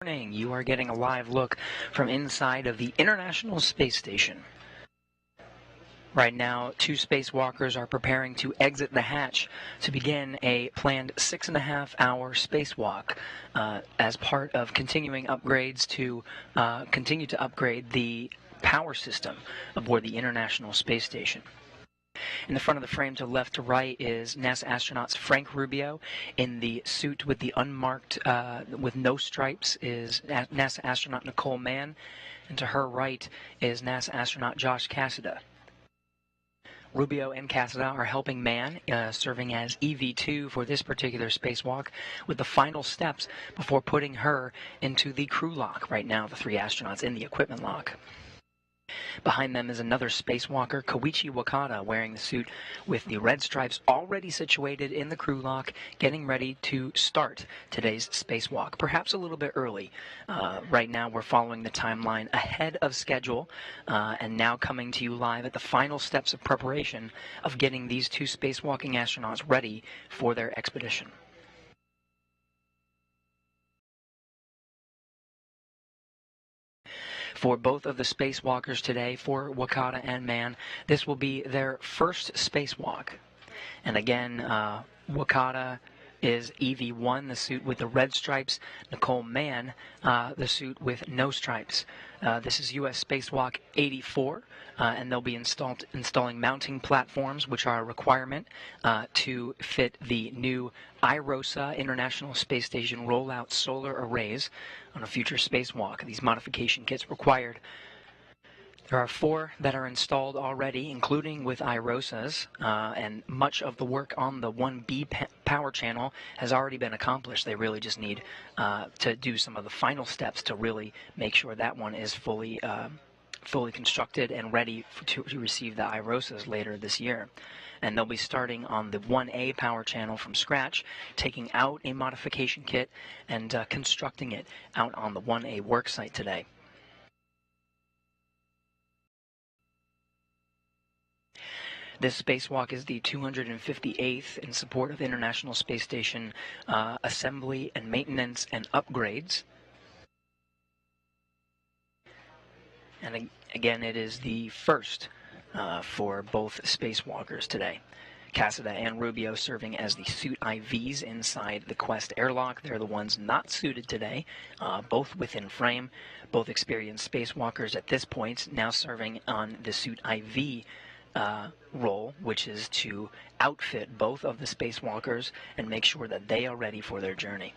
Morning. You are getting a live look from inside of the International Space Station. Right now, two spacewalkers are preparing to exit the hatch to begin a planned 6.5-hour spacewalk as part of continuing upgrades to continue to upgrade the power system aboard the International Space Station. In the front of the frame to left to right is NASA astronauts Frank Rubio. In the suit with the unmarked, with no stripes, is NASA astronaut Nicole Mann. And to her right is NASA astronaut Josh Cassada. Rubio and Cassada are helping Mann, serving as EV2 for this particular spacewalk, with the final steps before putting her into the crew lock. Right now, the three astronauts in the equipment lock. Behind them is another spacewalker, Koichi Wakata, wearing the suit with the red stripes already situated in the crew lock, getting ready to start today's spacewalk, perhaps a little bit early. Right now we're following the timeline ahead of schedule, and now coming to you live at the final steps of preparation of getting these two spacewalking astronauts ready for their expedition. For both of the spacewalkers today, for Wakata and Mann, this will be their first spacewalk. And again, Wakata is EV1, the suit with the red stripes. Nicole Mann, the suit with no stripes. This is U.S. Spacewalk 84, and they'll be installing mounting platforms, which are a requirement to fit the new IROSA International Space Station rollout solar arrays on a future spacewalk. These modification kits required. There are 4 that are installed already, including with IROSAs, and much of the work on the 1B power channel has already been accomplished. They really just need to do some of the final steps to really make sure that one is fully constructed and ready to receive the IROSAs later this year. And they'll be starting on the 1A power channel from scratch, taking out a modification kit and constructing it out on the 1A worksite today. This spacewalk is the 258th in support of the International Space Station assembly and maintenance and upgrades. And again, it is the first for both spacewalkers today. Cassada and Rubio serving as the suit IVs inside the Quest airlock. They're the ones not suited today, both within frame, both experienced spacewalkers at this point, now serving on the suit IV role, which is to outfit both of the spacewalkers and make sure that they are ready for their journey.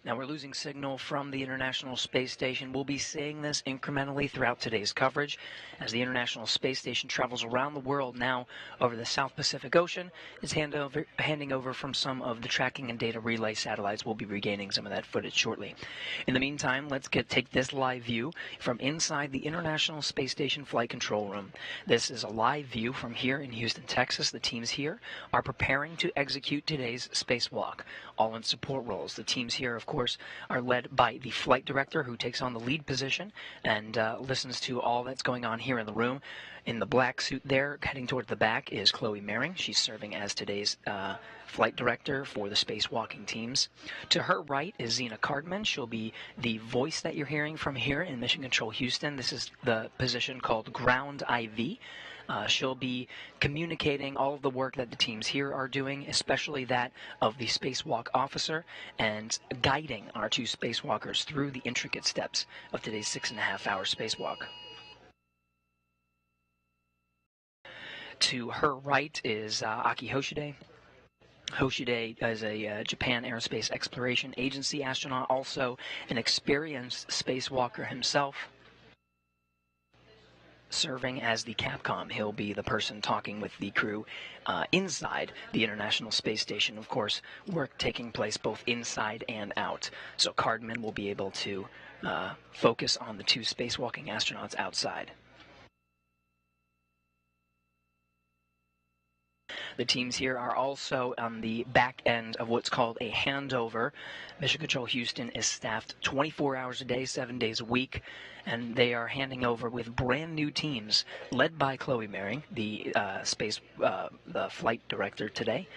Now we're losing signal from the International Space Station. We'll be seeing this incrementally throughout today's coverage as the International Space Station travels around the world now over the South Pacific Ocean. It's handing over from some of the tracking and data relay satellites. We'll be regaining some of that footage shortly. In the meantime, let's take this live view from inside the International Space Station Flight Control Room. This is a live view from here in Houston, Texas. The teams here are preparing to execute today's spacewalk, all in support roles. The teams here, of course, are led by the flight director, who takes on the lead position and listens to all that's going on here in the room. In the black suit there, heading toward the back, is Chloe Mehring. She's serving as today's flight director for the spacewalking teams. To her right is Zena Cardman. She'll be the voice that you're hearing from here in Mission Control Houston. This is the position called Ground IV. She'll be communicating all of the work that the teams here are doing, especially that of the spacewalk officer, and guiding our two spacewalkers through the intricate steps of today's 6.5-hour spacewalk. To her right is Aki Hoshide. Hoshide is a Japan Aerospace Exploration Agency astronaut, also an experienced spacewalker himself, serving as the Capcom. He'll be the person talking with the crew inside the International Space Station. Of course, work taking place both inside and out. So Cardman will be able to focus on the two spacewalking astronauts outside. The teams here are also on the back end of what's called a handover. Mission Control Houston is staffed 24 hours a day, 7 days a week, and they are handing over with brand new teams led by Chloe Mering, the flight director today.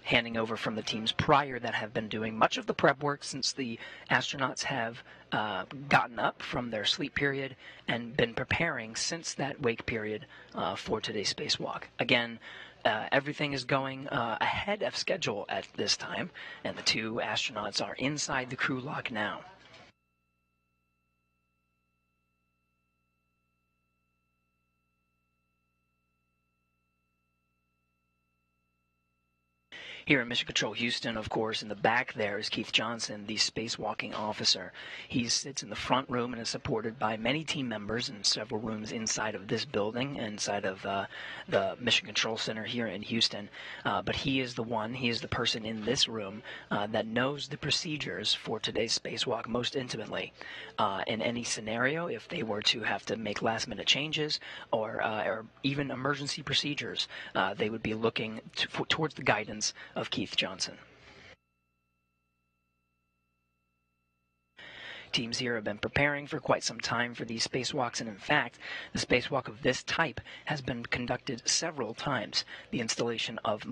Handing over from the teams prior that have been doing much of the prep work since the astronauts have gotten up from their sleep period and been preparing since that wake period for today's spacewalk. Again, everything is going ahead of schedule at this time, and the two astronauts are inside the crew lock now. Here in Mission Control Houston, of course, in the back there is Keith Johnson, the spacewalking officer. He sits in the front room and is supported by many team members in several rooms inside of this building, inside of the Mission Control Center here in Houston. But he is the person in this room that knows the procedures for today's spacewalk most intimately. In any scenario, if they were to have to make last-minute changes or even emergency procedures, they would be looking towards the guidance of Keith Johnson. Teams here have been preparing for quite some time for these spacewalks, and in fact, the spacewalk of this type has been conducted several times. The installation of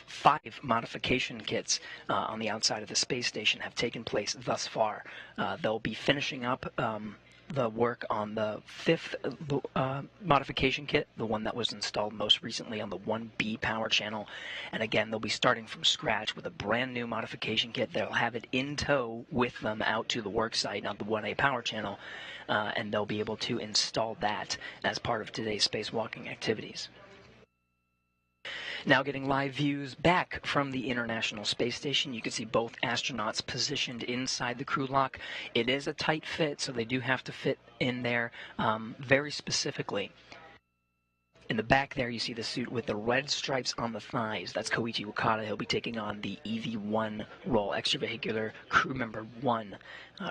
5 modification kits on the outside of the space station have taken place thus far. They'll be finishing up the work on the 5th modification kit, the one that was installed most recently on the 1B power channel. And again, they'll be starting from scratch with a brand new modification kit. They'll have it in tow with them out to the work site on the 1A power channel, and they'll be able to install that as part of today's spacewalking activities. Now getting live views back from the International Space Station. You can see both astronauts positioned inside the crew lock. It is a tight fit, so they do have to fit in there very specifically. In the back there, you see the suit with the red stripes on the thighs. That's Koichi Wakata. He'll be taking on the EV-1 role, extravehicular crew member 1,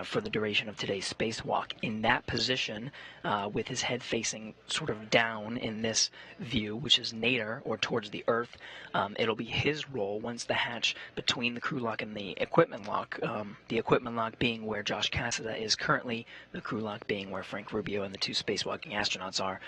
for the duration of today's spacewalk. In that position, with his head facing sort of down in this view, which is nadir, or towards the Earth, it'll be his role once the hatch between the crew lock and the equipment lock being where Josh Cassada is currently, the crew lock being where Frank Rubio and the two spacewalking astronauts are.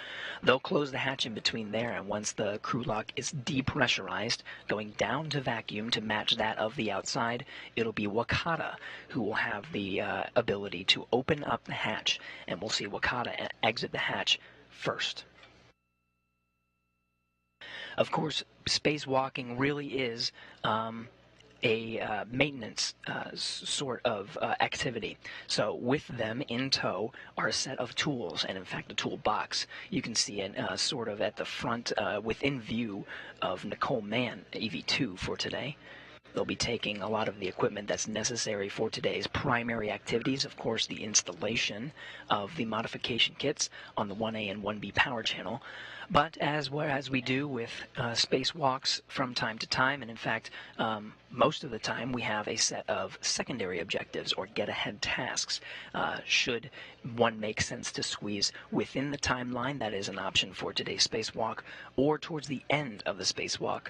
They'll close the hatch in between there, and once the crew lock is depressurized, going down to vacuum to match that of the outside, it'll be Wakata who will have the ability to open up the hatch, and we'll see Wakata exit the hatch first. Of course, spacewalking really is a maintenance sort of activity. So with them in tow are a set of tools, and in fact a toolbox. You can see it sort of at the front within view of Nicole Mann, EV2 for today. They'll be taking a lot of the equipment that's necessary for today's primary activities, of course the installation of the modification kits on the 1A and 1B power channel. But as we do with spacewalks from time to time, and in fact most of the time, we have a set of secondary objectives or get-ahead tasks. Should one make sense to squeeze within the timeline, that is an option for today's spacewalk, or towards the end of the spacewalk,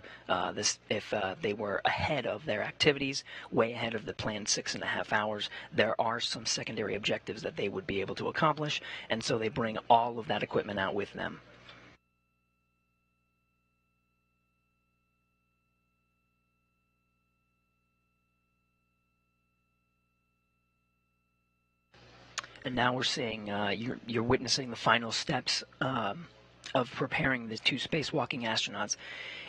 if they were ahead of their activities, way ahead of the planned 6.5 hours, there are some secondary objectives that they would be able to accomplish, and so they bring all of that equipment out with them. And now we're seeing, you're witnessing the final steps of preparing the two spacewalking astronauts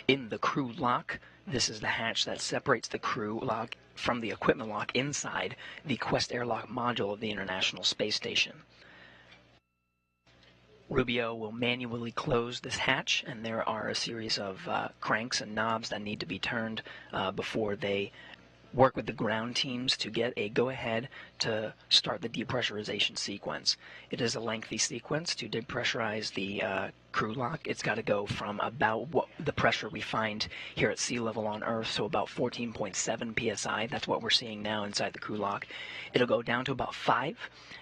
in the crew lock. This is the hatch that separates the crew lock from the equipment lock inside the Quest airlock module of the International Space Station. Rubio will manually close this hatch, and there are a series of cranks and knobs that need to be turned before they work with the ground teams to get a go-ahead to start the depressurization sequence. It is a lengthy sequence to depressurize the crew lock. It's got to go from about the pressure we find here at sea level on Earth, so about 14.7 psi. That's what we're seeing now inside the crew lock. It'll go down to about 5,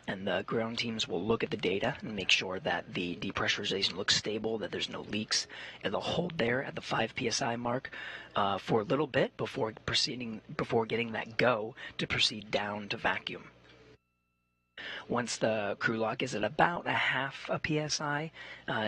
and the ground teams will look at the data and make sure that the depressurization looks stable, that there's no leaks. It'll hold there at the 5 psi mark for a little bit before getting that go to proceed down to vacuum. Once the crew lock is at about a half a psi,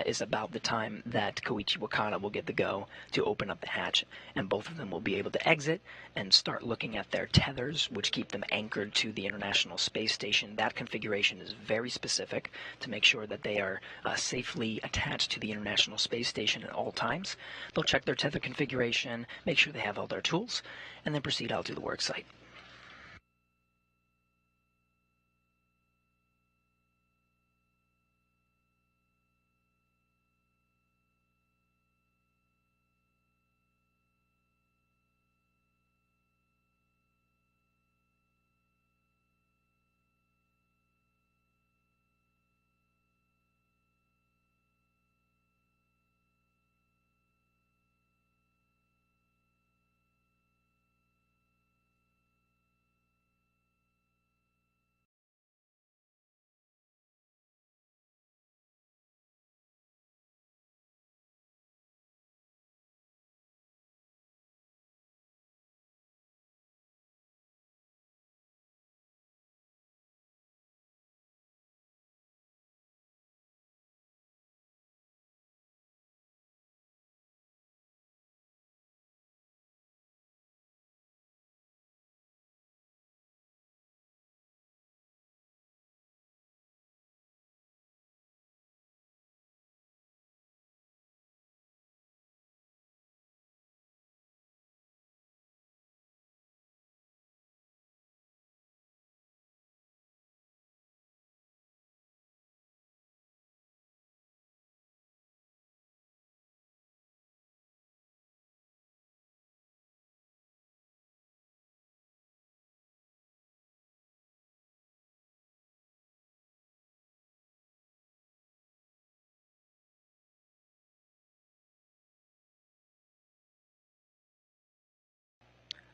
is about the time that Koichi Wakata will get the go to open up the hatch, and both of them will be able to exit and start looking at their tethers, which keep them anchored to the International Space Station. That configuration is very specific to make sure that they are safely attached to the International Space Station at all times. They'll check their tether configuration, make sure they have all their tools, and then proceed out to the work site.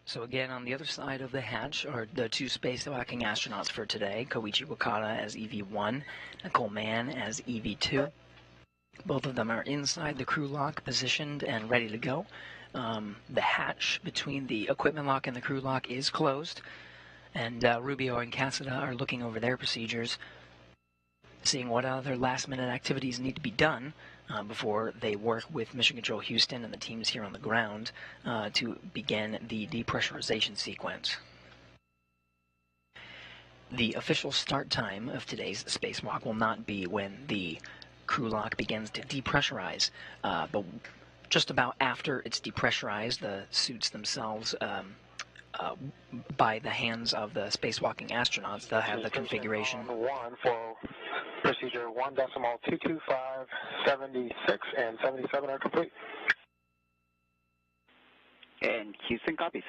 So again, on the other side of the hatch are the two spacewalking astronauts for today, Koichi Wakata as EV-1, Nicole Mann as EV-2. Both of them are inside the crew lock, positioned and ready to go. The hatch between the equipment lock and the crew lock is closed, and Rubio and Casada are looking over their procedures, seeing what other last-minute activities need to be done before they work with Mission Control Houston and the teams here on the ground to begin the depressurization sequence. The official start time of today's spacewalk will not be when the crew lock begins to depressurize, but just about after it's depressurized, the suits themselves by the hands of the spacewalking astronauts, they'll have the configuration. One for procedure 1.22576 and 77 are complete. And Houston copies.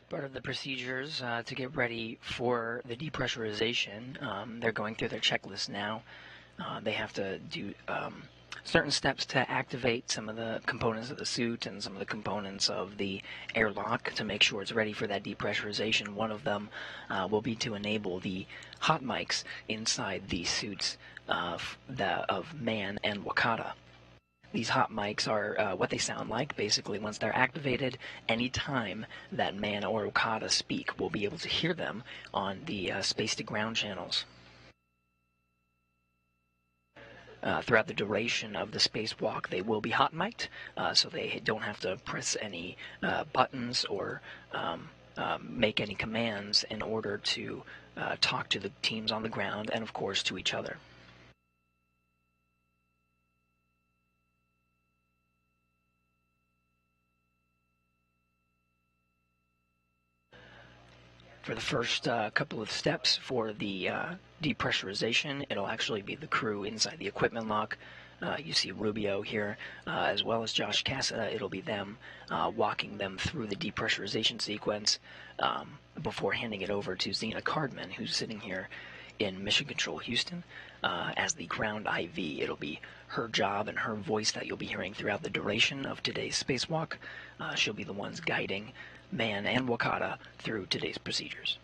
Part of the procedures to get ready for the depressurization, they're going through their checklist now. They have to do certain steps to activate some of the components of the suit and some of the components of the airlock to make sure it's ready for that depressurization. One of them will be to enable the hot mics inside the suits of Mann and Wakata. These hot mics are what they sound like. Basically, once they're activated, any time that Mann or Wakata speak, we'll be able to hear them on the space-to-ground channels. Throughout the duration of the spacewalk, they will be hot mic'd, so they don't have to press any buttons or make any commands in order to talk to the teams on the ground and, of course, to each other. For the first couple of steps for the depressurization, it'll actually be the crew inside the equipment lock. You see Rubio here, as well as Josh Cassada. It'll be them walking them through the depressurization sequence before handing it over to Xena Cardman, who's sitting here in Mission Control Houston as the ground IV. It'll be her job and her voice that you'll be hearing throughout the duration of today's spacewalk. She'll be the ones guiding Mann and Wakata through today's procedures.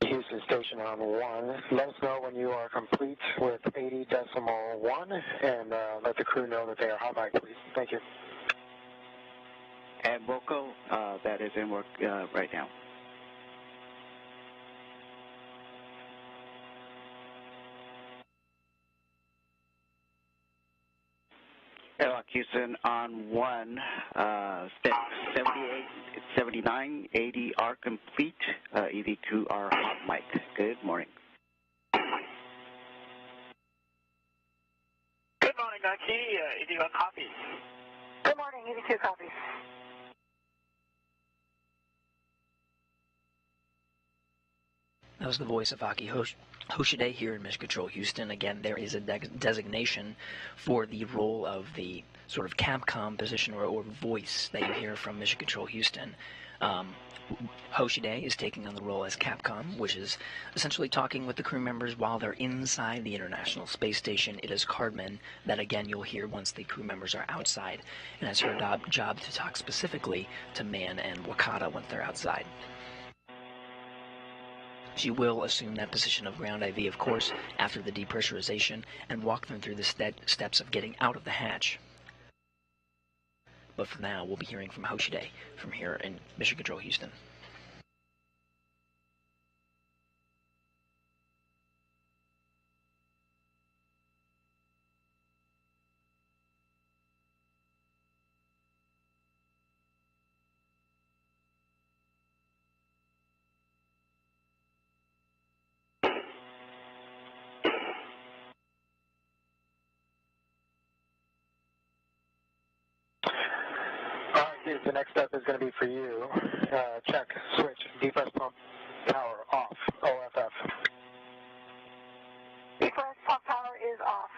Houston Station on 1. Let us know when you are complete with 80.1 and let the crew know that they are hot mic, please. Thank you. And Wilco, that is in work right now. Airlock Houston on 1, step 78, 79, 80 are complete. EV crew are hot mic. Good morning. Good morning, Koichi. EV1 copy. Good morning, EV2 copy. That was the voice of Aki Hoshide here in Mission Control Houston. Again, there is a designation for the role of the sort of Capcom position or voice that you hear from Mission Control Houston. Hoshide is taking on the role as Capcom, which is essentially talking with the crew members while they're inside the International Space Station. It is Cardman that, again, you'll hear once the crew members are outside, and it's her job to talk specifically to Mann and Wakata once they're outside. She will assume that position of ground IV, of course, after the depressurization, and walk them through the steps of getting out of the hatch. But for now, we'll be hearing from Hoshide from here in Mission Control Houston. The next step is going to be for you. Check, switch, depress pump, power off, OFF. Depress pump power is off.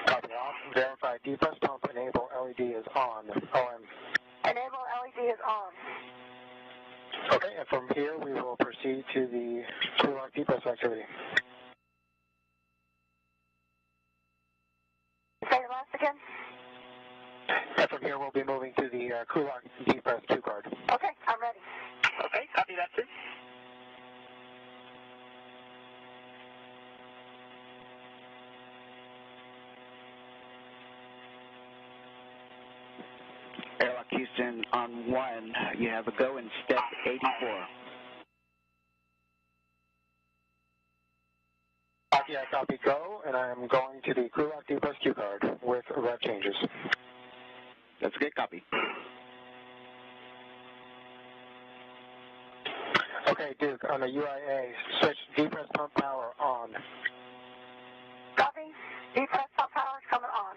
Copy off. Verify depress pump enable LED is on. OM. Enable LED is on. Okay, and from here we will proceed to the crew lock depress activity. Say the last again. And from here we'll be moving to the crew lock depress 2 card. Okay, I'm ready. Okay, copy that, sir. Airlock Houston on 1, you have a go in step 84. Copy, I copy go, and I am going to the crew lock depress 2 card with rev changes. That's a good copy. Okay, Duke, on the UIA, switch depress pump power on. Copy. Depress pump power is coming on.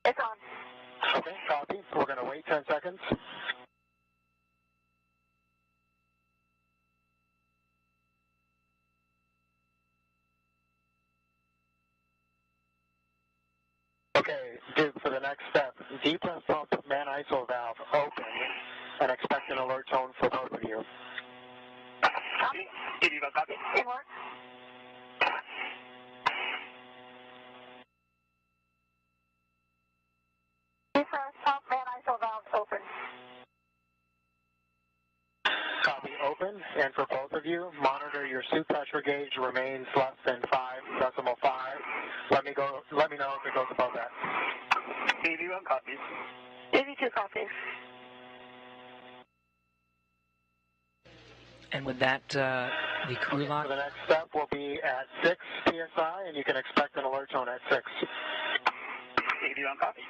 It's on. Okay, copy. We're going to wait 10 seconds. Okay, Duke, for the next step, depress pump man ISO valve open and expect an alert tone for both of you. Copy. Did you copy? In work. Depress pump man ISO valve open. Copy open, and for both of you, monitor your suit pressure gauge remains less than 5.5. Let me know if it goes above that. 81 copies. 82 copies. And with that, the crew lock. The next step will be at 6 psi, and you can expect an alert tone at 6. 81 copies.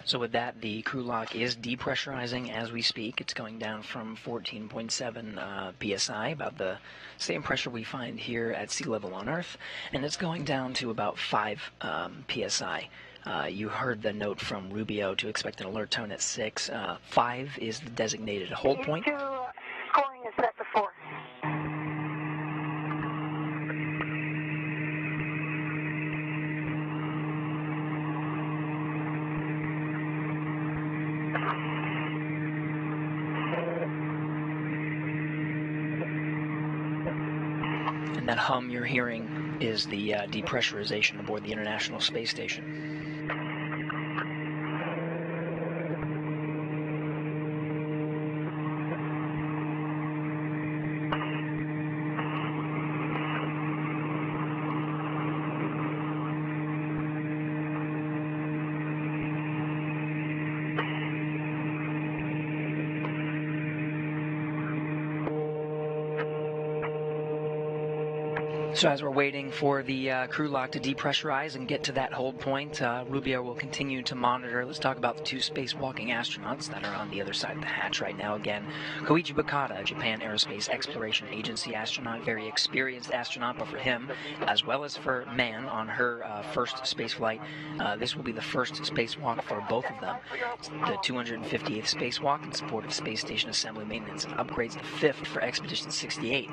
So with that, the crew lock is depressurizing as we speak. It's going down from 14.7 psi, about the same pressure we find here at sea level on Earth, and it's going down to about 5 psi. You heard the note from Rubio to expect an alert tone at 6. 5 is the designated hold point. Scoring is set to 4. And that hum you're hearing is the depressurization aboard the International Space Station. So as we're waiting for the crew lock to depressurize and get to that hold point, Rubio will continue to monitor. Let's talk about the 2 spacewalking astronauts that are on the other side of the hatch right now. Again, Koichi Wakata, Japan Aerospace Exploration Agency astronaut, very experienced astronaut, but for him, as well as for Mann on her first space flight, this will be the first spacewalk for both of them. It's the 258th spacewalk in support of space station assembly, maintenance, and upgrades, the 5th for Expedition 68,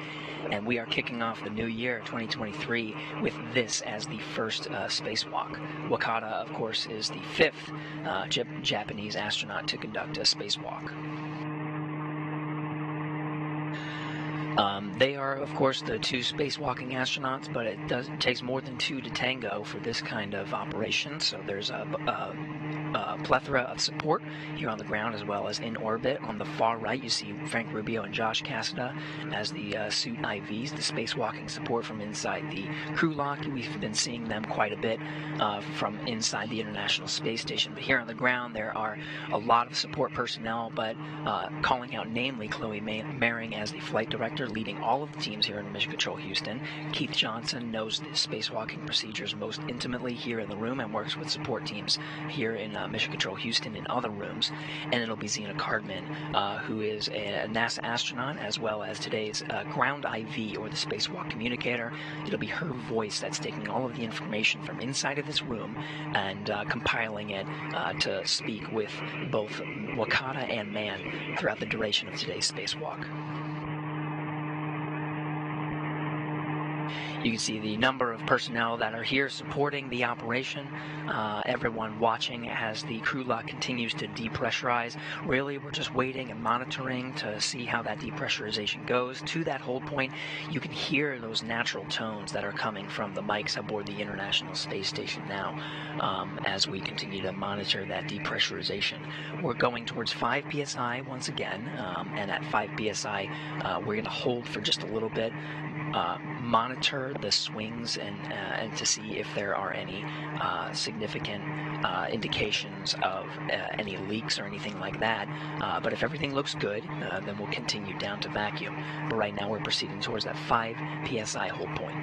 and we are kicking off the new year, 2023, with this as the first spacewalk. Wakata, of course, is the 5th Japanese astronaut to conduct a spacewalk. They are, of course, the 2 spacewalking astronauts, but it takes more than 2 to tango for this kind of operation, so there's a plethora of support here on the ground as well as in orbit. On the far right, you see Frank Rubio and Josh Cassada as the suit IVs, the spacewalking support from inside the crew lock. We've been seeing them quite a bit from inside the International Space Station, but here on the ground there are a lot of support personnel, but calling out namely Chloe Maring as the flight director, leading all of the teams here in Mission Control Houston. Keith Johnson knows the spacewalking procedures most intimately here in the room and works with support teams here in Mission Control Houston in other rooms. And it'll be Zena Cardman, who is a NASA astronaut, as well as today's ground IV, or the spacewalk communicator. It'll be her voice that's taking all of the information from inside of this room and compiling it to speak with both Wakata and Mann throughout the duration of today's spacewalk. You can see the number of personnel that are here supporting the operation, everyone watching as the crew lock continues to depressurize. Really, we're just waiting and monitoring to see how that depressurization goes. To that hold point, you can hear those natural tones that are coming from the mics aboard the International Space Station now as we continue to monitor that depressurization. We're going towards 5 psi once again, and at 5 psi, we're going to hold for just a little bit, monitor the swings and to see if there are any significant indications of any leaks or anything like that. But if everything looks good, then we'll continue down to vacuum. But right now we're proceeding towards that 5 psi hold point.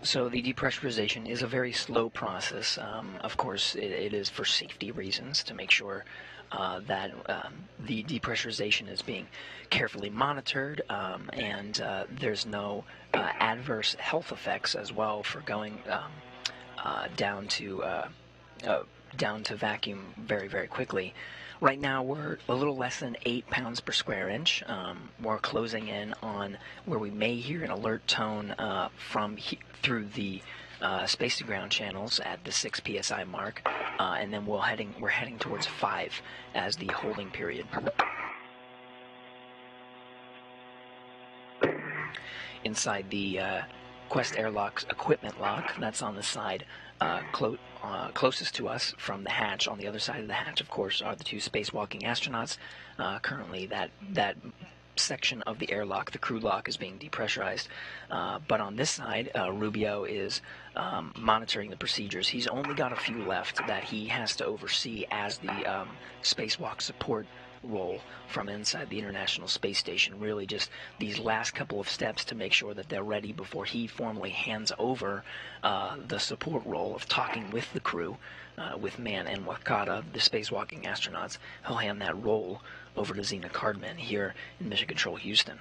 So the depressurization is a very slow process. Of course, it is for safety reasons to make sure that the depressurization is being carefully monitored, and there's no adverse health effects as well for going down to vacuum very, very quickly. Right now, we're a little less than 8 pounds per square inch. We're closing in on where we may hear an alert tone through the space to ground channels at the 6 psi mark, and then we're heading towards 5 as the holding period. Inside the Quest Airlock's equipment lock, that's on the side closest to us from the hatch. On the other side of the hatch, of course, are the 2 spacewalking astronauts. Currently, that section of the airlock, the crew lock, is being depressurized. But on this side, Rubio is monitoring the procedures. He's only got a few left that he has to oversee as the spacewalk support role from inside the International Space Station. Really just these last couple of steps to make sure that they're ready before he formally hands over the support role of talking with the crew, with Mann and Wakata, the spacewalking astronauts. He'll hand that role over to Zena Cardman here in Mission Control Houston.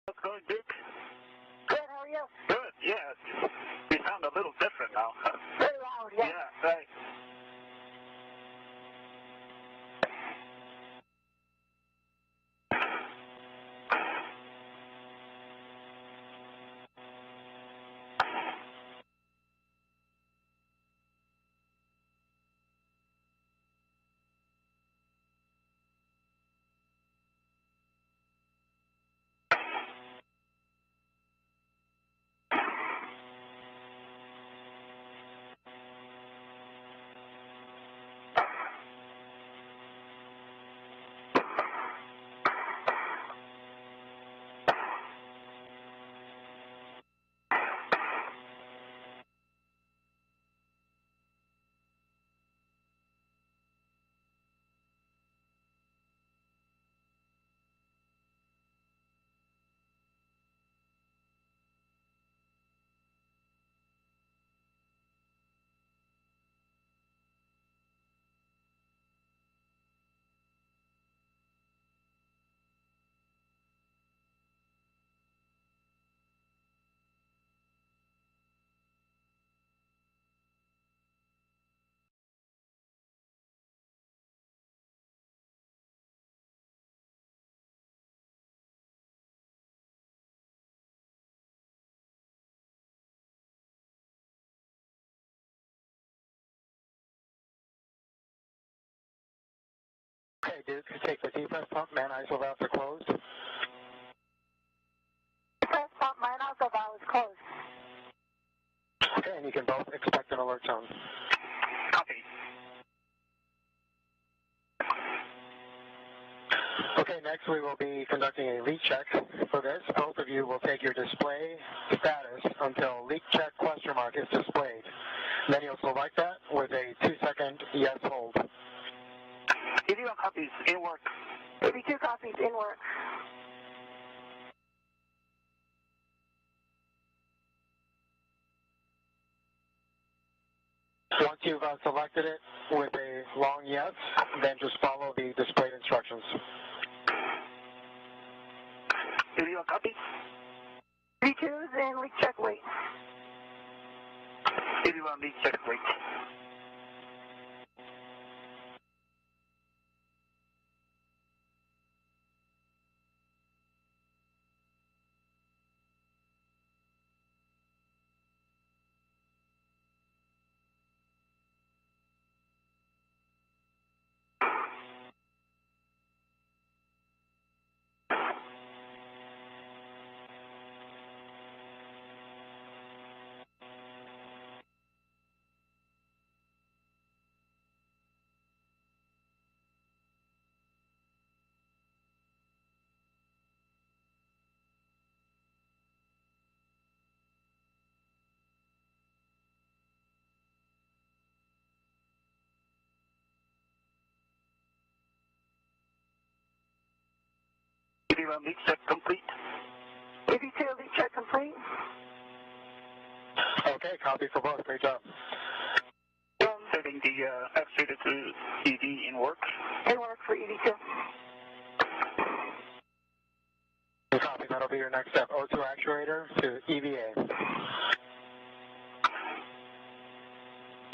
How's it going, Duke? Good, how are you? Good, yeah. You sound a little different now. Very loud, yeah. Yeah, right. Okay, Duke, take the defense pump, man, ISO valves are closed. my nozzle valve is closed. Okay, and you can both expect an alert tone. Copy. Okay, next we will be conducting a leak check. For this, both of you will take your display status until leak check question mark is displayed. Then you'll select that with a 2-second yes hold. 81 copies, in work. 82 copies, in work. Once you've selected it with a long yes, then just follow the displayed instructions. 81 copies. 82's in leak check wait. 81 leak check wait. Leak check complete. 82 leak check complete. Okay, copy for both. Great job. Setting the actuator to EV in work. In work for 82. Copy, that'll be your next step. O2 actuator to EVA.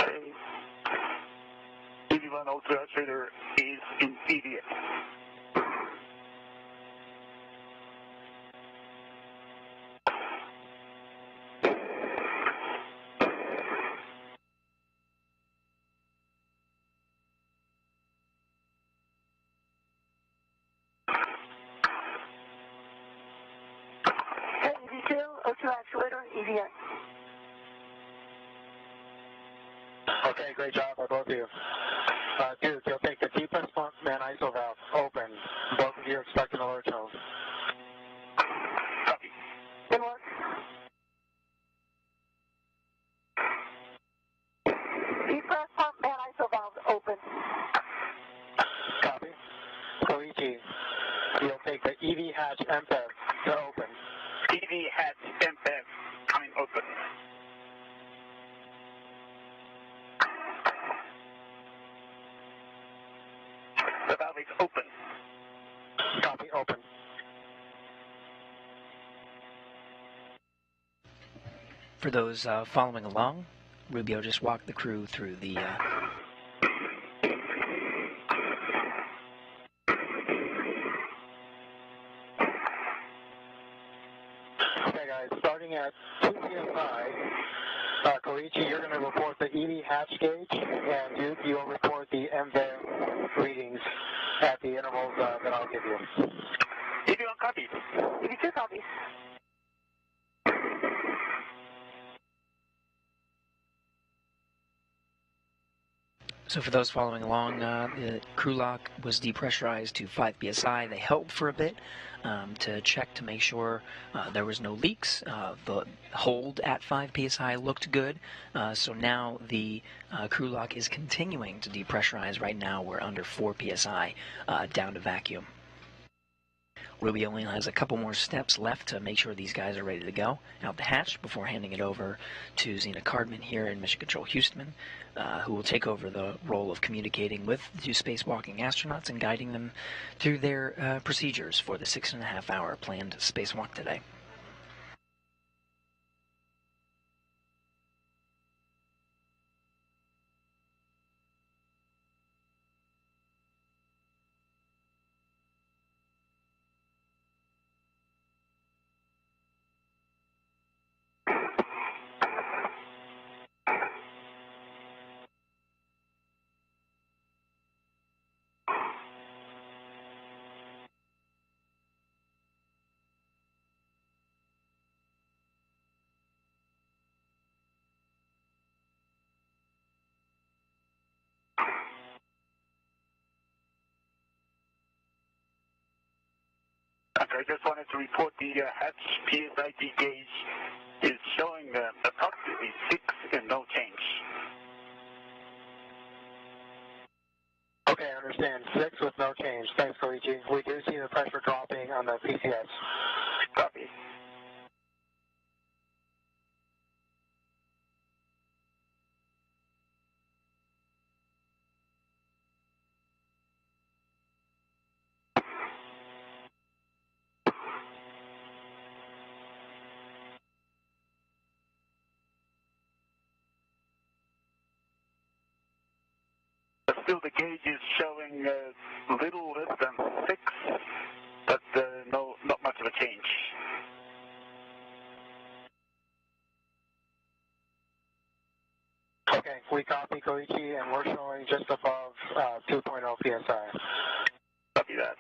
Okay. 81 O2 actuator is in EVA. O2 actuator, EVA. Okay, great job by both of you. Duke, you'll take the deepest pump man ISO valve open. Both of you expect an alert tone. Copy. In work. Depress pump man ISO valve open. Copy. Koichi, you'll take the EV hatch MPEV to open. EV hatch MPEV coming open. The valve is open. Copy, open. For those following along, Rubio just walked the crew through the Okay, guys, starting at 2 psi, Koichi, you're going to report the EV hatch gauge, and Duke, you'll report the MVEV readings at the intervals that I'll give you. 81 copies. 82 copies. So for those following along, the crew lock was depressurized to 5 psi. They held for a bit to check to make sure there was no leaks. The hold at 5 psi looked good. So now the crew lock is continuing to depressurize. Right now we're under 4 psi down to vacuum. Rubio only has a couple more steps left to make sure these guys are ready to go out the hatch before handing it over to Zena Cardman here in Mission Control Houston, who will take over the role of communicating with the 2 spacewalking astronauts and guiding them through their procedures for the 6.5-hour planned spacewalk today. I just wanted to report the hatch PSID gauge is showing approximately 6 and no change. Okay, I understand. 6 with no change. Thanks, Koichi. We do see the pressure dropping on the PCS. Copy. Still, the gauge is showing a little less than 6, but not much of a change. Okay, we copy Koichi, and we're showing just above 2.0 PSI. Copy that.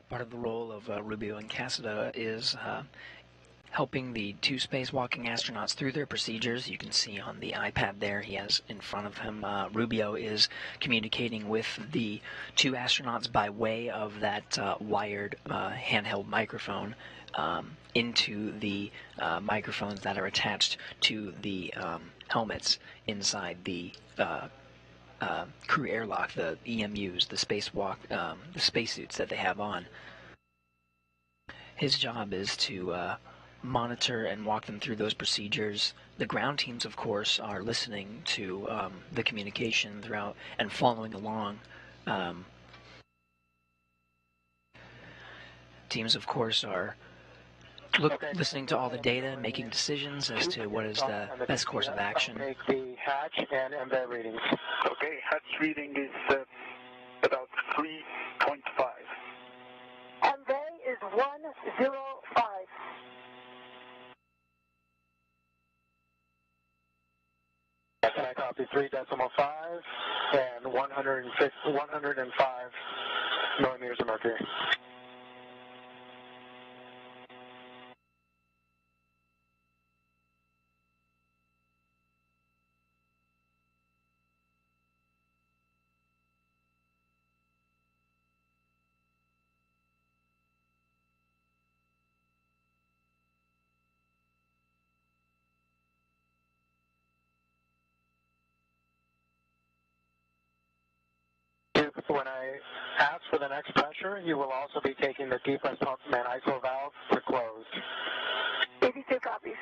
Part of the role of Rubio and Casada is helping the two spacewalking astronauts through their procedures. You can see on the iPad there he has in front of him, Rubio is communicating with the two astronauts by way of that wired handheld microphone into the microphones that are attached to the helmets inside the crew airlock, the EMUs, the spacewalk, the spacesuits that they have on. His job is to monitor and walk them through those procedures. The ground teams, of course, are listening to the communication throughout and following along. Teams, of course, are listening to all the data and making decisions as to what is the best course of action. Take the hatch and embed readings. Okay, hatch reading is about 3.5. Embed is 105. Can I copy 3.5 and 105 millimeters of mercury? When I ask for the next pressure, you will also be taking the depress pump and ISO valve to close. 82 copies.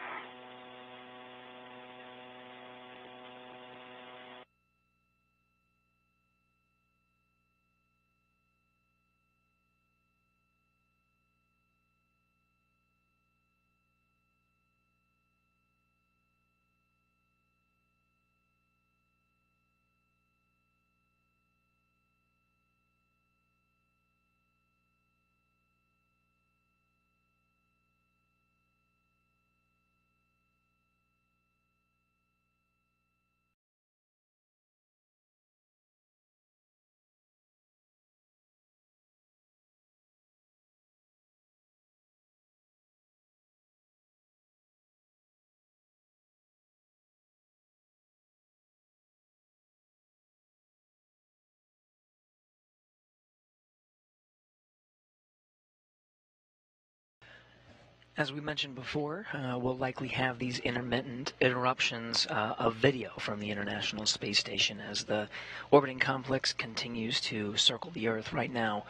As we mentioned before, we'll likely have these intermittent interruptions of video from the International Space Station as the orbiting complex continues to circle the Earth. Right now,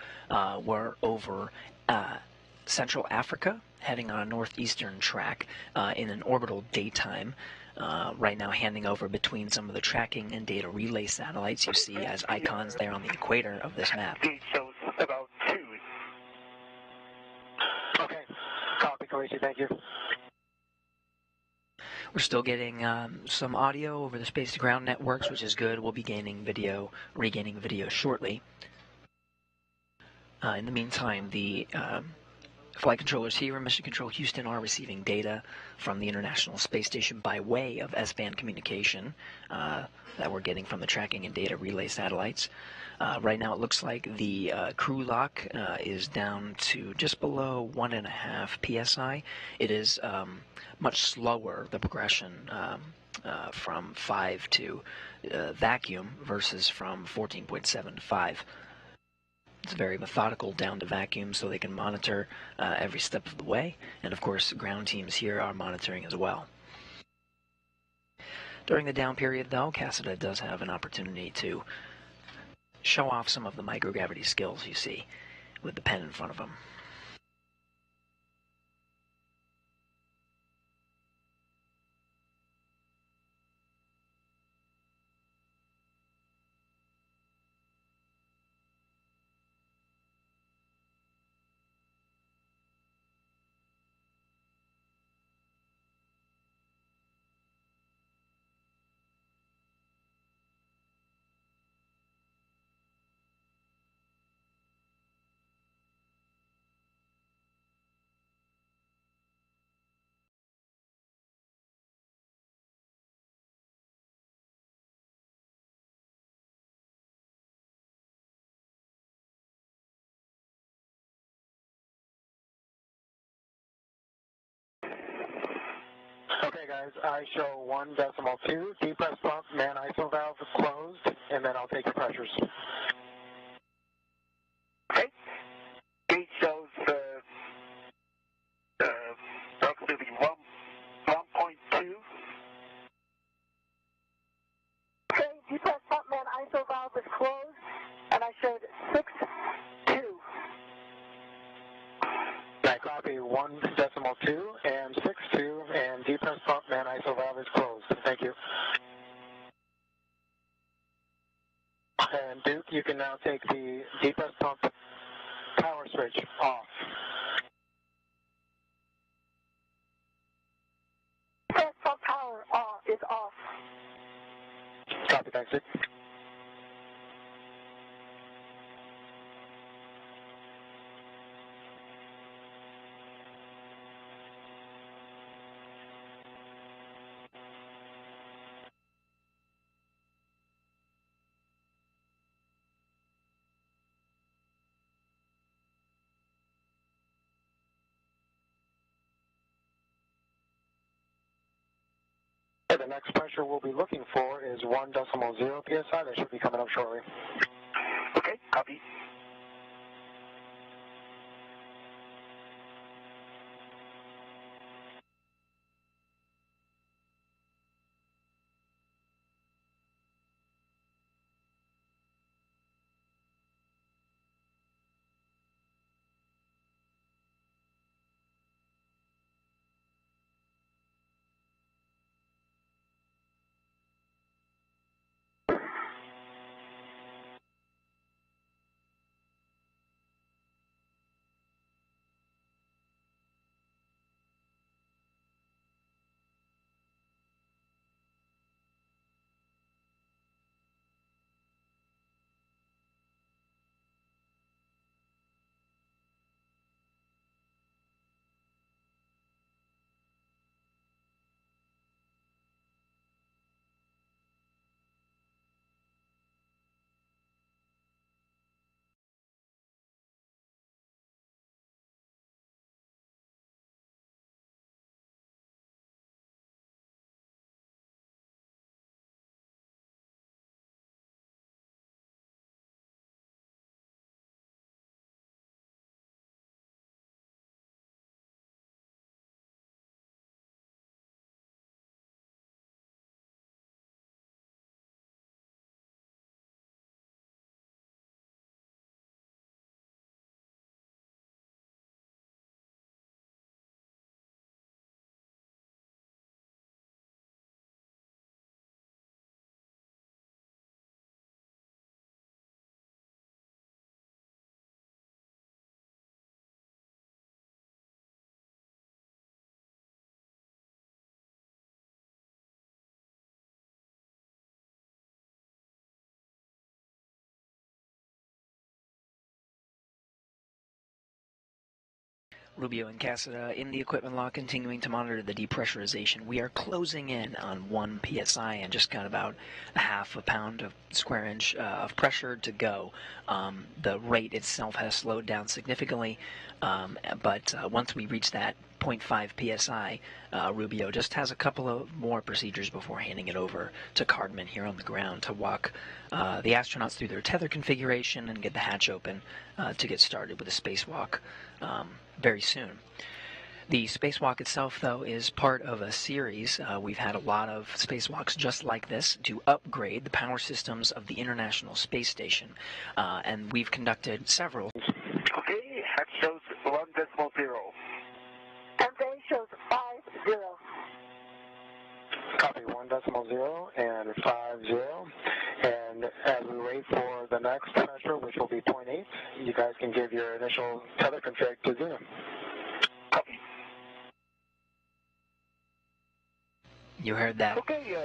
we're over Central Africa, heading on a northeastern track in an orbital daytime. Right now handing over between some of the tracking and data relay satellites you see as icons there on the equator of this map. Gauge shows about 2. Koichi, thank you. We're still getting some audio over the space-to-ground networks, which is good. We'll be regaining video shortly. In the meantime, the flight controllers here in Mission Control Houston are receiving data from the International Space Station by way of S-band communication that we're getting from the tracking and data relay satellites. Right now it looks like the crew lock is down to just below 1.5 psi. It is much slower, the progression from 5 to vacuum versus from 14.7 to 5. It's very methodical down to vacuum so they can monitor every step of the way. And of course, ground teams here are monitoring as well. During the down period, though, Cassida does have an opportunity to show off some of the microgravity skills you see with the pen in front of him. Okay, guys, I show 1.2. Depress pump, man ISO valve closed, and then I'll take your pressures. Okay. Gauge shows approximately 1.2. Okay, depress pump, man ISO valve is closed, and I showed 6.2. I copy 1.2 and 6.2, and depress pump, man ISO valve is closed. Thank you. And Duke, you can now take the depress pump power switch off. Depress pump power is off. Copy, thanks, Duke. The next pressure we'll be looking for is 1.0 psi. That should be coming up shortly. Okay, copy. Rubio and Casada in the equipment lock, continuing to monitor the depressurization. We are closing in on 1 psi and just got about a half a pound of square inch of pressure to go. The rate itself has slowed down significantly, but once we reach that 0.5 psi, Rubio just has a couple of more procedures before handing it over to Cardman here on the ground to walk the astronauts through their tether configuration and get the hatch open to get started with a spacewalk very soon. The spacewalk itself, though, is part of a series. We've had a lot of spacewalks just like this to upgrade the power systems of the International Space Station, and we've conducted several. Okay, hatch shows 1.0. MJ shows 50. Copy 1.0 and 50. And as we wait for the next pressure, which will be 0.8, you guys can give your initial tether config to Zena. Copy. You heard that. Okay,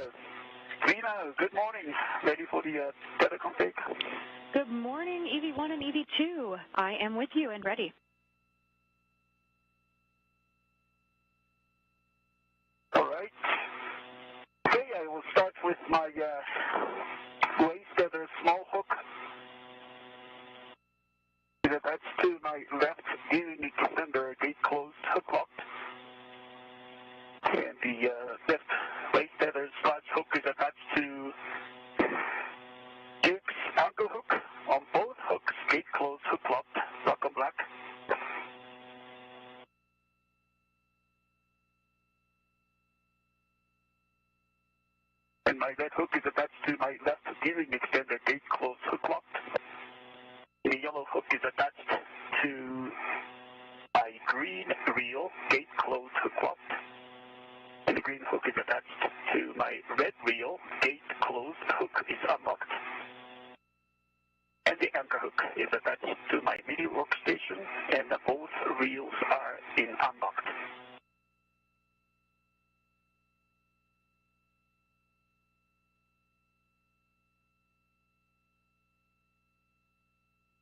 Zena, good morning. Ready for the tether config? Good morning, EV1 and EV2. I am with you and ready. All right. Okay, I will start with my waist tether small hook. It is attached to my left gearing extender gate closed hook locked. And the left waist tether slash hook is attached to Gibbs anchor hook on both hooks, gate closed hook locked, black on black. And my red hook is attached to my left gearing extender gate closed hook locked. The yellow hook is attached to my green reel gate closed hook locked. And the green hook is attached to my red reel gate closed hook is unlocked. And the anchor hook is attached to my mini workstation, and both reels are in unlocked.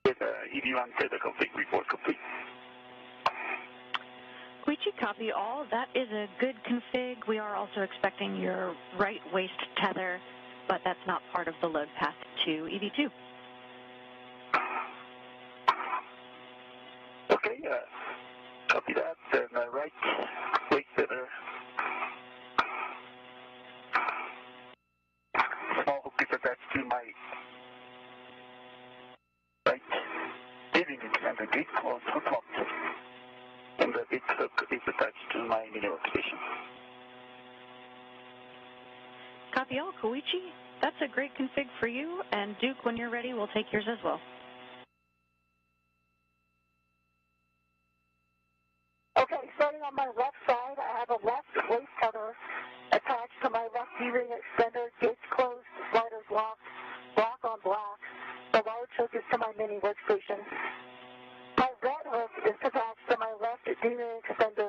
With EV1 tether config report complete. Koichi, copy all. That is a good config. We are also expecting your right waist tether, but that's not part of the load path to EV2. Okay, copy that. Then right waist tether. Small hook is attached to my right giving extender gate closed hook locked. And the big hook is attached to my mini workstation. Copy all, Koichi. That's a great config for you. And Duke, when you're ready, we'll take yours as well. Okay, starting on my left side, I have a left waist tether attached to my left D-ring extender, gates closed, sliders locked, black on black. The large hook is to my mini workstation. My red hook is attached to my left D-ring extender.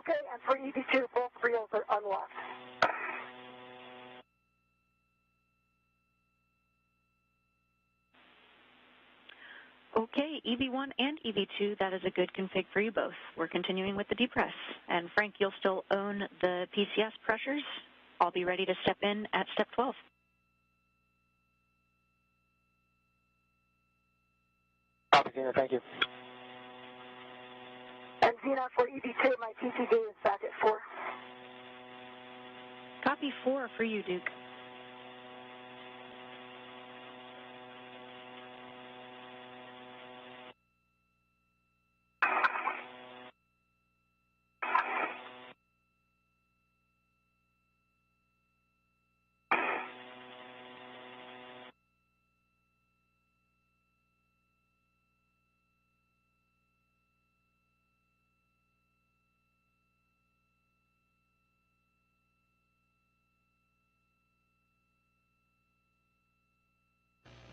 Okay, and for EV2, both reels are unlocked. Okay, EV1 and EV2, that is a good config for you both. We're continuing with the depress. And Frank, you'll still own the PCS pressures. I'll be ready to step in at step 12. Copy, Zena, thank you. And Zena, for EV2, my TTD is back at 4. Copy 4 for you, Duke.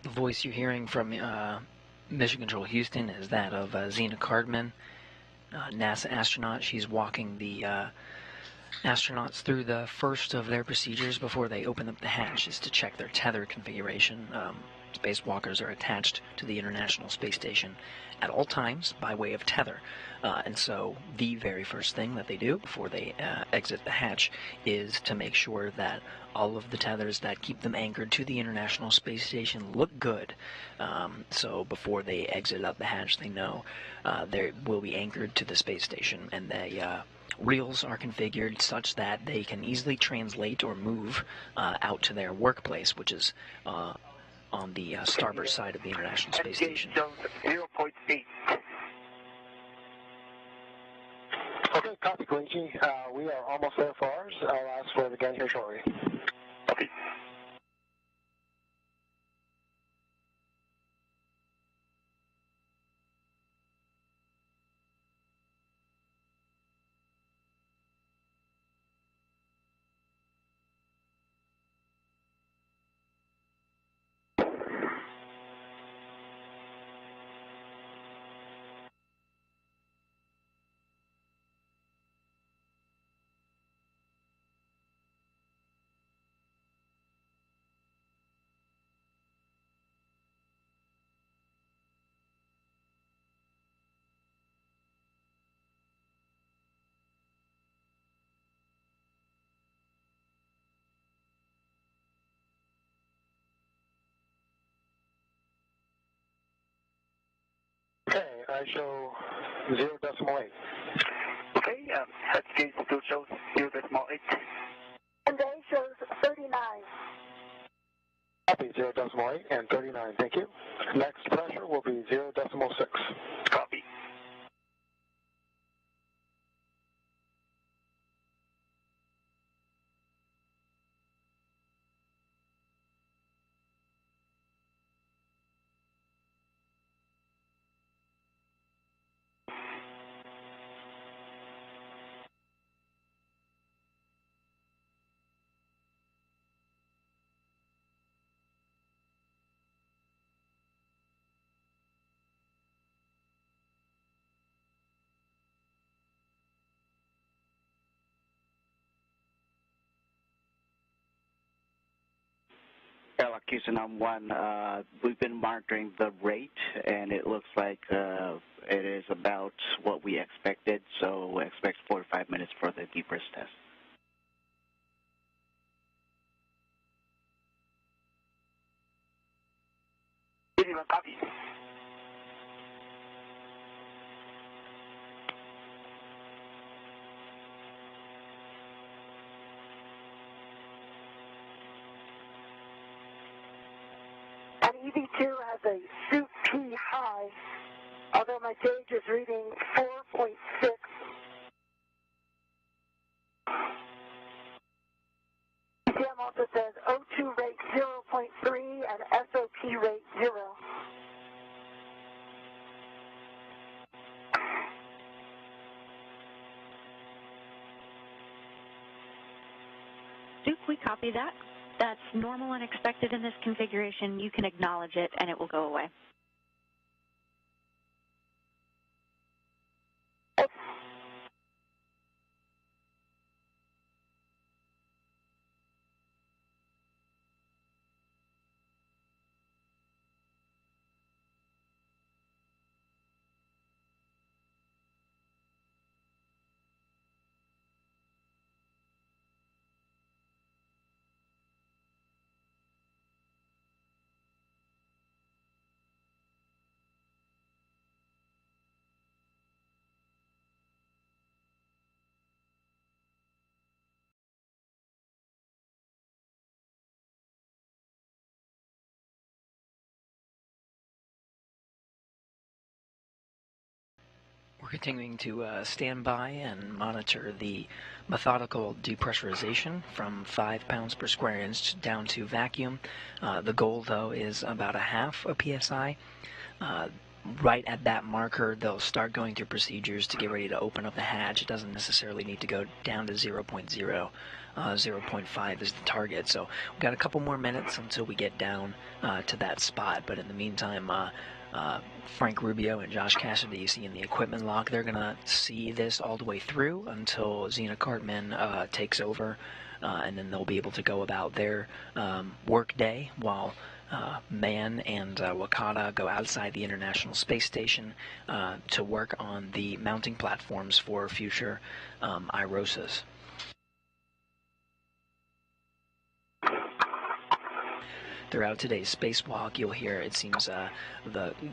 The voice you're hearing from Mission Control Houston is that of Zena Cardman, NASA astronaut. She's walking the astronauts through the first of their procedures before they open up the hatch, is to check their tether configuration. Spacewalkers are attached to the International Space Station at all times by way of tether. And so the very first thing that they do before they exit the hatch is to make sure that all of the tethers that keep them anchored to the International Space Station look good. So before they exit up the hatch, they know they will be anchored to the space station, and they reels are configured such that they can easily translate or move out to their workplace, which is on the starboard side of the International Space Station. 0.8. Okay, copy, Koichi. We are almost there for ours. I'll ask for it again here shortly. Okay. Okay, I show 0.8. Okay, head gauge still shows 0.8. And day shows 39. Copy, 0.8 and 39, thank you. Next pressure will be 0.6. Copy. Houston, I'm 1. We've been monitoring the rate, and it looks like it is about what we expected, so expect 45 minutes for the depress test. Copy. And EV2 has a suit P high, although my gauge is reading 4.6. ECM also says O2 rate 0.3 and SOP rate 0. Duke, we copy that. That's normal and expected in this configuration. You can acknowledge it, and it will go away. continuing to stand by and monitor the methodical depressurization from 5 pounds per square inch down to vacuum. The goal, though, is about a half a psi. Right at that marker, they'll start going through procedures to get ready to open up the hatch. It doesn't necessarily need to go down to 0.0. 0.5 is the target. So we've got a couple more minutes until we get down to that spot. But in the meantime, Frank Rubio and Josh Cassidy, you see in the equipment lock, they're going to see this all the way through until Zena Cartman takes over, and then they'll be able to go about their work day while Mann and Wakata go outside the International Space Station to work on the mounting platforms for future IROSAs. Throughout today's spacewalk, you'll hear, it seems,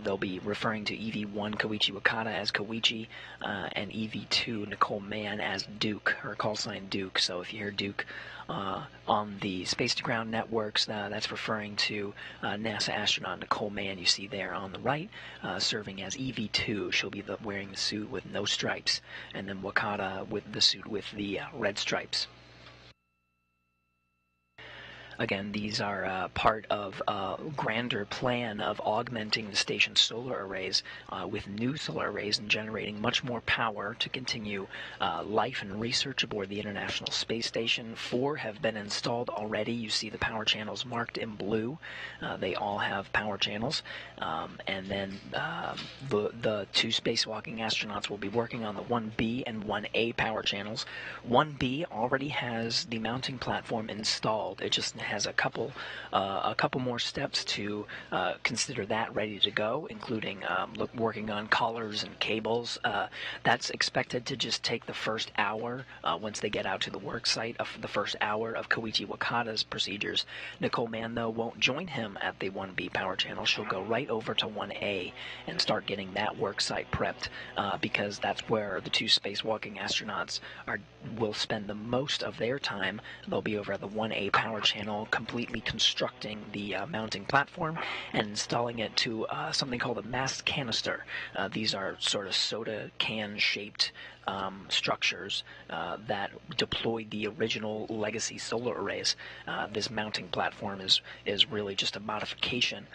they'll be referring to EV1 Koichi Wakata as Koichi, and EV2 Nicole Mann as Duke, her call sign Duke. So if you hear Duke on the space-to-ground networks, that's referring to NASA astronaut Nicole Mann, you see there on the right, serving as EV2. She'll be wearing the suit with no stripes, and then Wakata with the suit with the red stripes. Again, these are part of a grander plan of augmenting the station's solar arrays with new solar arrays and generating much more power to continue life and research aboard the International Space Station. 4 have been installed already. You see the power channels marked in blue. They all have power channels. And then the 2 spacewalking astronauts will be working on the 1B and 1A power channels. 1B already has the mounting platform installed. It just has a couple more steps to consider that ready to go, including working on collars and cables. That's expected to just take the first hour once they get out to the work site of the first hour of Koichi Wakata's procedures. Nicole Mann, though, won't join him at the 1B power channel. She'll go right over to 1A and start getting that work site prepped because that's where the 2 spacewalking astronauts will spend the most of their time. They'll be over at the 1A power channel completely constructing the mounting platform and installing it to something called a mast canister. These are sort of soda can shaped structures that deployed the original legacy solar arrays. This mounting platform is really just a modification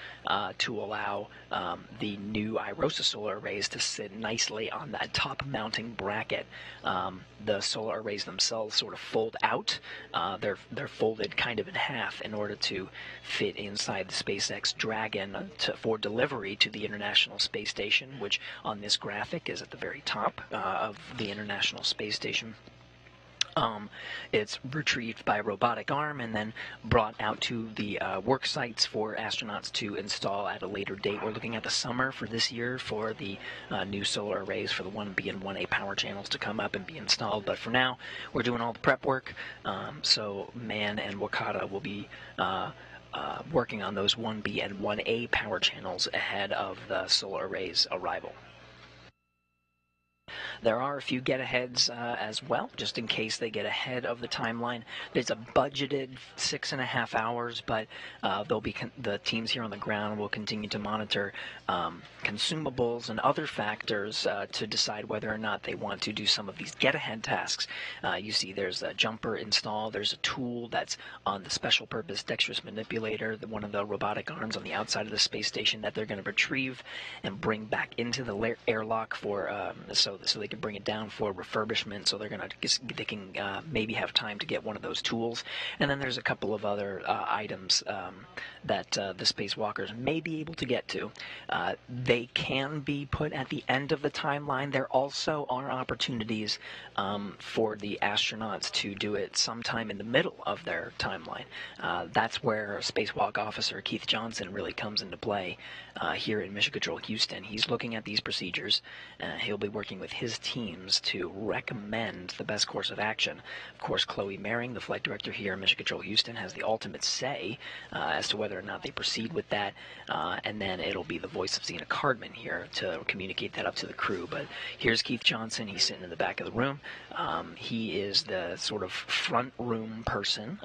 to allow the new IROSA solar arrays to sit nicely on that top mounting bracket. The solar arrays themselves sort of fold out. They're folded kind of in half in order to fit inside the SpaceX Dragon for delivery to the International Space Station, which on this graphic is at the very top of the International Space Station. It's retrieved by a robotic arm and then brought out to the work sites for astronauts to install at a later date. We're looking at the summer for this year for the new solar arrays for the 1B and 1A power channels to come up and be installed. But for now, we're doing all the prep work. So Mann and Wakata will be working on those 1B and 1A power channels ahead of the solar array's arrival. There are a few get-aheads as well, just in case they get ahead of the timeline. There's a budgeted 6.5 hours, but they'll be the teams here on the ground will continue to monitor consumables and other factors to decide whether or not they want to do some of these get-ahead tasks. You see there's a jumper installed. There's a tool that's on the special purpose dexterous manipulator, one of the robotic arms on the outside of the space station that they're going to retrieve and bring back into the airlock for so they can bring it down for refurbishment. So they can maybe have time to get one of those tools. And then there's a couple of other items that the spacewalkers may be able to get to. They can be put at the end of the timeline. There also are opportunities for the astronauts to do it sometime in the middle of their timeline. That's where Spacewalk Officer Keith Johnson really comes into play here in Mission Control Houston. He's looking at these procedures. He'll be working with his teams to recommend the best course of action. Of course, Chloe Mehring, the flight director here at Mission Control Houston, has the ultimate say as to whether or not they proceed with that, and then it'll be the voice of Zena Cardman here to communicate that up to the crew. But here's Keith Johnson. He's sitting in the back of the room. He is the sort of front room person.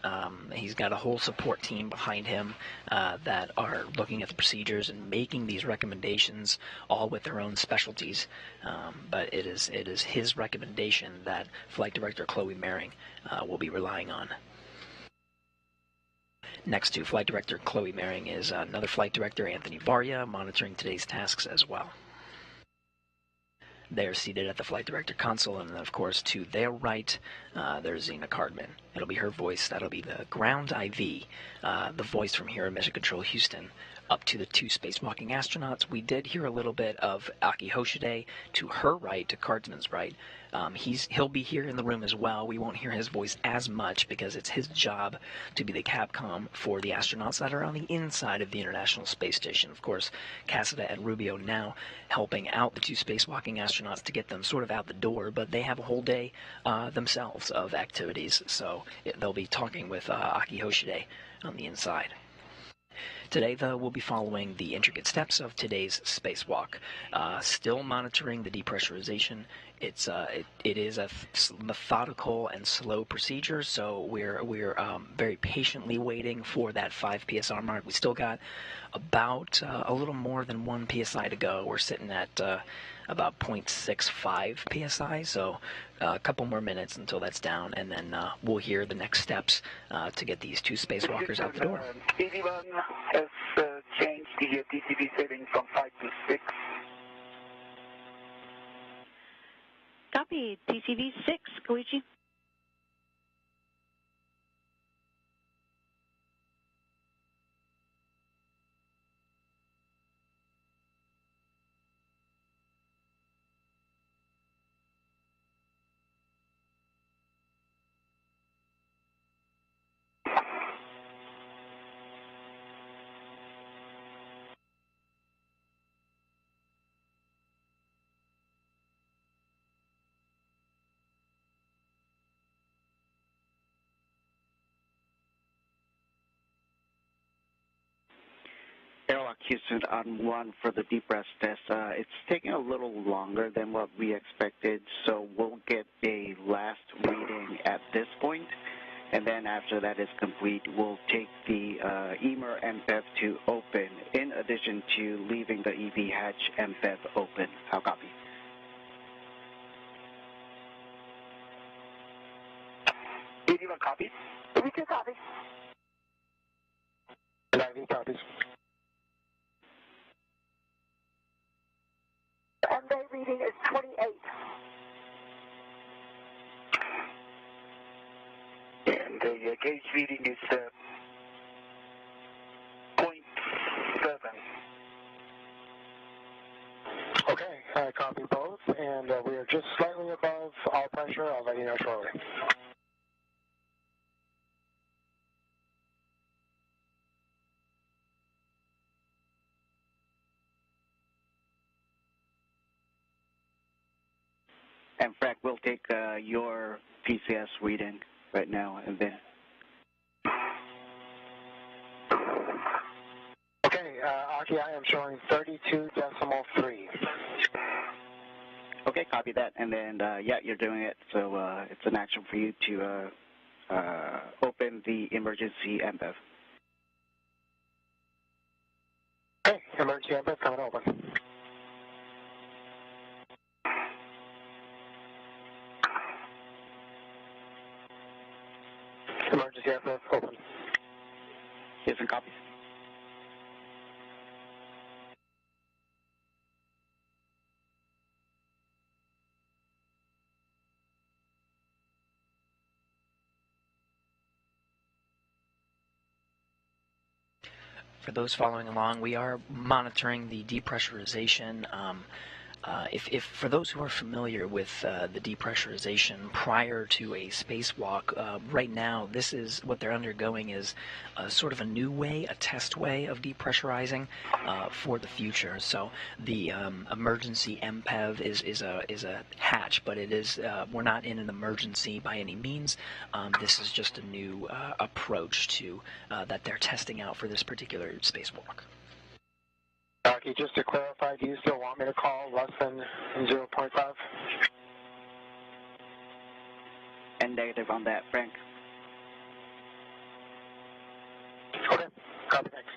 He's got a whole support team behind him that are looking at the procedures and making these recommendations, all with their own specialties. But it is his recommendation that Flight Director Chloe Mehring will be relying on. Next to Flight Director Chloe Mehring is another Flight Director, Anthony Varya, monitoring today's tasks as well. They're seated at the Flight Director console, and then, of course, to their right, there's Zena Cardman. It'll be her voice. That'll be the ground IV, the voice from here at Mission Control Houston, up to the two spacewalking astronauts. We did hear a little bit of Aki Hoshide to her right, to Cardman's right. He'll be here in the room as well. We won't hear his voice as much because it's his job to be the Capcom for the astronauts that are on the inside of the International Space Station. Of course, Cassida and Rubio now helping out the two spacewalking astronauts to get them sort of out the door, but they have a whole day themselves of activities, so they'll be talking with Aki Hoshide on the inside. Today, though, we'll be following the intricate steps of today's spacewalk, still monitoring the depressurization. It is a methodical and slow procedure, so we're very patiently waiting for that 5 psi mark. We still got about a little more than 1 psi to go. We're sitting at about 0.65 psi, so a couple more minutes until that's down, and then we'll hear the next steps to get these two spacewalkers out the door. 81 has changed the TCV setting from 5 to 6. Copy. TCV 6, Koichi. Airlock Houston on 1 for the depress test. It's taking a little longer than what we expected, so we'll get a last reading at this point, and then after that is complete, we'll take the EMER MPEV to open, in addition to leaving the EV hatch MPEV open. How copy? Anyone copy? We can copy. IV copies. And their reading is 28. And the gauge reading is 0.7. Okay, I copy both, and we are just slightly above all pressure. I'll let you know shortly. And Frank, we'll take your PCS reading right now, and then. Okay, Aki, I am showing 32.3. Okay, copy that, and then, yeah, you're doing it, so it's an action for you to open the emergency MPEV. Okay, emergency MPEV coming open. Emergency MPEV open. Here's some copies. For those following along, we are monitoring the depressurization If for those who are familiar with the depressurization prior to a spacewalk, right now this is what they're undergoing is sort of a new way, a test way of depressurizing for the future. So the emergency MPEV is a hatch, but it is we're not in an emergency by any means. This is just a new approach to that they're testing out for this particular spacewalk. Rocky, just to clarify, do you still want me to call less than 0.5? And negative on that, Frank. Okay, copy, thanks.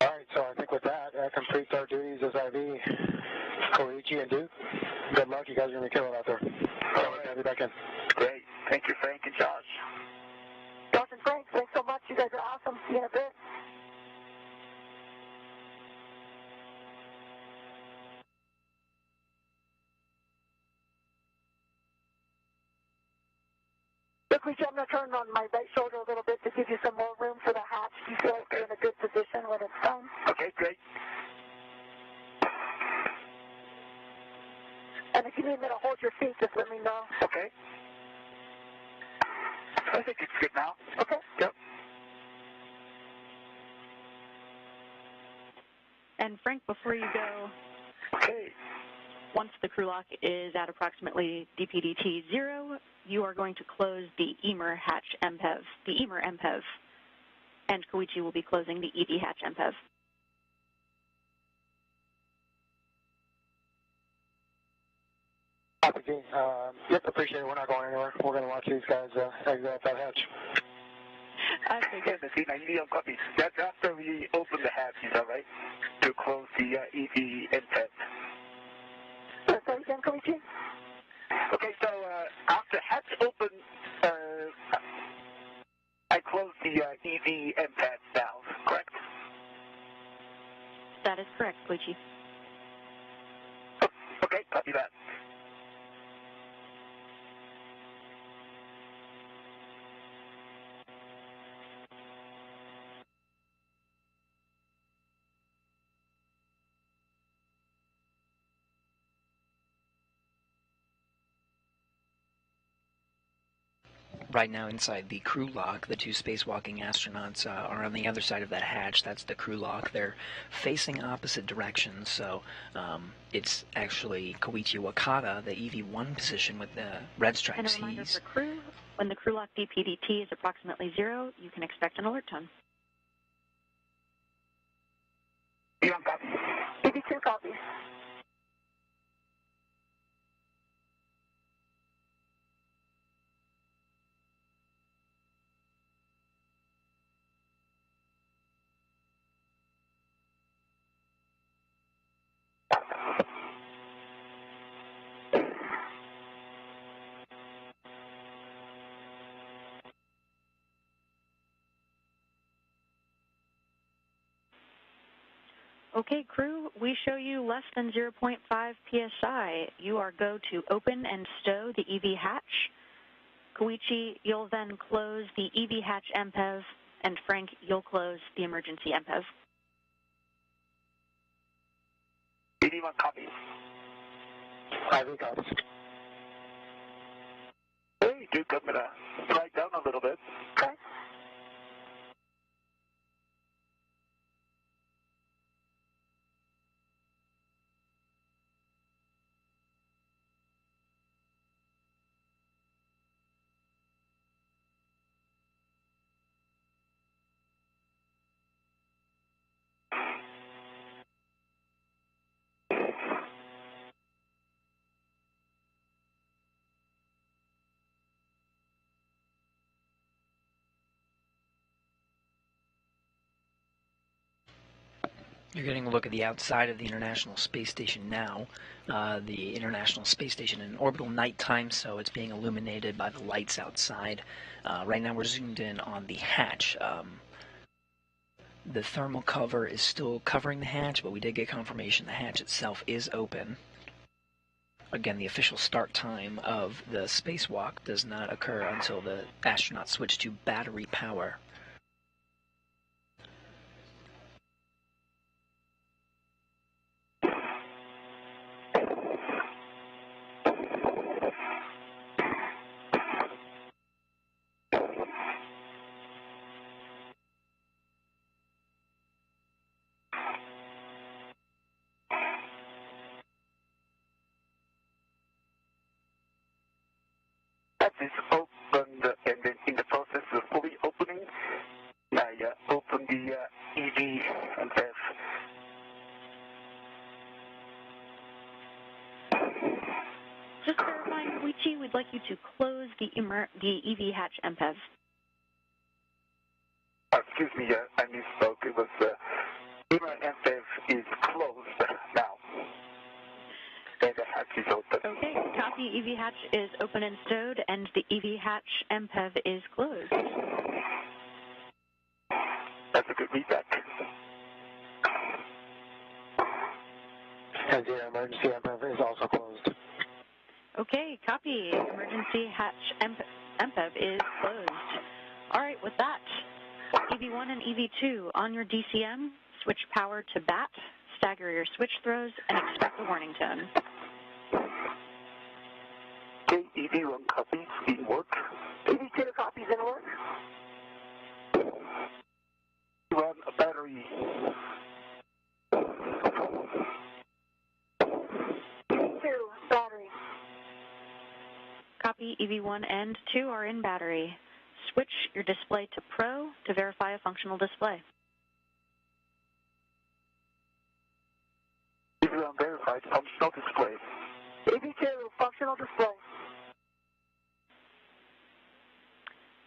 All right, so I think with that completes our duties as IV. Koichi and Duke, good luck. You guys are going to kill it out there. All right, I'll be back in. Great. Thank you, Frank and Josh. Josh and Frank, thanks so much. You guys are awesome. See you in a bit. Look, I'm going to turn on my right shoulder a little bit to give you some more room for the hatch. You feel like you're in a good position when it's done. Okay, great. And if you need me to hold your feet, just let me know. Okay. I think it's good now. Okay. Yep. And Frank, before you go, Okay. once the crew lock is at approximately DPDT 0, you are going to close the EMER hatch MPEV, the EMER MPEV, and Koichi will be closing the EV hatch MPEV. Copy, Gene. Yep, appreciate it. We're not going anywhere. We're going to watch these guys exit out that hatch. I figured. Yes, now you need a copy. That's after we open the hatch, is that right? To close the EV input. Sorry again, Koichi? Okay, so after hatch open, I close the EV impact valve, correct? That is correct, Koichi. Okay, copy that. Right now inside the crew lock, the two spacewalking astronauts are on the other side of that hatch. That's the crew lock. They're facing opposite directions, so it's actually Koichi Wakata, the EV1 position with the red stripes. And a reminder for crew, when the crew lock DPDT is approximately 0, you can expect an alert tone. You don't copy? EV2 copies. Okay, crew, we show you less than 0.5 psi. You are go to open and stow the EV hatch. Koichi, you'll then close the EV hatch MPEV, and Frank, you'll close the emergency MPEV. EV1 copy. IV copies. Hey, Duke, I'm going to slide down a little bit. Okay. You're getting a look at the outside of the International Space Station now. The International Space Station in orbital nighttime, so it's being illuminated by the lights outside. Right now we're zoomed in on the hatch. The thermal cover is still covering the hatch, but we did get confirmation the hatch itself is open. Again, the official start time of the spacewalk does not occur until the astronauts switch to battery power. Is opened, and then in the process of fully opening, I opened the EV and F. Just verifying, Koichi, we'd like you to close the EV hatch MPEV. Excuse me, I misspoke. It was EV and FF is closed now, and the hatch is open. Okay, copy. EV hatch is open and stowed, and the EV hatch MPEV is closed. That's a good feedback. And the emergency MPEV is also closed. Okay, copy. Emergency hatch MPEV is closed. All right, with that, EV1 and EV2 on your DCM, switch power to BAT, stagger your switch throws, and expect a warning tone. Okay, EV1 copies in work. EV2 copies in work. Run a battery. EV2 battery. Copy. EV1 and 2 are in battery. Switch your display to Pro to verify a functional display. EV1 verified functional display. EV2 functional display.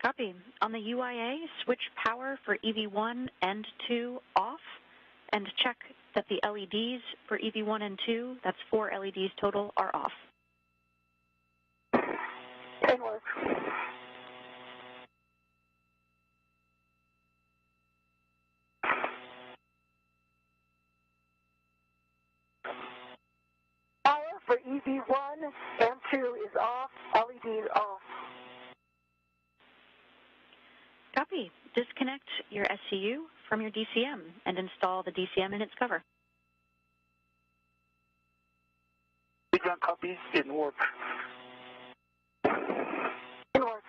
Copy. On the UIA, switch power for EV1 and 2 off, and check that the LEDs for EV1 and 2, that's 4 LEDs total, are off. In work. Power for EV1 and 2 is off, LEDs off. Copy. Disconnect your SCU from your DCM and install the DCM in its cover. EV1 copies in work. In work.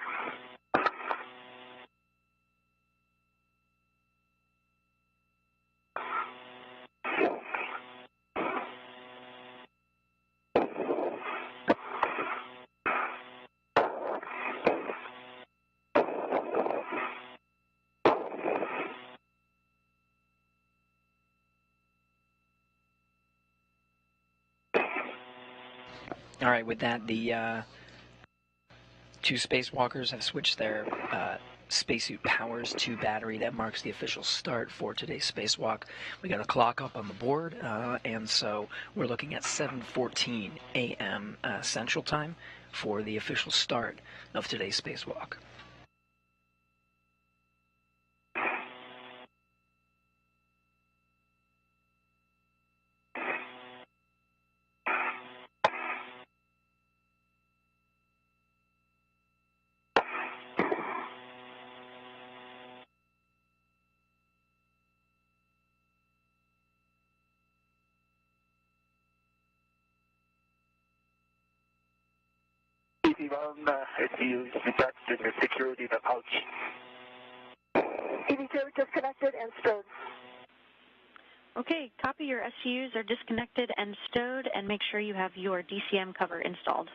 All right, with that, the two spacewalkers have switched their spacesuit powers to battery. That marks the official start for today's spacewalk. We got a clock up on the board, and so we're looking at 7:14 a.m. Central Time for the official start of today's spacewalk. EV1 SCU is detached in the security of the pouch. EV2 disconnected and stowed. Okay, copy. Your SCUs are disconnected and stowed, and make sure you have your DCM cover installed.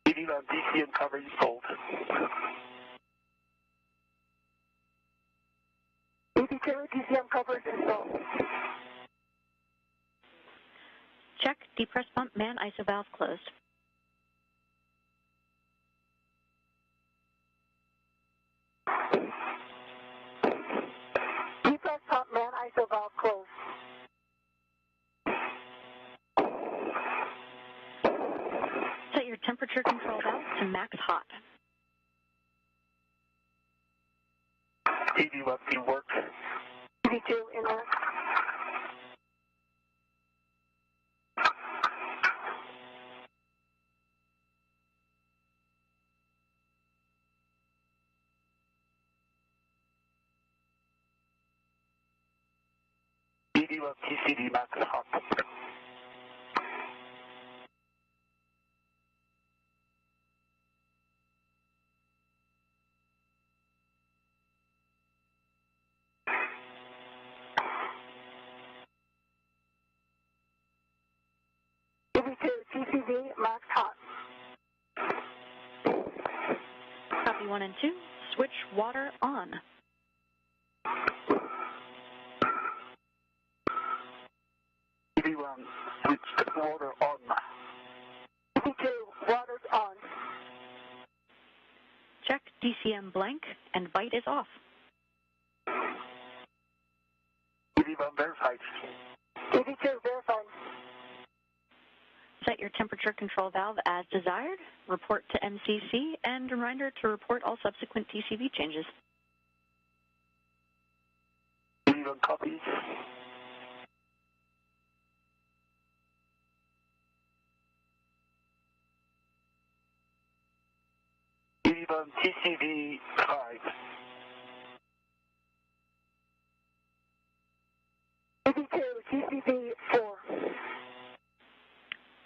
EV1 DCM cover installed. EV2 DCM cover is installed. Check. Depress pump man ISO valve closed. Depress pump man ISO valve closed. Set your temperature control valve to max hot. EV1 in work. EV2 in work. EV1 TCD max hot. EV2 TCD max hot. Copy 1 and 2. Switch water on. EV1 switch water on. EV2 water's on. Check DCM blank and bite is off. EV1 verified. EV2 verified. Set your temperature control valve as desired. Report to MCC and reminder to report all subsequent TCV changes. EV1 copy. EV1 TCV 5. EV2 TCD 4.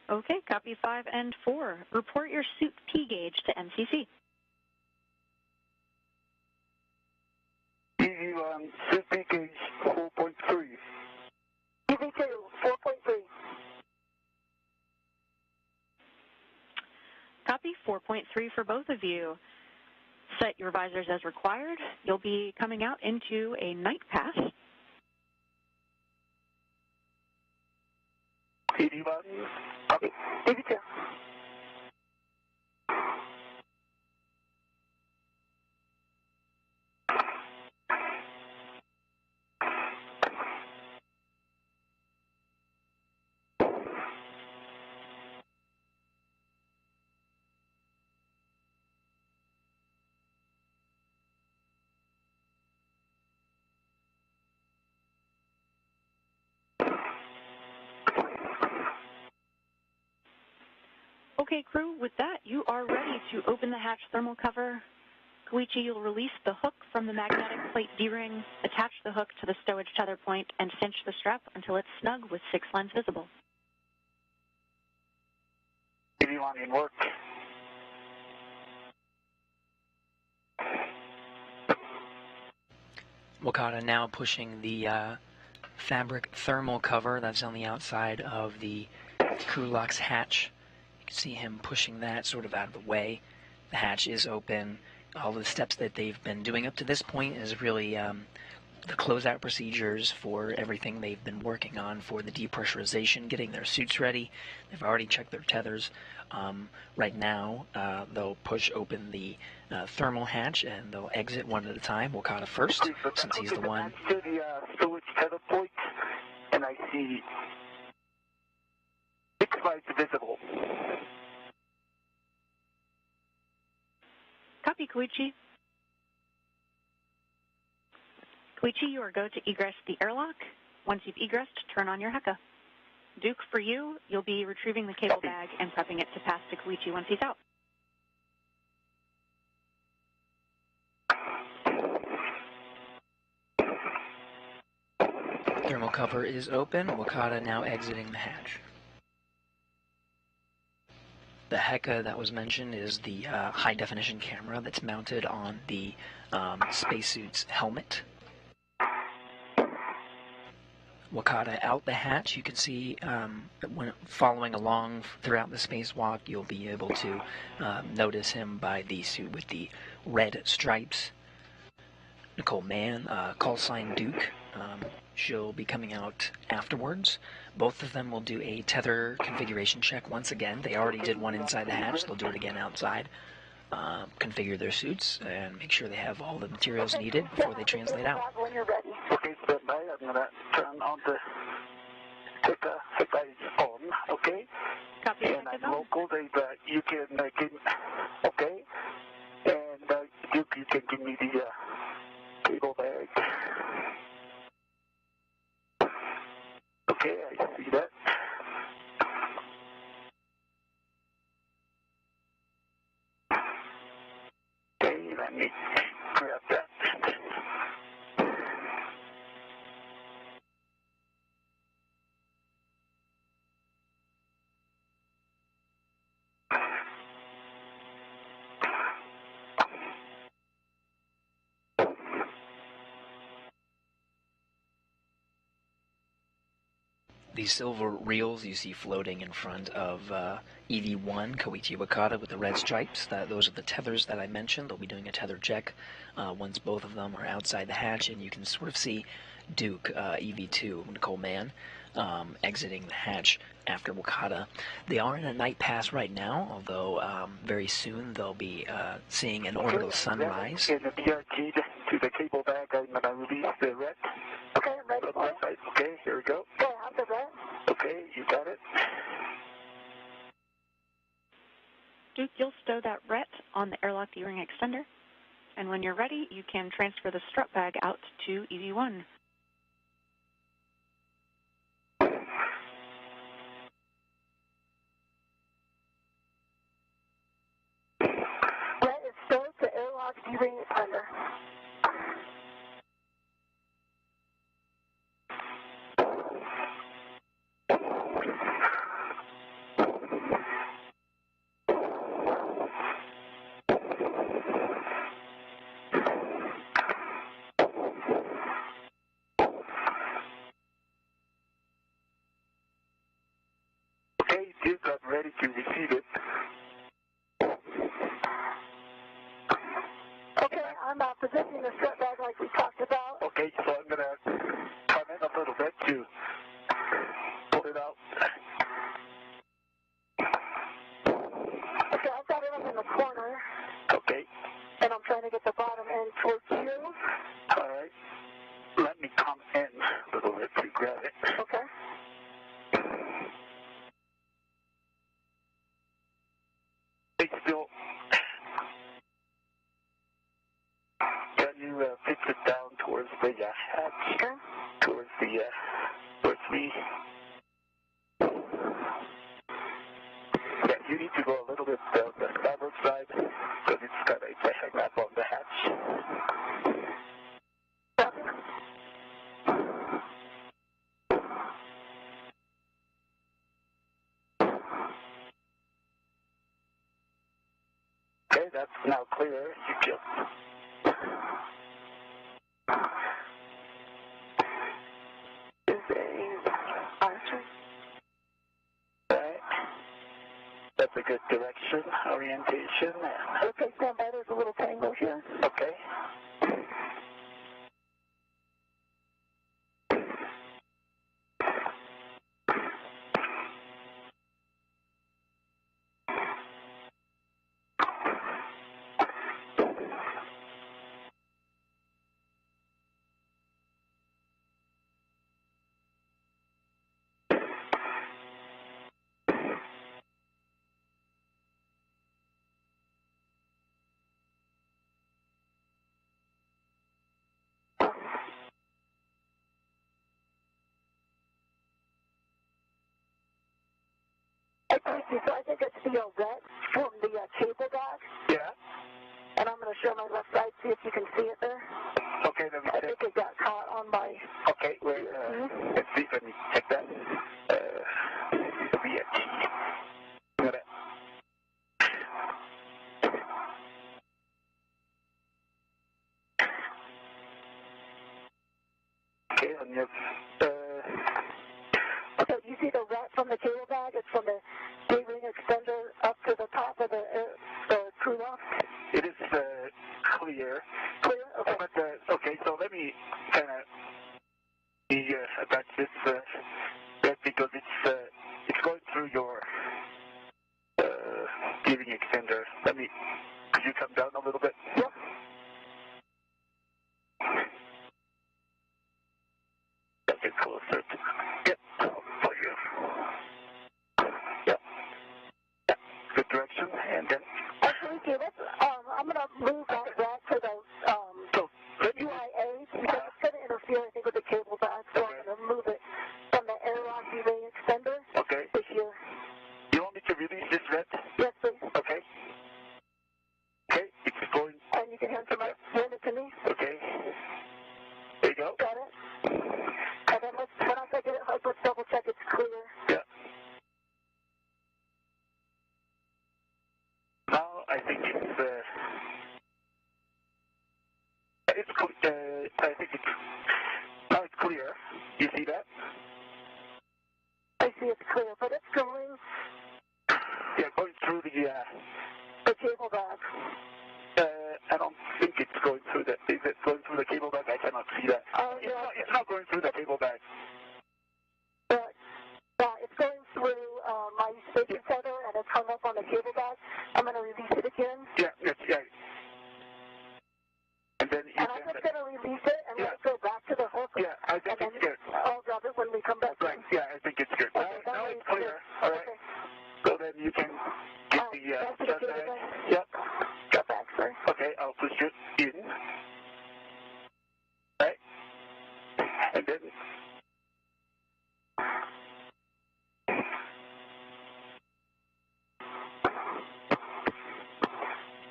Okay, copy 5 and 4. Report your suit P gauge to MCC. EV1 CP gauge 4.3. EV2 4.3. Copy 4.3 for both of you. Set your visors as required. You'll be coming out into a night pass. EV1 copy. EV2. Okay, crew, with that, you are ready to open the hatch thermal cover. Koichi, you'll release the hook from the magnetic plate D-ring, attach the hook to the stowage tether point, and cinch the strap until it's snug with 6 lines visible. EV1 in work. Wakata now pushing the fabric thermal cover that's on the outside of the Kulak's hatch. You can see him pushing that sort of out of the way. The hatch is open. All the steps that they've been doing up to this point is really the closeout procedures for everything they've been working on for the depressurization, getting their suits ready. They've already checked their tethers. Right now, they'll push open the thermal hatch and they'll exit one at a time. Wakata first, since he's the one. To the storage tether point, and I see 6 lights visible. Copy, Koichi. Koichi, you are go to egress the airlock. Once you've egressed, turn on your Heka. Duke, for you, you'll be retrieving the cable bag and prepping it to pass to Koichi once he's out. Thermal cover is open. Wakata now exiting the hatch. The Heka that was mentioned is the high-definition camera that's mounted on the spacesuit's helmet. Wakata out the hatch. You can see when following along throughout the spacewalk, you'll be able to notice him by the suit with the red stripes. Nicole Mann, call sign Duke. She'll be coming out afterwards. Both of them will do a tether configuration check once again. They already did one inside the hatch. They'll do it again outside. Configure their suits and make sure they have all the materials needed before they translate out. When you're ready. Okay, stand by. I'm going to turn on the Heka. Heka is on, okay? Copy, And I'm local, that you can okay? And you can give me the cable bag. Okay, I see that. Okay, let me grab that. These silver reels you see floating in front of EV1, Koichi Wakata, with the red stripes. Those are the tethers that I mentioned. They'll be doing a tether check once both of them are outside the hatch, and you can sort of see Duke, EV2, Nicole Mann, exiting the hatch after Wakata. They are in a night pass right now, although very soon they'll be seeing an orbital sunrise. In the PRT to the cable bag, I'm going to release the red. Okay, I'm ready for it. Okay, here we go. Okay, I have the red. Okay, you got it. Duke, you'll stow that ret on the airlock D-ring extender, and when you're ready, you can transfer the strut bag out to EV1. Red is stowed to airlock D-ring extender. Okay, Duke, I'm ready to receive it. Okay, I'm positioning the strut bag like we talked about. Okay, so I'm going to come in a little bit to pull it out. Okay, I've got it up in the corner, Okay, and I'm trying to get the bottom end towards you. all right. Let me come in a little bit to grab it. Okay. It's still. Can you pitch it down towards the hatch? Okay. Towards the, towards me. Yeah, you need to go a little bit on the starboard side, because it's a hang up on the hatch. Okay, that's now clear. You can. Is a archer. Right. That's a good direction, orientation. Okay, stand by. There's a little tangle here. Okay. So I think it's the vet from the cable bag, Yeah. and I'm going to show my left side, see if you can see it there. Okay, let me I check. think it got caught on my... Okay, wait, let's see, let me check that. The VH. Got it. Okay, on your, Okay, you see the vet from the cable bag? It's from the D-ring extender up to the top of the crew loft. it is clear. Clear? Okay. But, okay, so let me kind of attach this that because it's going through your giving extender. Could you come down a little bit? Yep. Get closer to get for you. Yep. Yeah. Good direction, and then Okay, I'm going to move that vet to the so let me UIA because it's going to interfere, I think, with the cable bag, so I'm going to move it from the airlock D-ring extender okay. to here. You want me to release this red? Yes, please. Okay. Okay, it's going. And you can hand it to me. Okay. There you go. Got it. And then when I get it, let's double check it's clear. Yeah. Now I think it's I think it's now it's clear. You see that? see it's clear, but it's going. Yeah, going through the cable bag. I don't think it's going through the. Is it going through the cable bag? I cannot see that. It's not going through the cable bag. But it's going through my station center, and it's hung up on the cable bag. I'm going to release it again. Yeah. And then I'm just going to release it and let it go back to the hook. Yeah, I think it's good. I'll grab it when we come back. Right. Yeah, I think it's good. Okay, now it's clear. Good. All right. Okay. So then you can get the shut bag. Yep. Got back, sorry. Okay, I'll push it in. Right. And then.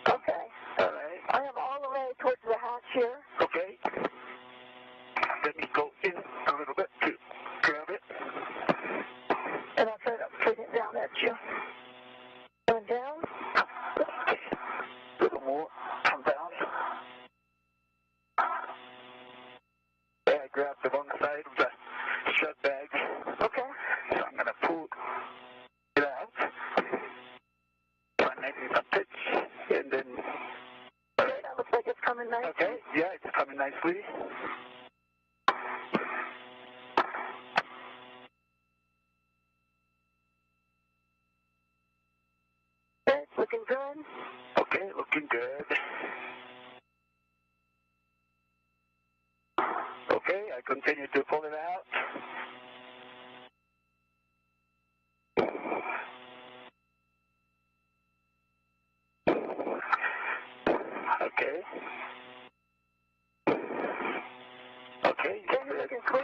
Okay. All right. I am all the way towards the hatch here. Okay. Let me go in a little bit to grab it. And I'll try to bring it down at you. Going down. A little more. Come down. Yeah, I grabbed the wrong side of the shut bag. Okay. So I'm going to pull it out. Try making some pitch. And then. Okay, that looks like it's coming nicely. Okay. Yeah, it's coming nicely. Okay, looking good. Okay, looking good. Okay, I continue to pull it out. Okay. Okay, Looking clear.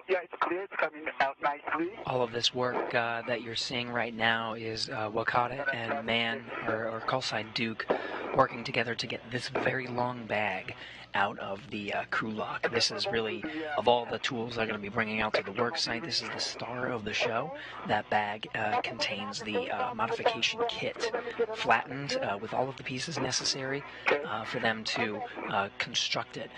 yeah, it's clear. It's coming out nicely. All of this work that you're seeing right now is Wakata and Mann, or call sign Duke, working together to get this very long bag out of the crew lock. This is really, of all the tools they're going to be bringing out to the work site, this is the star of the show. That bag contains the modification kit, flattened with all of the pieces necessary for them to construct it.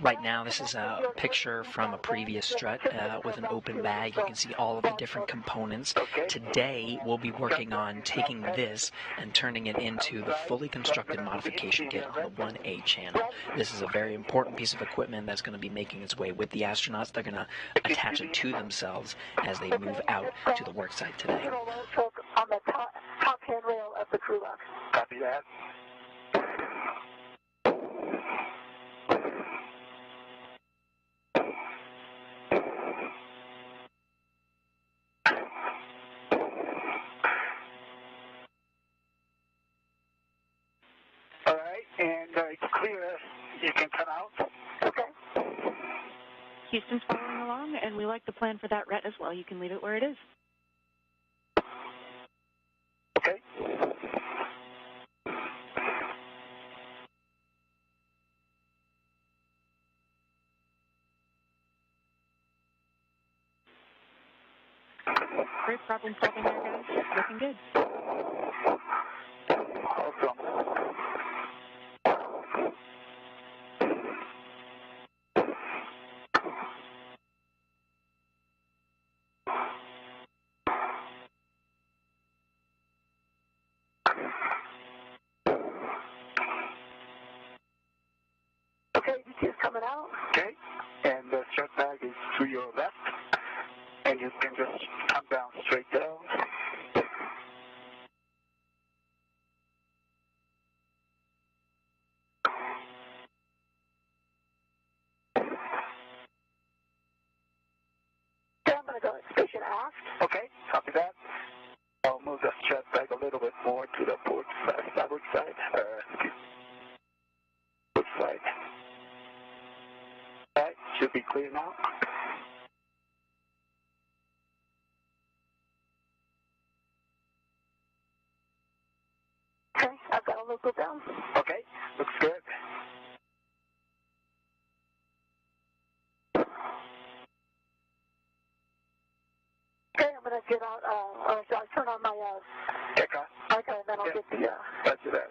Right now, this is a picture from a previous strut with an open bag. You can see all of the different components. Today, we'll be working on taking this and turning it into the fully constructed modification kit on the 1A channel. This is a very important piece of equipment that's going to be making its way with the astronauts. They're going to attach it to themselves as they move out to the work site today. On the top handrail of the crew lock. Copy that. All right, and it's clear. You can come out. Okay. Houston's following along, and we like the plan for that ret as well. You can leave it where it is. Okay. Great problem solving there, guys. Looking good. Awesome. Okay, DT is coming out. Okay, and the strut bag is to your left, and you can just come down straight down. Okay, I'm going to go station aft. Okay, copy that. I'll move the strut bag a little bit more to the port side, starboard side, port side. All right, should be clear now. Okay, I've got a local down. Okay, looks good. Okay, I'm going to get out, I'll turn on my, Okay, okay, and then I'll get the, Roger that.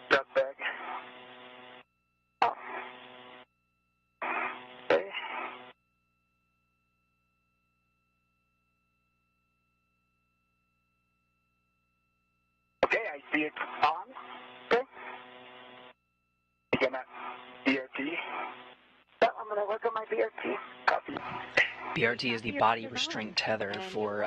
Strut bag. oh, Okay. vehicle on. Okay. Again, BRT. Yep, I'm going to work on my BRT. Copy. BRT is the body restraint tether for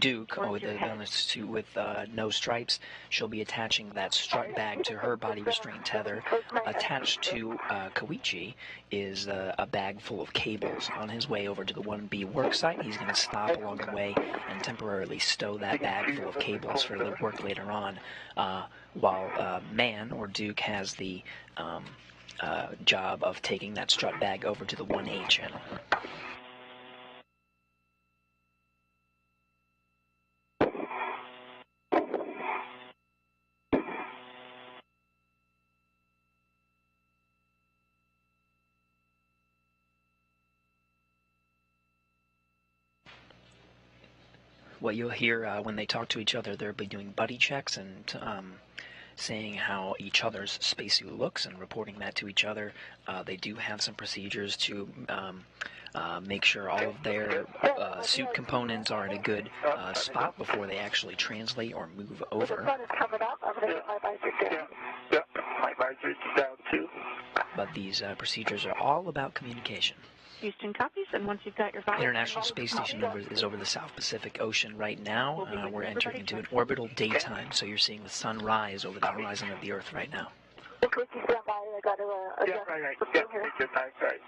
Duke with on the suit with no stripes. She'll be attaching that strut bag to her body restraint tether. Attached to Koichi is a bag full of cables. On his way over to the 1B work site, he's going to stop along the way and temporarily stow that bag full of cables for the work later on, while Mann, or Duke, has the job of taking that strut bag over to the 1A channel. What you'll hear when they talk to each other, they'll be doing buddy checks and saying how each other's spacesuit looks and reporting that to each other. They do have some procedures to make sure all of their suit components are at a good spot before they actually translate or move over. The sun is coming up. I'm going to get my visor down. Yeah, my visor's down too. But these procedures are all about communication. Houston copies, and once you've got your visor... International Space Station is over the South Pacific Ocean right now. We're entering into an orbital daytime, so you're seeing the sun rise over the horizon of the Earth right now. Okay, stand by. I got to adjust right. the Yeah, thing here. take your time, right.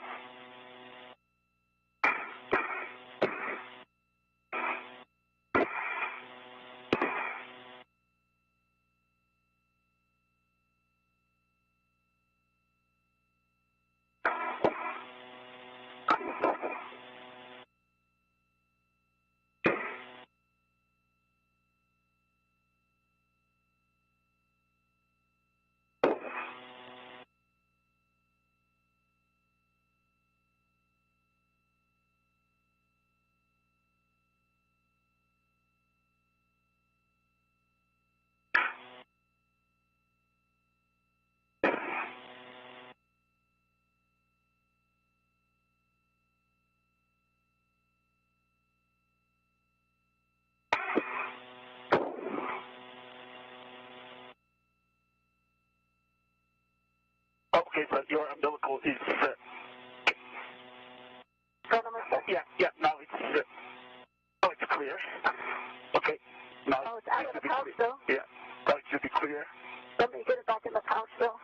Okay, so your umbilical is yeah, now it's clear. Okay, now Oh, it's out of the pouch, clear. though? Yeah, now it should be clear. Let me get it back in the pouch, though.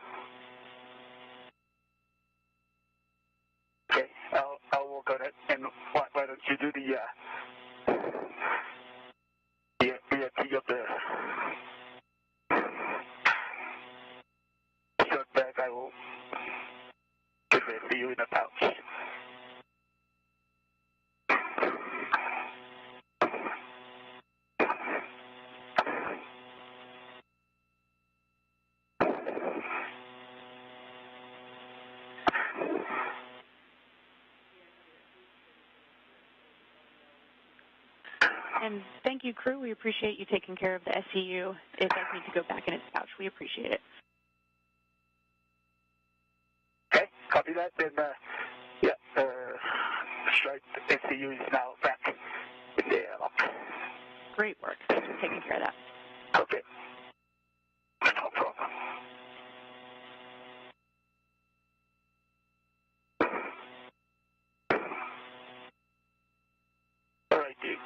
Okay, I'll work on it. And why don't you do the BRT of the short bag? I will give it to you in a pouch. And thank you, crew. We appreciate you taking care of the SCU. It does need to go back in its pouch. We appreciate it. Okay, copy that. Then, strike SCU is now back in the airlock. Great work. Thanks for taking care of that. Okay. No problem. All right, Duke.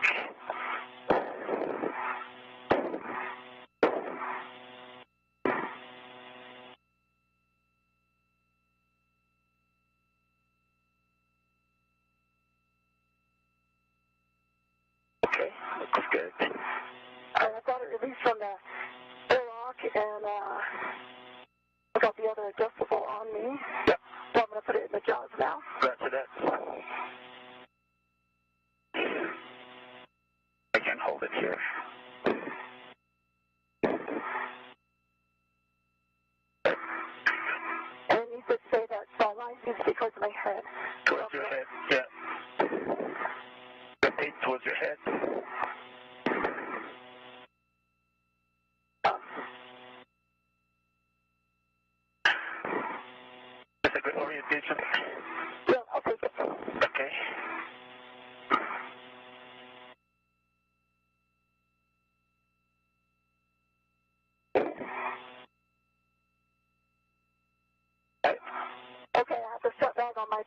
Okay, looks good. I got it released from the airlock, and I got the other adjustable on me. Yep. So I'm going to put it in the jaws now. Roger that. I can hold it here. And you could say that saw line needs to be towards my head. Towards your head, yeah. The tape towards your head. That's a good orientation. Yeah, I'll take it. Okay.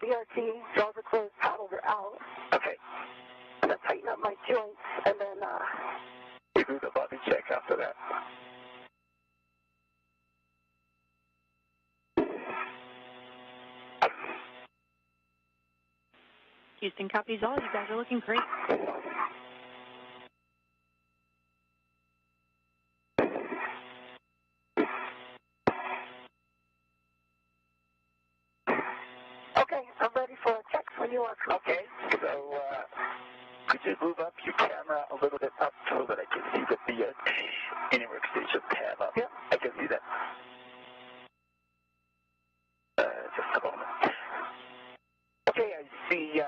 BRT, jaws are closed, paddles are out. Okay. I'm going to tighten up my joints, and then we do the body check after that. Houston copies all. You guys are looking great. Okay, I'm ready for a check when you are. Okay, so could you move up your camera a little bit up so that I can see the inner workstation tab up? Yep. I can see that. Just a moment. Okay, I see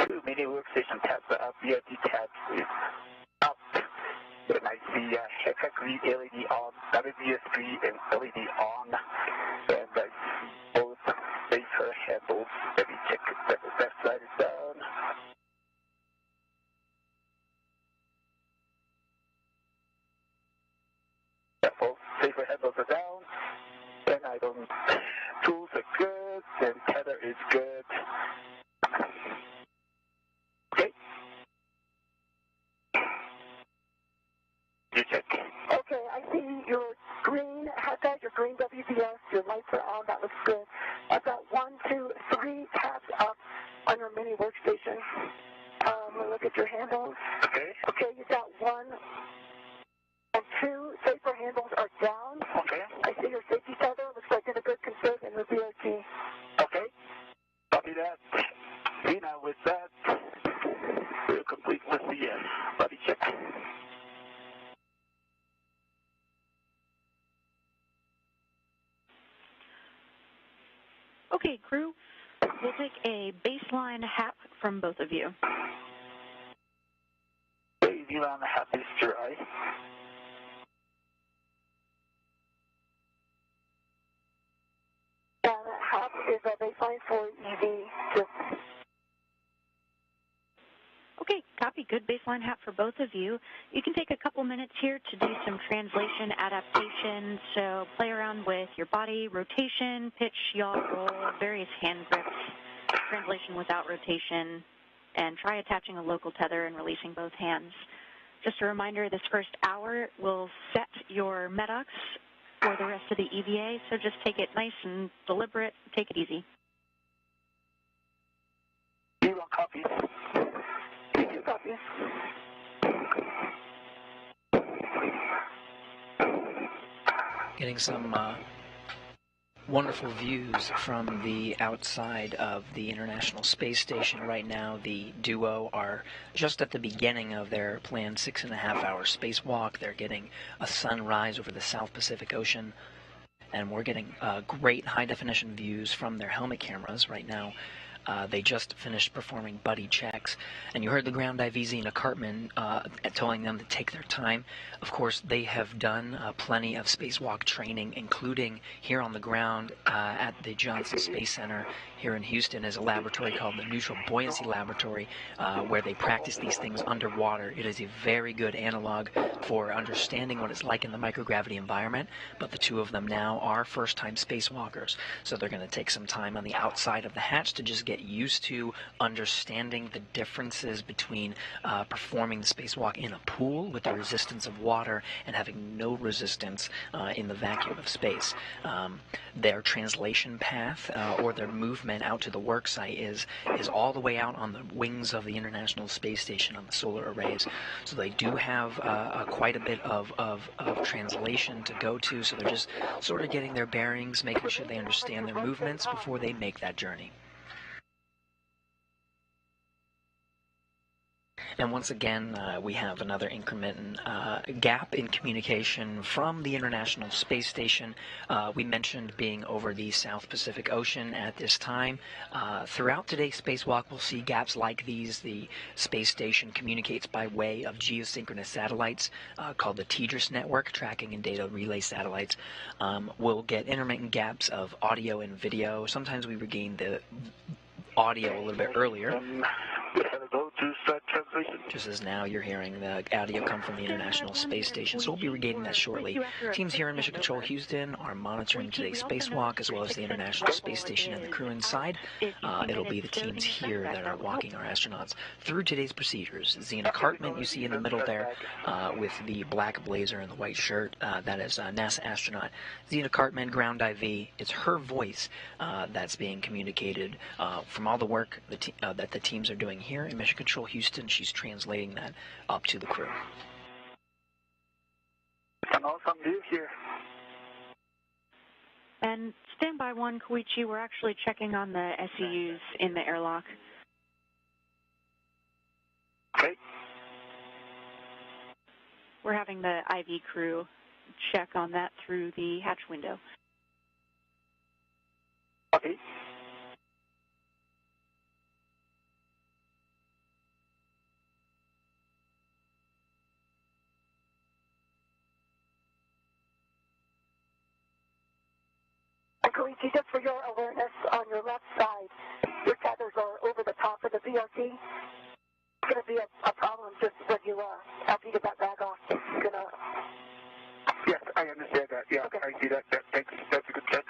two mini workstation tabs are up. BRT tab is up. And I see HECA green LED on, WBS green and LED on. And I see both laser handles. Let me check that the left side is down. Yeah, both safer handles are down. And I don't. Tools are good. And tether is good. Okay. You check. Okay, I see your green HECA, your green WBS, your lights are on, that looks good. I've got 1, 2, 3 tabs up on your mini workstation. Let me look at your handles. Okay. Okay, you've got 1 and 2 safer handles are down. Okay. I see your safety tether, looks like in a good conserve in the BRT. Okay. Copy that. See, now with that, we're complete with the body check. Okay, crew, we'll take a baseline HAP from both of you. Baby around the half is dry. And HAP is a baseline for EV. Just Okay, copy. Good baseline HAP for both of you. You can take a couple minutes here to do some translation adaptation. So play around with your body, rotation, pitch, yaw, roll, various hand grips, translation without rotation, and try attaching a local tether and releasing both hands. Just a reminder, this first hour will set your MEDOX for the rest of the EVA, so just take it nice and deliberate. Take it easy. 0 copies. 2 copies. Getting some wonderful views from the outside of the International Space Station right now. The duo are just at the beginning of their planned 6.5-hour spacewalk. They're getting a sunrise over the South Pacific Ocean, and we're getting great high-definition views from their helmet cameras right now. They just finished performing buddy checks, and you heard the ground dive Zena Cartman telling them to take their time. Of course, they have done plenty of spacewalk training, including here on the ground at the Johnson Space Center here in Houston is a laboratory called the Neutral Buoyancy Laboratory, where they practice these things underwater. It is a very good analog for understanding what it's like in the microgravity environment, but the two of them now are first-time spacewalkers, so they're going to take some time on the outside of the hatch to just get used to understanding the differences between performing the spacewalk in a pool with the resistance of water and having no resistance in the vacuum of space. Their translation path or their movement out to the work site is all the way out on the wings of the International Space Station on the solar arrays. So they do have quite a bit of translation to go to, so they're just sort of getting their bearings, making sure they understand their movements before they make that journey. And once again, we have another increment gap in communication from the International Space Station. We mentioned being over the South Pacific Ocean at this time. Throughout today's spacewalk, we'll see gaps like these. The space station communicates by way of geosynchronous satellites called the TDRS network, tracking and data relay satellites. We'll get intermittent gaps of audio and video. Sometimes we regain the audio a little bit earlier. We have to go to this translation? Just as now you're hearing the audio come from the International Space Station, so we'll be regaining that shortly. Teams here in Mission Control Houston are monitoring today's spacewalk as well as the International Space Station and the crew inside. It'll be the teams here that are walking our astronauts through today's procedures. Zena Cartman, you see in the middle there with the black blazer and the white shirt, that is NASA astronaut Zena Cartman, ground IV. It's her voice that's being communicated from all the work that the teams are doing here in Mission Control Houston. She's translating that up to the crew. An awesome view here. And standby 1, Koichi, we're actually checking on the SEUs in the airlock. Okay. We're having the IV crew check on that through the hatch window. Okay. Koichi, just for your awareness, on your left side, your tethers are over the top of the BRT. It's going to be a problem just when you, after you get that bag off. It's going to... Yes, I understand that. Yeah, okay. I see that. Thanks. That's a good check.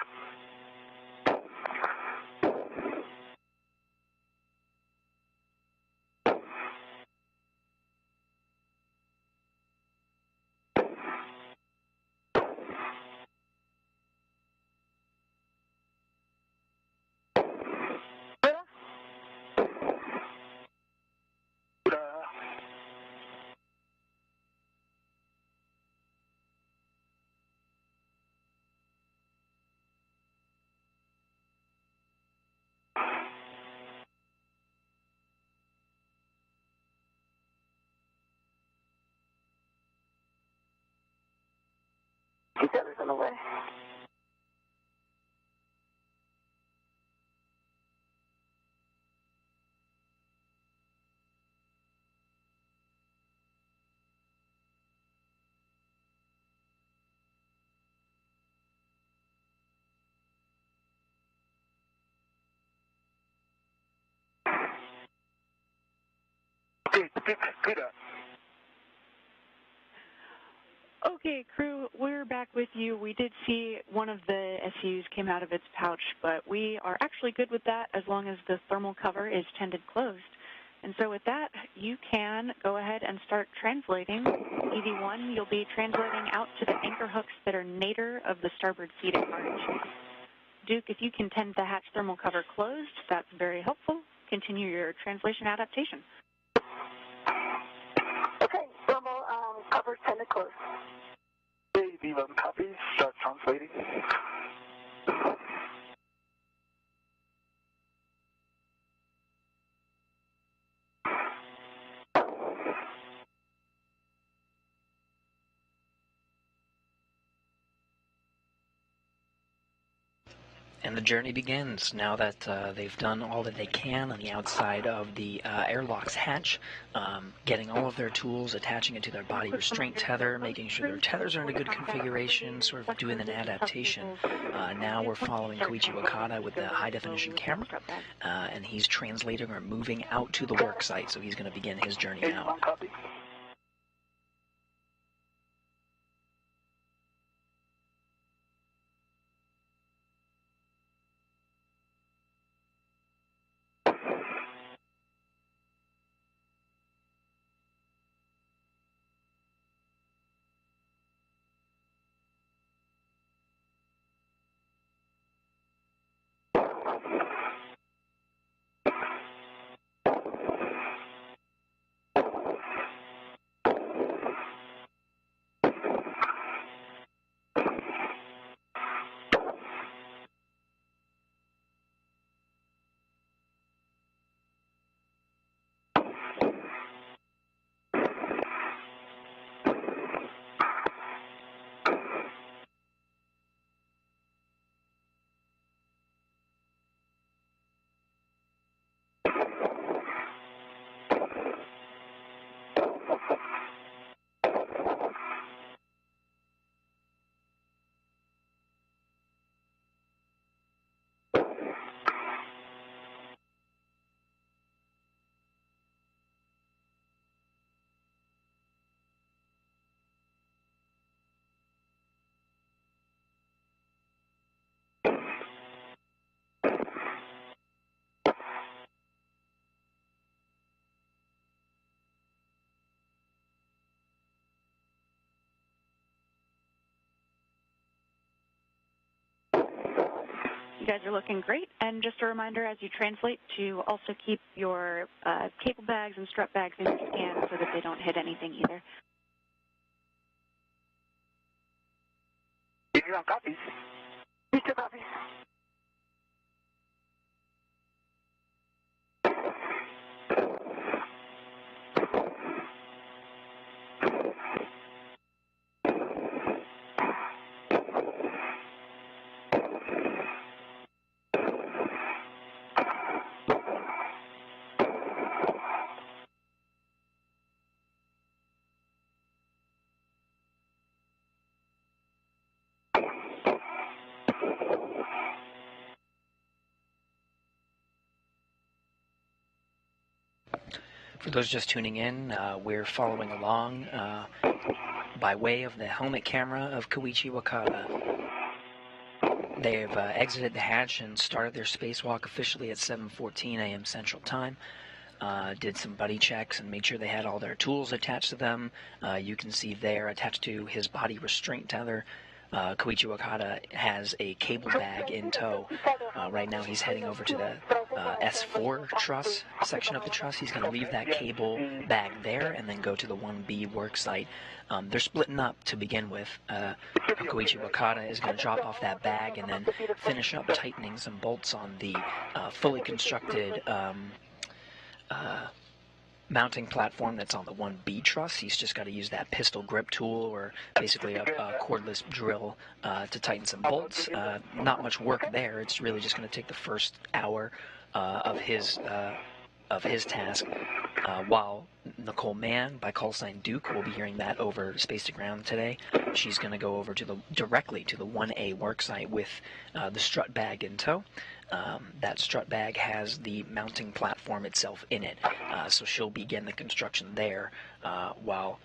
Keep tethers in the way. Good. Okay, crew, we're back with you. We did see one of the SUs came out of its pouch, but we are actually good with that as long as the thermal cover is tended closed. And so with that, you can go ahead and start translating. EV1, you'll be translating out to the anchor hooks that are nadir of the starboard seating arch. Duke, if you can tend the hatch thermal cover closed, that's very helpful. Continue your translation adaptation. Okay, thermal cover tended closed. AV1 copy. Start translating. And the journey begins now that they've done all that they can on the outside of the airlock's hatch, getting all of their tools, attaching it to their body restraint tether, making sure their tethers are in a good configuration, sort of doing an adaptation. Now we're following Koichi Wakata with the high-definition camera, and he's translating or moving out to the work site, so he's going to begin his journey out. AV1 copy. guys are looking great. And just a reminder as you translate to also keep your cable bags and strut bags in your scan so that they don't hit anything either. Everyone copies. Mr. Copies. For those just tuning in, we're following along by way of the helmet camera of Koichi Wakata. They've exited the hatch and started their spacewalk officially at 7:14 a.m. Central Time. Did some buddy checks and made sure they had all their tools attached to them. You can see there, attached to his body restraint tether, Koichi Wakata has a cable bag in tow. Right now he's heading over to the S4 truss section of the truss. He's going to leave that cable bag there and then go to the 1B work site. They're splitting up to begin with. Koichi Wakata is going to drop off that bag and then finish up tightening some bolts on the fully constructed mounting platform that's on the 1B truss. He's just got to use that pistol grip tool or basically a cordless drill to tighten some bolts. Not much work there. It's really just going to take the first hour of his task, while Nicole Mann, by call sign Duke, we'll be hearing that over Space to Ground today. She's going to go over to directly to the 1A worksite with the strut bag in tow. That strut bag has the mounting platform itself in it, so she'll begin the construction there while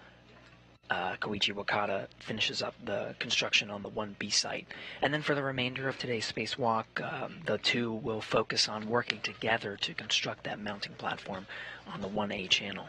Koichi Wakata finishes up the construction on the 1B site. And then for the remainder of today's spacewalk, the two will focus on working together to construct that mounting platform on the 1A channel.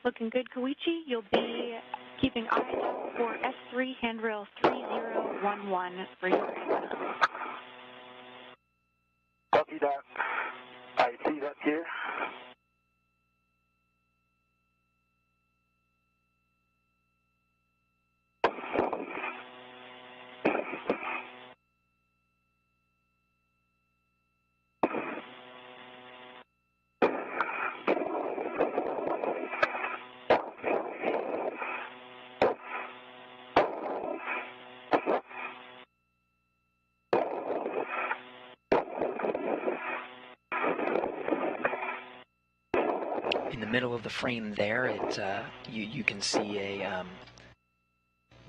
Looking good, Koichi. You'll be keeping eyes out for S3 handrail 3011 for your Copy that. I see that here. In the middle of the frame there, you can see a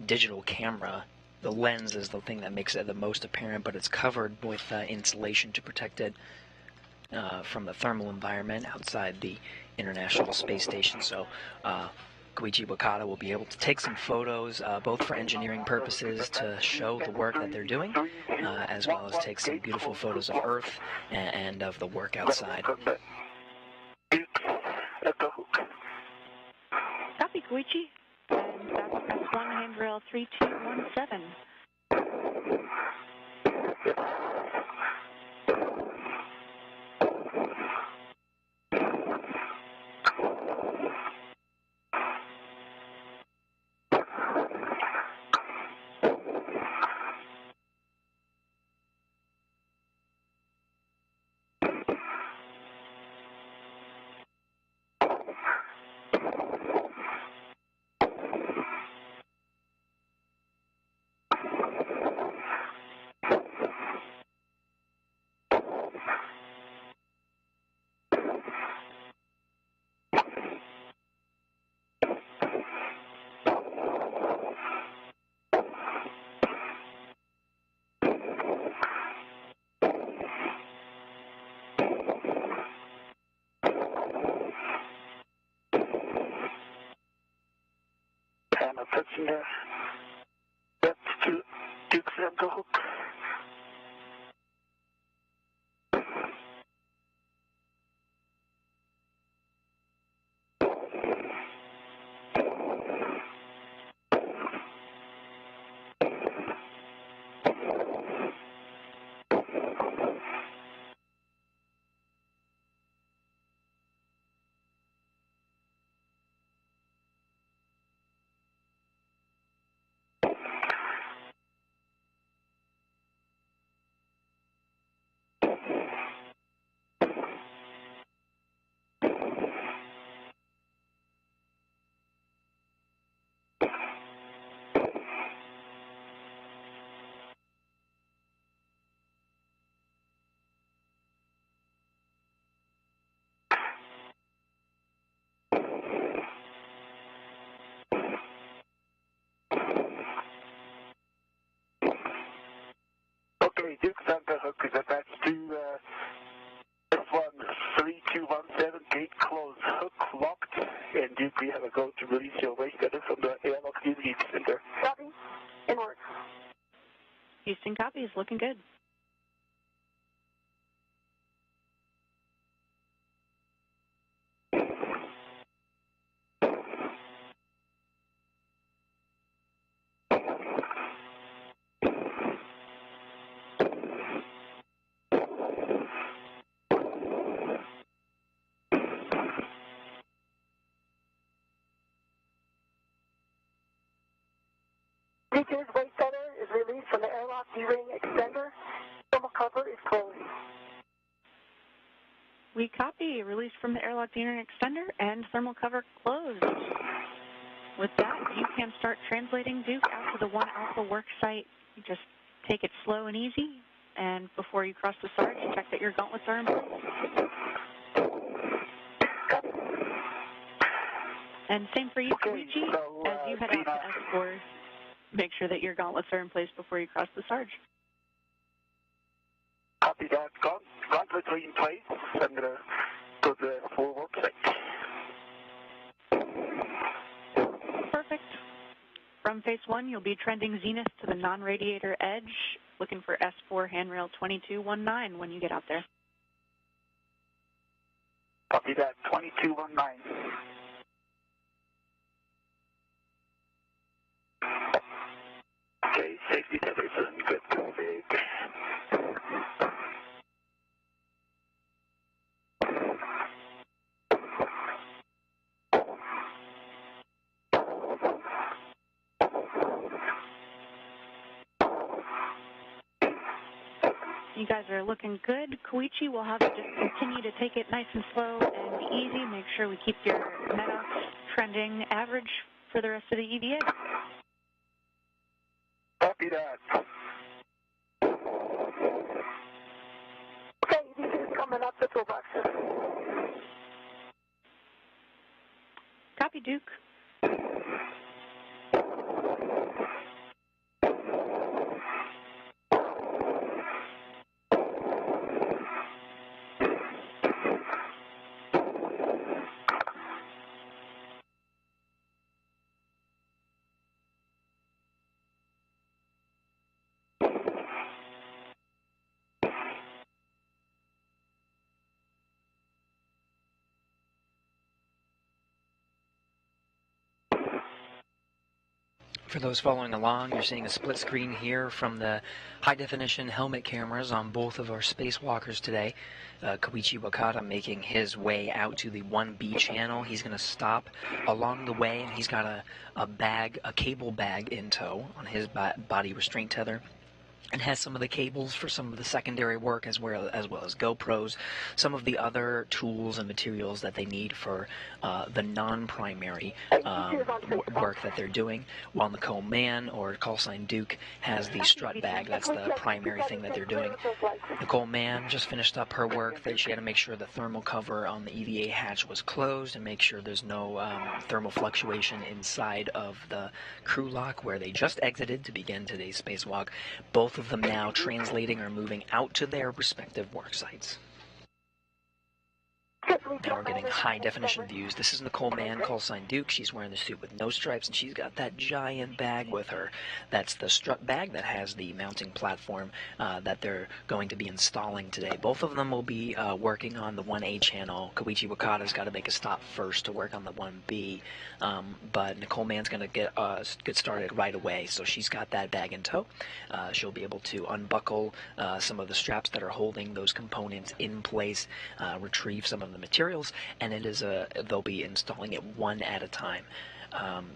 digital camera. The lens is the thing that makes it the most apparent, but it's covered with insulation to protect it from the thermal environment outside the International Space Station. So Koichi Wakata will be able to take some photos, both for engineering purposes to show the work that they're doing, as well as take some beautiful photos of Earth and of the work outside. Copy, Koichi. And that's S1 handrail 3217. And touching the left to Duke's center hook. Okay, Duke's anchor hook is attached to S13217, gate closed, hook locked, and Duke, we have a go to release your waste cutter from the airlock unit center. Copy. Inward. Houston, copy. Is looking good. Duke's waste cutter is released from the airlock D-ring extender. Thermal cover is closed. We copy. Release from the airlock D-ring extender and thermal cover closed. With that, you can start translating Duke out to the 1 Alpha work site. You just take it slow and easy, and before you cross the Sarge, check that your gauntlets are in place. And same for you, Koichi, as you head out to S4. Make sure that your gauntlets are in place before you cross the Sarge. Copy that. Gauntlets are in place. I'm going to go to the full work site. Perfect. From face 1, you'll be trending zenith to the non-radiator edge, looking for S4 handrail 2219 when you get out there. Copy that. 2219. Okay, safety tethers are in good config. You guys are looking good. Koichi will have to just continue to take it nice and slow and easy. Make sure we keep your MEDOX trending average for the rest of the EVA. Copy that. Okay, EV is coming up the toolboxes. Copy, Duke. For those following along, you're seeing a split screen here from the high-definition helmet cameras on both of our spacewalkers today. Koichi Wakata making his way out to the 1B channel. He's going to stop along the way, and he's got a cable bag in tow on his body restraint tether. And has some of the cables for some of the secondary work as well as GoPros, some of the other tools and materials that they need for the non-primary work that they're doing, while Nicole Mann, or callsign Duke, has the strut bag. That's the primary thing that they're doing. Nicole Mann just finished up her work. She had to make sure the thermal cover on the EVA hatch was closed and make sure there's no thermal fluctuation inside of the crew lock where they just exited to begin today's spacewalk. Both of them now translating or moving out to their respective work sites. Now we're getting high-definition views. This is Nicole Mann, call sign Duke. She's wearing the suit with no stripes, and she's got that giant bag with her. That's the strut bag that has the mounting platform that they're going to be installing today. Both of them will be working on the 1A channel. Koichi Wakata's got to make a stop first to work on the 1B, but Nicole Mann's going to get started right away. So she's got that bag in tow. She'll be able to unbuckle some of the straps that are holding those components in place, retrieve some of the materials, and they'll be installing it one at a time.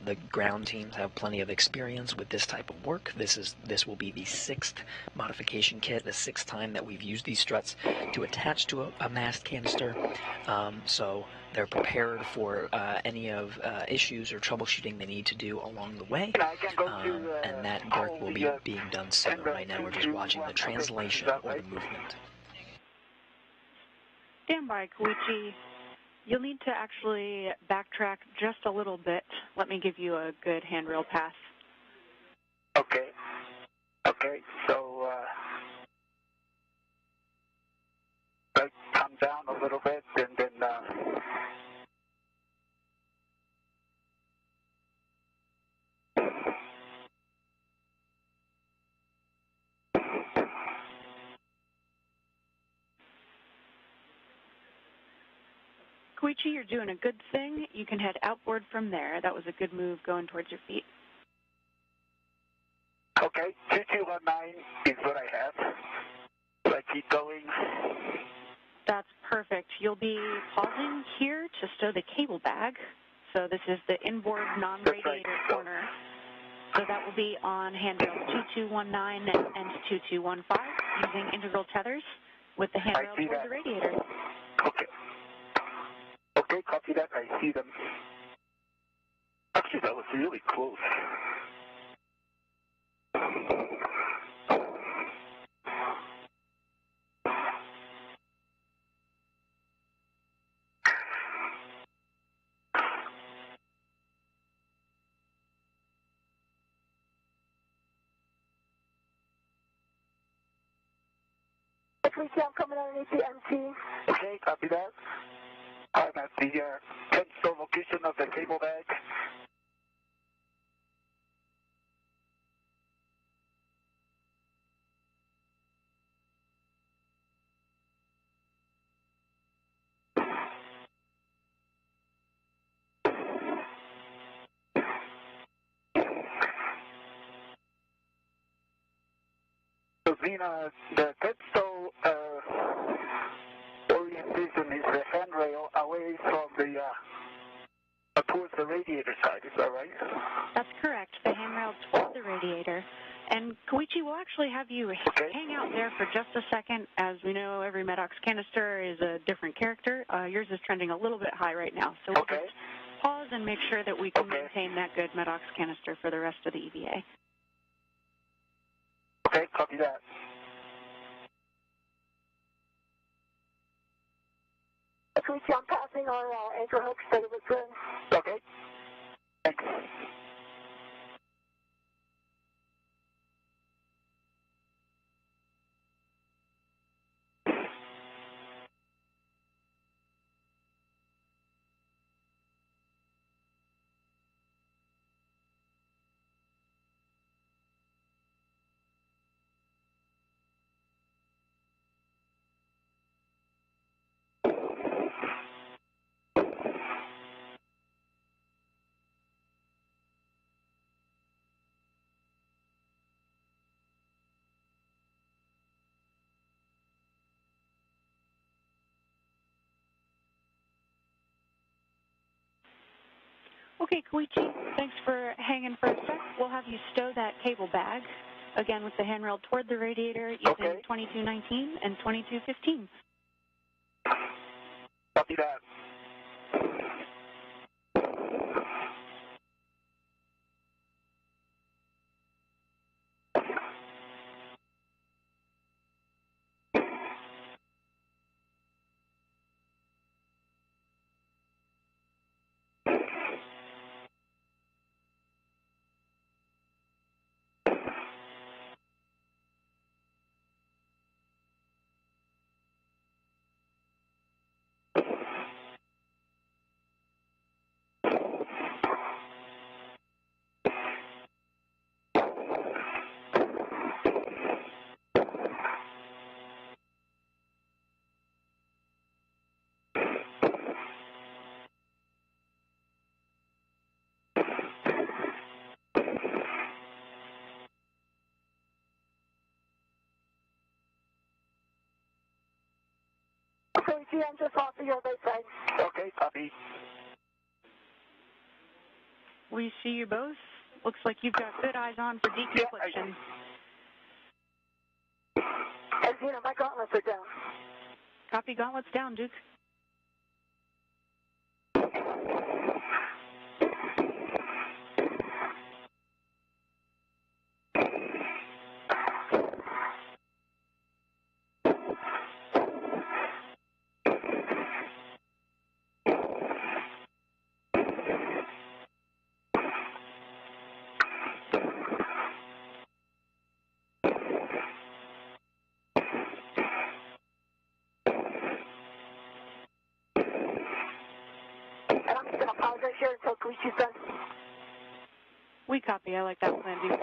The ground teams have plenty of experience with this type of work. This will be the 6th modification kit, the 6th time that we've used these struts to attach to a mast canister. So they're prepared for any of issues or troubleshooting they need to do along the way, and that work will be being done soon. Right now we're just watching the translation or the movement. Stand by, Koichi. You'll need to actually backtrack just a little bit. Let me give you a good handrail pass. Okay. Okay, so come down a little bit and then Koichi, you're doing a good thing. You can head outboard from there. That was a good move going towards your feet. okay, 2219 is what I have. So I keep going. That's perfect. You'll be pausing here to stow the cable bag. So this is the inboard non-radiator corner. So that will be on handrails 2219 and 2215 using integral tethers with the handrail toward the radiator. Okay. Okay, copy that. I see them. Actually, that was really close. I'm coming underneath the MC. Okay, copy that. I'm at the 10th location of the cable bag. So, Zena, the 10th orientation is the handrail away from the towards the radiator side, is that right? That's correct. The handrail toward the radiator. And Koichi, we'll actually have you hang out there for just a second. As we know, every Medox canister is a different character. Yours is trending a little bit high right now. So we'll just pause and make sure that we can maintain that good Medox canister for the rest of the EVA. Okay, copy that. Koichi, I'm passing our anchor hook, steady with trim. Okay. Thanks. Okay, Koichi, thanks for hanging for a sec. We'll have you stow that cable bag, again with the handrail toward the radiator using 2219 and 2215. Copy that. Koichi, I'm just off of your right side. Okay, copy. We see you both. Looks like you've got good eyes on for deconfliction. And, you know, my gauntlets are down. Copy, gauntlets down, Duke. And I'm just going to pause right here until Koichi's done. We copy. I like that plan, Duke.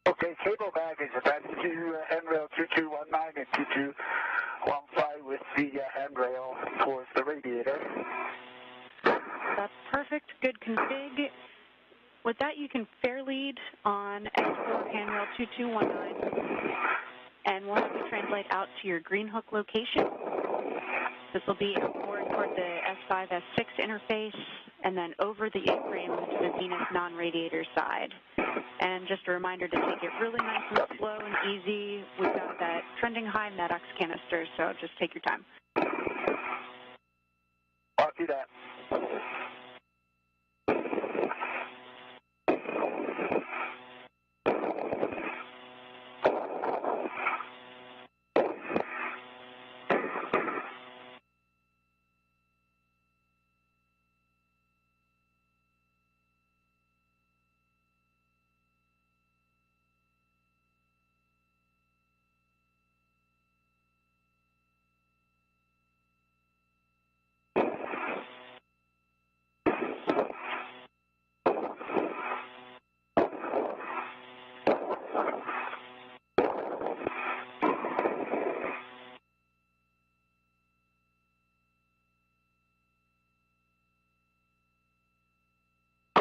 Okay, cable bag is attached to handrail 2219 and 2215 with the handrail towards the radiator. That's perfect. Good config. With that, you can fair lead on S4 handrail 2219, and we'll have you translate out to your green hook location. This will be outboard toward the S5, S6 interface, and then over the A-frame to the Zenith non-radiator side. And just a reminder to take it really nice and slow and easy. We've got that trending high Medox canister, so just take your time. I'll do that.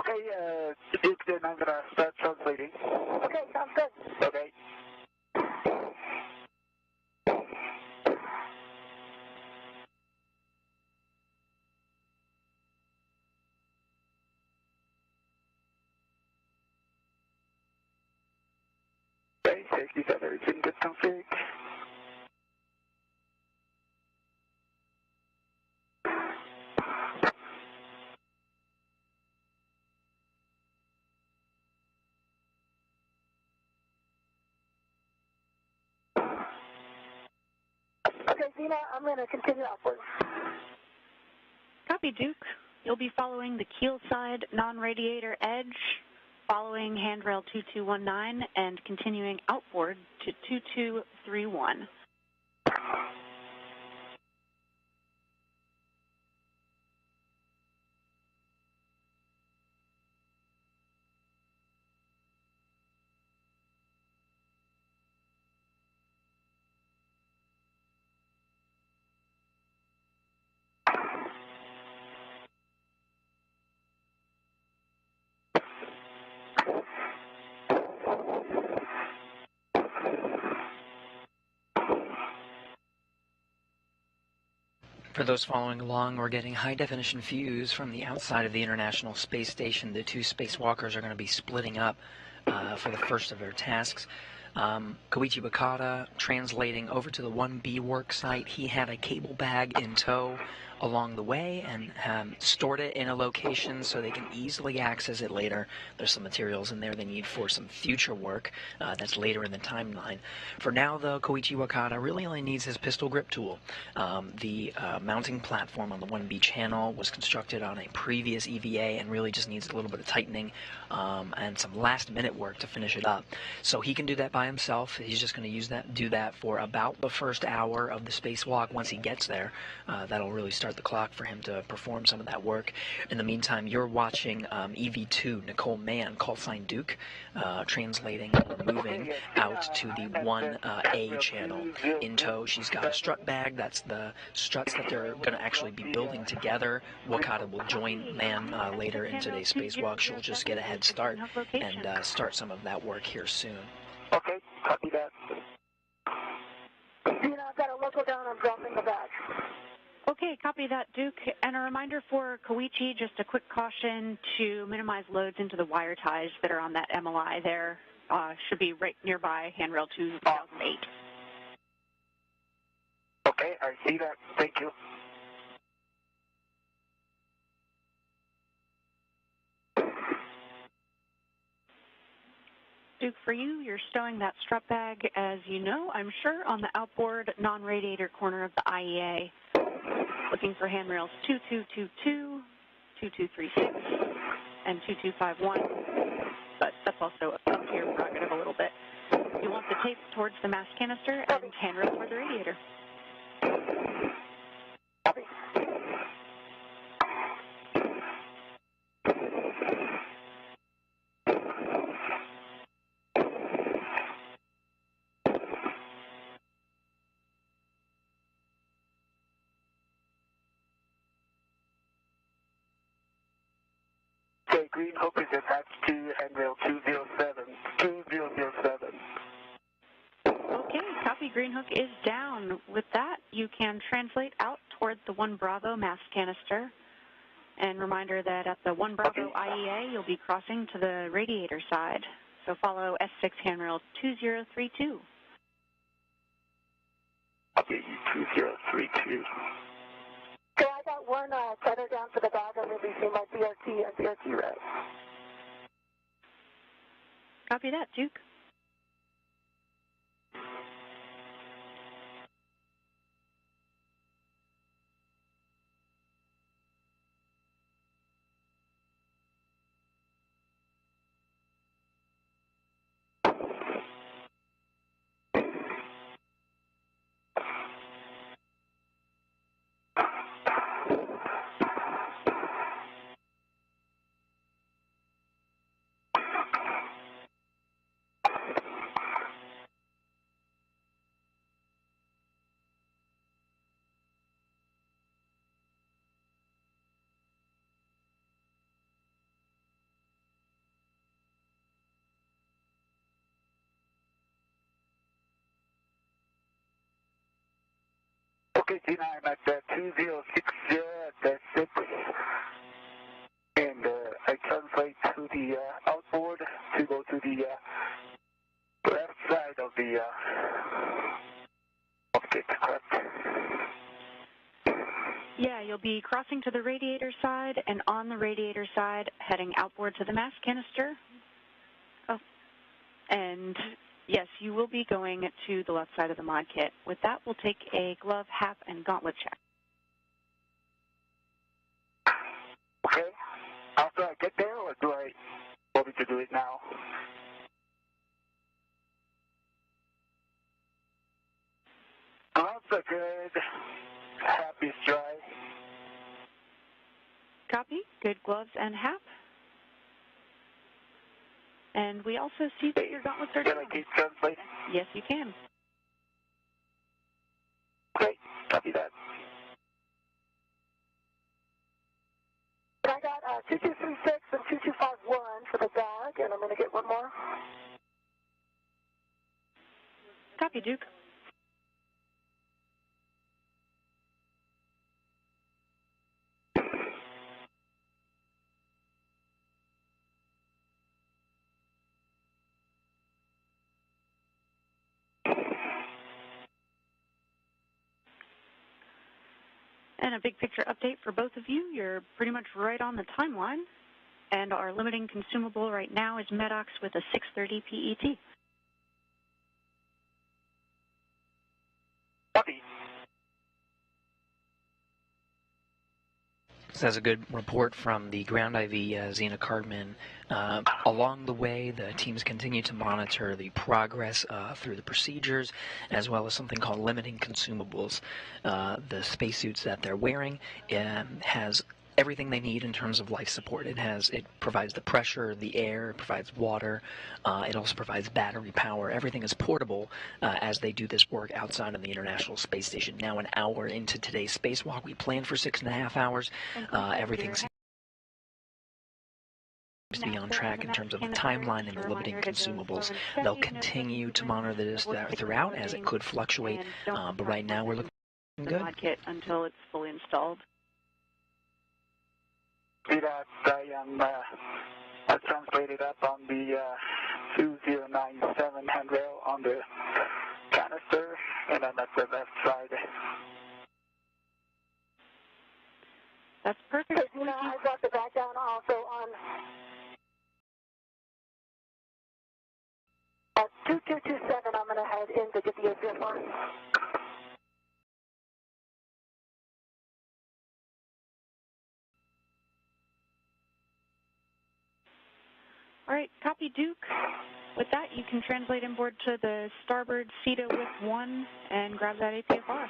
Okay, Duke, then I'm going to start translating. Okay, sounds good. Okay. Okay, safety feathers in good config. Okay, Zena, I'm going to continue upwards. Copy, Duke. You'll be following the keel side non-radiator edge, following handrail 2219, and continuing outboard to 2231. For those following along, we're getting high-definition views from the outside of the International Space Station. The two spacewalkers are going to be splitting up for the first of their tasks. Koichi Wakata translating over to the 1B work site. He had a cable bag in tow along the way and stored it in a location so they can easily access it later. There's some materials in there they need for some future work that's later in the timeline. For now, though, Koichi Wakata really only needs his pistol grip tool. The mounting platform on the 1B channel was constructed on a previous EVA and really just needs a little bit of tightening and some last-minute work to finish it up. So he can do that by himself. He's just going to do that for about the first hour of the spacewalk. Once he gets there, that'll really start restart the clock for him to perform some of that work. In the meantime, you're watching EV2 Nicole Mann, call sign Duke, translating or moving out to the 1A channel. In tow, she's got a strut bag. That's the struts that they're going to actually be building together. Wakata will join Mann later in today's spacewalk. She'll just get a head start and start some of that work here soon. Okay, copy that. I've got a local down. I'm dropping the bag. Okay, copy that, Duke. And a reminder for Koichi, just a quick caution to minimize loads into the wire ties that are on that MLI there. Should be right nearby handrail 2008. Okay, I see that. Thank you. Duke, for you, you're stowing that strut bag, as you know, I'm sure, on the outboard non-radiator corner of the IEA. Looking for handrails 2222, 2236, and 2251. But that's also up to your prerogative a little bit. You want the tape towards the mass canister and handrail toward the radiator. Okay, green hook is attached to handrail 2007. Okay, copy. Green hook is down. With that, you can translate out toward the 1 Bravo mass canister. And reminder that at the 1 Bravo IEA, you'll be crossing to the radiator side. So follow S6 handrail 2032. Copy 2032. Okay, I got one tether down for the bag. I'm releasing my BRT and BRT red. Copy that, Duke. Okay, Gina, I'm at 2060 at 6. And I translate to the outboard to go to the left side of the correct? Yeah, you'll be crossing to the radiator side, and on the radiator side, heading outboard to the mass canister. Oh, and yes, you will be going to the left side of the mod kit. With that, we'll take a glove, hap, and gauntlet check. Okay. After I get there, or do I want me to do it now? Gloves are good. Hap is dry. Copy. Good gloves and hap. And we also see that your gauntlets are down. Can I keep translating? Yes, you can. Okay, copy that. I got 2236 and 2251 for the bag, and I'm going to get one more. Copy, Duke. And a big picture update for both of you. You're pretty much right on the timeline. And our limiting consumable right now is Medox with a 630 PET. Copy. So that's a good report from the ground IV, Zena Cardman. Along the way, the teams continue to monitor the progress through the procedures, as well as something called limiting consumables. The spacesuits that they're wearing has everything they need in terms of life support. It provides the pressure, the air, it provides water, it also provides battery power. Everything is portable as they do this work outside of the International Space Station. Now an hour into today's spacewalk, we planned for 6.5 hours. Everything seems to be on track in terms of the timeline and the limiting consumables. They'll continue to monitor this throughout as it could fluctuate, but right now we're looking good. Kit until it's fully installed. See that I translated up on the 2097 handrail on the canister, and then at the left side. That's perfect. I got the back down also on 2227. I'm going to head in to get the address on. All right, copy, Duke. With that, you can translate inboard to the starboard CETA with 1 and grab that APFR.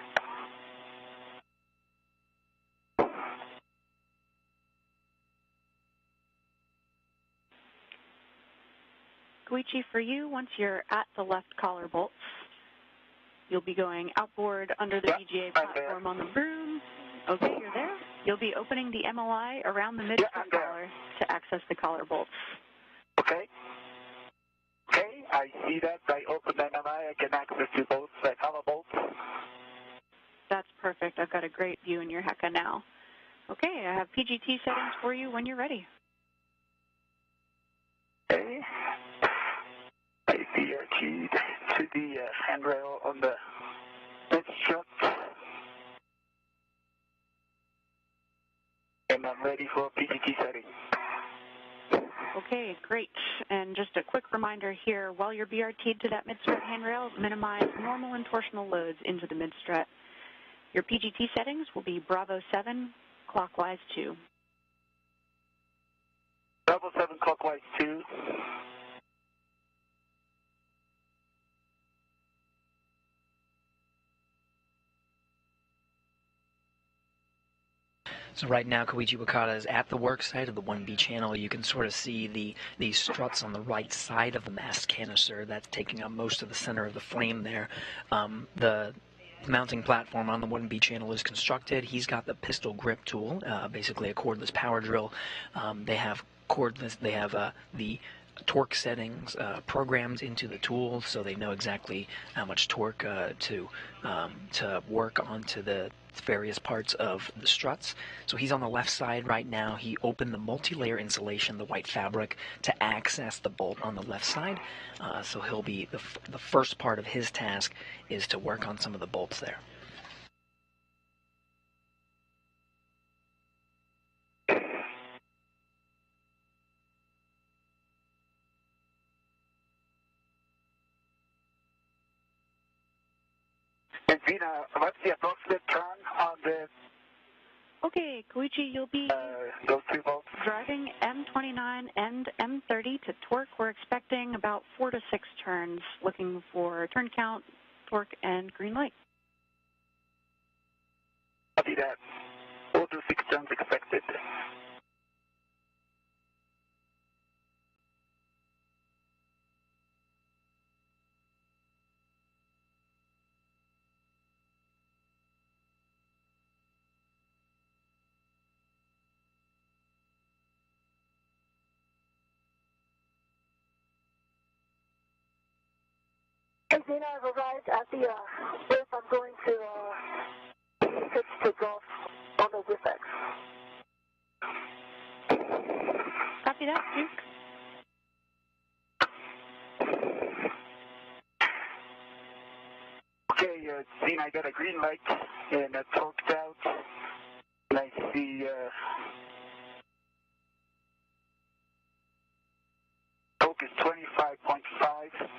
Koichi, for you, once you're at the left collar bolts, you'll be going outboard under the VGA platform on the boom. Okay, you're there. You'll be opening the MLI around the mid-strut collar to access the collar bolts. Okay. Okay, I see that. I open the MLI. I can access to both collar bolts. That's perfect. I've got a great view in your HECA now. Okay, I have PGT settings for you when you're ready. Okay. I PRT'd to the handrail on the mid-strut. And I'm ready for PGT setting. Okay, great. And just a quick reminder here, while you're BRT'd to that mid-strut handrail, minimize normal and torsional loads into the mid-strut. Your PGT settings will be Bravo 7, clockwise 2. Bravo 7, clockwise 2. So right now, Koichi Wakata is at the work site of the 1B channel. You can sort of see these struts on the right side of the mast canister. That's taking up most of the center of the frame there. The mounting platform on the 1B channel is constructed. He's got the pistol grip tool, basically a cordless power drill. They have cordless. They have the torque settings programmed into the tool, so they know exactly how much torque to work onto the various parts of the struts. So he's on the left side right now. He opened the multi-layer insulation, the white fabric, to access the bolt on the left side. So he'll be the first part of his task is to work on some of the bolts there. And Vina, what's the approximate turn on the Okay, Koichi, you'll be those 2 bolts? driving M29 and M30 to torque. We're expecting about 4 to 6 turns, looking for turn count, torque, and green light. Copy that. 4 to 6 turns expected. Hey, Zena, I've arrived at the booth. I'm going to switch to golf on the WIFX. Copy that, Duke. Okay, Zena, I got a green light and torqued out. And I see torque is 25.5.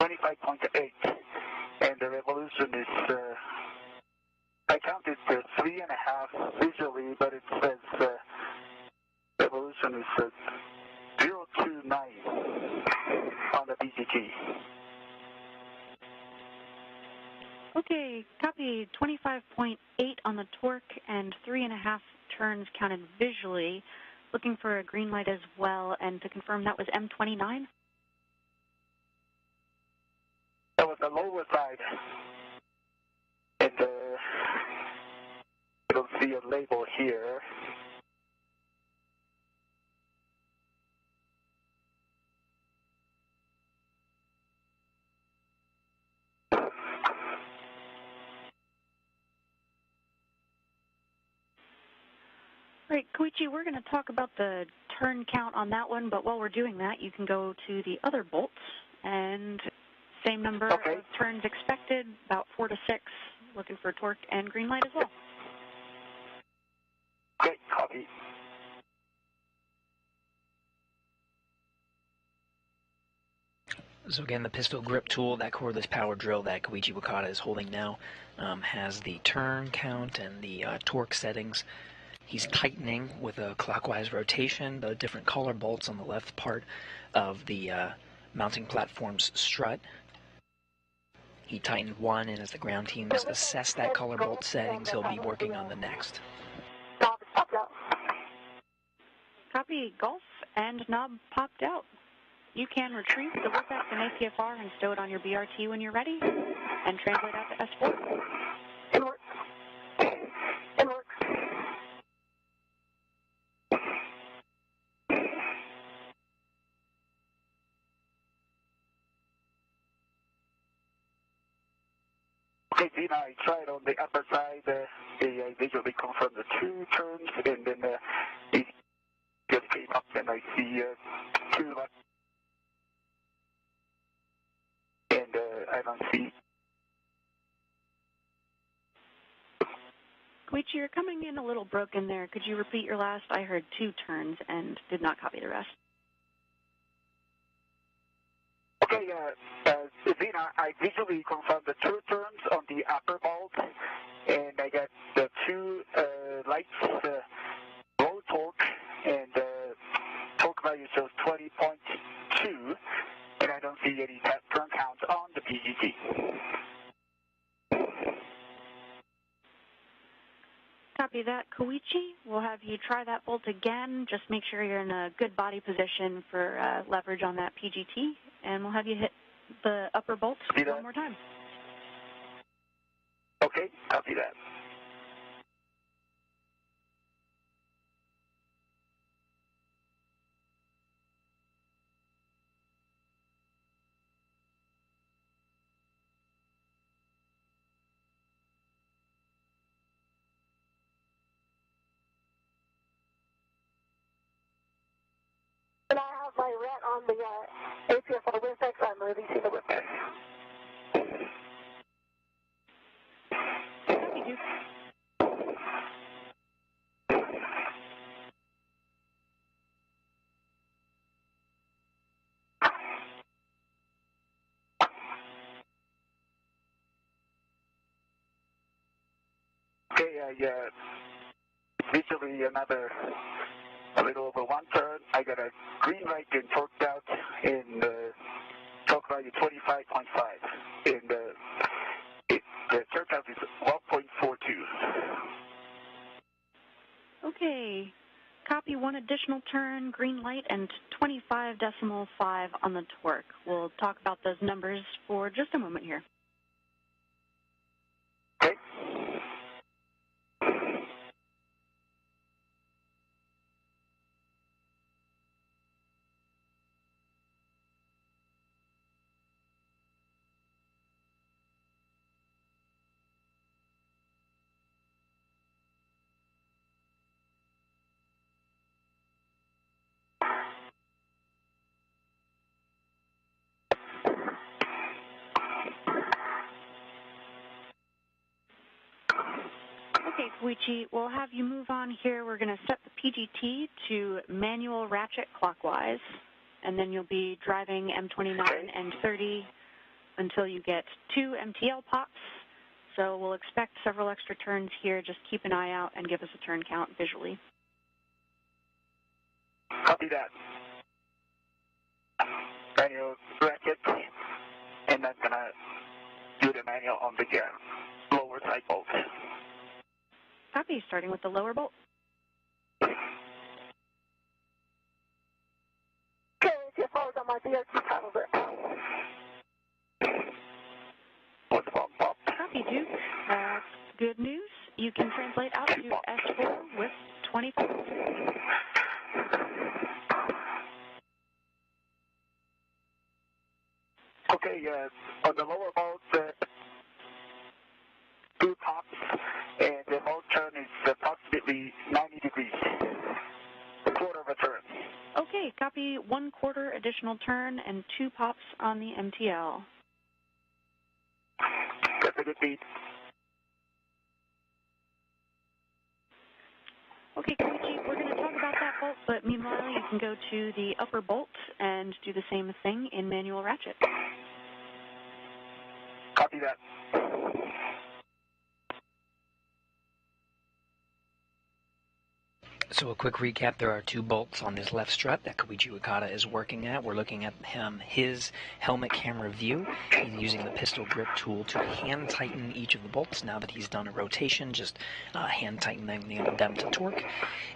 25.8, and the revolution is, I counted 3.5 visually, but it says evolution is 029 on the BGT. Okay, copy 25.8 on the torque and 3.5 turns counted visually. Looking for a green light as well, and to confirm that was M29? That was the lower side. And you'll see a label here. All right, Koichi, we're going to talk about the turn count on that one, but while we're doing that, you can go to the other bolts, and same number of turns expected, about 4 to 6, looking for torque and green light as well. Great, copy. So again, the pistol grip tool, that cordless power drill that Koichi Wakata is holding now, has the turn count and the torque settings. He's tightening with a clockwise rotation the different collar bolts on the left part of the mounting platform's strut. He tightened one, and as the ground teams assess that collar bolt settings, he'll be working on the next. Copy, Golf and knob popped out. You can retrieve the vortex and APFR and stow it on your BRT when you're ready, and translate out to S4. It works. It works. Okay, Dina, I tried on the upper side. I visually confirmed the 2 turns, and then it just came up, and I see 2 left. And I don't see. Koichi, you're coming in a little broken there. Could you repeat your last? I heard 2 turns and did not copy the rest. Okay, Zina, I visually confirmed the 2 turns on the upper bolt, and I got the 2 lights, low torque, and torque value shows 20.2, and I don't see any turn counts on the PGT. Copy that, Koichi. We'll have you try that bolt again. Just make sure you're in a good body position for leverage on that PGT, and we'll have you hit the upper bolt one more time. Okay, copy that. And I have my ret on the APFR vortex. I'm releasing the vortex. Okay, visually another a little over 1 turn. I got a green light and torqued out in torque value 25.5. And the turn count is 1.42. Okay. Copy 1 additional turn, green light, and 25.5 on the torque. We'll talk about those numbers for just a moment here. Okay. Okay, Koichi, we'll have you move on here. We're going to set the PGT to manual ratchet clockwise, and then you'll be driving M29 and 30 until you get 2 MTL pops, so we'll expect several extra turns here. Just keep an eye out and give us a turn count visually. Copy that. Manual ratchet, and I'm gonna do the manual on the lower side bolt. Copy, starting with the lower bolt. Okay, if I was on my DRT paddle there. What's the pop? Copy, Duke. Good news. You can translate out to S4 with 25. Okay, on the lower bolt, 2 pops, and the bolt turn is approximately 90 degrees. A quarter of a turn. Okay, copy 1/4 additional turn and 2 pops on the MTL. That's a good beat. Okay, Koichi, we're going to talk about that bolt, but meanwhile you can go to the upper bolt and do the same thing in manual ratchet. Copy that. So a quick recap, there are 2 bolts on this left strut that Koichi Wakata is working at. We're looking at his helmet camera view. He's using the pistol grip tool to hand tighten each of the bolts. Now that he's done a rotation, just hand tightening them to torque.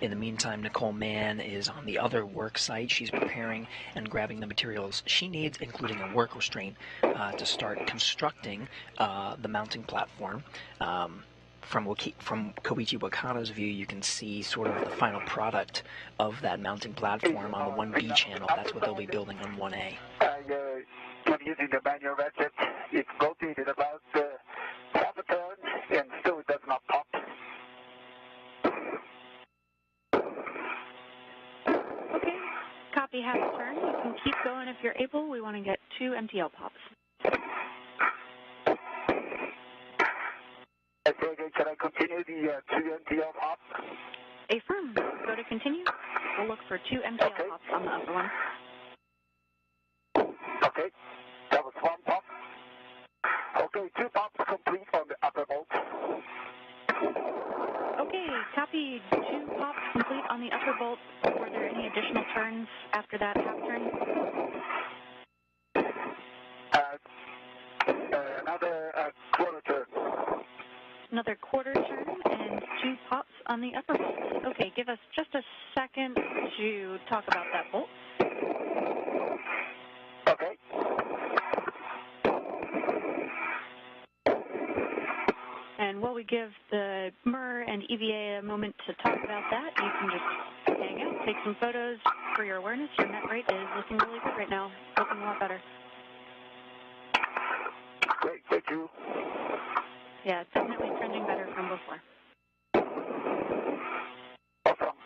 In the meantime, Nicole Mann is on the other work site. She's preparing and grabbing the materials she needs, including a work restraint, to start constructing the mounting platform. From Koichi Wakata's view, you can see sort of the final product of that mounting platform on the 1B channel. That's what they'll be building on 1A. I'm using the manual ratchet. It's rotated about half a turn, and still it does not pop. Okay, copy half a turn. You can keep going if you're able. We want to get 2 MTL pops. Can I continue the 2 MTL pops? Affirm. Go to continue. We'll look for 2 MTL pops on the upper one. Okay, that was 1 pop. Okay, 2 pops complete on the upper bolt. Okay, copy 2 pops complete on the upper bolt. Were there any additional turns after that half turn? Another quarter turn. Another quarter turn and 2 pops on the upper bolt. Okay, give us just a second to talk about that bolt. Okay. And while we give the MER and EVA a moment to talk about that, you can just hang out, take some photos for your awareness. Your net rate is looking really good right now, looking a lot better. Great, thank you. Yeah, it's definitely trending better from before. Awesome.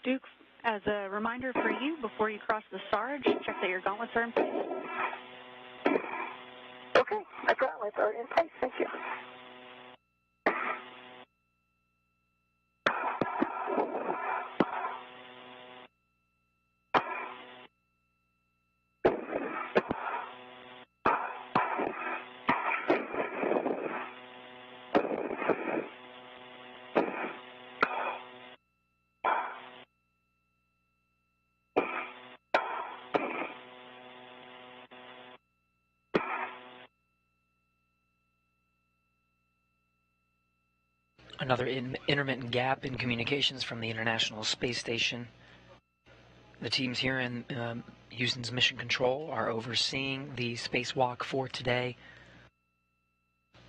Duke, as a reminder for you, before you cross the Sarge, check that your gauntlets are in place. Okay, my gauntlets are in place, thank you. Another intermittent gap in communications from the International Space Station. The teams here in Houston's Mission Control are overseeing the spacewalk for today.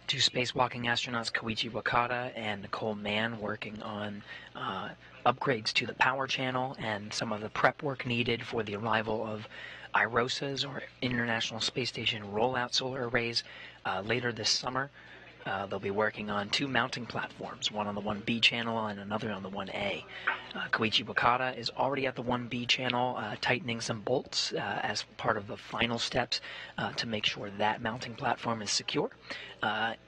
2 spacewalking astronauts, Koichi Wakata and Nicole Mann, working on upgrades to the power channel and some of the prep work needed for the arrival of IROSAs, or International Space Station Rollout Solar Arrays, later this summer. they'll be working on 2 mounting platforms, one on the 1B channel and another on the 1A. Koichi Wakata is already at the 1B channel, tightening some bolts as part of the final steps to make sure that mounting platform is secure.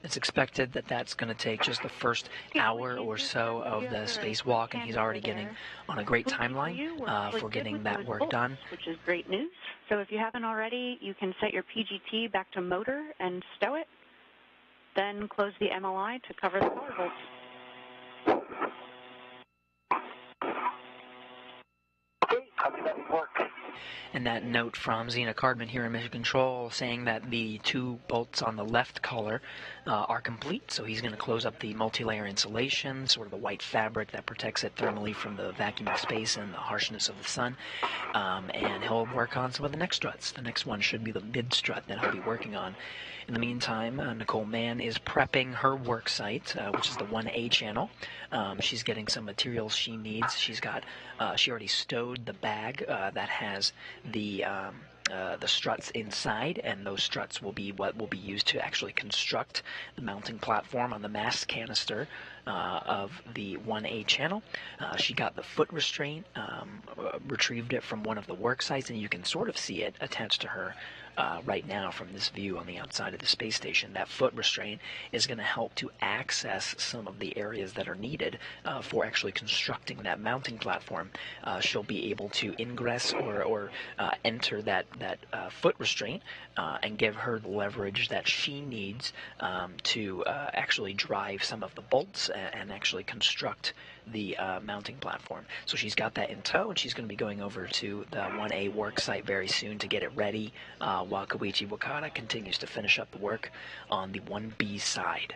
It's expected that that's going to take just the first hour or so of the spacewalk, and he's already getting on a great timeline for getting that work done. Which is great news. So if you haven't already, you can set your PGT back to motor and stow it. Then close the MLI to cover the power bolts. Okay, copy that work. And that note from Zena Cardman here in Mission Control saying that the 2 bolts on the left collar are complete, so he's going to close up the multi-layer insulation, sort of the white fabric that protects it thermally from the vacuum of space and the harshness of the sun, and he'll work on some of the next struts. The next one should be the mid strut that he'll be working on. In the meantime, Nicole Mann is prepping her work site, which is the 1A channel. She's getting some materials she needs. She already stowed the bag that has the struts inside, and those struts will be what will be used to actually construct the mounting platform on the mast canister of the 1A channel. She got the foot restraint, retrieved it from one of the work sites, and you can sort of see it attached to her right now from this view on the outside of the space station. That foot restraint is going to help to access some of the areas that are needed for actually constructing that mounting platform. She'll be able to ingress or enter that foot restraint and give her the leverage that she needs to actually drive some of the bolts and actually construct the mounting platform. So she's got that in tow, and she's going to be going over to the 1A work site very soon to get it ready while Koichi Wakata continues to finish up the work on the 1B side.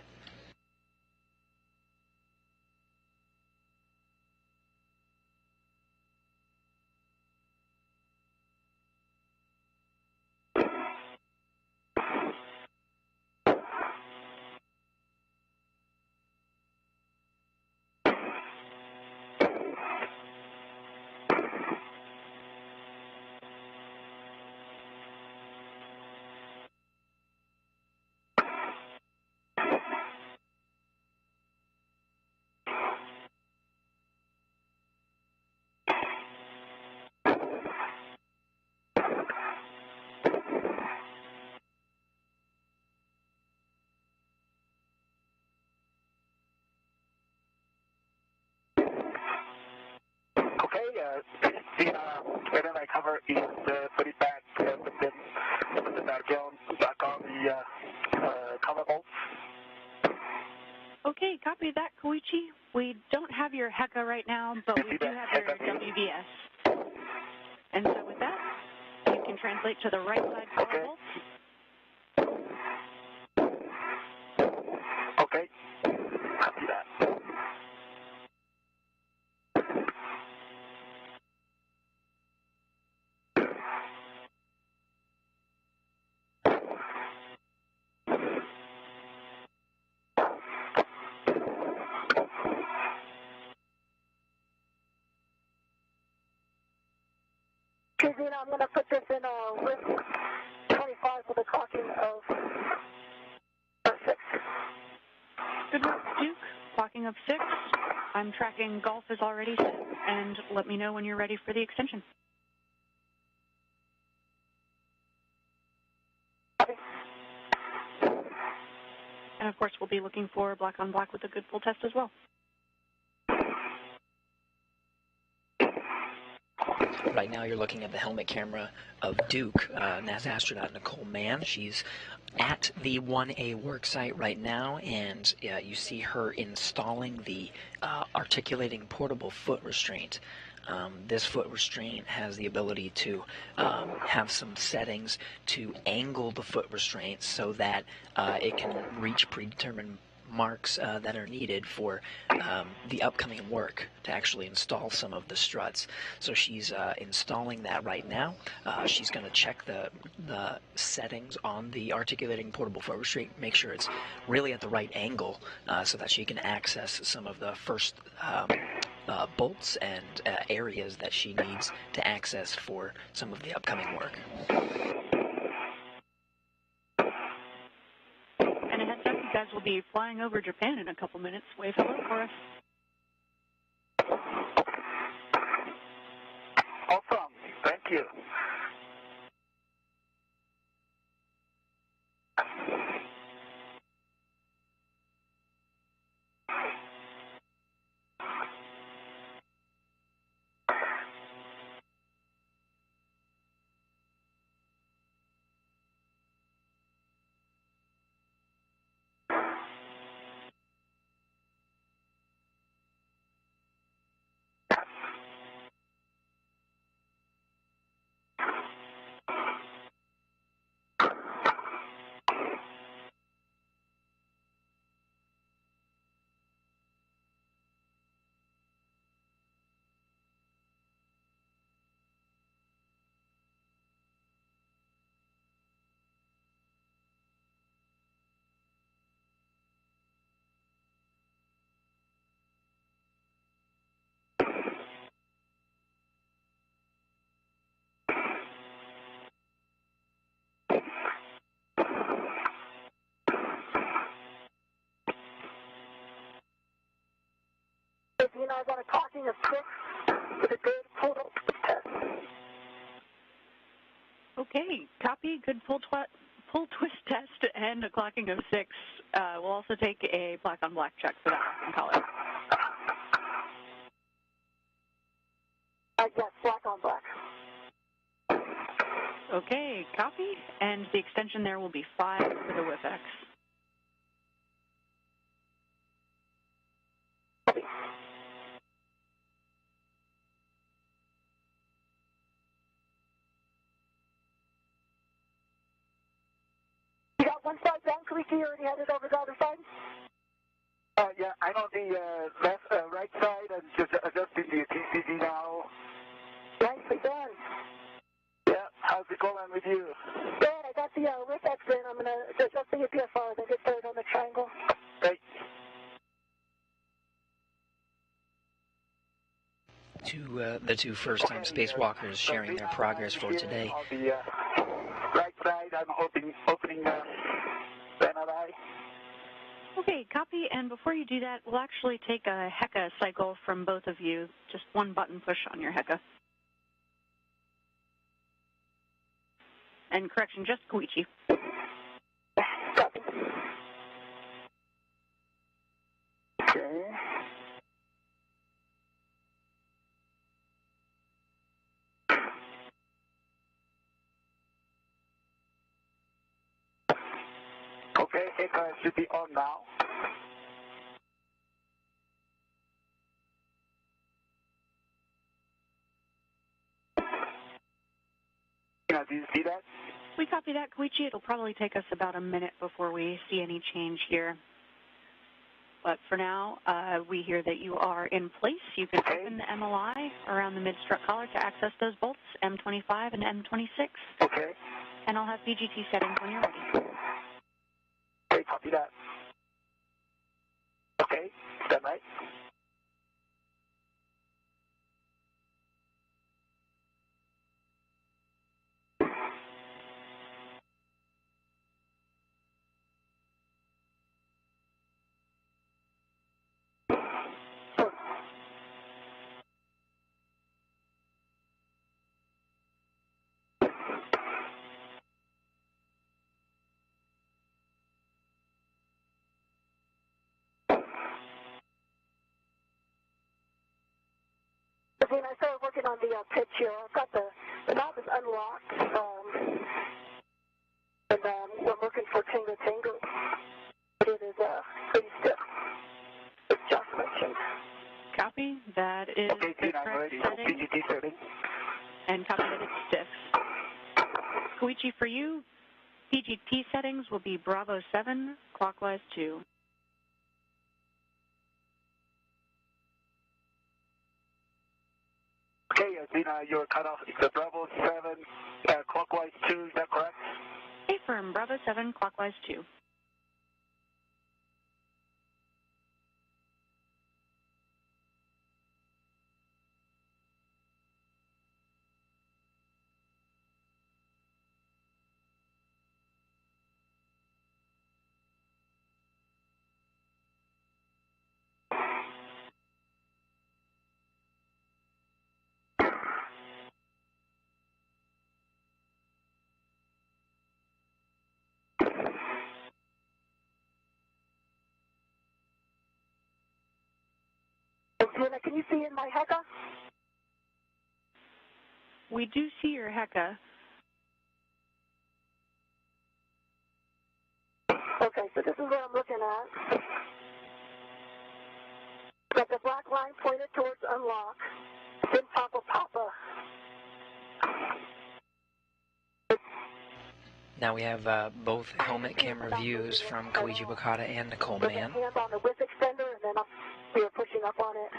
And then I cover is put it back, put the background back on the cover bolts. Okay, copy that, Koichi. We don't have your HECA right now, but we do have your WVS. And so with that, you can translate to the right side cover bolts. Okay, copy that. I'm going to put this in a risk 25 for the clocking of 6. Good work, Duke. Clocking of 6. I'm tracking golf is already set, and let me know when you're ready for the extension. And of course, we'll be looking for black on black with a good full test as well. Right now you're looking at the helmet camera of Duke, NASA astronaut Nicole Mann. She's at the 1A work site right now, and you see her installing the articulating portable foot restraint. This foot restraint has the ability to have some settings to angle the foot restraint so that it can reach predetermined marks that are needed for the upcoming work to actually install some of the struts. So she's installing that right now. She's going to check the settings on the articulating portable foot restraint, make sure it's really at the right angle so that she can access some of the first bolts and areas that she needs to access for some of the upcoming work. And a heads up, you guys will be flying over Japan in a couple minutes. Wave hello for us. Awesome. Thank you. You know, I got a talking of tricks with a good total test. Okay, copy. Good pull twist test and a clocking of 6. We'll also take a black on black check for that last color. Yes, black on black. Okay, copy. And the extension there will be 5 for the WIFX. You got one side down, Koichi, you already headed over the other side? Yeah, I'm on the right side and just adjusting the TCG now. Nicely done. Yeah, how's it going with you? Good, I got the WIFX in. I'm going to adjust the UPSR, then get started on the triangle. Great. The two first-time spacewalkers sharing their progress for today. On the right side, I'm opening NRI. Okay, copy. And before you do that, we'll actually take a HECA cycle from both of you. Just one button push on your HECA. And correction, just Koichi. Okay. Okay, it should be on now. Do you see that? We copy that, Koichi. It'll probably take us about a minute before we see any change here. But for now, we hear that you are in place. You can open the MLI around the mid-strut collar to access those bolts, M25 and M26. Okay. And I'll have BGT settings when you're ready. Okay, copy that. Okay, is that right? When I started working on the pitch here, I've got the knob is unlocked, and I'm looking for tango. It is pretty stiff. It's just mentioned. Copy. That is okay, the I'm correct ready. setting. BGT setting. And copy that it's stiff. Koichi, for you, PGT settings will be Bravo 7, clockwise 2. Okay, Athena, you're cut off. It's a Bravo 7, clockwise 2, is that correct? Stay firm, Bravo 7, clockwise 2. Zena, can you see in my HECA? We do see your HECA. Okay, so this is what I'm looking at. Got the black line pointed towards unlock. Then Papa Papa. Now we have both helmet camera views from Koichi Wakata and Nicole With Mann. a hand on the width extender, and then we were pushing up on it.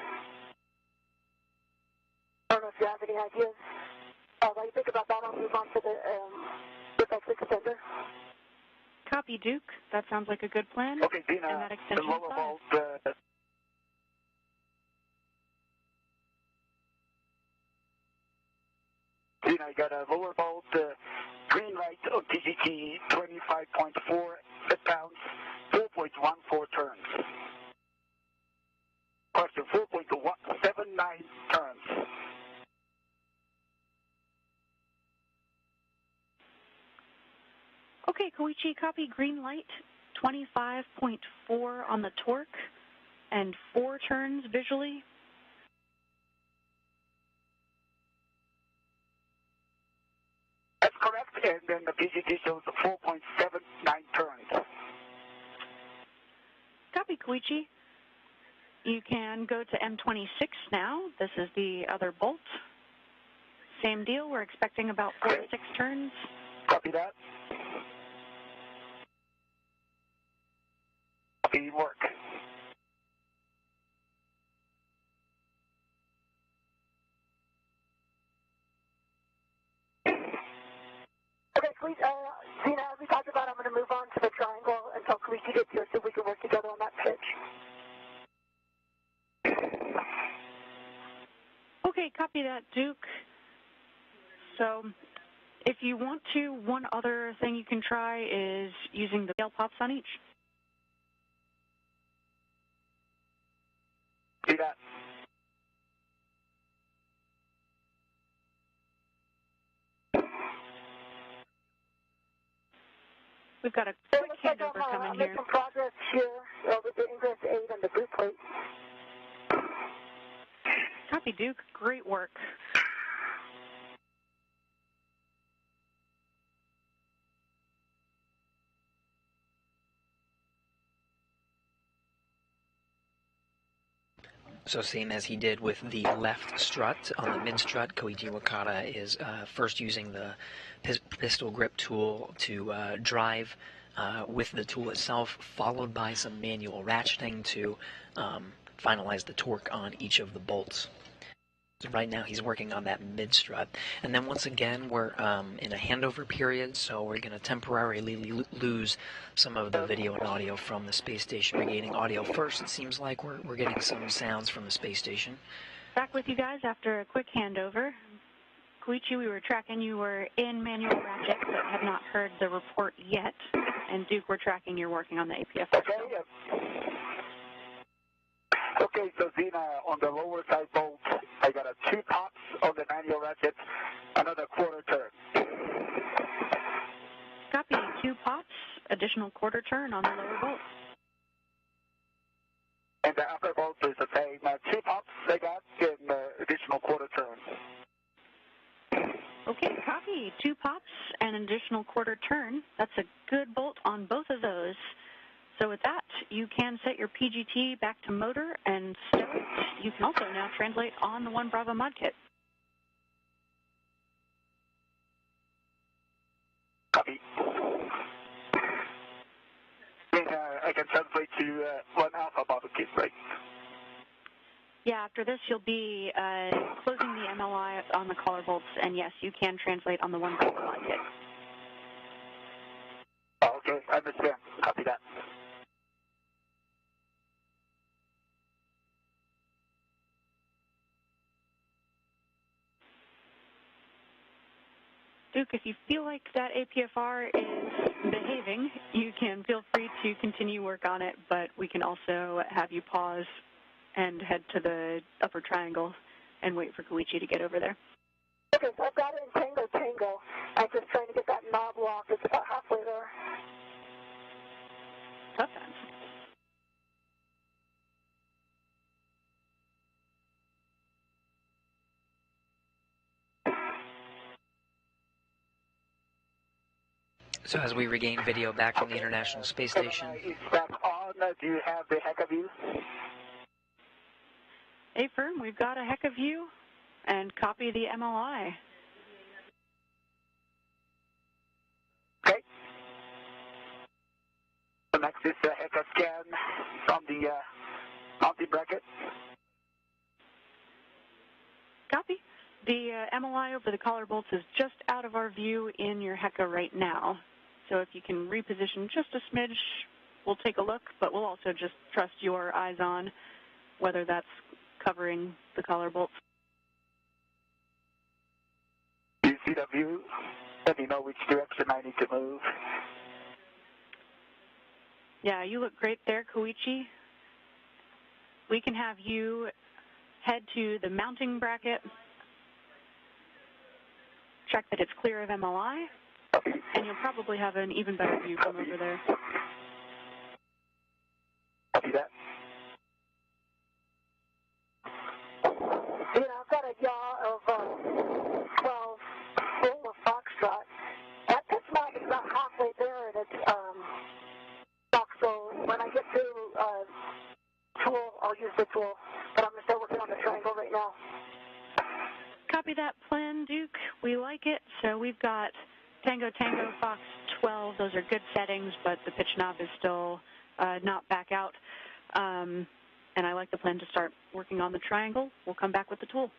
I don't know if you have any ideas. What you think about that? I'll move on to the width extender. Copy, Duke. That sounds like a good plan. Okay, Dina, And that the extension lower is vault, Dina, I got a lower vault, green light on TGT 25.4 pounds, 4.14 turns. Question, 4.79 turns. Okay, Koichi, copy green light, 25.4 on the torque, and 4 turns visually. That's correct, and then the PGT shows 4.79 turns. Copy, Koichi. You can go to M26 now. This is the other bolt. Same deal. We're expecting about 4 to 6 turns. Copy that. Copy work. Okay, please, Zena, as we talked about, I'm going to move on to the triangle until Koichi gets here so we can work together on that pitch. Okay, copy that, Duke. So if you want to, one other thing you can try is using the tail pops on each. See that. We've got a So quick it looks like handover I'm coming here. making progress here with the ingress 8 and the boot plate. Copy, Duke. Great work. So same as he did with the left strut, on the mid strut, Koichi Wakata is first using the pistol grip tool to drive with the tool itself, followed by some manual ratcheting to finalize the torque on each of the bolts. So right now he's working on that mid strut. And then once again we're in a handover period, so we're going to temporarily lose some of the video and audio from the space station. We're getting audio first. It seems like we're getting some sounds from the space station. Back with you guys after a quick handover. Koichi, we were tracking you were in manual ratchet, but have not heard the report yet. And Duke, we're tracking you're working on the APF. Okay, so Zena, on the lower side bolt, I got a 2 pops on the manual ratchet, another quarter turn. Copy, 2 pops, additional quarter turn on the lower bolt. And the upper bolt is the same, 2 pops I got, and additional quarter turn. Okay, copy, 2 pops and an additional quarter turn. That's a good bolt on both of those. So with that, you can set your PGT back to motor and stow it. You can also now translate on the 1 Bravo mod kit. Copy. And I can translate to 1 Alpha model kit, right? Yeah, after this you'll be closing the MLI on the collar bolts, and yes, you can translate on the 1 Bravo mod kit. Oh, okay, I understand. Copy that. Duke, if you feel like that APFR is behaving, you can feel free to continue work on it, but we can also have you pause and head to the upper triangle and wait for Koichi to get over there. Okay, so I've got it in tango. I'm just trying to get that knob locked. It's about halfway there. Tough times. So as we regain video back from the International Space Station. Is back on. Do you have the heck of you? Affirm, we've got a heck of you, and copy the MLI. Okay. The next is the heck of scan from the mounting bracket. Copy. The MLI over the collar bolts is just out of our view in your HECA right now. So if you can reposition just a smidge, we'll take a look, but we'll also just trust your eyes on whether that's covering the collar bolts. Do you see the view? Let me know which direction I need to move. Yeah, you look great there, Koichi. We can have you head to the mounting bracket, check that it's clear of MLI, and you'll probably have an even better view from over there. Copy that. You know, I've got a yaw of 12 full of Foxtrot. That pitch mount is about halfway there, and it's stuck. So when I get to tool, I'll use the tool. But I'm going to start working on the triangle right now. Copy that plan, Duke. We like it. So we've got Tango, Tango, Fox 12. Those are good settings, but the pitch knob is still not back out. And I like the plan to start working on the triangle. We'll come back with the tool.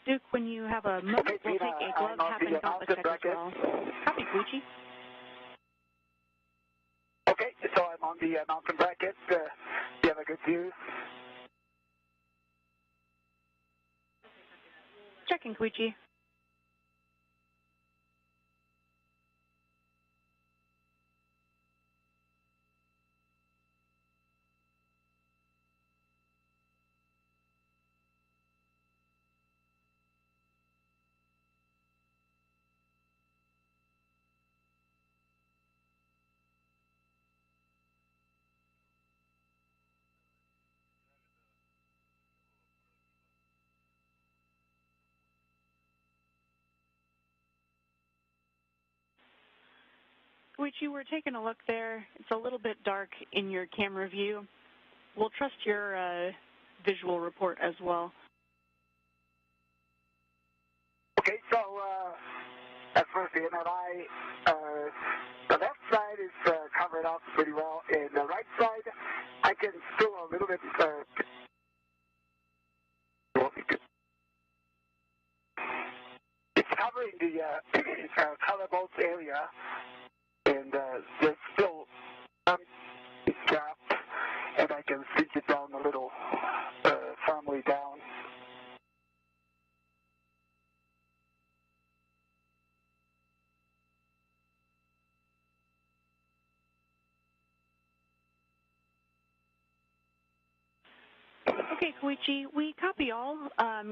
Duke, when you have a moment, we'll take a glove, tap, and gauntlet check as well. Copy, Koichi. Okay, so I'm on the mountain bracket. You have a good view? Checking, Koichi. Koichi, we're taking a look there. It's a little bit dark in your camera view. We'll trust your visual report as well. Okay, so as far as the MRI, the left side is covered up pretty well, and the right side, I can still a little bit. It's covering the color bolts area, and there's still some gap, and I can cinch it down a little firmly down. Okay, Koichi, we copy all.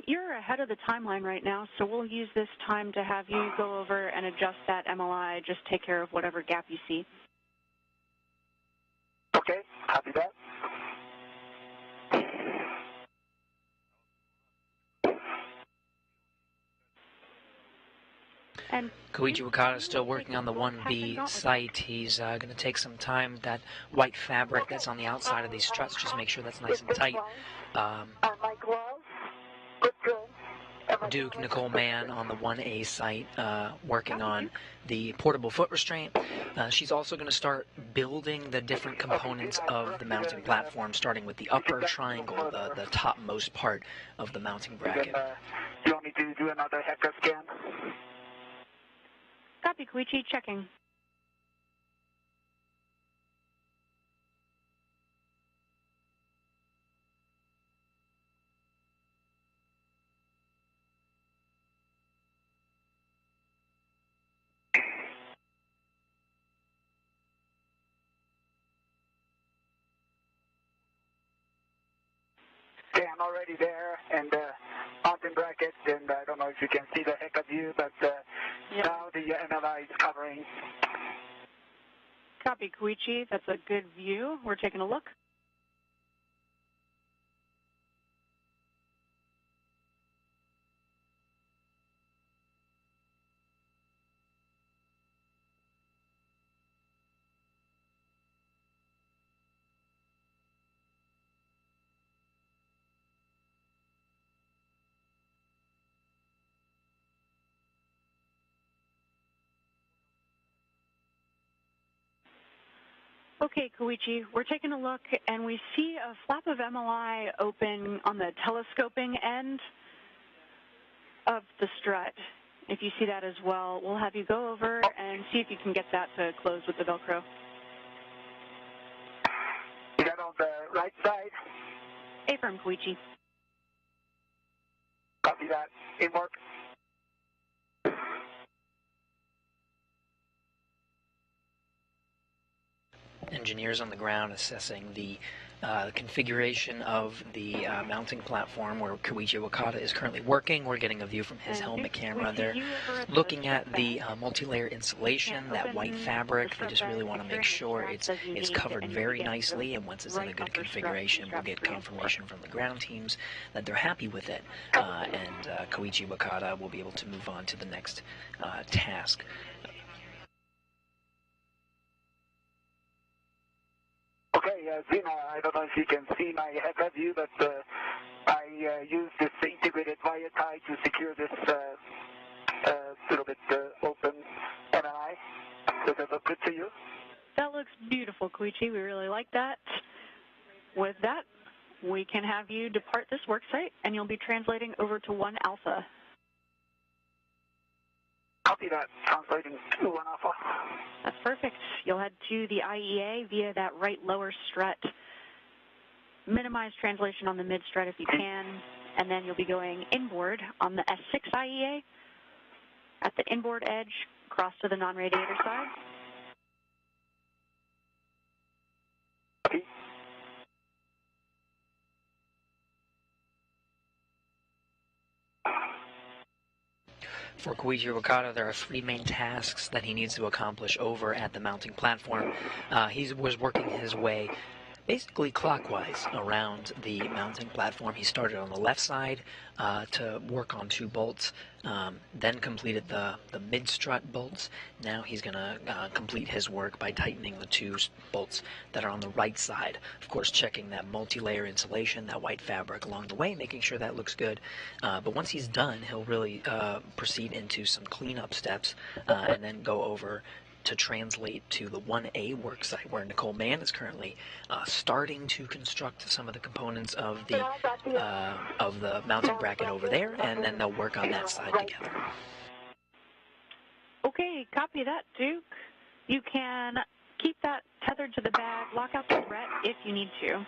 You're ahead of the timeline right now, so we'll use this time to have you go over and adjust that MLI, just take care of whatever gap you see. Okay, copy that. And Koichi Wakata is still working on the 1B site. He's going to take some time. That white fabric that's on the outside of these struts, just make sure that's nice and tight. My gloves, good. Duke, Nicole Mann on the 1A site, working on the portable foot restraint. She's also going to start building the different components of the mounting platform, starting with the upper triangle, the topmost part of the mounting bracket. You want me to do another HECA scan? Copy, Koichi, checking. Okay, I'm already there, and mountain bracket, and I don't know if you can see the HECA view, but now the MLI is covering. Copy, Koichi. That's a good view. We're taking a look. Okay, Koichi, we're taking a look, and we see a flap of MLI open on the telescoping end of the strut. If you see that as well, we'll have you go over and see if you can get that to close with the Velcro. Is that on the right side? Affirm, Koichi. Copy that. In work. Engineers on the ground assessing the configuration of the mounting platform where Koichi Wakata is currently working. We're getting a view from his helmet camera. They're looking at the multi-layer insulation, that white fabric. They just really want to make sure it's covered very nicely, and once it's in a good configuration, we'll get confirmation from the ground teams that they're happy with it, and Koichi Wakata will be able to move on to the next task. Okay, Zina, I don't know if you can see my head view, but I used this integrated wire tie to secure this little bit open MLI. Does that look good to you? That looks beautiful, Koichi. We really like that. With that, we can have you depart this work site, and you'll be translating over to 1 Alpha. Copy that. Translating to 1 Alpha. That's perfect. You'll head to the IEA via that right lower strut. Minimize translation on the mid strut if you can, and then you'll be going inboard on the S6 IEA. At the inboard edge, cross to the non-radiator side. Copy. For Koichi Wakata, there are 3 main tasks that he needs to accomplish over at the mounting platform. He was working his way basically clockwise around the mounting platform. He started on the left side to work on 2 bolts, then completed the mid-strut bolts. Now he's going to complete his work by tightening the 2 bolts that are on the right side. Of course, checking that multi-layer insulation, that white fabric along the way, making sure that looks good. But once he's done, he'll really proceed into some cleanup steps and then go over to translate to the 1A worksite where Nicole Mann is currently starting to construct some of the components of the mounting bracket over there, and then they'll work on that side together. Okay, copy that, Duke. You can keep that tethered to the bag, lock out the thread if you need to.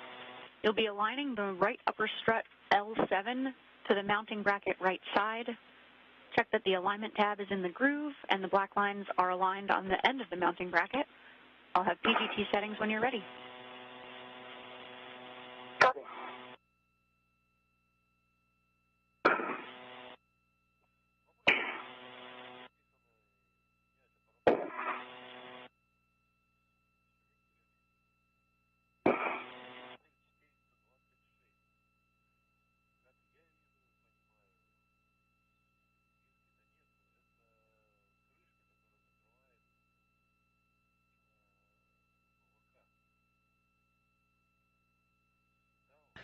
You'll be aligning the right upper strut L7 to the mounting bracket right side. Check that the alignment tab is in the groove and the black lines are aligned on the end of the mounting bracket. I'll have PGT settings when you're ready. Copy.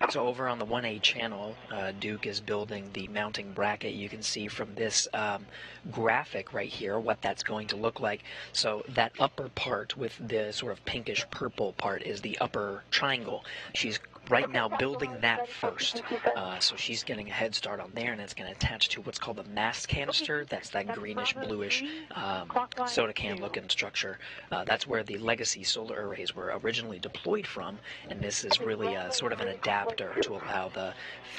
So over on the 1A channel, Duke is building the mounting bracket. You can see from this graphic right here what that's going to look like. So that upper part with the sort of pinkish purple part is the upper triangle. She's right now building that first. So she's getting a head start on there, and it's going to attach to what's called the mast canister. That's that greenish bluish soda can looking structure. That's where the legacy solar arrays were originally deployed from, and this is really sort of an adapter to allow the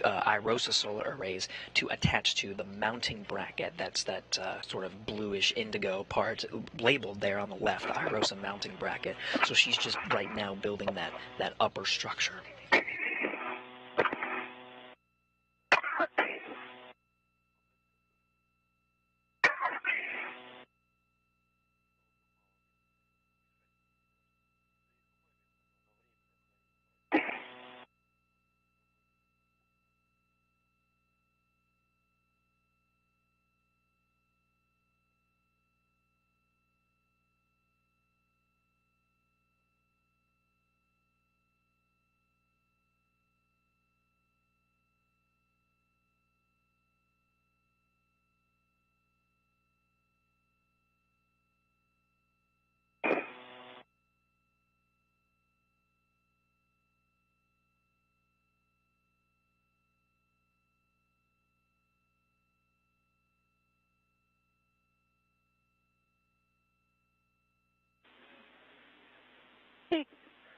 IROSA solar arrays to attach to the mounting bracket. That's that sort of bluish indigo part labeled there on the left, the IROSA mounting bracket. So she's just right now building that upper structure. Okay,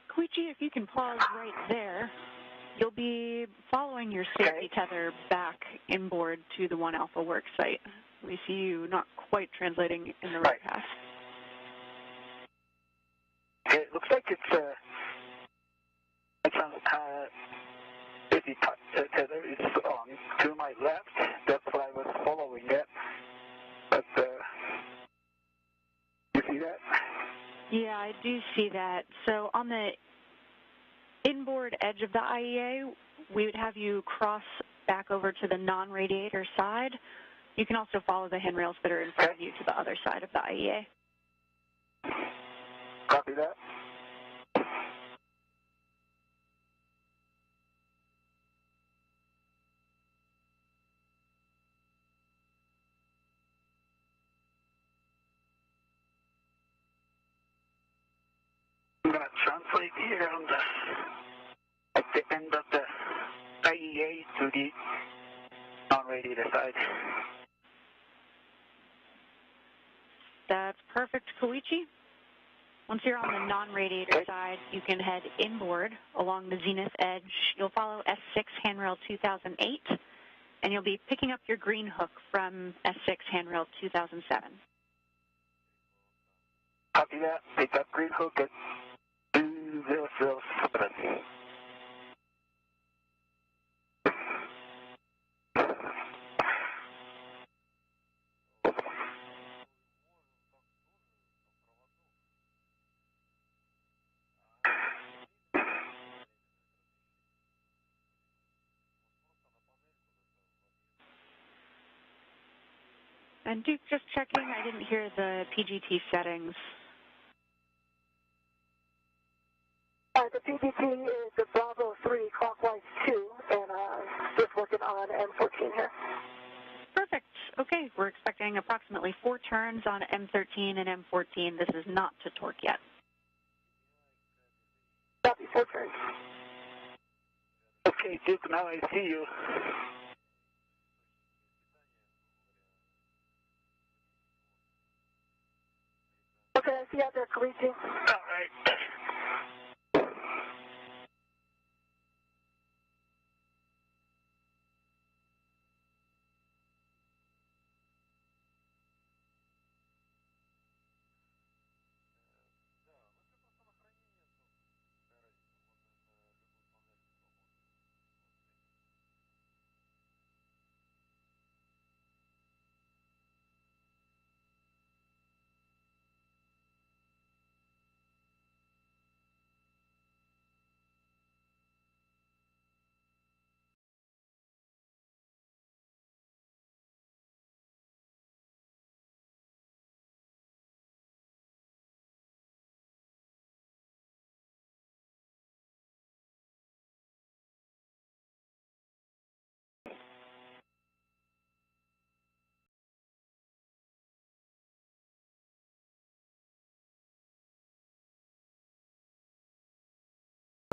Koichi, if you can pause right there, you'll be following your safety tether back inboard to the 1 Alpha work site. We see you not quite translating in the right path. Okay, it looks like it's safety tether is on to my left. That's what I was following it. But you see that? Yeah, I do see that. So on the inboard edge of the IEA, we would have you cross back over to the non-radiator side. You can also follow the handrails that are in front of you to the other side of the IEA. Copy that. I'm going to translate here on at the end of the IEA to the non-radiator side. That's perfect, Koichi. Once you're on the non-radiator side, you can head inboard along the zenith edge. You'll follow S6 handrail 2008, and you'll be picking up your green hook from S6 handrail 2007. Copy that. Pick up green hook at 2007. And Duke, just checking, I didn't hear the PGT settings. The PGT is the Bravo 3 clockwise 2, and just working on M14 here. Perfect. Okay, we're expecting approximately 4 turns on M13 and M14. This is not to torque yet. Copy, 4 turns. Okay, Duke, now I see you. Okay, I see you out there, Koichi. All right.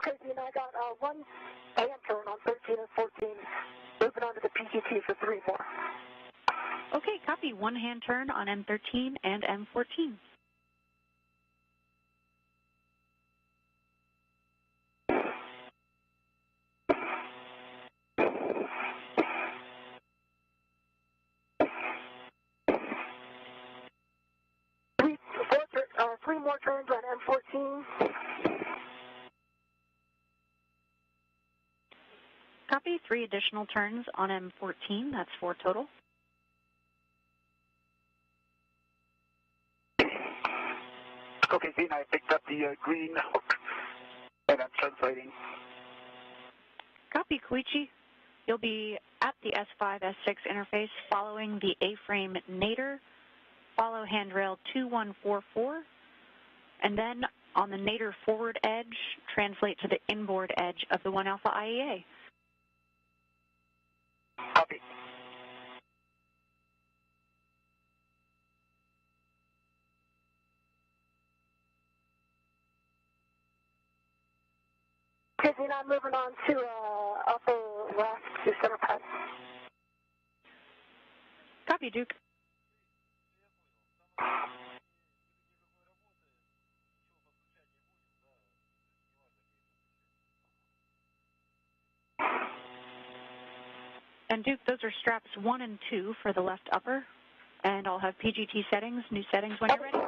Okay, Dean, I got 1 AM turn on 13 and 14, moving on to the PGT for 3 more. Okay, copy. 1 hand turn on M13 and M14. Three more turns on M14. Copy. 3 additional turns on M14. That's 4 total. Okay, Dean, I picked up the green hook, and I'm translating. Copy, Koichi. You'll be at the S5, S6 interface following the A-frame nadir, follow handrail 2144, and then on the nadir forward edge, translate to the inboard edge of the 1 Alpha IEA. Copy. Okay, Dean, I'm moving on to upper left to center pad. Copy, Duke. And Duke, those are straps 1 and 2 for the left upper. And I'll have PGT settings, new settings when you're ready.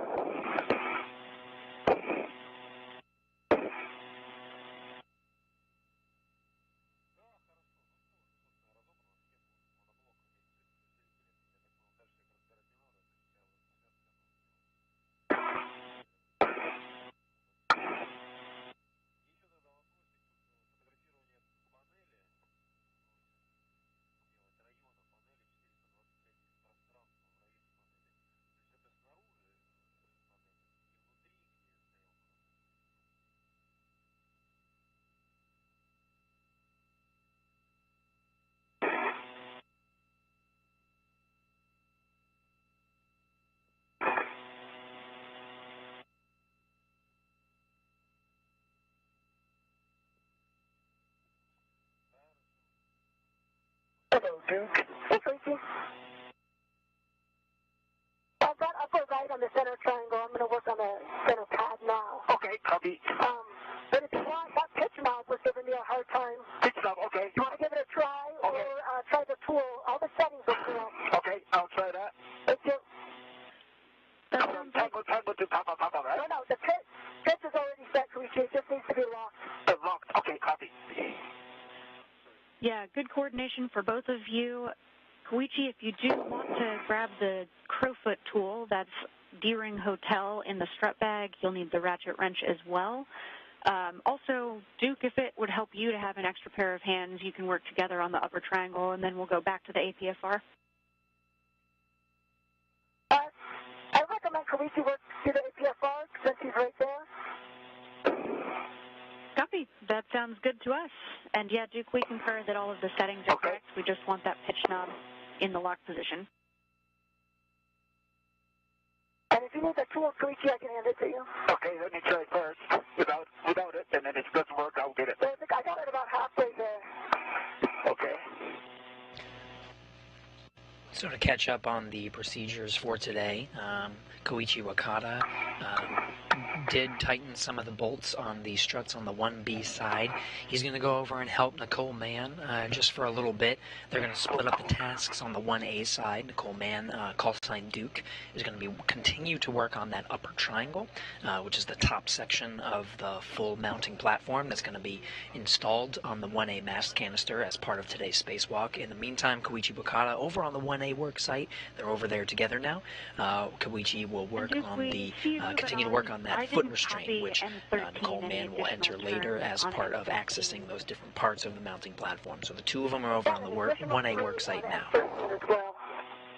Hello, Duke. Hey, Koichi. I've got upper right on the center triangle. I'm going to work on the center pad now. Okay, copy. But if you want, that pitch knob was giving me a hard time. Pitch knob, okay. You want to give it a try, Okay. or try the tool? All the settings are correct. Okay, I'll try that. Thank you. That sounds like, Tango to Papa, right? No, the pitch is already set, Koichi. It just needs to be locked. Locked. Okay, copy. yeah, good coordination for both of you. Koichi, if you do want to grab the Crowfoot tool, that's D-Ring Hotel in the strut bag. You'll need the ratchet wrench as well. Also, Duke, if it would help you to have an extra pair of hands, you can work together on the upper triangle, and then we'll go back to the APFR. I recommend Koichi work through the APFR since he's right there. Copy. That sounds good to us. And yeah, Duke, we concur that all of the settings are Okay. correct. We just want that pitch knob in the lock position. And if you need the tool, Koichi, I can hand it to you. Okay, let me try first without it, and then if it doesn't work, I'll get it. I got it about halfway there. Okay. So to catch up on the procedures for today, Koichi Wakata did tighten some of the bolts on the struts on the 1B side. He's going to go over and help Nicole Mann just for a little bit. They're going to split up the tasks on the 1A side. Nicole Mann, call sign Duke, is going to continue to work on that upper triangle, which is the top section of the full mounting platform that's going to be installed on the 1A mast canister as part of today's spacewalk. In the meantime, Koichi Wakata over on the 1A work site. They're over there together now. Koichi will work on the continue to work on that foot restraint, which Nicole Mann will enter later as part of accessing those different parts of the mounting platform. So the two of them are over on the 1A work site now. As well.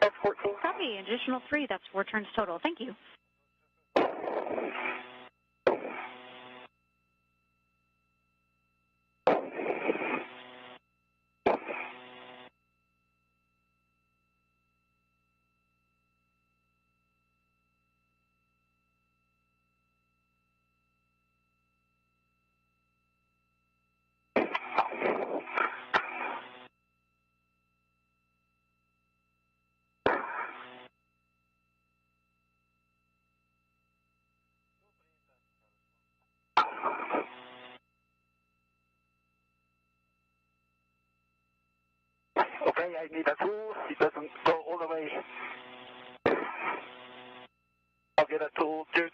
That's 14. Copy. Additional 3. That's 4 turns total. Thank you. Okay, I need a tool. It doesn't go all the way. I'll get a tool, Duke.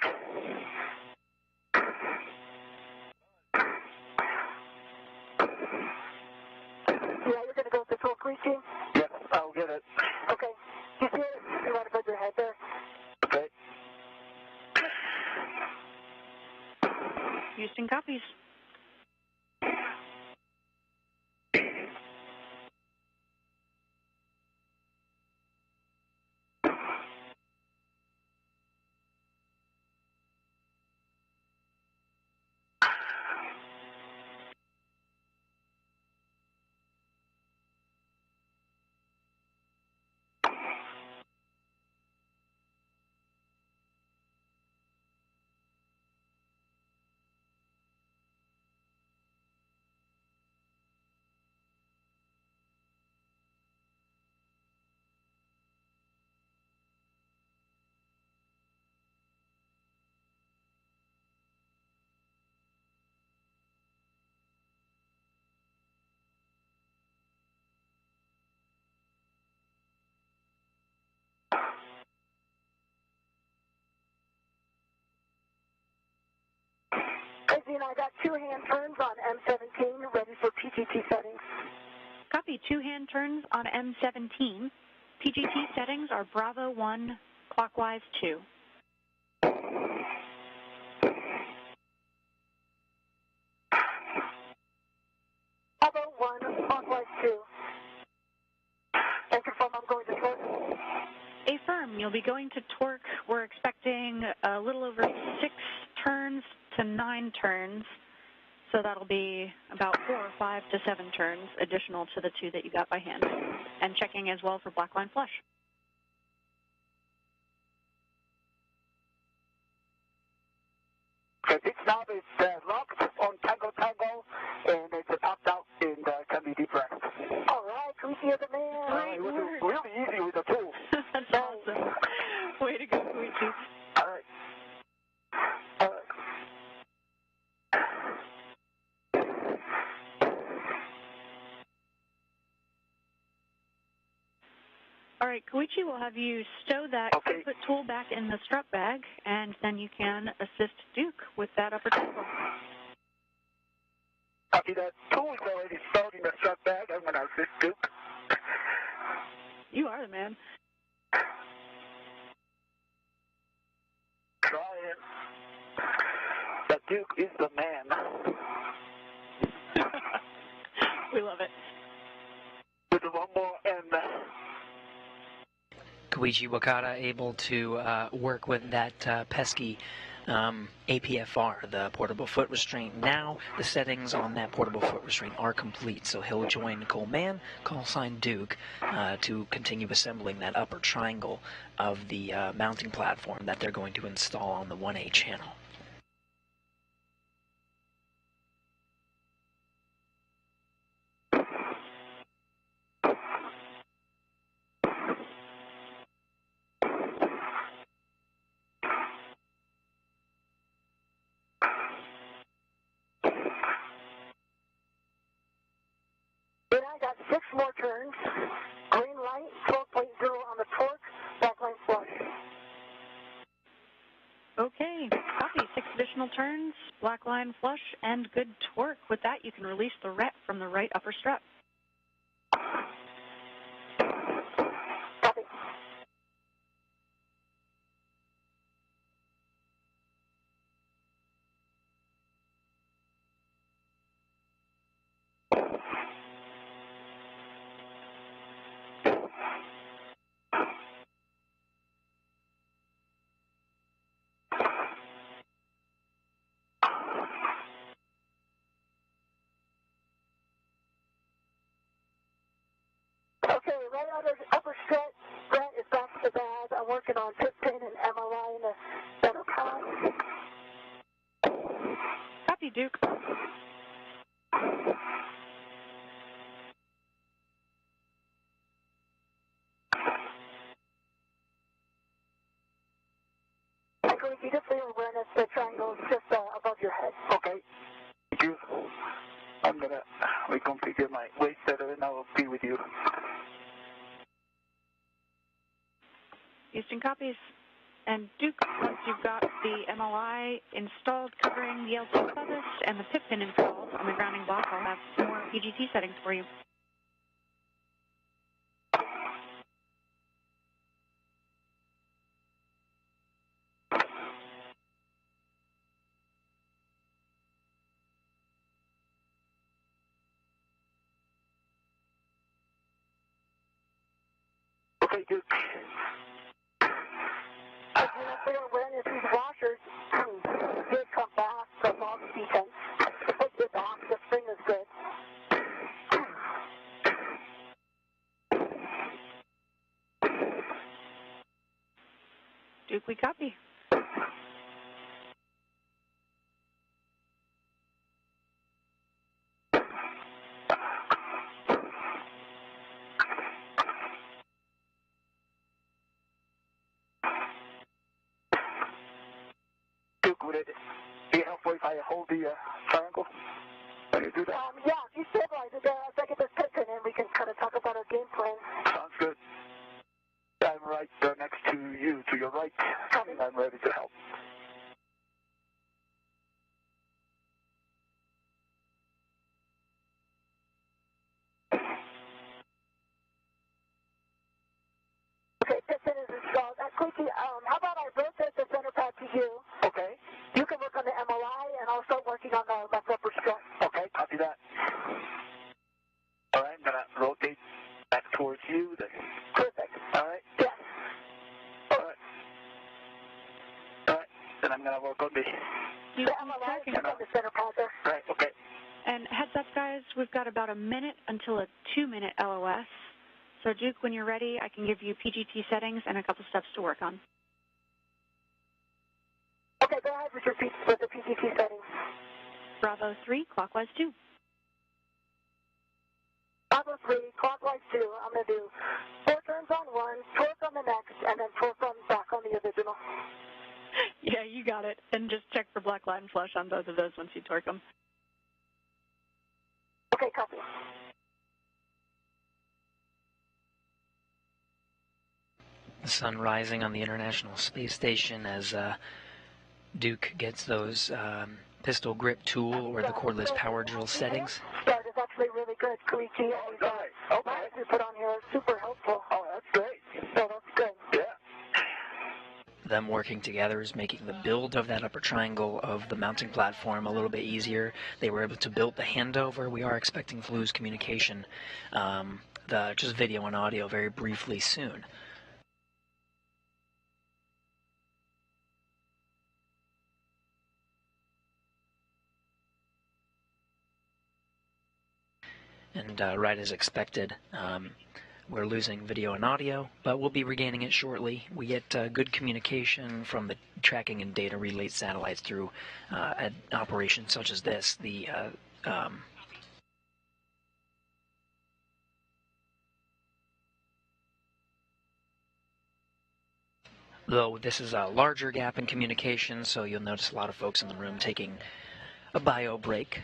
Yeah, you're going to go with the tool, Koichi? Yes, I'll get it. Okay. You see it? You want to put your head there? Okay. Houston copies. Koichi, and I got 2-hand turns on M17, ready for PGT settings. Copy. 2-hand turns on M17. PGT settings are Bravo 1, clockwise 2. Bravo 1, clockwise 2. And confirm I'm going to torque. Affirm. You'll be going to torque. We're expecting a little over 6 turns to 9 turns. So that'll be about 4 or 5 to 7 turns additional to the 2 that you got by hand. And checking as well for black line flush. Okay, this knob is locked on Tango, and it's popped out and can be depressed. All right, Koichi, you're the man. It was really easy with the tool. That's awesome. Way to go, Koichi. All right. All right. All right, Koichi will have you stow that input tool back in the strap bag, and then you can assist Duke with that upper triangle. Copy that. Tool is already stowed in the strap bag. I'm going to assist Duke. You are the man. Trying. The Duke is the man. We love it. With one more and... Koichi Wakata able to work with that pesky APFR, the portable foot restraint. Now the settings on that portable foot restraint are complete, so he'll join Nicole Mann, call sign Duke, to continue assembling that upper triangle of the mounting platform that they're going to install on the 1A channel. Then I got 6 more turns. Green light, 12.0 on the torque, black line flush. Okay, copy. 6 additional turns, black line flush, and good torque. With that, you can release the ret from the right upper strap. Copy. Okay, right out of the upper strut, Brett is back to the bag. I'm working on tip pin and MLI in the center column. Copy, Duke. Koichi, just for your awareness, the triangle is just above your head. Okay. Thank you. I'm going to reconfigure my weight setter and I will be with you. Houston copies. And Duke, once you've got the MLI installed covering the L2 clevis and the pip pin installed on the grounding block, I'll have some more PGT settings for you. Okay, Duke. For your awareness, these washers did come back from all the defense. They did back. The spring is good. Duke, we copy. Duke, would it be helpful if I hold the triangle? Can you do that? Yeah, if you stabilize it there, I'll get this pip pin in, we can kind of talk about our game plan. Sounds good. I'm right next to you, to your right, and I'm ready to help. work on the... You The MLI is on the center pad there. Right, okay. And heads up, guys, we've got about a minute until a 2-minute LOS. So, Duke, when you're ready, I can give you PGT settings and a couple steps to work on. Okay, go ahead with the PGT settings. Bravo 3, clockwise 2. Bravo 3, clockwise 2. I'm going to do 4 turns on one, torque on the next, and then torque on back on the original. Yeah, you got it. And just check for black line flush on both of those once you torque them. Okay, copy. The sun rising on the International Space Station as Duke gets those pistol grip tool or the cordless power drill settings. Start is actually really good, Koichi. Okay. Lines you put on here are super helpful. Oh, that's great. So that's good. Yeah. Them working together is making the build of that upper triangle of the mounting platform a little bit easier. They were able to build the handover. We are expecting to lose communication, just video and audio very briefly soon. And right as expected, we're losing video and audio, but we'll be regaining it shortly. We get good communication from the tracking and data relay satellites through an operation such as this. Though this is a larger gap in communication, so you'll notice a lot of folks in the room taking a bio break.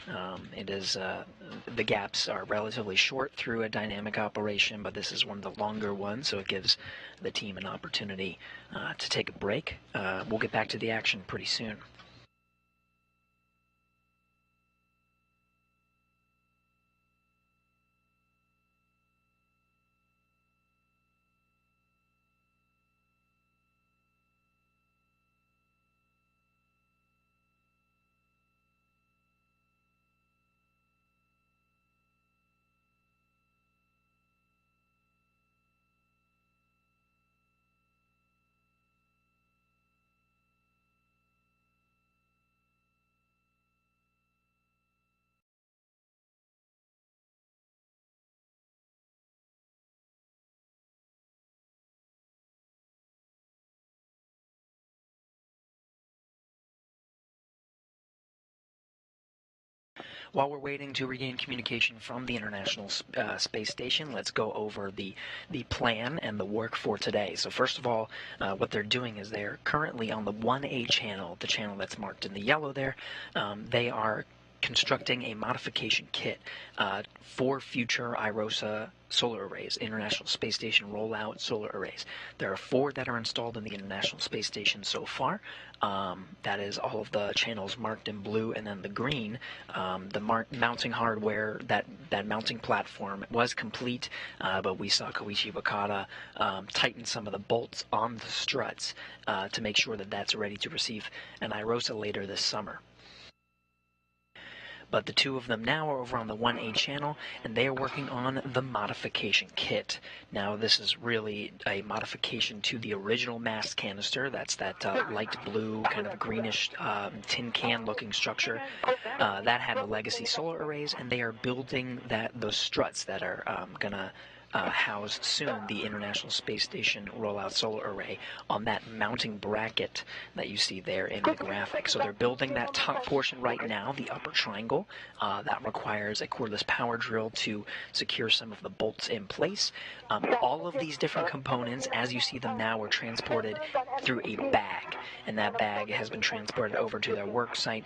The gaps are relatively short through a dynamic operation, but this is one of the longer ones, so it gives the team an opportunity to take a break. We'll get back to the action pretty soon. While we're waiting to regain communication from the International Space Station, let's go over the plan and the work for today. So first of all, what they're doing is they're currently on the 1A channel, the channel that's marked in the yellow there. They are constructing a modification kit for future IROSA solar arrays, International Space Station rollout solar arrays. There are 4 that are installed in the International Space Station so far. That is all of the channels marked in blue, and then the green, the mounting hardware, that mounting platform was complete, but we saw Koichi Wakata tighten some of the bolts on the struts to make sure that that's ready to receive an IROSA later this summer. But the 2 of them now are over on the 1A channel, and they are working on the modification kit. Now, this is really a modification to the original mast canister. That's that light blue, kind of greenish tin can looking structure. That had the legacy solar arrays, and they are building those struts that are going to house soon the International Space Station rollout solar array on that mounting bracket that you see there in the graphic. So they're building that top portion right now, the upper triangle. That requires a cordless power drill to secure some of the bolts in place. All of these different components, as you see them now, are transported through a bag, and that bag has been transported over to their work site.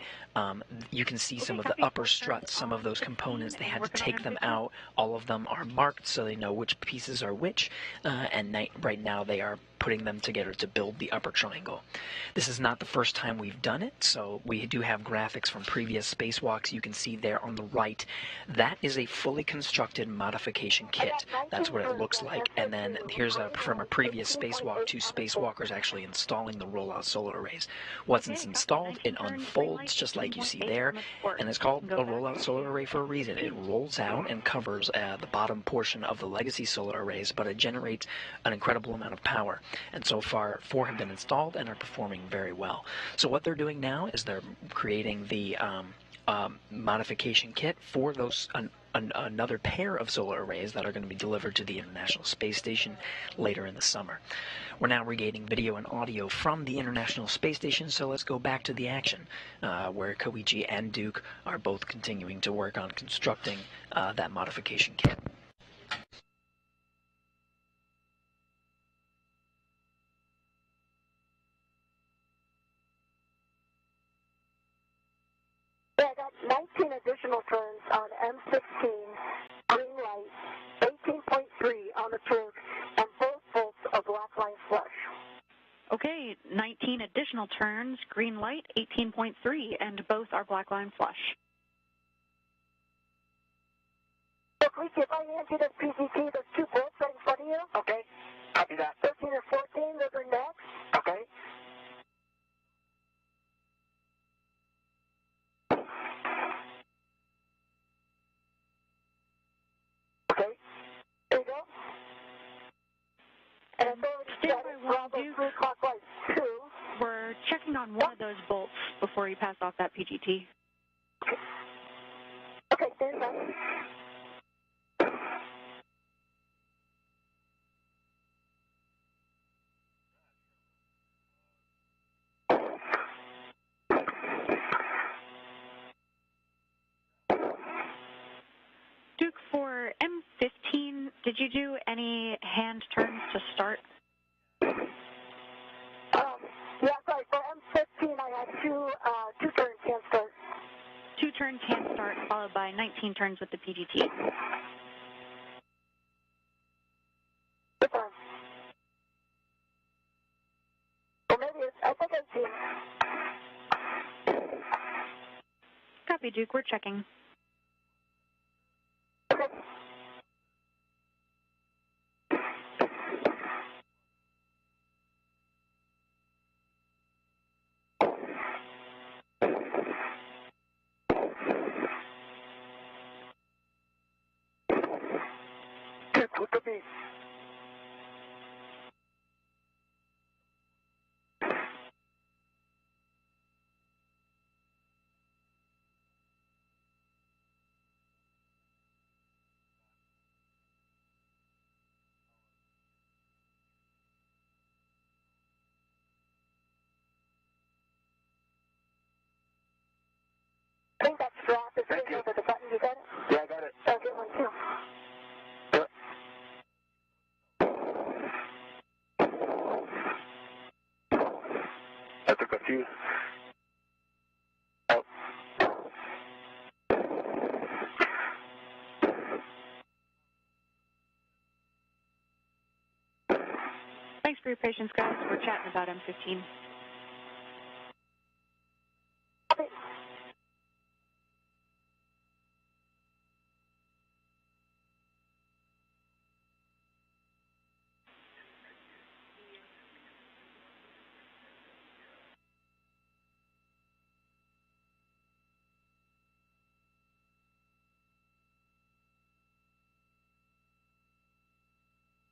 You can see some of the upper struts, some of those components, they had to take them out. All of them are marked so they know which pieces are which, and right now they are putting them together to build the upper triangle. This is not the first time we've done it, so we do have graphics from previous spacewalks. You can see there on the right, that is a fully constructed modification kit. That's what it looks like. And then here's from a previous spacewalk, 2 spacewalkers actually installing the rollout solar arrays. Once it's installed, it unfolds just like you see there, and it's called a rollout solar array for a reason. It rolls out and covers the bottom portion of the legacy solar arrays, but it generates an incredible amount of power. And so far, 4 have been installed and are performing very well. So what they're doing now is they're creating the modification kit for those another pair of solar arrays that are going to be delivered to the International Space Station later in the summer. We're now regaining video and audio from the International Space Station, so let's go back to the action, where Koichi and Duke are both continuing to work on constructing that modification kit. Yeah, I got 19 additional turns on M16, green light, 18.3 on the Turk, and both bolts of black line flush. Okay, 19 additional turns, green light, 18.3, and both are black line flush. So, Koichi, if I hand you this PGT, there's 2 bolts right in front of you. Okay, copy that. 13 and 14, those are next. Okay. Okay, there you go. And it's already Stand set. by one, Bravo Duke. 3 clockwise 2. We're checking on one of those bolts before you pass off that PGT. Okay, stand by. Duke, for M15, did you do any hand turns to start? Yeah, sorry, for M15, I had two turns hand start. 2 turns hand start, followed by 19 turns with the PGT. Good one. Or maybe I think 18. Copy, Duke, we're checking. Okay. What could be? I think that strap is Thank sitting you. over the button. You got it? Yeah, I got it. I'll get one too. I took a few. Oh. Thanks for your patience, guys. We're chatting about M15. Okay.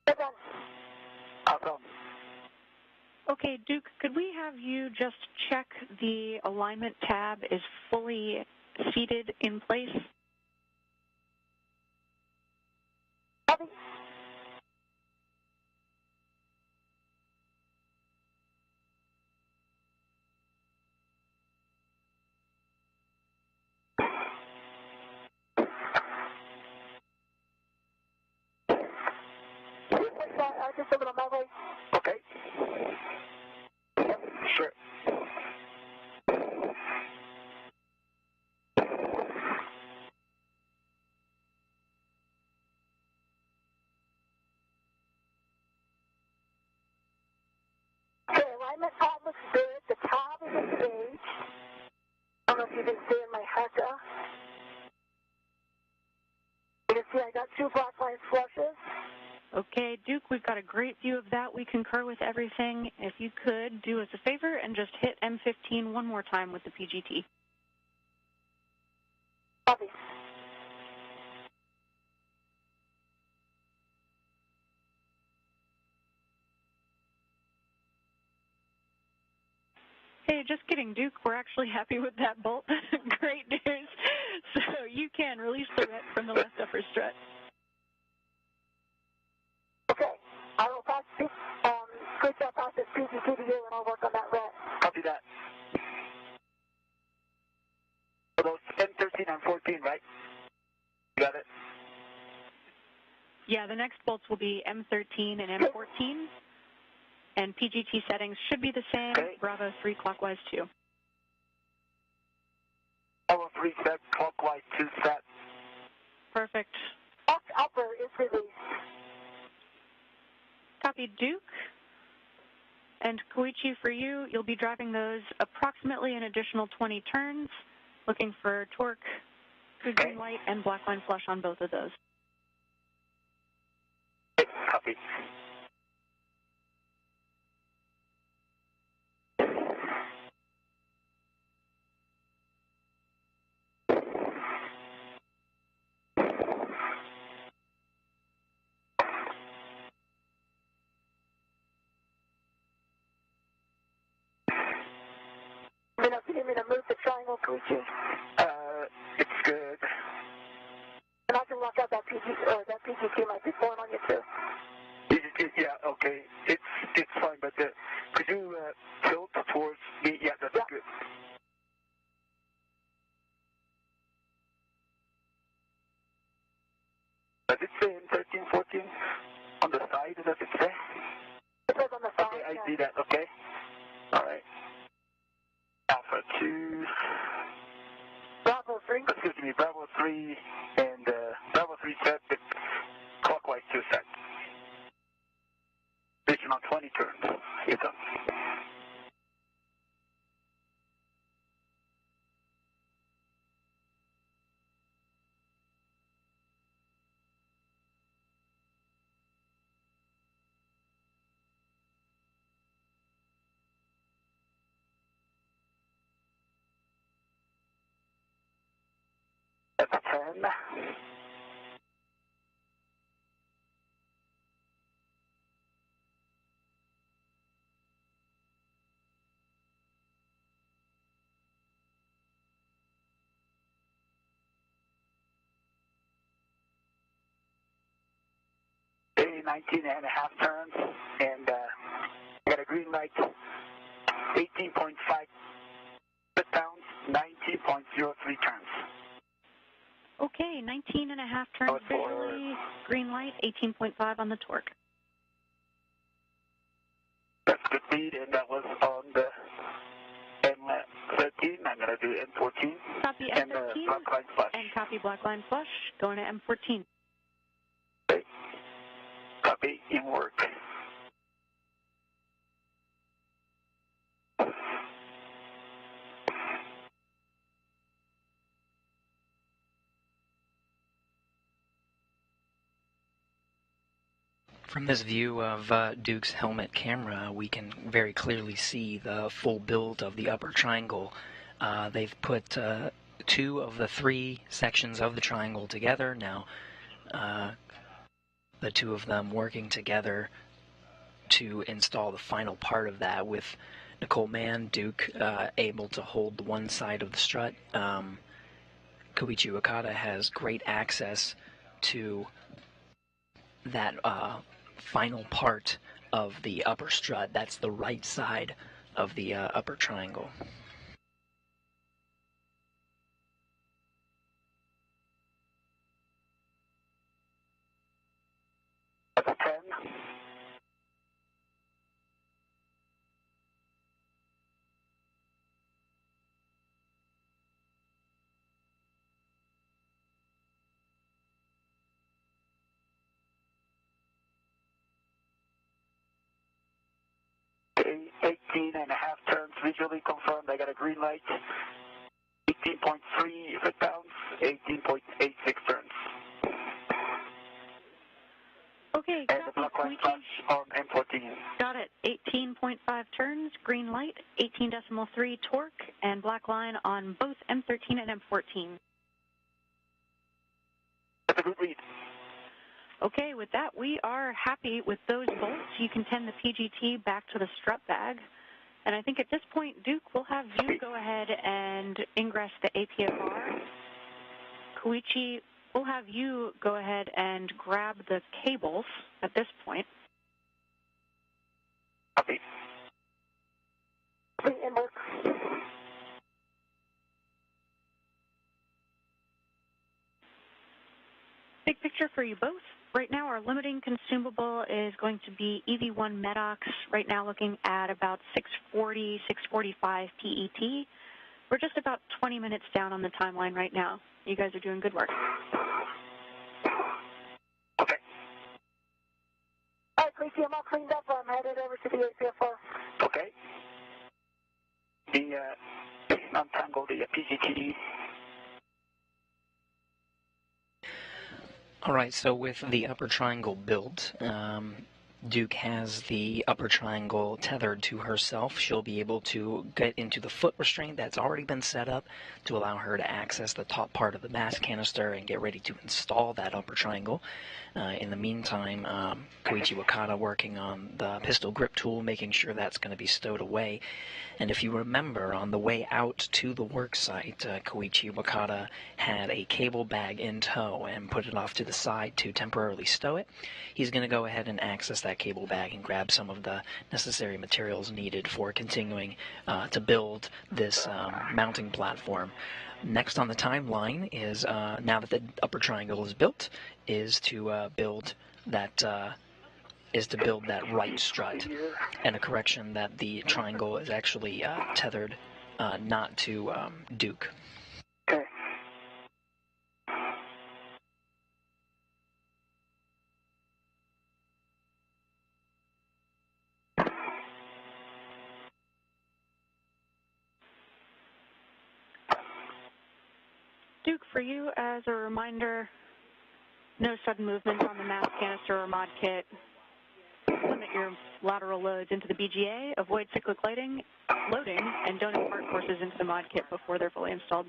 Good one. Awesome. Okay, Duke, could we have you just check the alignment tab is fully seated in place? Copy. Just a little my way. Okay. Yep, sure. Okay, alignment pad looks good. The tab is engaged. I don't know if you can see in my HECA. You can see I got 2 black line flushes. Okay, Duke, we've got a great view of that. We concur with everything. If you could do us a favor and just hit M15 one more time with the PGT. Copy. Okay, just kidding, Duke. We're actually happy with that bolt. Great news. So you can release the ret from the left upper strut. Okay. I will pass this, switch up off this PGT to you, and I'll work on that ret. Copy that. So those M13 and 14, right? You got it? Yeah, the next bolts will be M13 and M14. And PGT settings should be the same. Okay. Bravo 3 clockwise 2. Bravo 3 set, clockwise 2 set. Perfect. Upper is released. Copy, Duke. And Koichi, for you, you'll be driving those approximately an additional 20 turns, looking for torque, good green light, and black line flush on both of those. Copy. You need me to move the triangle, Koichi? It's good. And I can lock out that PGT might be pulling on you too. Yeah, okay. It's fine, but could you tilt towards me? Yeah, that's good. Does it say in 13, 14? On the side, does it say? It says on the side. Okay, I see that, okay. All right. Alpha 2. Bravo 3. Excuse me, Bravo 3 and Bravo 3 set, but clockwise 2 set. Station on 20 turns. You're done. That's 10. Okay, 19 and a half turns, and got a green light, 18.5 foot-pounds, 19.03 turns. Okay, 19 and a half turns visually, green light, 18.5 on the torque. That's good speed, and that was on the M13. I'm going to do M14. Copy and M13 black line flush. and copy black line flush, going to M14. Okay. Copy, in work. From this view of Duke's helmet camera, we can very clearly see the full build of the upper triangle. They've put 2 of the 3 sections of the triangle together. Now, the 2 of them working together to install the final part of that, with Nicole Mann, Duke, able to hold the one side of the strut. Koichi Wakata has great access to that final part of the upper strut. That's the right side of the upper triangle. That's 10. Okay, 18 and a half turns visually confirmed. I got a green light. 18.3 foot-pounds, 18.86 turns. Okay, And the black line flush on M14. got it. 18.5 turns, green light, 18.3 torque, and black line on both M13 and M14. That's a good read. Okay, with that, we are happy with those bolts. You can tend the PGT back to the strut bag. And I think at this point, Duke, we'll have you go ahead and ingress the APFR. Koichi, we'll have you go ahead and grab the cables at this point. Copy. Big picture for you both. Right now, our limiting consumable is going to be EV1 MEDOX, right now looking at about 640, 645 PET. We're just about 20 minutes down on the timeline right now. You guys are doing good work. Okay. All right, Koichi, I'm all cleaned up. I'm headed over to the APFR. Okay. The untangle the PGTD. All right, so with the upper triangle built, Duke has the upper triangle tethered to herself. She'll be able to get into the foot restraint that's already been set up to allow her to access the top part of the mass canister and get ready to install that upper triangle. In the meantime, Koichi Wakata working on the pistol grip tool, making sure that's going to be stowed away. And if you remember, on the way out to the work site, Koichi Wakata had a cable bag in tow and put it off to the side to temporarily stow it. He's going to go ahead and access that cable bag and grab some of the necessary materials needed for continuing to build this mounting platform. Next on the timeline is, now that the upper triangle is built, is to build that right strut. And a correction that the triangle is actually tethered not to Duke. Okay. Duke, for you, as a reminder, no sudden movement on the mass canister or mod kit. Limit your lateral loads into the BGA, avoid cyclic loading, and don't impart forces into the mod kit before they're fully installed.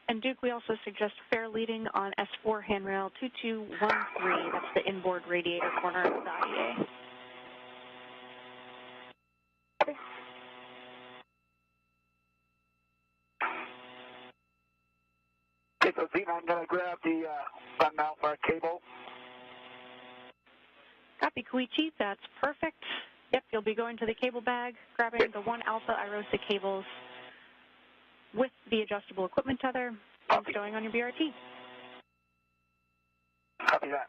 And Duke, we also suggest fair leading on S4 handrail 2213. That's the inboard radiator corner of the IEA. Okay, so Zena, I'm going to grab the gun mount for a cable. Copy, Koichi. That's perfect. Yep, you'll be going to the cable bag, grabbing the 1 alpha IROSA cables with the adjustable equipment tether and stowing on your BRT. Copy that.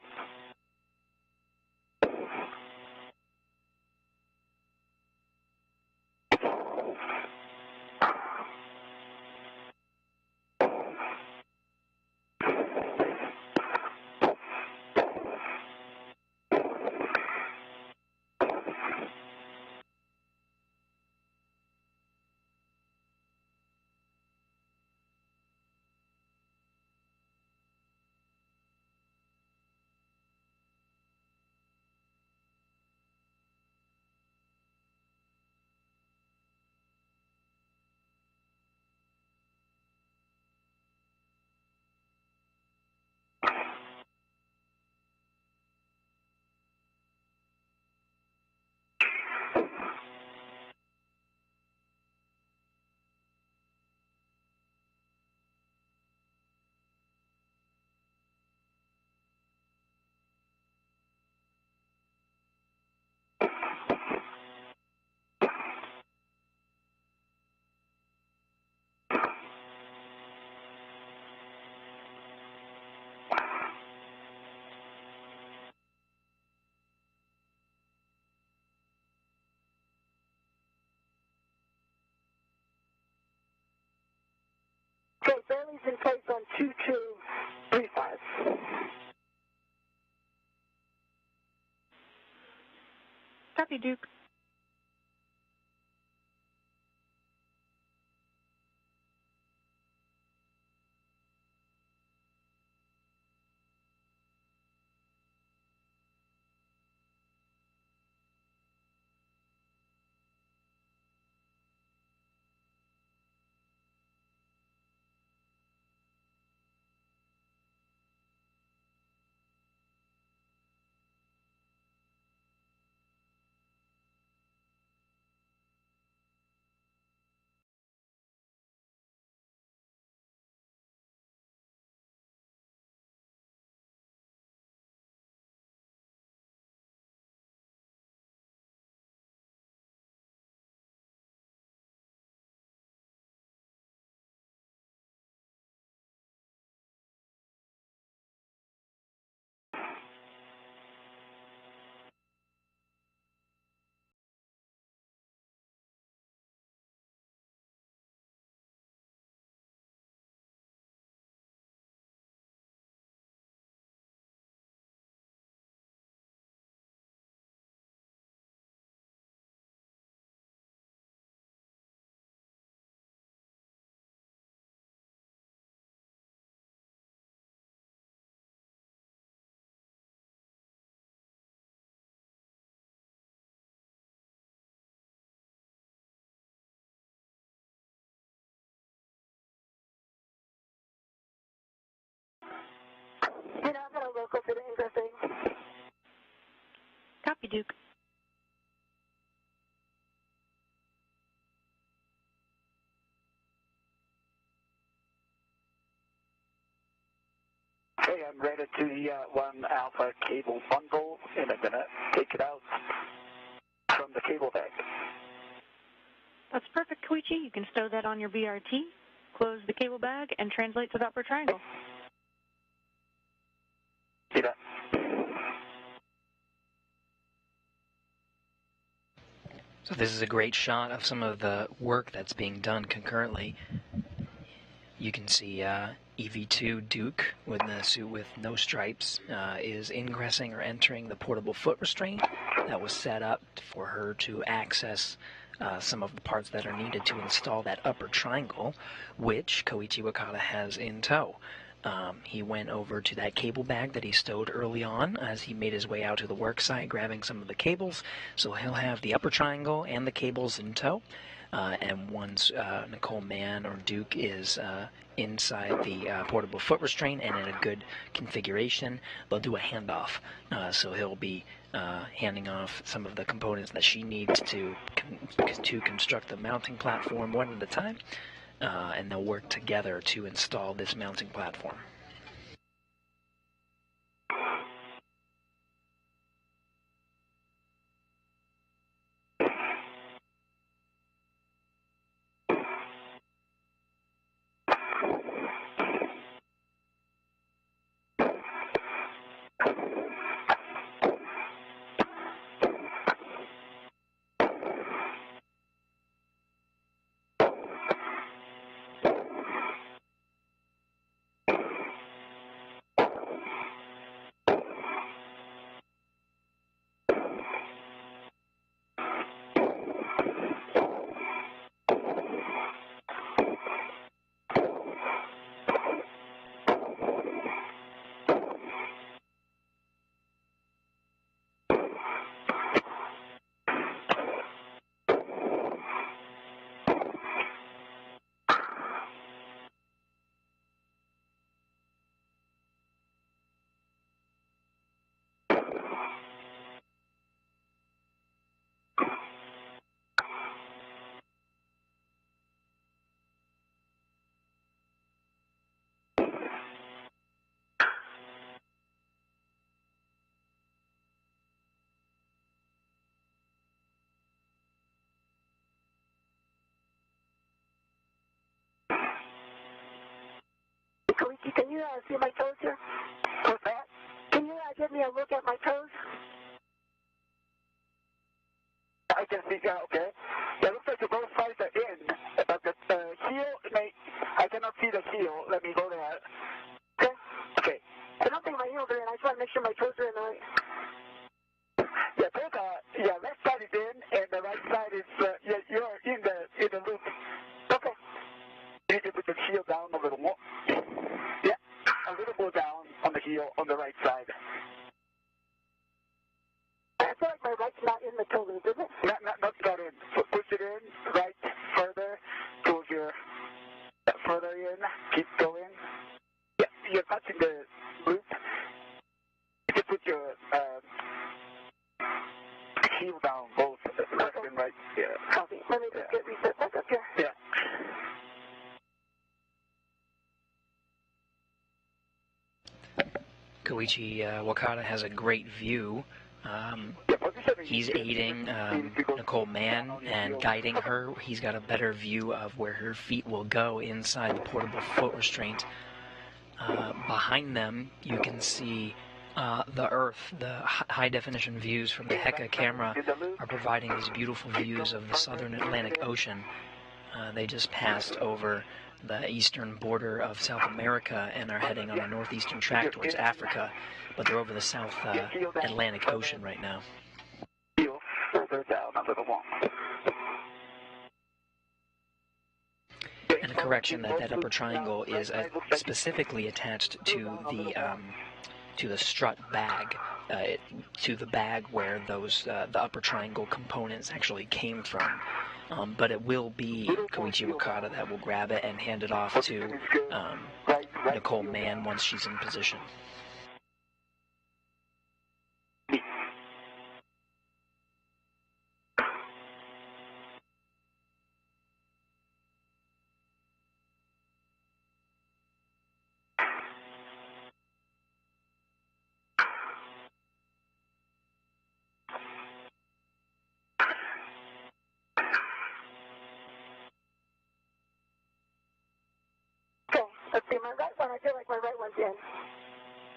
Okay, Bailey's in place on 2235. Copy, Duke. vehicle to the ingressing. Copy, Duke. Okay, I'm ready to the 1 Alpha cable bundle, and I'm going to take it out from the cable bag. That's perfect, Koichi. You can stow that on your BRT, close the cable bag, and translate to the upper triangle. See that? So this is a great shot of some of the work that's being done concurrently. You can see EV2 Duke with the suit with no stripes is ingressing or entering the portable foot restraint that was set up for her to access some of the parts that are needed to install that upper triangle, which Koichi Wakata has in tow. He went over to that cable bag that he stowed early on as he made his way out to the work site, grabbing some of the cables. So he'll have the upper triangle and the cables in tow. And once Nicole Mann or Duke is inside the portable foot restraint and in a good configuration, they'll do a handoff. So he'll be handing off some of the components that she needs to construct the mounting platform one at a time, and they'll work together to install this mounting platform. Koichi, can you see my toes here? What's that? Can you give me a look at my toes? I can see, yeah, okay. Yeah, looks like both sides are in, but the heel, I cannot see the heel. Let me go there. Okay. Okay. I don't think my heels are in. I just want to make sure my toes are in right. Yeah, both are, yeah, left side is in, and the right side is, yeah, you're in the loop. Okay. You need to put the heel down a little more. Yeah, a little more down on the heel on the right side. I feel like my right's not in the toe loop, is it? Not in. Push it in, right, further, towards your, further in, keep going. Yeah, you're touching the loop. You can put your heel down, both left and right. Yeah. Copy. Let me just get reset back up here. Yeah. Koichi Wakata has a great view. He's aiding Nicole Mann and guiding her. He's got a better view of where her feet will go inside the portable foot restraint. Behind them, you can see the Earth. The high-definition views from the Heka camera are providing these beautiful views of the southern Atlantic Ocean. They just passed over the eastern border of South America and are heading on a northeastern track towards Africa, but they're over the South Atlantic Ocean right now. Heel further down a little more. And a correction that upper triangle is specifically attached to the strut bag, to the bag where those the upper triangle components actually came from. But it will be Koichi Wakata that will grab it and hand it off to Nicole Mann once she's in position. see my right one. I feel like my right one's in.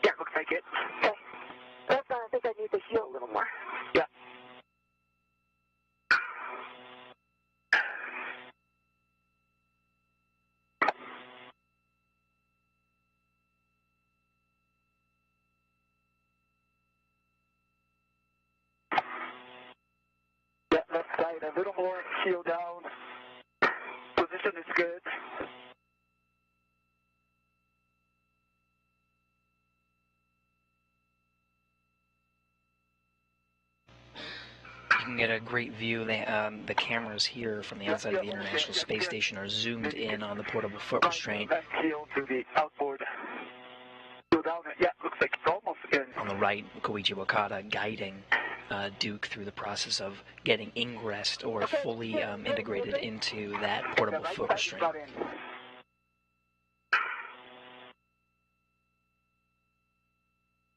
Yeah, looks like it. Okay. Left one, I think I need to heel a little more. Yeah. Yeah, left side a little more, heel down. Position is good. You can get a great view. The cameras here from the outside of the International Space Station are zoomed in on the portable foot restraint. Left heel to the outboard. Go down. Yeah, looks like it's almost in. On the right, Koichi Wakata guiding Duke through the process of getting ingressed or fully integrated into that portable foot restraint.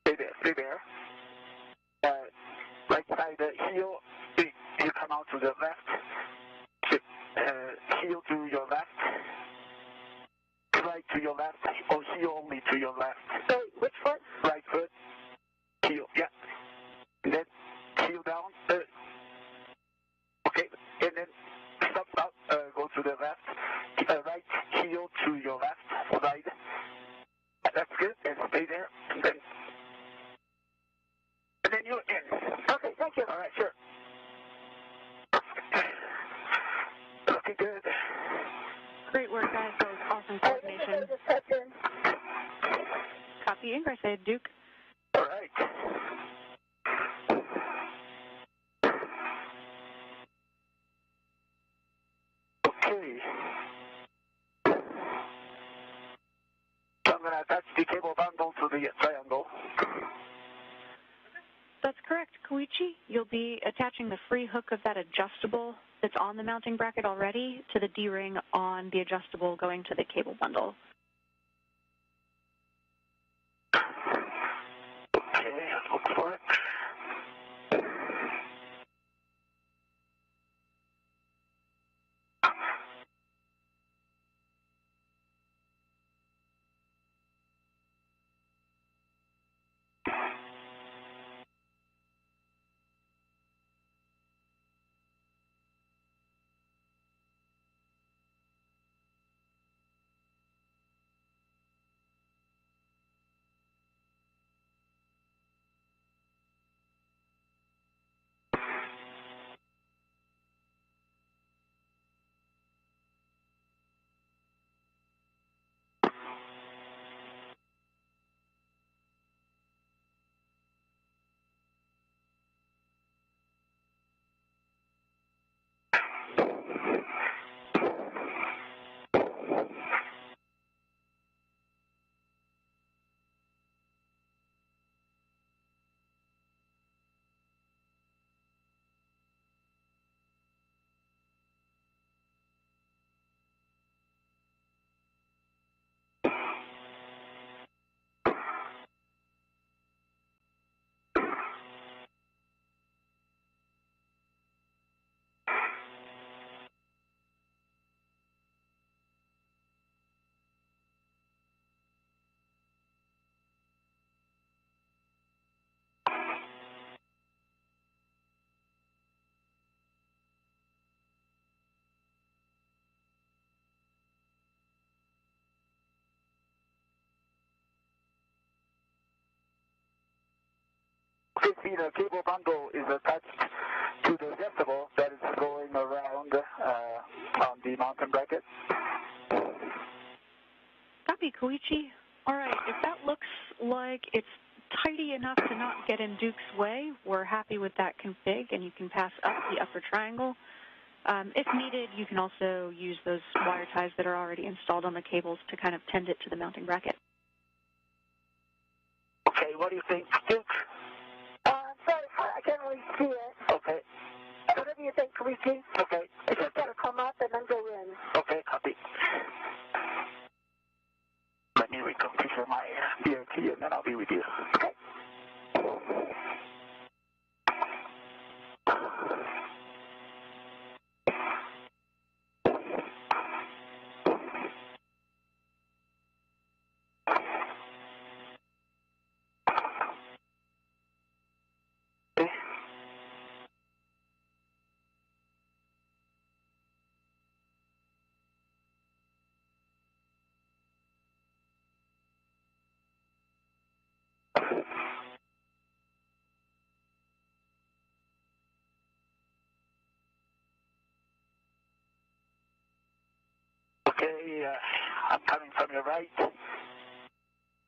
Stay there, stay there. Right side heel, you come out to the left. Heel to your left. Right to your left, or heel only to your left. So, which foot? Right foot. Heel, yeah. And then heel down. Okay, and then stop out, go to the left. Right heel to your left side. That's good, and stay there. And then you're in. Okay, thank you. All right, sure. Looking good. Great work, guys. That was awesome coordination. Copy ingress aid, Duke. All right. Okay. So I'm going to attach the cable bundle to the triangle. That's correct, Koichi. You'll be attaching the free hook of that adjustable that's on the mounting bracket already to the D-ring on the adjustable going to the cable bundle. Okay, let's look for it. See, the cable bundle is attached to the adjustable that is going around on the mountain bracket. Copy, Koichi. All right, if that looks like it's tidy enough to not get in Duke's way, we're happy with that config, and you can pass up the upper triangle. If needed, you can also use those wire ties that are already installed on the cables to kind of tend it to the mounting bracket. Okay, what do you think, Duke? Sorry, I can't really see it. Okay. Whatever you think, Koichi. Okay. It's just got to come up and then go in. Okay, copy. Let me reconfigure my BRT and then I'll be with you. Okay. Okay, I'm coming from your right. Can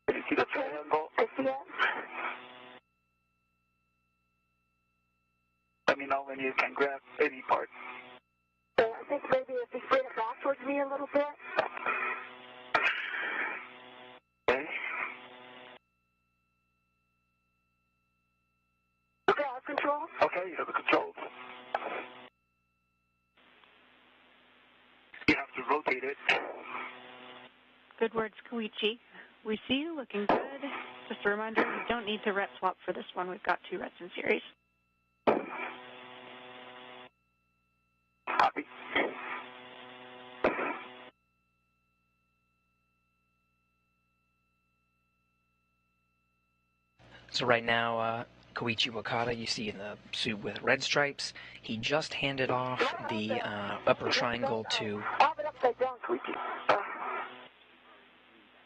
you see the triangle? I see it. Let me know when you can grab any part. So I think maybe if you bring it back towards me a little bit. Okay. Okay, I have control. Okay, you have the controls. You have to rotate it. Good words, Koichi. We see you looking good. Just a reminder, you don't need to ret swap for this one. We've got 2 rets in series. Copy. So right now, Koichi Wakata, you see in the suit with red stripes, he just handed off the upper triangle to... I have it upside down, Koichi.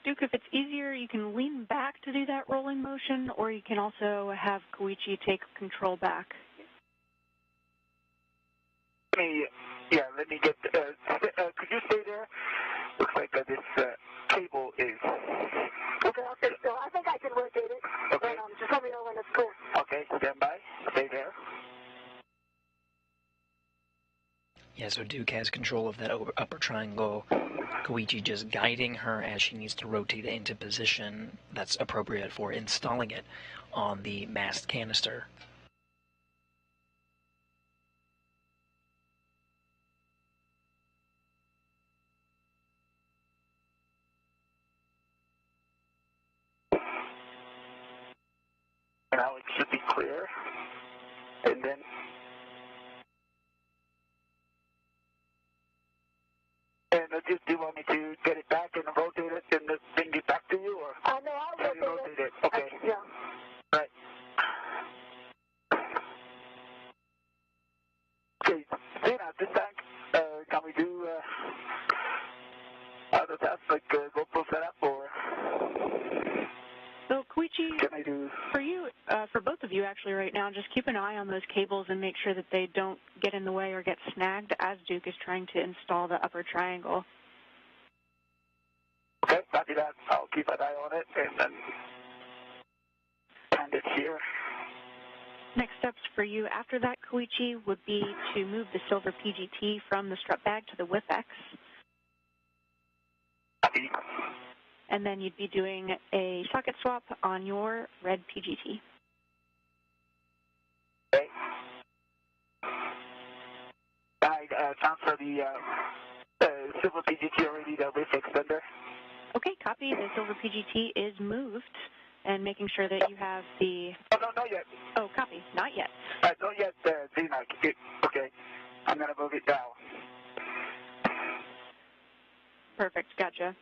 Duke, if it's easier, you can lean back to do that rolling motion, or you can also have Koichi take control back. Let me get, could you stay there? Looks like this cable is... Okay, I'll stay still. I think I can rotate it. Okay. Just let me know when it's clear. Okay, stand by. Stay there. Yeah, so Duke has control of that upper triangle. Koichi just guiding her as she needs to rotate it into position that's appropriate for installing it on the mast canister. Now it should be clear. And then... And do you want me to get it back and rotate it and bring it back to you, or? No, I'll rotate it. Okay. Yeah. Right. Okay, Dana, this time, can we do other tasks like GoPro setup, or? So, Koichi, Can I do... for you, for both of you actually right now, just keep an eye on those cables and make sure that they don't get in the way or get snagged as Duke is trying to install the upper triangle. Okay, copy that. I'll keep an eye on it, and then hand it here. Next steps for you after that, Koichi, would be to move the silver PGT from the strut bag to the WIP-X. Copy. And then you'd be doing a socket swap on your red PGT. Okay. I transfer the silver PGT already, the lift extender. Okay, copy. The silver PGT is moved, and making sure that you have the... Oh, no, not yet. Oh, copy. Not yet. Not yet, Dina. Okay. I'm going to move it down. Perfect. Gotcha.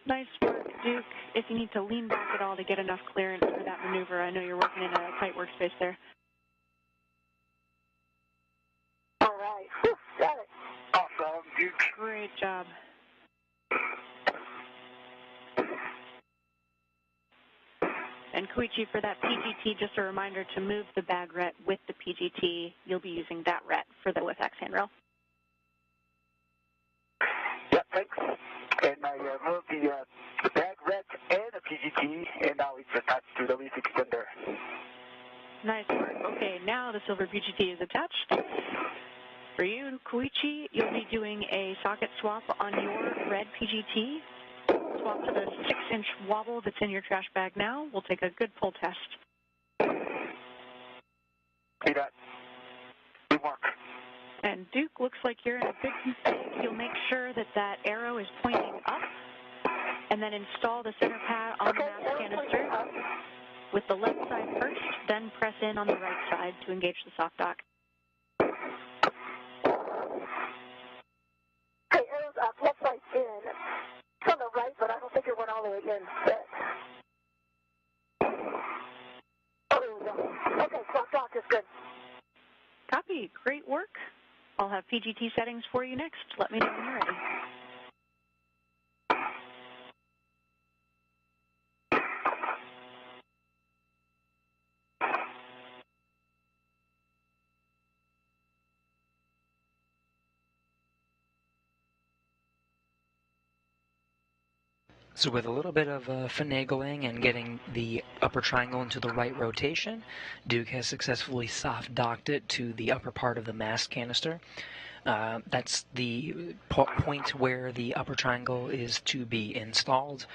Nice work, Duke. If you need to lean back at all to get enough clearance for that maneuver, I know you're working in a tight workspace there. All right. Whew, got it. Awesome, Duke. Great job. And Koichi, for that PGT, just a reminder to move the bag ret with the PGT. You'll be using that ret for the WIP-X handrail. Yeah, thanks. And I moved the bag ret and the PGT, and now it's attached to the leaf extender. Nice work. Okay, now the silver PGT is attached. For you, Koichi, you'll be doing a socket swap on your red PGT. Swap to the 6-inch wobble that's in your trash bag now. We'll take a good pull test. See that? Good work. And Duke, looks like you're in a good config. You'll make sure that that arrow is pointing up, and then install the center pad on the mass canister with the left side first, then press in on the right side to engage the soft dock. Okay, arrow's up, left side in. It's on the right, but I don't think it went all the way in. Oh, there we go. Okay, soft dock is good. Copy. Great work. I'll have PGT settings for you next. Let me know when you're ready. So with a little bit of finagling and getting the upper triangle into the right rotation, Duke has successfully soft docked it to the upper part of the mass canister. That's the point where the upper triangle is to be installed.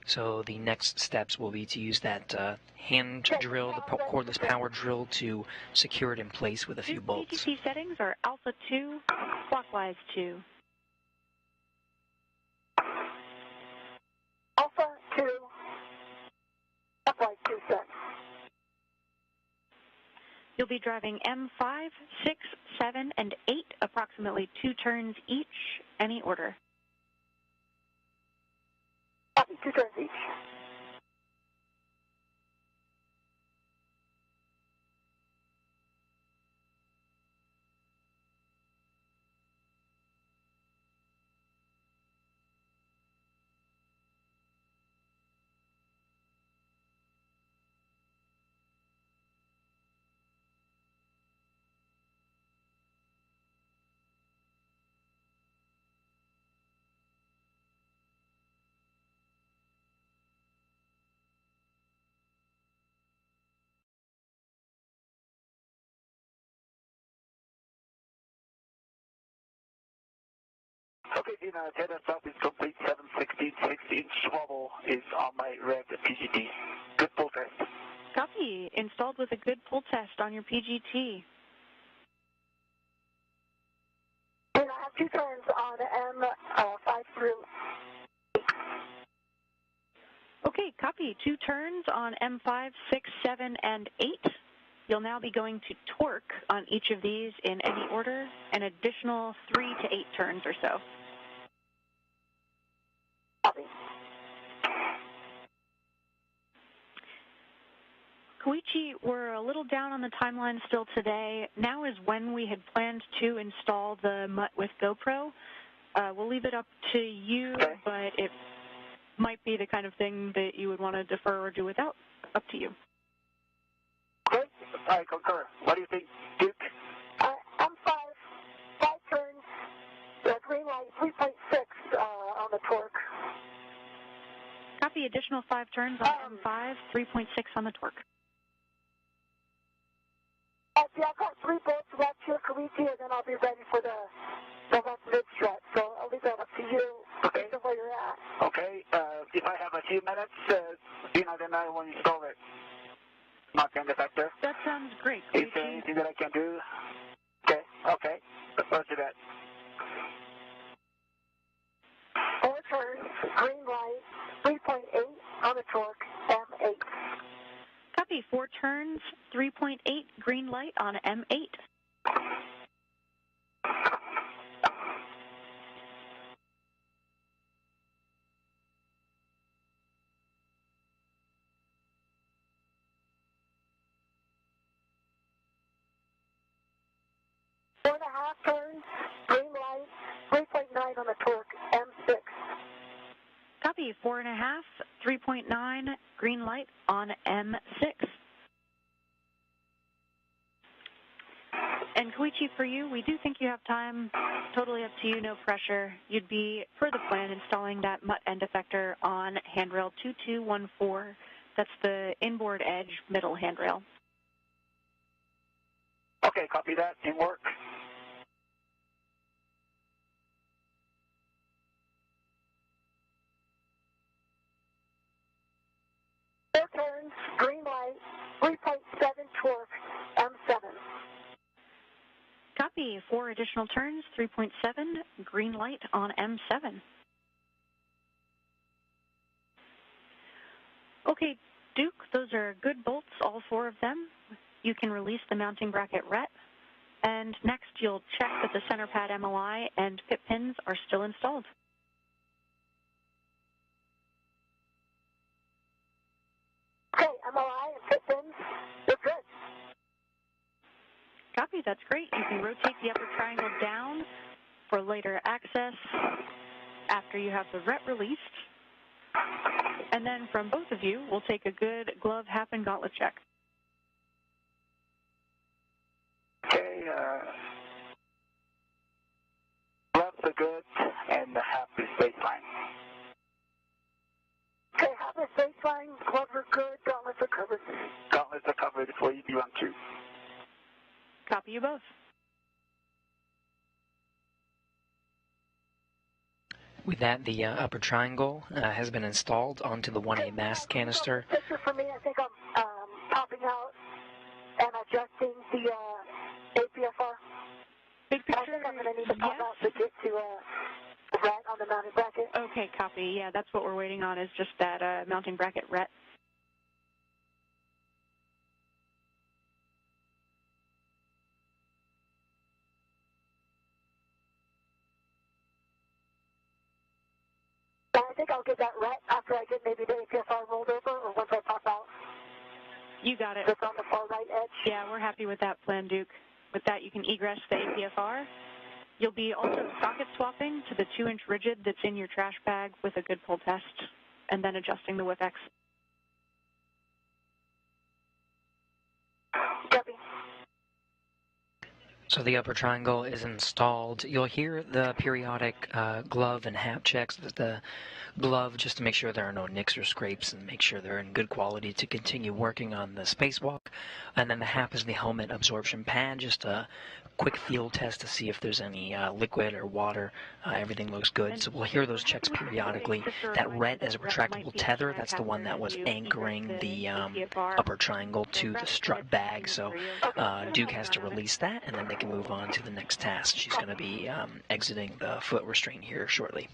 So the next steps will be to use that hand drill, the cordless power drill, to secure it in place with a few bolts. PGT settings are alpha 2, clockwise 2. Alpha 2, clockwise 2 set. You'll be driving M5, 6, 7, and 8, approximately 2 turns each, any order. Copy, 2 turns each. Okay, Dina, head us up is complete. 7/16, 6-inch swavel is on my red PGT. Good pull test. Copy. Installed with a good pull test on your PGT. And I have 2 turns on M5 through. Okay, copy. 2 turns on M5, 6, 7, and 8. You'll now be going to torque on each of these in any order, an additional 3 to 8 turns or so. Copy. Koichi, we're a little down on the timeline still today. Now is when we had planned to install the MUT with GoPro. We'll leave it up to you, but it might be the kind of thing that you would want to defer or do without. Up to you. Great. I concur. What do you think, Duke? M5, 5 turns, the green light, 3.6 on the torque. Copy. Additional 5 turns on M5, 3.6 on the torque. Yeah, I've got 3 bolts left here, Koichi, and then I'll be ready for the left mid-strut. So I'll leave that up to you, Okay. based on where you're at. Okay, if I have a few minutes, Dina, then I will install it. Not in the factor. That sounds great, Is there Koichi. anything that I can do? Okay. Let's do that. 4 turns, green light, 3.8 on the torque, M8. Copy. 4 turns, 3.8, green light on M8. Four and a half turns, green light, 3.9 on the torque, M6. Copy. 4.5, 3.9, green light on M6. And Koichi, for you, we do think you have time. Totally up to you, no pressure. You'd be, per the plan, installing that MUT end effector on handrail 2214. That's the inboard edge middle handrail. Okay, copy that. In work. Four turns, green light, 3.7 torque, M7. Copy. 4 additional turns, 3.7, green light on M7. Okay, Duke, those are good bolts, all 4 of them. You can release the mounting bracket RET. And next, you'll check that the center pad MOI and pit pins are still installed. Okay, MOI and pit pins, they're good. Copy, that's great. You can rotate the upper triangle down for later access after you have the RET released. And then from both of you, we'll take a good glove, hap, and gauntlet check. Okay, gloves are good, and the hap is baseline. Okay, hap is baseline, gloves are good, gauntlets are covered. Gauntlets are covered for EB12. Copy you both. With that, the upper triangle has been installed onto the 1A mast canister. Picture for me, I think I'm popping out and adjusting the APFR. Big picture, I think I'm going to need to pop yes. out to get to the RET on the mounting bracket. Okay, copy. Yeah, that's what we're waiting on, is just that mounting bracket RET. I think I'll get that RET after I get maybe the APFR rolled over or once I pop out. You got it. It's on the far right edge. Yeah, we're happy with that plan, Duke. With that, you can egress the APFR. You'll be also socket swapping to the 2-inch rigid that's in your trash bag with a good pull test, and then adjusting the WIFX. Copy. So the upper triangle is installed. You'll hear the periodic glove and hap checks. The glove, just to make sure there are no nicks or scrapes and make sure they're in good quality to continue working on the spacewalk. And then the hap is the helmet absorption pad, just a quick field test to see if there's any liquid or water. Everything looks good, so we'll hear those checks periodically. That RET is a retractable tether. That's the one that was anchoring the upper triangle to the strut bag, so Duke has to release that, and then they can move on to the next task. She's going to be exiting the foot restraint here shortly.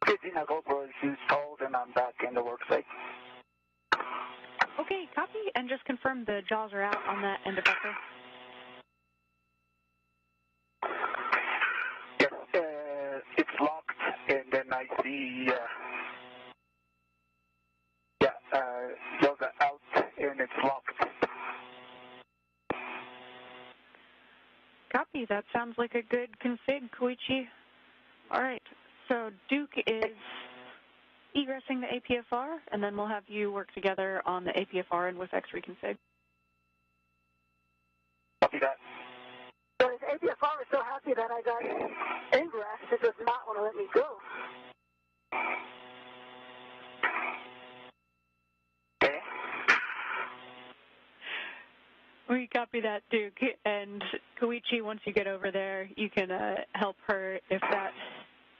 Christina GoPro is installed, and I'm back in the worksite. Okay, copy, and just confirm the jaws are out on that end effector. Yes, it's locked, and then I see, jaws are out, and it's locked. Copy, that sounds like a good config, Koichi. All right, so Duke is egressing the APFR, and then we'll have you work together on the APFR and WIFX reconfig. Copy that. So if APFR is so happy that I got ingress, it does not want to let me go. Okay. We copy that, Duke. And Koichi, once you get over there, you can help her if that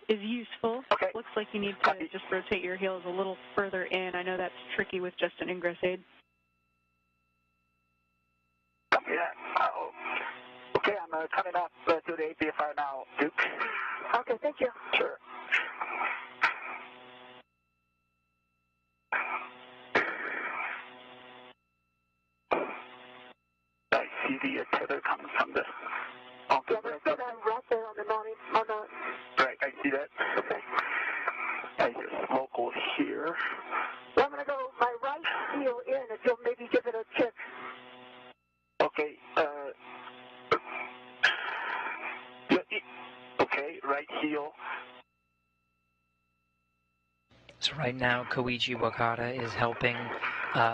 is useful. Okay. Looks like you need to just rotate your heels a little further in. I know that's tricky with just an ingress aid. Copy that. Okay, I'm coming up to the APFR now, Duke. Okay, thank you. Sure. I see the tether coming from the onto Yeah, there's still that right there on the mounting, on the that. Okay. I just local here. So I'm going to go my right heel in if you'll maybe give it a kick. Okay. Okay, right heel. So right now, Koichi Wakata is helping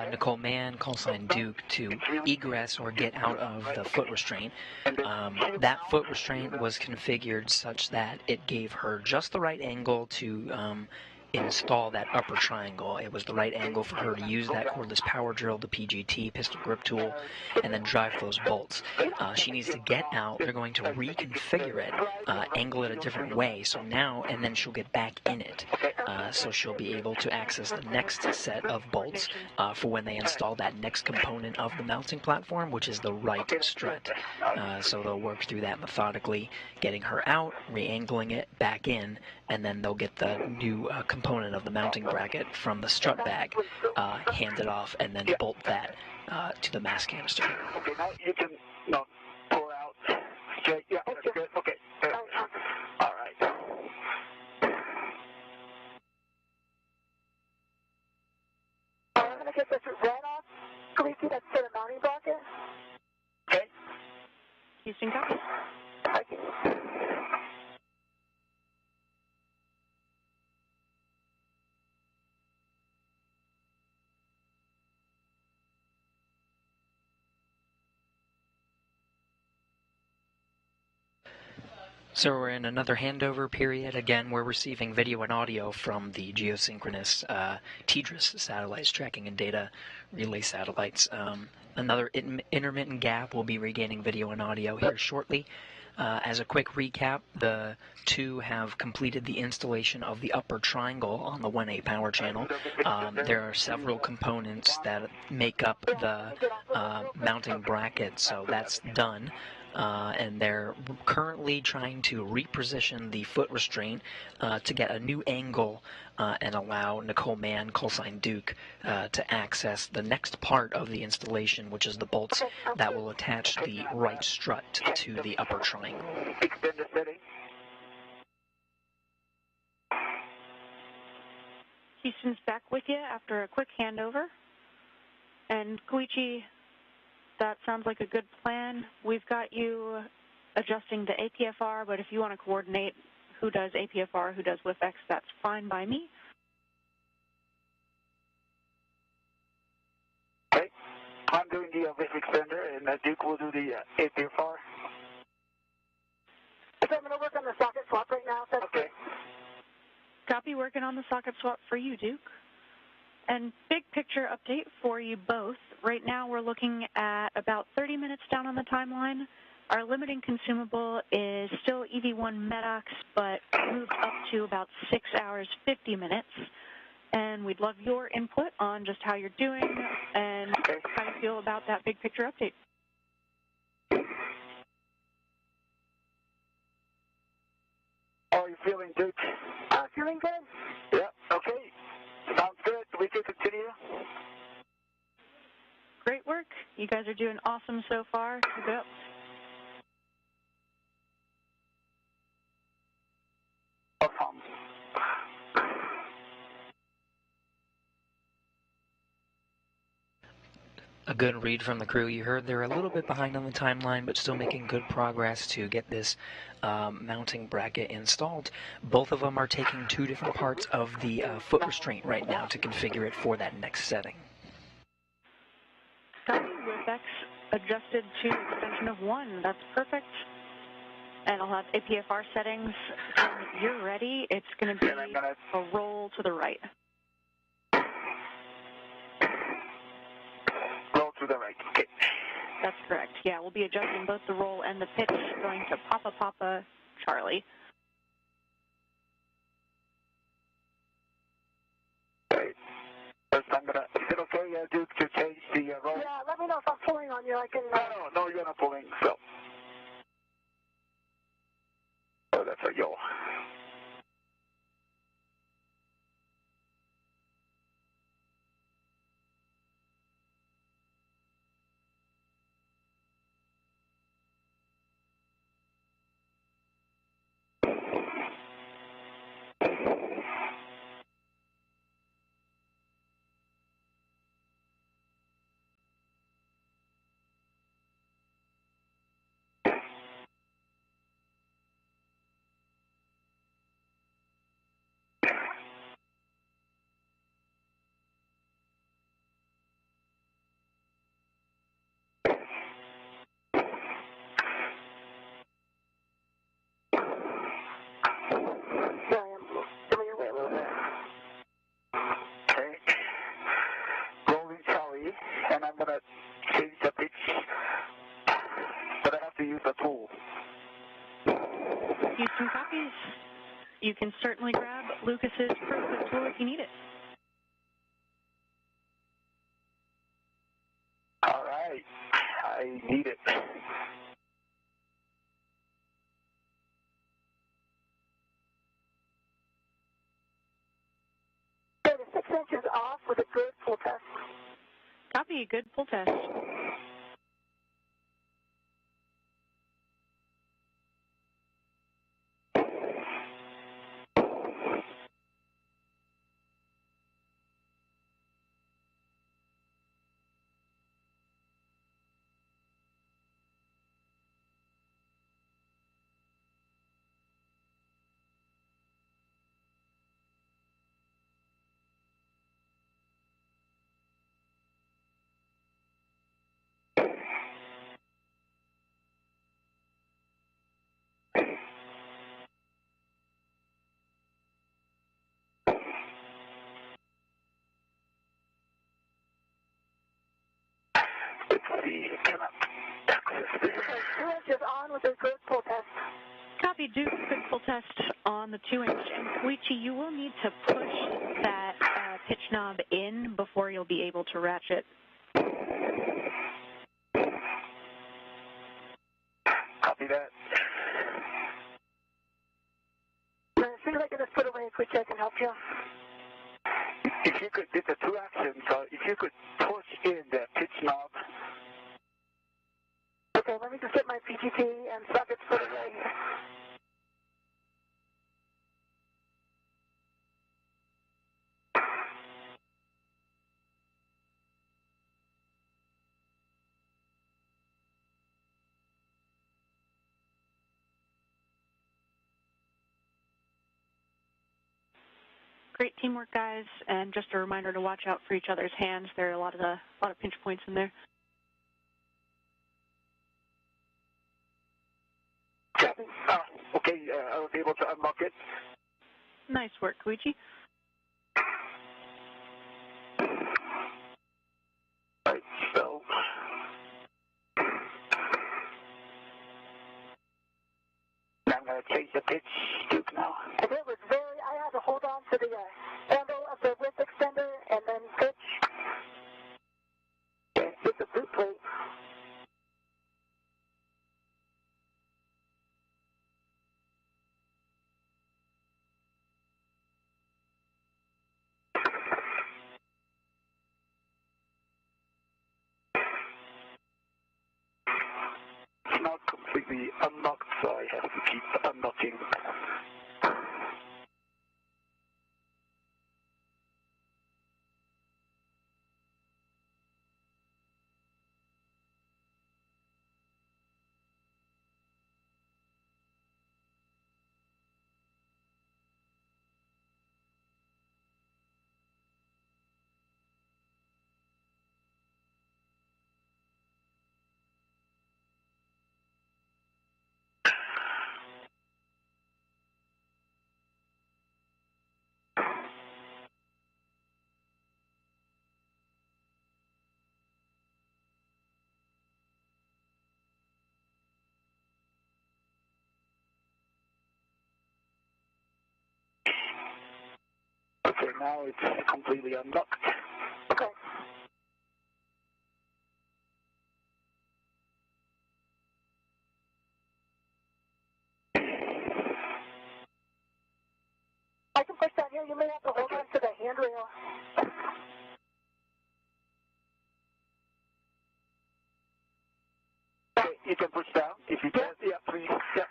Nicole Mann, callsign Duke, to egress or get out of the foot restraint. That foot restraint was configured such that it gave her just the right angle to install that upper triangle. It was the right angle for her to use that cordless power drill, the PGT, pistol grip tool, and then drive those bolts. She needs to get out. They're going to reconfigure it, angle it a different way. So now, and then she'll get back in it. So she'll be able to access the next set of bolts for when they install that next component of the mounting platform, which is the right strut. So they'll work through that methodically, getting her out, re-angling it, back in, and then they'll get the new component of the mounting bracket from the strut bag, handed off, and then bolt that to the mass canister. Okay, now you can pull out straight. Yeah, that's good. Okay. All right. I'm going to get this right off. Koichi, that's for the mounting bracket. Okay. Houston, copy. Thank you. So we're in another handover period. Again, we're receiving video and audio from the geosynchronous TDRS satellites, tracking and data relay satellites. Another intermittent gap. We'll be regaining video and audio here shortly. As a quick recap, the two have completed the installation of the upper triangle on the 1A power channel. There are several components that make up the mounting bracket, so that's done. And they're currently trying to reposition the foot restraint to get a new angle and allow Nicole Mann, callsign Duke, to access the next part of the installation, which is the bolts that will attach the right strut to the upper triangle. Extend the setting. Houston's back with you after a quick handover. And Koichi, that sounds like a good plan. We've got you adjusting the APFR, but if you want to coordinate who does APFR, who does WIFX, that's fine by me. Okay. I'm doing the WIF extender, and Duke will do the APFR. I'm going to work on the socket swap right now. That's Okay. Copy, working on the socket swap for you, Duke. And big picture update for you both. Right now we're looking at about 30 minutes down on the timeline. Our limiting consumable is still EV1 MEDOX, but moved up to about 6 hours, 50 minutes. And we'd love your input on just how you're doing and how you feel about that big picture update. How are you feeling, Duke? feeling good? Yeah, okay. Sounds good. We can continue. Great work. You guys are doing awesome so far. Keep it up. Awesome. A good read from the crew. You heard they're a little bit behind on the timeline, but still making good progress to get this mounting bracket installed. Both of them are taking two different parts of the foot restraint right now to configure it for that next setting. Copy. WIFX adjusted to extension of 1. That's perfect. And I'll have APFR settings. When you're ready, it's going to be a roll to the right. Roll to the right. Okay. That's correct. Yeah, we'll be adjusting both the roll and the pitch, going to Papa Papa Charlie. Okay. First, I'm gonna. Is it okay, Duke, to change the roll? Yeah, let me know if I'm pulling on you. I can. No, you're not pulling. So. Oh, that's a yo. and I'm going to change the pitch, but I have to use the tool. Houston copies. You can certainly grab Lucas's ProQuick tool if you need it. All right, I need it. So the 6 inches off with a good pull test. Copy, good pull test. Let's see, can I access this? 2 inches on with a good pull test. Copy, do good pull test on the 2-inch. And Koichi, you will need to push that pitch knob in before you'll be able to ratchet. Copy that. As soon as I can just put away a quick check and help you. If you could, did the 2 actions, if you could push in the pitch knob. Okay, let me just get my PGT and sockets put away. Great teamwork, guys, and just a reminder to watch out for each other's hands. There are a lot of pinch points in there. Okay, I was able to unlock it. Nice work, Koichi. Right, so now I'm going to change the pitch tube now. And it was very, I had to hold on to the handle of the width extender and then pitch with the boot plate. It's not completely unlocked, so I have to keep unlocking. Okay, now it's completely unlocked. Okay. I can push down here. You may have to hold on to the handrail. Okay, you can push down if you can. Yeah, please. Yeah.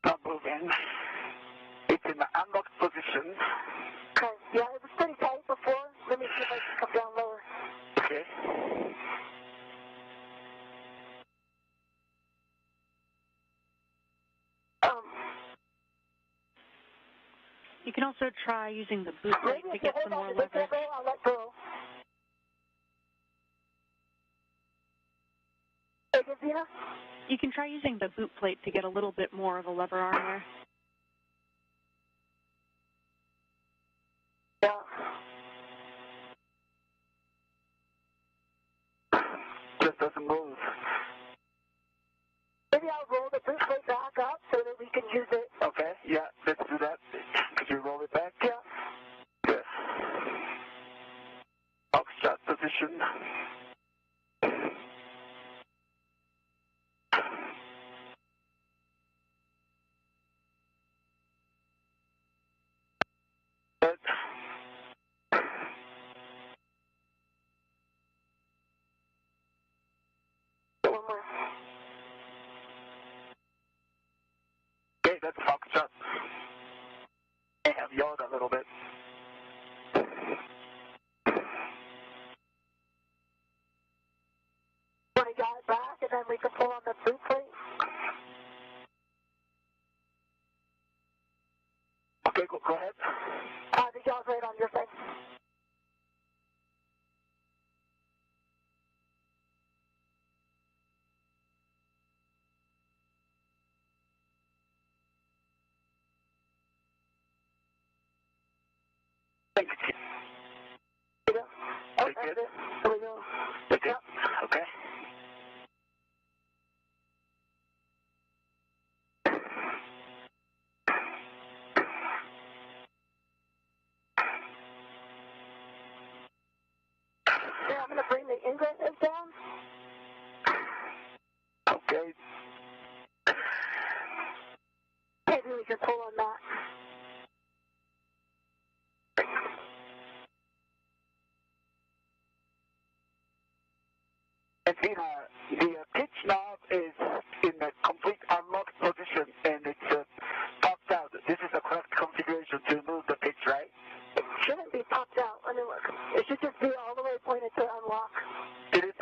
Not moving. It's in the unlocked position. Okay. Yeah, it was pretty tight before. Let me see if I can come down lower. Okay. You can also try using the boot plate Maybe to if you get some hold more on to this leverage. handle, I'll let go. Hey, Gazina? You can try using the boot plate to get a little bit more of a lever arm there. Yeah. Just doesn't move. Maybe I'll roll the boot plate back up so that we can use it. Okay, yeah, let's do that. Could you roll it back? Yeah. Yes. Foxtrot position. Good. One more. Okay, that's Foxtrot. I have yelled a little bit. Want to yaw it back and then we can pull on the boot plate? Okay, go ahead. The yaw's right on your thing. Thank you. There we go. Oh, Very that's good. it. There we go. Very good. Yep. Okay. Yeah, I'm going to bring the ingress edge down. Okay. Maybe we can pull on that. And the pitch knob is in the complete unlocked position, and it's popped out. This is the correct configuration to move the pitch, right? It shouldn't be popped out. Let me look. It should just be all the way pointed to unlock. It is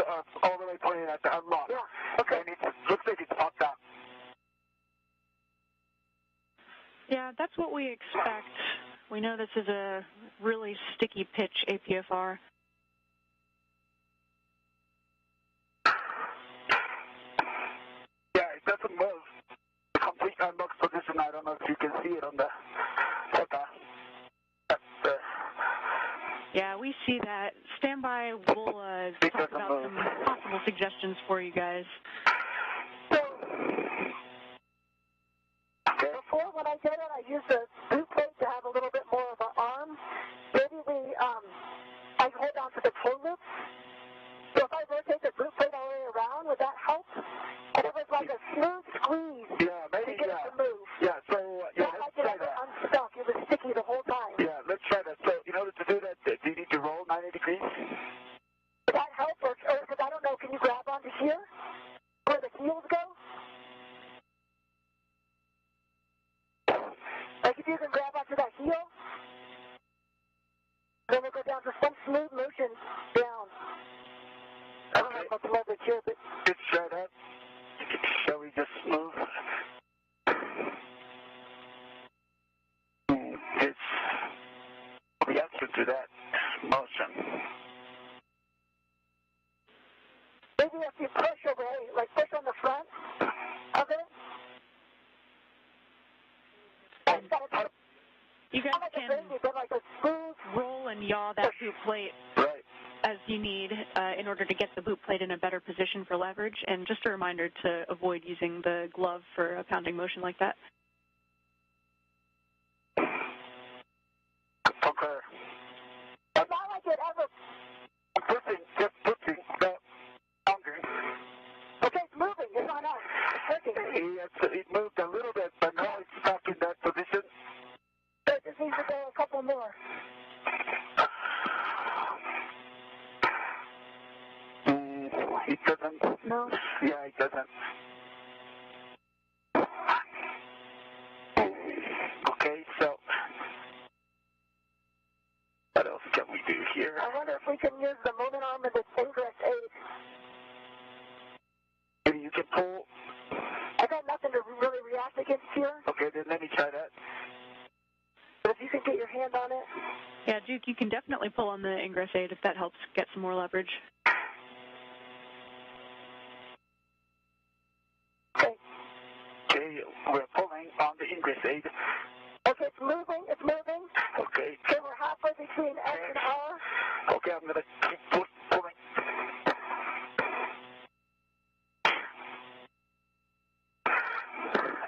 all the way pointed at the unlock. Yeah, okay. And it looks like it's popped out. Yeah, that's what we expect. We know this is a really sticky pitch APFR. Yeah, it doesn't move. The complete unlocked position, I don't know if you can see it on the photo. Yeah, we see that. Stand by. We'll talk about some possible suggestions for you guys. So, before when I did it, I used the boot plate to have a little bit more of an arm. Maybe I hold on to the toe loop. So if I rotate the boot plate all the way around, would that help? And it was like a smooth squeeze Yeah, maybe, to get it to move. Yeah, so, yeah, Not like let's it try ever that. unstuck. It was sticky the whole time. Yeah, let's try that. So, in order to do that, do you need to roll 90 degrees? Would that help? Or because I don't know, can you grab onto here? Where the heels go? Like if you can grab onto that heel, then we'll go down to some smooth motion down. I don't have much leverage here, but Let's try that. Shall we just move? It's reaction to that motion. maybe if you push away, like push on the front of it. It's got a, You guys not like a can baby, but like a smooth. roll and yaw that boot plate Right. as you need in order to get the boot plate in a better position for leverage. And just a reminder to avoid using the glove for a pounding motion like that. Concur. It's not like it ever. Just pushing the boundary. Okay, it's moving. It's not us. It's working. It moved a little bit, but now it's stuck in that position. So it just needs to go a couple more. It doesn't. No. Yeah, it doesn't. Okay, so what else can we do here? I wonder if we can use the moment arm of the ingress aid. Maybe you can pull. I got nothing to really react against here, Okay, then let me try that. but if you can get your hand on it. Yeah, Duke, you can definitely pull on the ingress aid if that helps get some more leverage. Okay. Okay, we're pulling on the ingress aid. Okay, it's moving. It's moving. Okay. Okay, we're halfway between X and R. Okay, I'm going to keep pulling.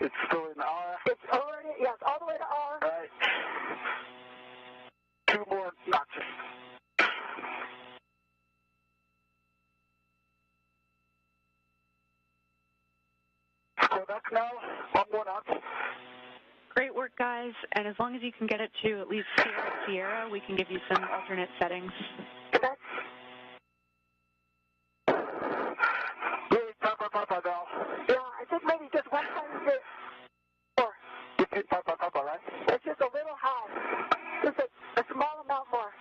It's still in R. It's already, yes, all the way to R. All right. 2 more notches. Go back now. 1 more notch. Great work, guys. And as long as you can get it to at least Sierra Sierra, we can give you some alternate settings. Okay. Hey, Papa now. Yeah, I think maybe just one time bit more. It's in Papa, right? It's just a little high. Just a small amount more.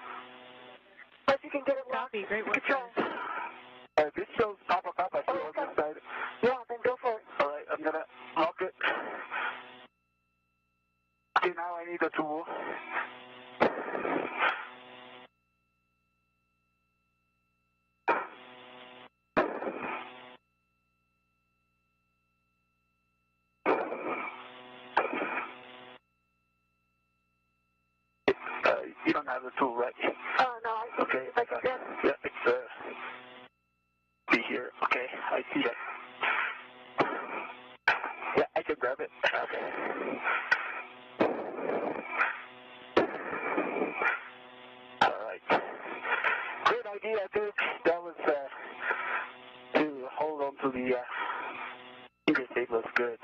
But you can get it locked. Copy. Great You work, can guys. try. This shows Papa too Oh, on okay. this side. Yeah, then go for it. All right, I'm going to lock it. Okay, now I need a tool. You don't have the tool, right? Oh, no, I think Okay. I can get it. Yeah, it's be here. Okay, I see it. Yeah, I can grab it. Okay. All right. Great idea, dude. That was to hold on to the interface was good.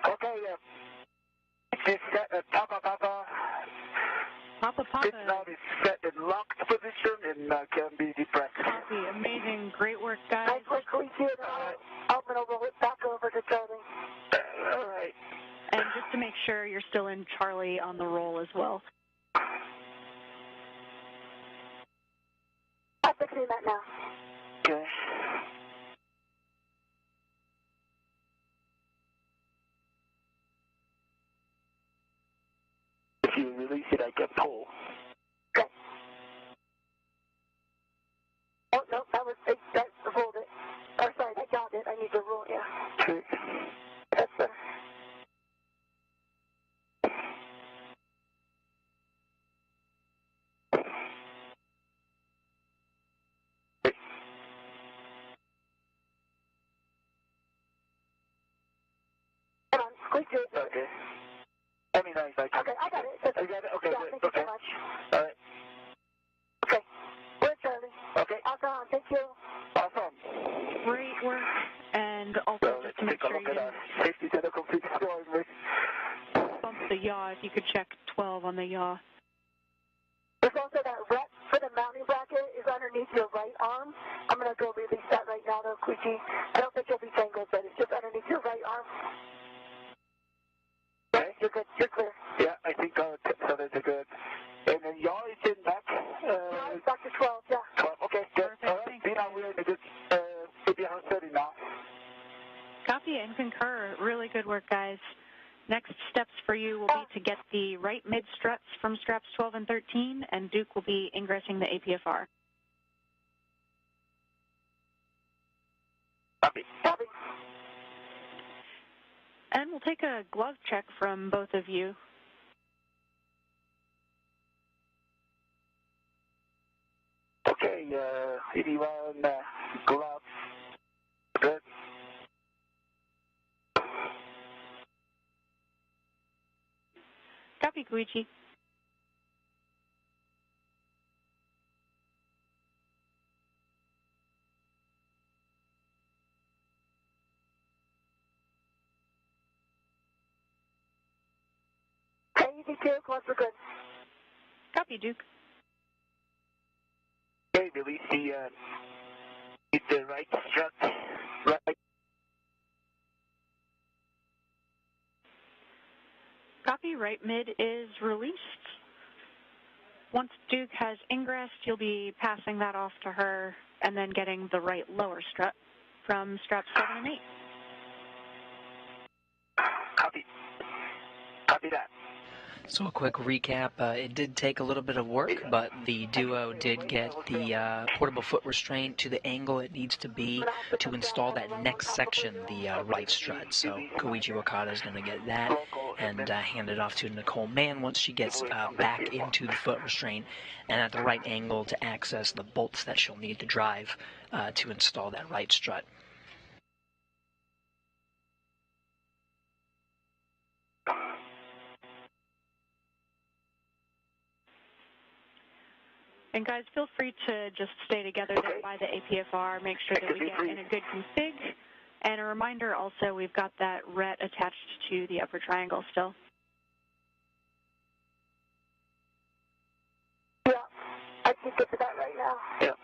Okay, it's set at Papa. Papa. This now is set in locked position and can be depressed. Copy. Amazing. Great work, guys. Nice work, Koichi. I'm going to roll it back over to Charlie. All right. And just to make sure you're still in Charlie on the roll as well. I'm fixing that now. Okay. If you release it, I can pull. Okay. Oh, no, that was, that rolled it. Or sorry, I got it. I need to roll, yeah. Okay. That's better. Hold on, squeeze it. Okay. I mean, I can. Okay, I got it. I got it? Okay, Yeah, good. thank you Okay. so much. All right. Okay. Where's Charlie? Okay. Awesome, thank you. Awesome. Great work. And also, So just let's to make take a sure look you at our didn't safety technical features. bump the yaw, if you could check 12 on the yaw. There's also that rep for the mounting bracket is underneath your right arm. I'm going to go release that right now, though, Koichi. I don't think you'll be tangled, but it's just underneath your right arm. Okay. You're good. You're clear. Yeah, I think our settings are good. And then yaw is in back. Yeah, it's back to 12, yeah. 12. Okay, good. Perfect, All right. thanks. See, now we're in a good, maybe 130 now. Copy and concur. Really good work, guys. Next steps for you will be to get the right mid struts from straps 12 and 13, and Duke will be ingressing the APFR. Copy. Copy. And we'll take a glove check from both of you. Okay, 81 gloves. Good. Copy, Koichi. Okay, easy two, once we're good. Copy, Duke. Okay, release the right strut. Right. Copy, right mid is released. Once Duke has ingressed, you'll be passing that off to her and then getting the right lower strut from straps 7 and 8. Copy. Copy that. So a quick recap, it did take a little bit of work, but the duo did get the portable foot restraint to the angle it needs to be to install that next section, the right strut. So Koichi Wakata is going to get that and hand it off to Nicole Mann once she gets back into the foot restraint and at the right angle to access the bolts that she'll need to drive to install that right strut. And guys, feel free to just stay together there by the APFR, make sure that we get in a good config. And a reminder also, we've got that RET attached to the upper triangle still. Yeah, I can get to that right now. Yeah.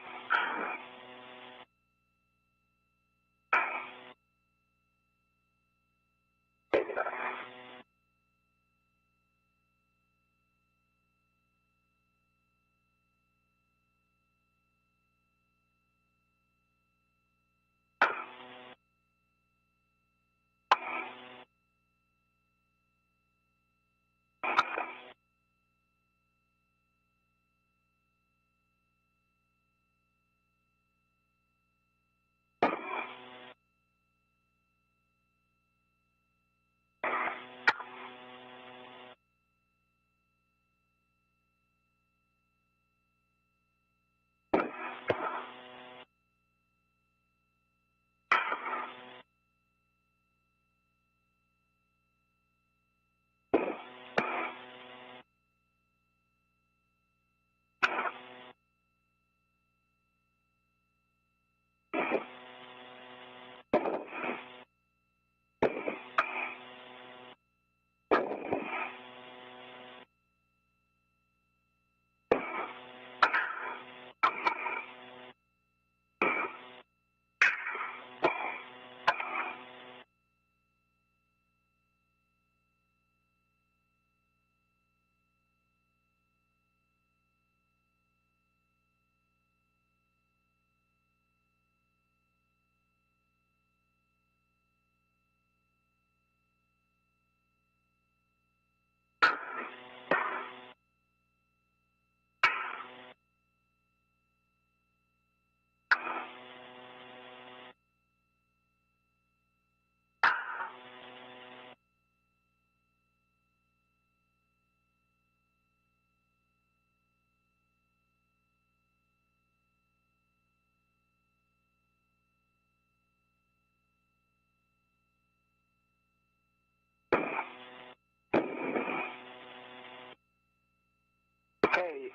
Okay.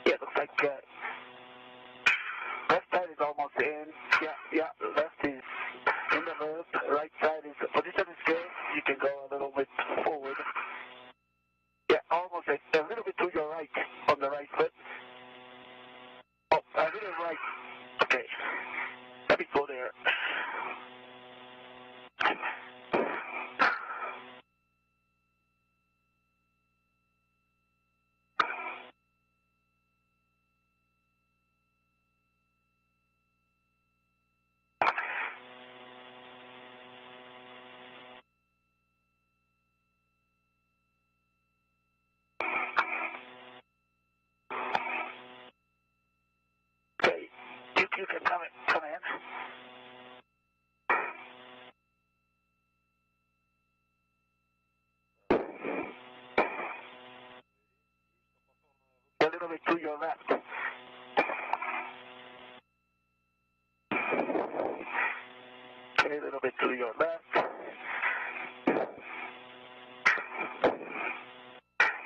Yeah, looks like left side is almost in. Yeah, left is in the loop. Right side is, position is good. You can go a little bit forward. Yeah, almost a little bit to your right on the right foot. Oh, a little right. Okay. Let me go there. Okay, you can come in. A little bit to your left. Okay, a little bit to your left.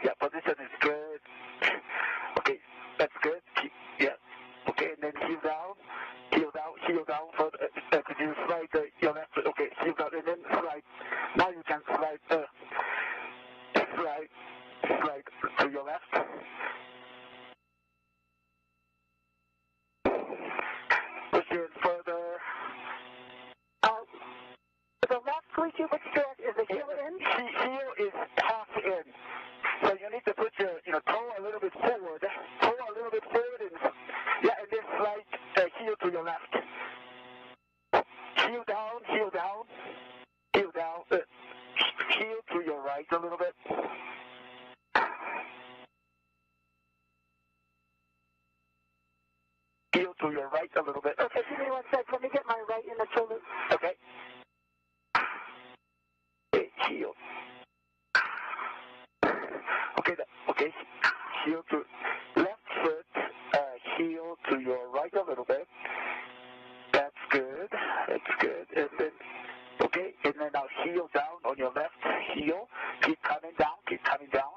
Yeah, position is good. Okay, that's good. Yeah. Okay, and then heel down. For could you slide your left? Okay, heel down and then slide. Now you can slide to your left. Push in further. The left Koichi strut is the heel in? Heel is half in. So you need to put your toe a little bit forward. to your right a little bit. Okay, give me 1 sec. Let me get my right in the toe loop. Okay. Okay, heel. Okay, okay. Heel to left foot, heel to your right a little bit. That's good. That's good. And then, okay, and then now heel down on your left heel. Keep coming down. Keep coming down.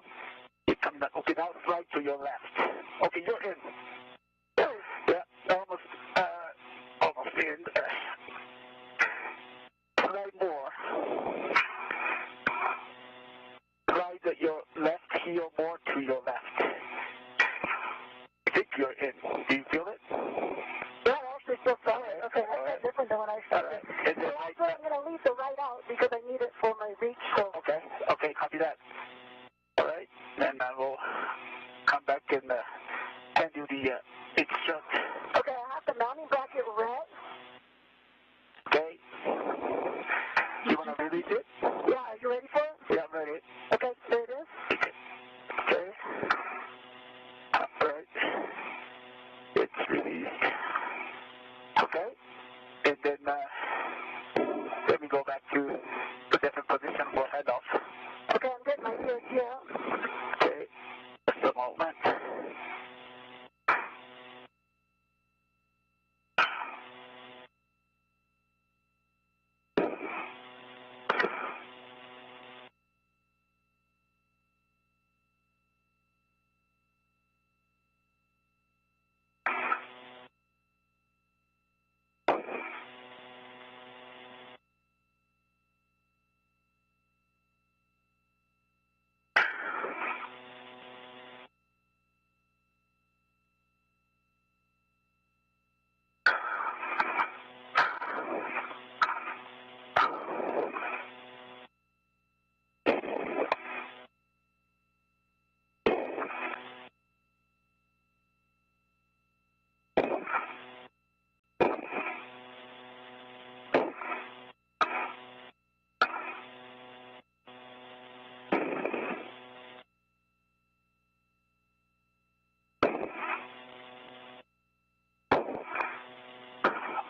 Keep coming down. Okay, now slide to your left. Okay, you're in. Yeah, almost in. Slide more. Slide your left heel more to your left. I think you're in. Do you feel it? Yeah, I actually still feel it. Okay, that's different than when I started. Right. So actually, I'm going to leave the right out because I need it for my reach. So. Okay, okay, copy that. All right, and I will come back and send you the instruct. Okay, I have the mounting bracket red. Okay. You want to release it? Yeah, are you ready for it? Yeah, I'm ready. Okay, there it is. Okay. All right. It's released. Okay. And then let me go back to the different position for handoff. Okay, I'm getting my ESG out. Okay. Just a moment.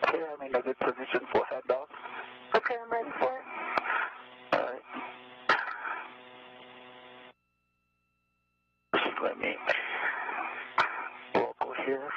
Okay, I'm in a good position for handoff. Okay, I'm ready for it. All right. Just let me local here.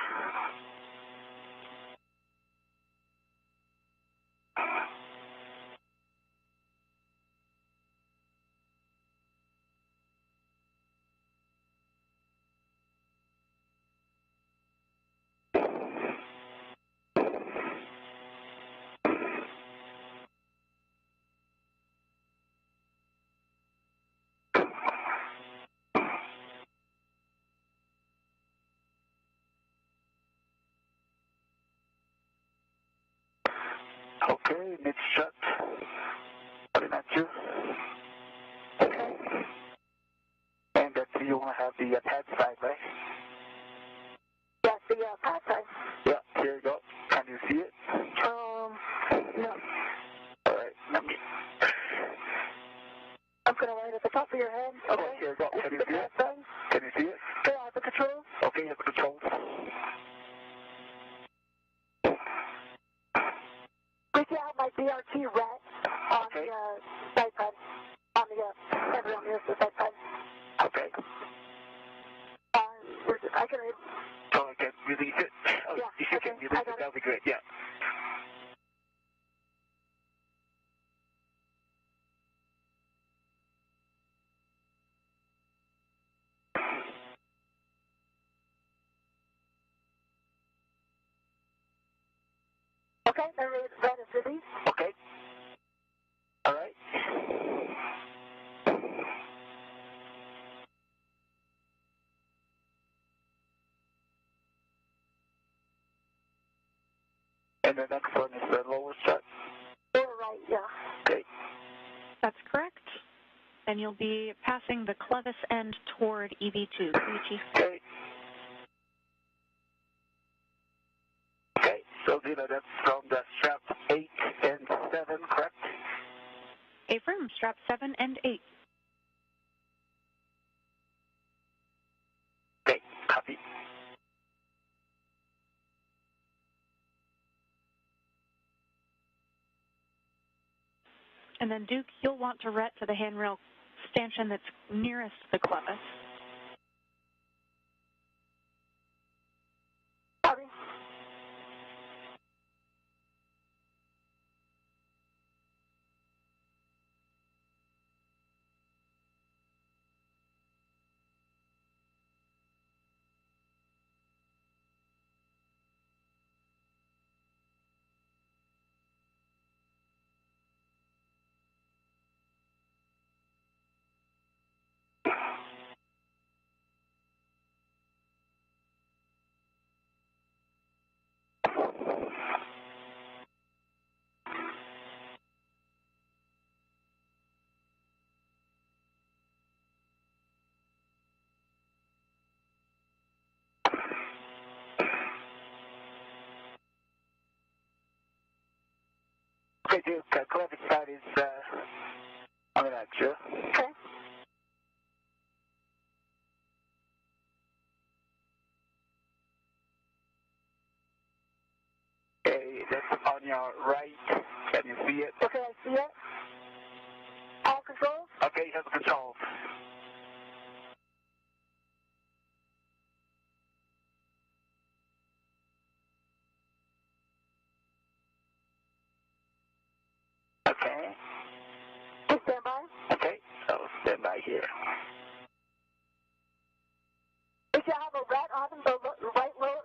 Okay, mid shut. Putting at you. Okay. And that you want to have the pad side, right? Yes, the pad side. Yeah, here you go. Can you see it? No. All right, let me. I'm going to write at the top of your head. Okay. Here you go. Can you the see pad it? side. Can you see it? Okay, I have the controls. Okay, you have the controls. Did you have my BRT red on Okay. the side pad? On the everyone here's the side pad. Okay. I can read. So I can release it? Oh, Yeah, if you okay, can release I it, got it. that would be great. Yeah. Okay, the red is released. Okay. All right. And the next one is the lower strut. Or right, yeah. Okay. That's correct. And you'll be passing the clevis end toward EV2, Koichi. Okay. Okay, so that's from the strap 8 and 7, correct? Affirm, strap 7 and 8. Okay, copy. And then Duke, you'll want to ret to the handrail stanchion that's nearest the clevis. Copy. Okay, Duke, clevis side is on the right, sure. Okay. Okay, that's on your right. Can you see it? Okay, I see it. All controls? Okay, you have the controls. Okay. Stand by. Okay, so stand by here. If you have a ret on the right lower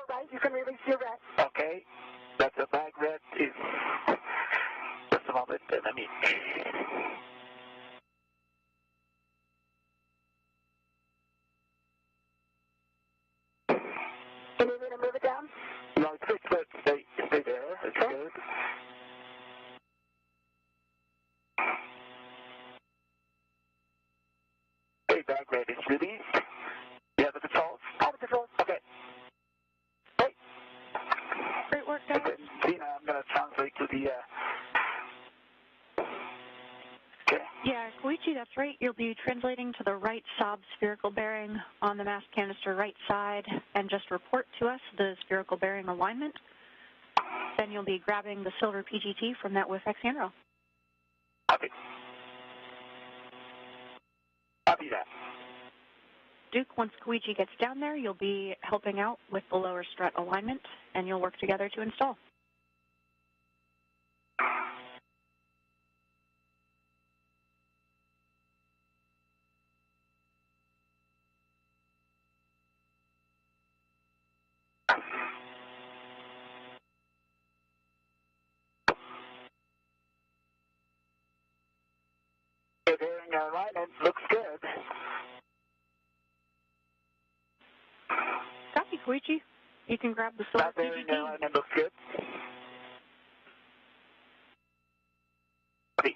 right, you can release your ret. Okay, that's a back red is just a moment, let me. You need me to move it down? No, it's good. Stay there. It's Okay. good. Okay, back red is released. You have the controls? All the controls. Okay. Hey. Great work, guys. Okay, Tina, I'm going to translate to the, okay. Yeah, Koichi, that's right. You'll be translating to the right sob spherical bearing on the mass canister right side and just report to us the spherical bearing alignment. Then you'll be grabbing the silver PGT from that WIFX handrail. Copy. Copy that. Duke, once Koichi gets down there, you'll be helping out with the lower strut alignment, and you'll work together to install. Okay, bearing alignment looks good. Copy, Koichi. You can grab the silver Not bearing PGT. alignment looks good. Copy.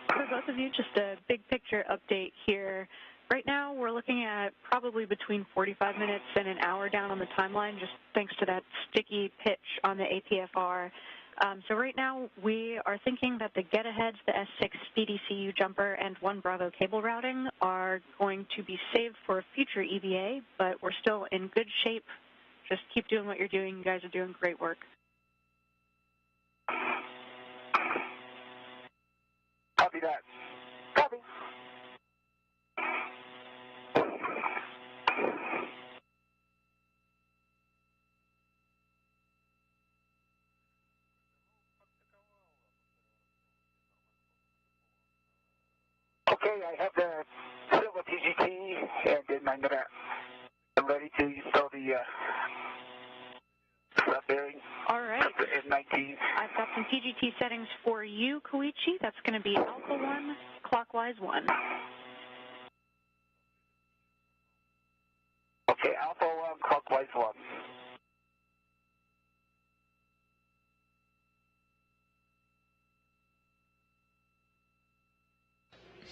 For both of you, just a big picture update here. Right now, we're looking at probably between 45 minutes and an hour down on the timeline, just thanks to that sticky pitch on the APFR. So right now, we are thinking that the get-aheads, the S6 BDCU jumper, and 1 Bravo cable routing are going to be saved for a future EVA, but we're still in good shape. Just keep doing what you're doing. You guys are doing great work. Copy that. Copy. Okay, I have the silver PGT, and then I'm ready to install the bearing. All right. After M19. I've got some PGT settings for you, Koichi. That's going to be Alpha 1, clockwise 1. Okay, Alpha 1, clockwise 1.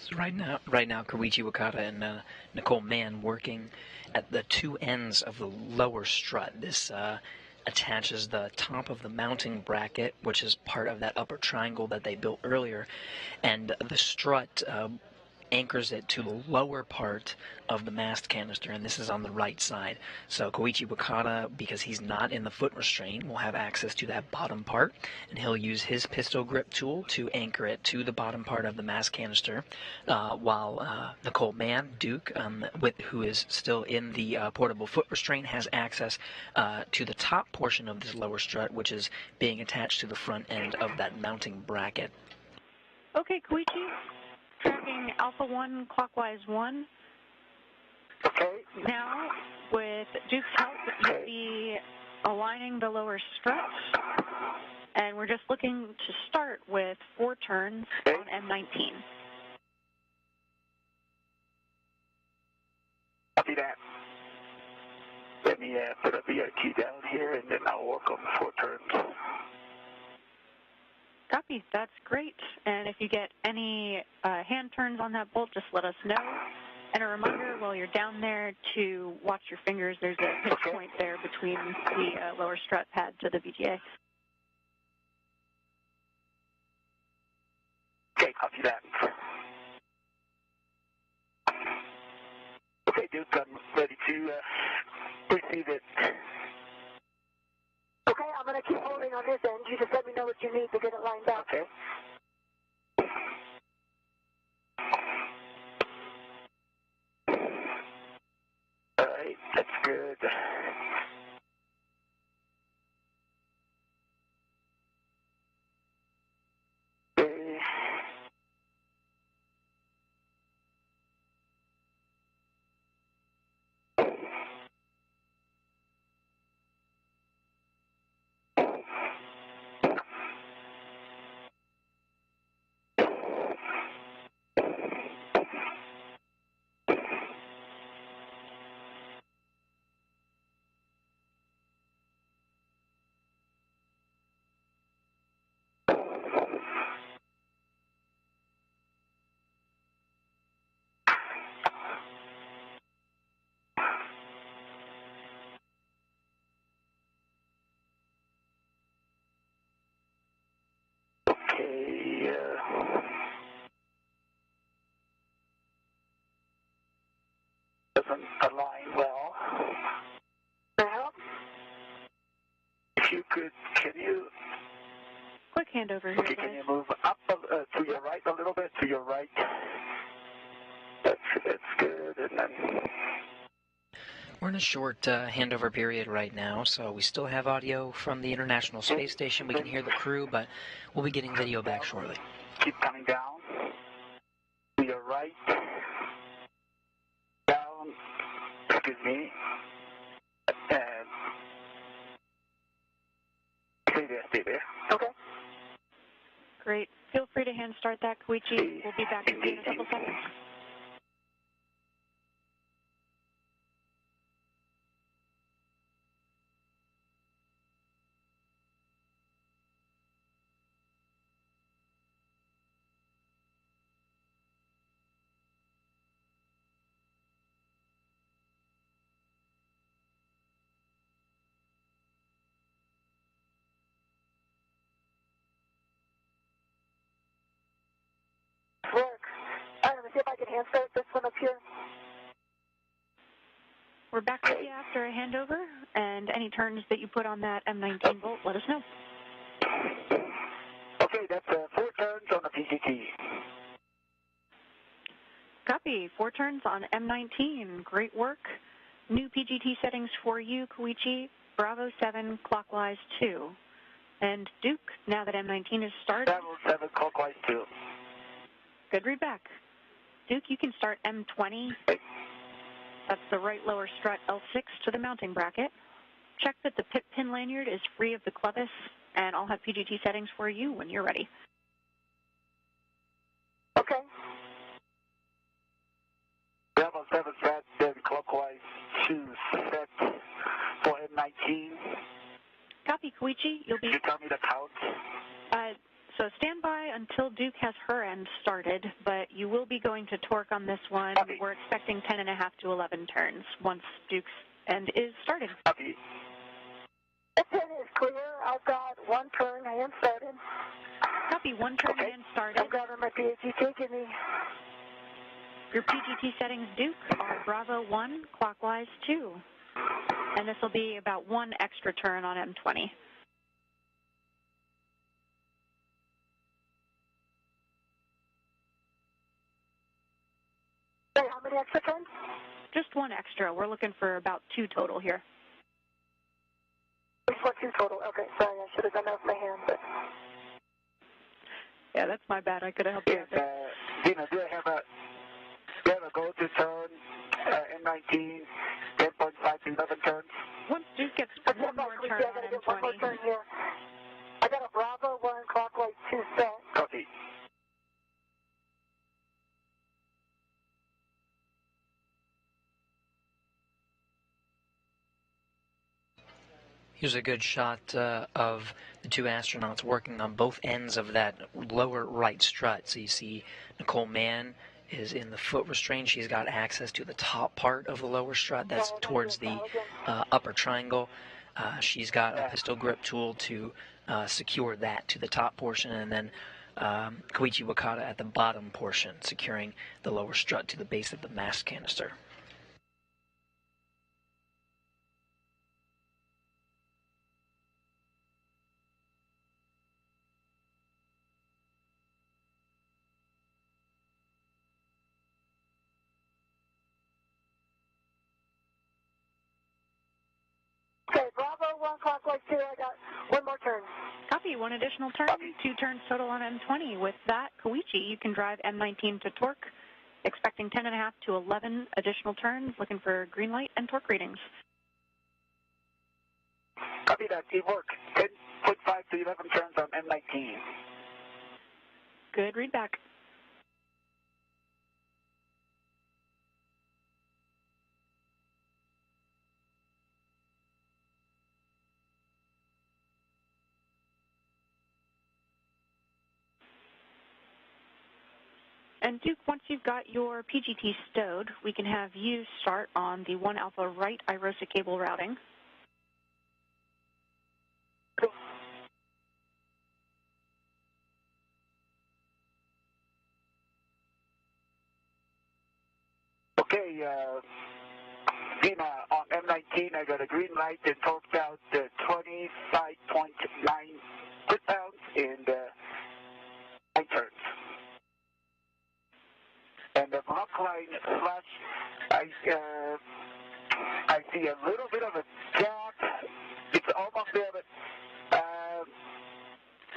So right now, Koichi Wakata and Nicole Mann working at the two ends of the lower strut. This attaches the top of the mounting bracket, which is part of that upper triangle that they built earlier, and the strut anchors it to the lower part of the mast canister, and this is on the right side. So Koichi Wakata, because he's not in the foot restraint, will have access to that bottom part, and he'll use his pistol grip tool to anchor it to the bottom part of the mast canister, while Nicole Mann, Duke, who is still in the portable foot restraint, has access to the top portion of this lower strut, which is being attached to the front end of that mounting bracket. Okay, Koichi. Tracking Alpha 1, clockwise 1. Okay. Now, with Duke's help, you'll be aligning the lower struts, and we're just looking to start with 4 turns on M19. Copy that. Let me put a VRT down here, and then I'll work on the 4 turns. Copy. That's great. And if you get any hand turns on that bolt, just let us know. And a reminder while you're down there to watch your fingers. There's a pinch point there between the lower strut pad to the VGA. Okay, copy that. Okay, Duke, I'm ready to receive it. Okay, I'm going to keep holding on this end. You just let me know what you need to get it lined up. Okay. All right, that's good. Okay. Doesn't align well. Now? If you could, can you? Quick handover here, Okay, can you move up to your right a little bit? To your right. That's good. And then. We're in a short handover period right now, so we still have audio from the International Space Station. We can hear the crew, but we'll be getting video back shortly. Keep coming down. To your right. Down. Excuse me. And stay there. Okay. Great. Feel free to hand start that, Koichi. We'll be back in a couple seconds. Work. All right, let me see if I can hand start this one up here. We're back with you after a handover, and any turns that you put on that M19 bolt, let us know. Okay, that's 4 turns on the PGT. Copy. 4 turns on M19. Great work. New PGT settings for you, Koichi. Bravo 7, clockwise 2. And Duke, now that M19 is started. Bravo 7, clockwise 2. Good read back. Duke, you can start M20. That's the right lower strut L6 to the mounting bracket. check that the pin lanyard is free of the clevis, and I'll have PGT settings for you when you're ready. Okay. Bravo 7 set, then clockwise 2 set for M19. Copy, Koichi. You'll be... Can you tell me the count? So stand by until Duke has her end started, but you will be going to torque on this one. Copy. We're expecting 10.5 to 11 turns once Duke's end is started. Copy. The pin is clear. I've got one turn and started. Copy, one turn Okay. and started. I'm grabbing my PGT. Give me. Your PGT settings, Duke, are Bravo 1, clockwise 2. And this will be about one extra turn on M20. Hey, how many extra turns? Just one extra. We're looking for about 2 total here. It's what, 2 total? Okay, sorry, I should have done that with my hand, but... Yeah, that's my bad. I could have helped you out there. Dina, do you have a go-to turn, M19, 10.5 to 11 turns? Once Duke gets one more turn I gotta get one more on turn M20. here. I got a Bravo 1 clockwise 2 set. Copy. Here's a good shot of the two astronauts working on both ends of that lower right strut. So you see Nicole Mann is in the foot restraint. She's got access to the top part of the lower strut. That's towards the upper triangle. She's got a pistol grip tool to secure that to the top portion, and then Koichi Wakata at the bottom portion, securing the lower strut to the base of the mast canister. Okay, Bravo 1 clockwise 2. I got one more turn. Copy, one additional turn, 2 turns total on M20. With that, Koichi, you can drive M19 to torque, expecting 10.5 to 11 additional turns, looking for green light and torque readings. Copy that. Teamwork. 10.5 to 11 turns on M19. Good readback. And Duke, once you've got your PGT stowed, we can have you start on the 1 Alpha right IROSA cable routing. Okay, Dina, on M19, I got a green light and torqued out 25.9 foot-pounds in 9 turns. And the block line flash, I see a little bit of a gap. It's almost there, but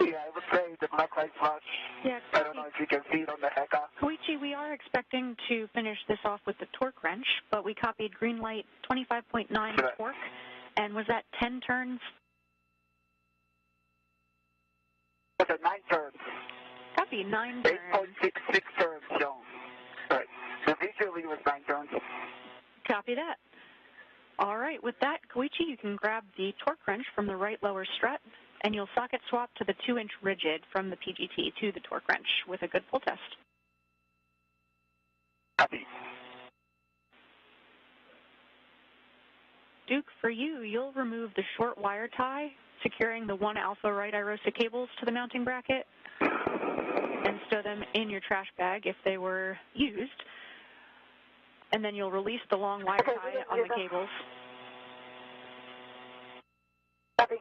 yeah, I would say the black line flash. Yeah, I don't know if you can see it on the HECA. Koichi, we are expecting to finish this off with the torque wrench, but we copied green light 25.9 torque. And was that 10 turns? It's a 9 turns. Copy, 9 turns. 8.66 turns shown. Right. So visually it was 9 turns. Copy that. All right, with that, Koichi, you can grab the torque wrench from the right lower strut, and you'll socket swap to the 2-inch rigid from the PGT to the torque wrench with a good pull test. Copy. Duke, for you, you'll remove the short wire tie securing the 1 Alpha right IROSA cables to the mounting bracket and stow them in your trash bag if they were used. And then you'll release the long wire tie on the cables. Copy.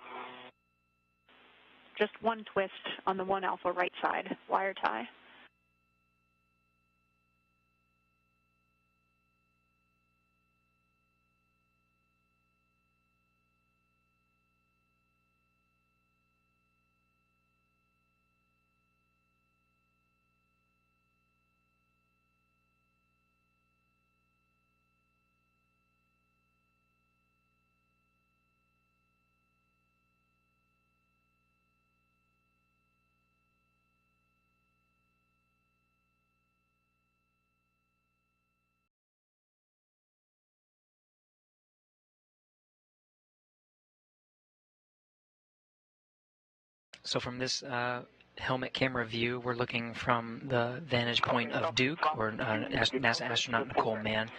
Just one twist on the 1 Alpha right side wire tie. So from this helmet camera view, we're looking from the vantage point of Duke, or NASA astronaut Nicole Mann.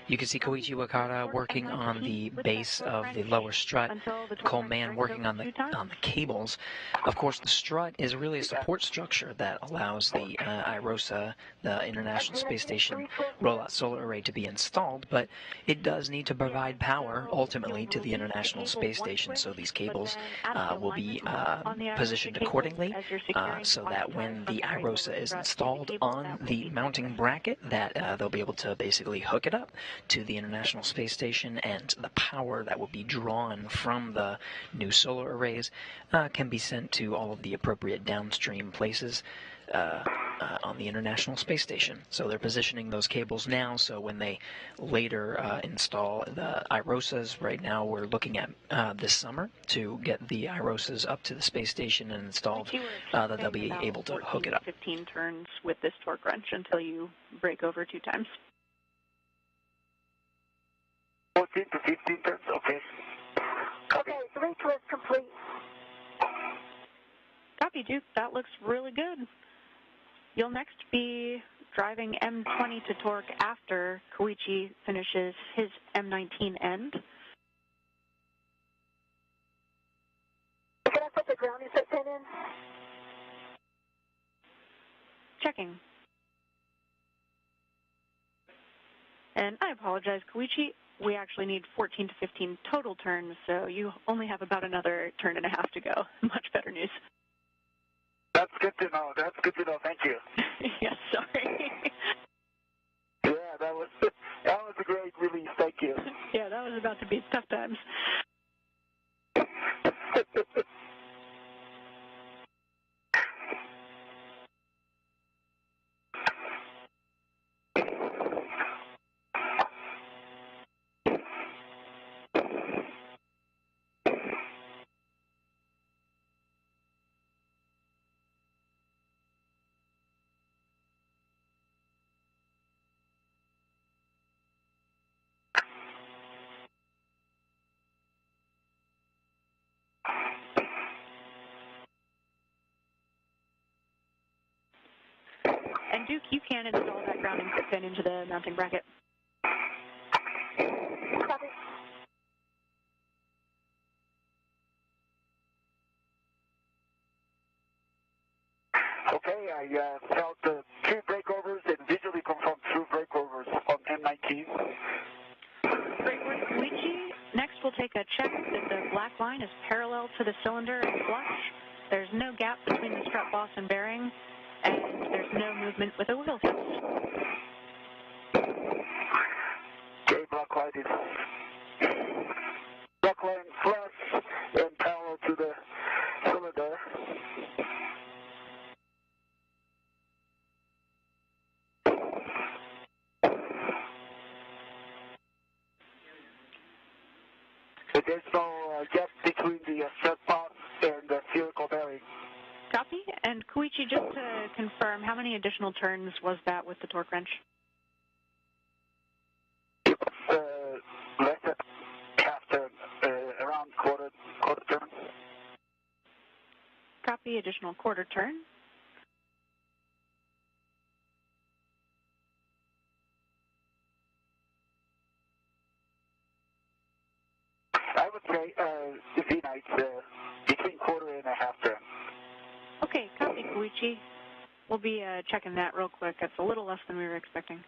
You can see Koichi Wakata working on the base of the lower strut, Nicole Mann working on the cables. Of course, the strut is really a support structure that allows the IROSA, the International Space Station rollout solar array, to be installed, but it does need to provide power ultimately to the International Space Station, so these cables will be positioned accordingly so that when the IROSA is installed on the mounting bracket, that they'll be able to basically hook it up to the International Space Station, and the power that will be drawn from the new solar arrays can be sent to all of the appropriate downstream places on the International Space Station. So they're positioning those cables now, so when they later install the IROSAs, right now we're looking at this summer to get the IROSAs up to the space station and installed, that they'll be able to hook it up. 15 turns with this torque wrench until you break over 2 times. 14 to 15 turns, okay. Okay, 3 twists complete. Copy, Duke. That looks really good. You'll next be driving M20 to torque after Koichi finishes his M19 end. Can I put the grounding set pin in? Checking. And I apologize, Koichi. We actually need 14 to 15 total turns, so you only have about another turn and a half to go. Much better news. That's good to know. That's good to know. Thank you. Yes, sorry. Yeah, that was a great release. Thank you. Yeah, that was about to be tough times. And Duke, you can install that grounding pin into the mounting bracket. Copy. Okay, I felt 2 breakovers and visually confirmed 2 breakovers on M19. Great work, Koichi. Next, we'll take a check that the black line is parallel to the cylinder and flush. There's no gap between the strut boss and bearing, and there's no movement with a wheel test. Okay, black line is black line flush and parallel to the cylinder. There's no gap between the strut boss and the spherical bearing. Copy. And Koichi, just to confirm, how many additional turns was that with the torque wrench? It was less than half turn, around quarter turn. Copy. Additional quarter turn. I would say V-nights between quarter and a half turn. Okay, copy, Koichi. We'll be checking that real quick. That's a little less than we were expecting.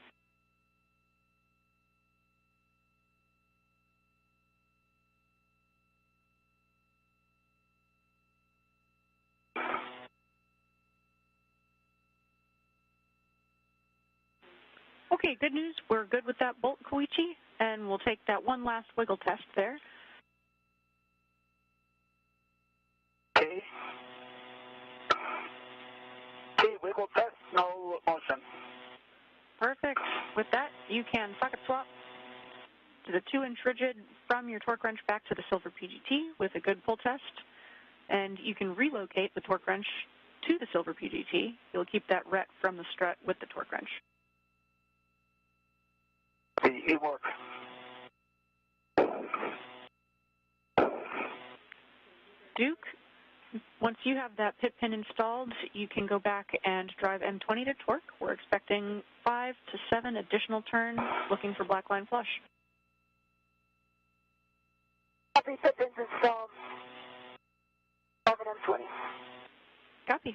Okay, good news. We're good with that bolt, Koichi, and we'll take that one last wiggle test there. Okay. Okay, wiggle test, no motion. Perfect. With that, you can socket swap to the 2-inch rigid from your torque wrench back to the silver PGT with a good pull test, and you can relocate the torque wrench to the silver PGT. You'll keep that ret from the strut with the torque wrench. See, it works. Duke, Once you have that pit pin installed, you can go back and drive M20 to torque. We're expecting 5 to 7 additional turns, looking for black line flush. Copy, pit pins installed. 7 M20. Copy.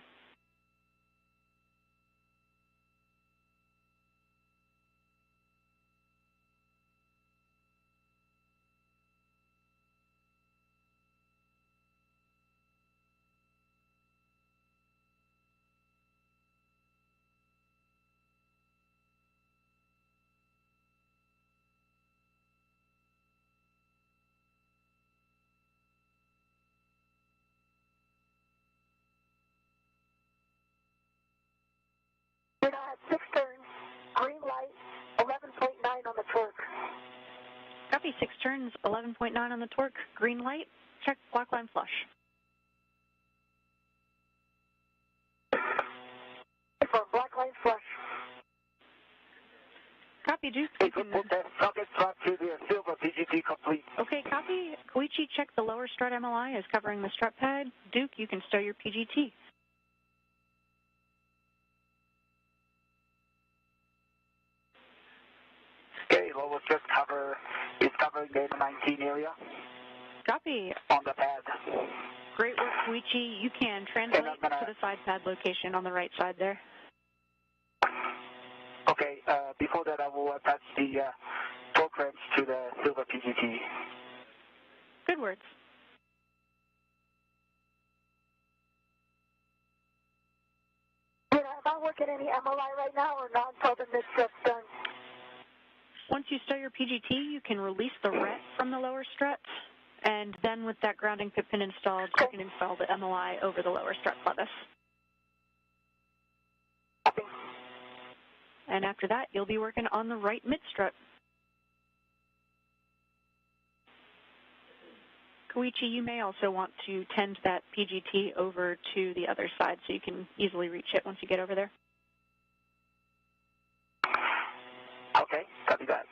We're now at 6 turns, green light, 11.9 on the torque. Copy, 6 turns, 11.9 on the torque, green light, check black line flush. For black line flush. Copy, Duke. Hey, good put that socket slot to the silver PGT complete. Okay, copy. Koichi, check the lower strut MLI is covering the strut pad. Duke, you can stow your PGT. Okay, lower strut cover is covering the M19 area Copy. on the pad. Great work, Koichi. You can translate to the side pad location on the right side there. Okay, before that I will attach the torque wrench to the silver PGT. Good words. Am I working any MLI right now or not until the mid-strut's done? Once you stow your PGT, you can release the ret from the lower strut, and then with that grounding pit pin installed, you can install the MLI over the lower strut clevis. And after that, you'll be working on the right mid-strut. Koichi, you may also want to tend that PGT over to the other side so you can easily reach it once you get over there. Okay, copy that.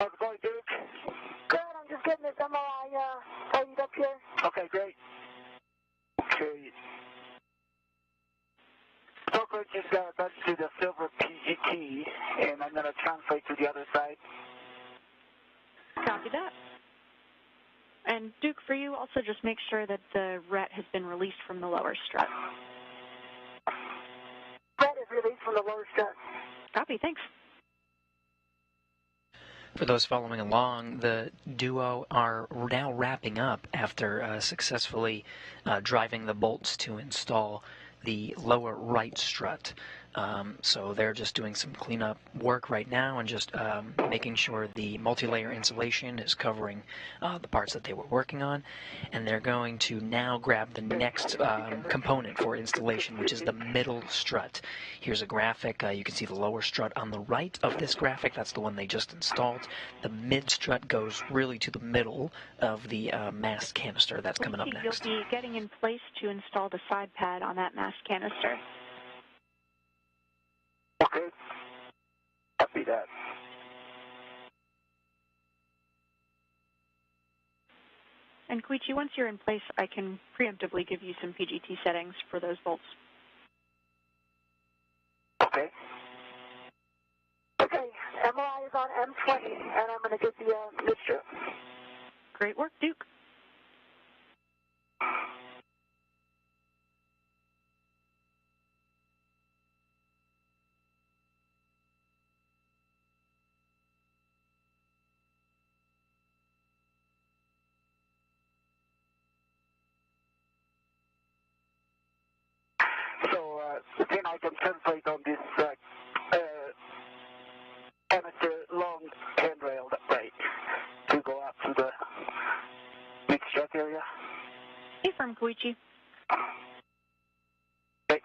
How's it going, Duke? Good, I'm just getting this MLI tightened up here. Okay, great. Okay. Torque wrench is attached to the silver PGT, and I'm going to translate to the other side. Copy that. And Duke, for you, also just make sure that the ret has been released from the lower strut. Red is released from the lower strut. Copy, thanks. For those following along, the duo are now wrapping up after successfully driving the bolts to install the lower right strut. So they're just doing some cleanup work right now and just making sure the multi-layer insulation is covering the parts that they were working on. And they're going to now grab the next component for installation, which is the middle strut. Here's a graphic. You can see the lower strut on the right of this graphic. That's the one they just installed. The mid strut goes really to the middle of the mast canister. That's coming up next. You'll be getting in place to install the side pad on that mast canister. Okay. Copy that. And Koichi, once you're in place, I can preemptively give you some PGT settings for those bolts. Okay. Okay, MLI is on M20, and I'm going to get the mid-strut. Great work, Duke. then I can translate on this canister long handrail, right, to go up to the mixed jet area. Hey, from Koichi. Okay.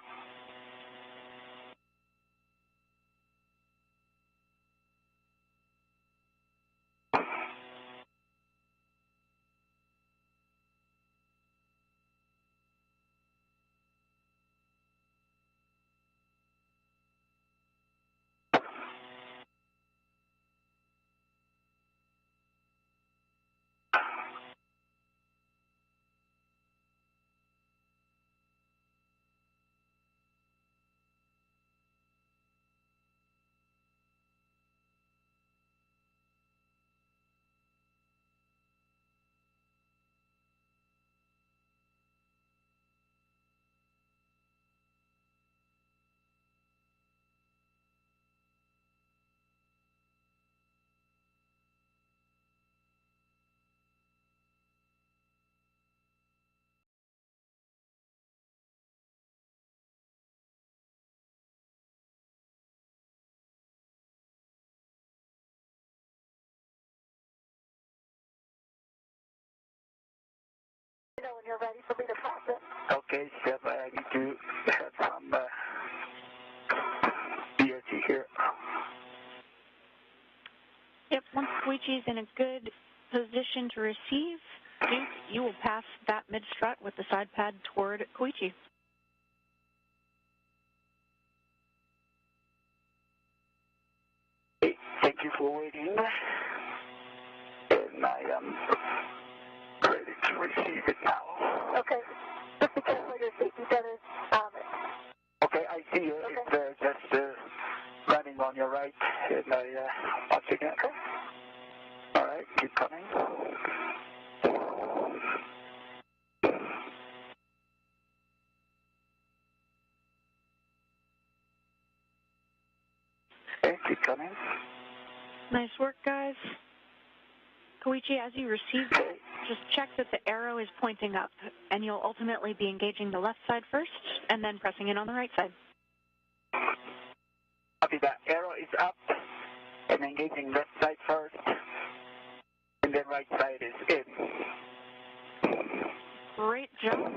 You know when you're ready for me to pass it. Okay, Chef, I need to have some BRT here. Yep, once Koichi's in a good position to receive, Duke, you will pass that mid-strut with the side pad toward Koichi. Okay, thank you for waiting. And I am ready to receive it now. Okay. Just be careful your safety centers. Okay, I see you. Okay. It's just running on your right. And I, once again. Okay. All right, keep coming. Okay, keep coming. Nice work, guys. Koichi, as you receive it, just check that the arrow is pointing up, and you'll ultimately be engaging the left side first, and then pressing in on the right side. Copy that. Arrow is up and engaging left side first, and then right side is in. Great job.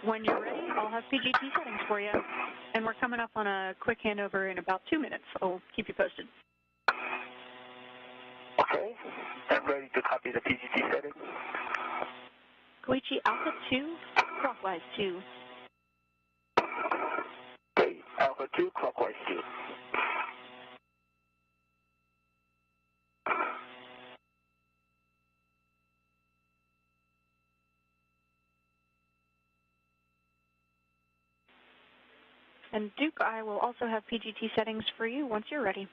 When you're ready, I'll have PGT settings for you. And we're coming up on a quick handover in about 2 minutes. I'll keep you posted. Okay, I'm ready to copy the PGT settings. Koichi, Alpha 2, clockwise 2. Okay, Alpha 2, clockwise 2. And Duke, I will also have PGT settings for you once you're ready.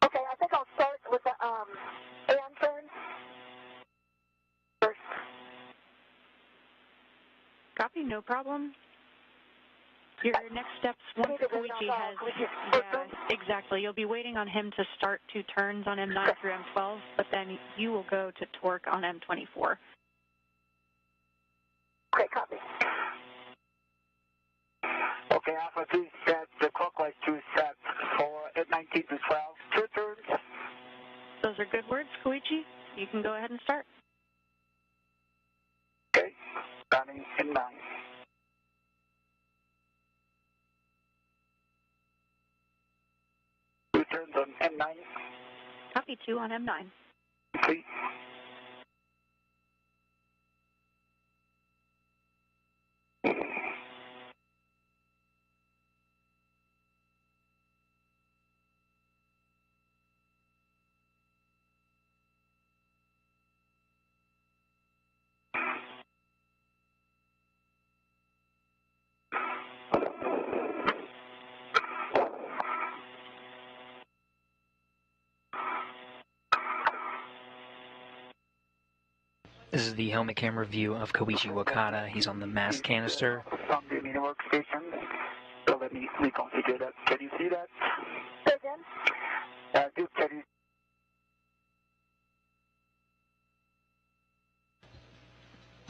Okay, I think I'll start with the AM turn first. Copy, no problem. Your next steps, once Koichi has, yeah, exactly. You'll be waiting on him to start 2 turns on M9 through M12, but then you will go to torque on M24. Okay, copy. Okay, Alpha 2 is set, the clockwise 2 is set for at 19 to 12, 2 turns. Those are good words, Koichi. You can go ahead and start. Okay, running in 9. Two turns on M9. Copy 2 on M9. Complete. This is the helmet camera view of Koichi Wakata. He's on the mass canister. From the mini workstation. So let me reconfigure that. Can you see that? Say again? Duke, can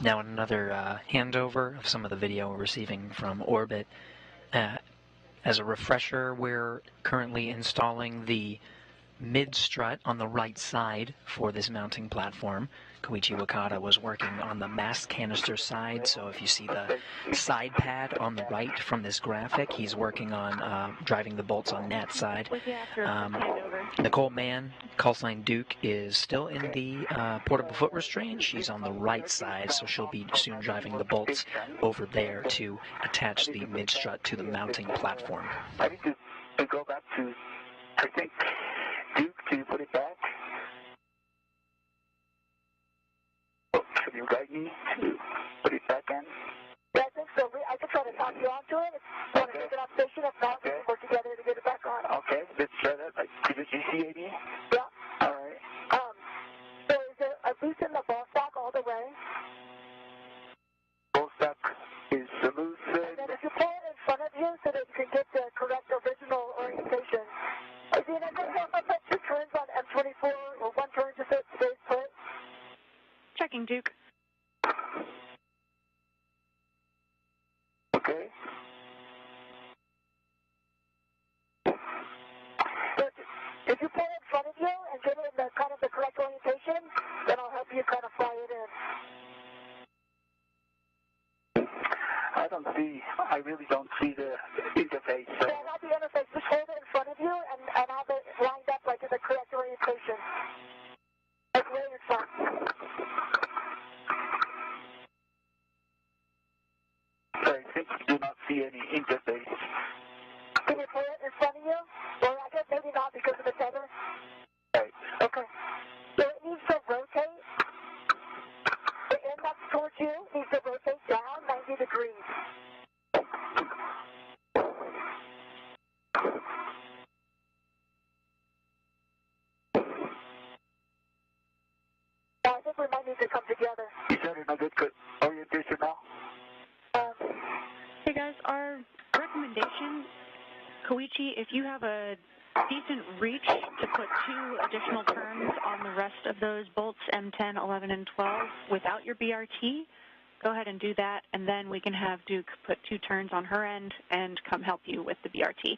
you Now another handover of some of the video we're receiving from orbit. As a refresher, we're currently installing the mid-strut on the right side for this mounting platform. Koichi Wakata was working on the mast canister side, so if you see the side pad on the right from this graphic, he's working on driving the bolts on that side. Nicole Mann, callsign Duke, is still in the portable foot restraint. She's on the right side, so she'll be soon driving the bolts over there to attach the mid-strut to the mounting platform. I need to go back to, I think, Duke to put it back. Can you guide me to put it back in? Yeah, I think so. I can try to talk you onto it. If you want to take it off station, if not, we can work together to get it back on. Okay, let's try that. Is it GCAD? Yeah. All right. So is it a loose in the ball stock all the way? Ball stock is loose. And then if you pull it in front of you so that you can get the correct original orientation. Is it a good if I put 2 turns on M24 or 1 turn just so it stays put? Checking, Duke. Okay. So if you pull it in front of you and get it in the kind of the correct orientation, then I'll help you kind of fly it in. I really don't see the interface. So. Yeah, not the interface. Just hold it in front of you and have it lined up like in the correct orientation. Like way in front. I simply do not see any interface. Can you pull it in front of you? Or I guess maybe not because of the tether. Right. Okay. So it needs to rotate. The end that's towards you needs to rotate down 90 degrees. I think we might need to come together. Is that in a good orientation now? Hey guys, our recommendation, Koichi, if you have a decent reach to put 2 additional turns on the rest of those bolts, M10, 11, and 12, without your BRT, go ahead and do that, and then we can have Duke put 2 turns on her end and come help you with the BRT.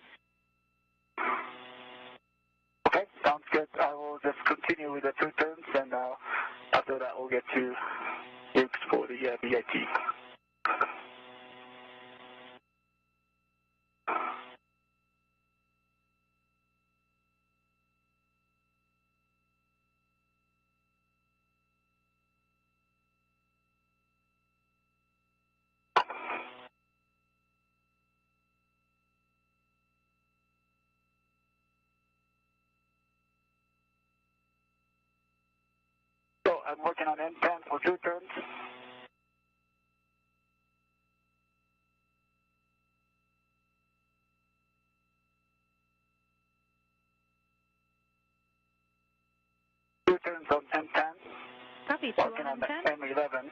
Okay, sounds good. I will just continue with the 2 turns, and after that we'll get to Duke's for the BIT. So I'm working on M10 for 2 turns. Turns on M10. Copy, 2 Working on on M10. M11.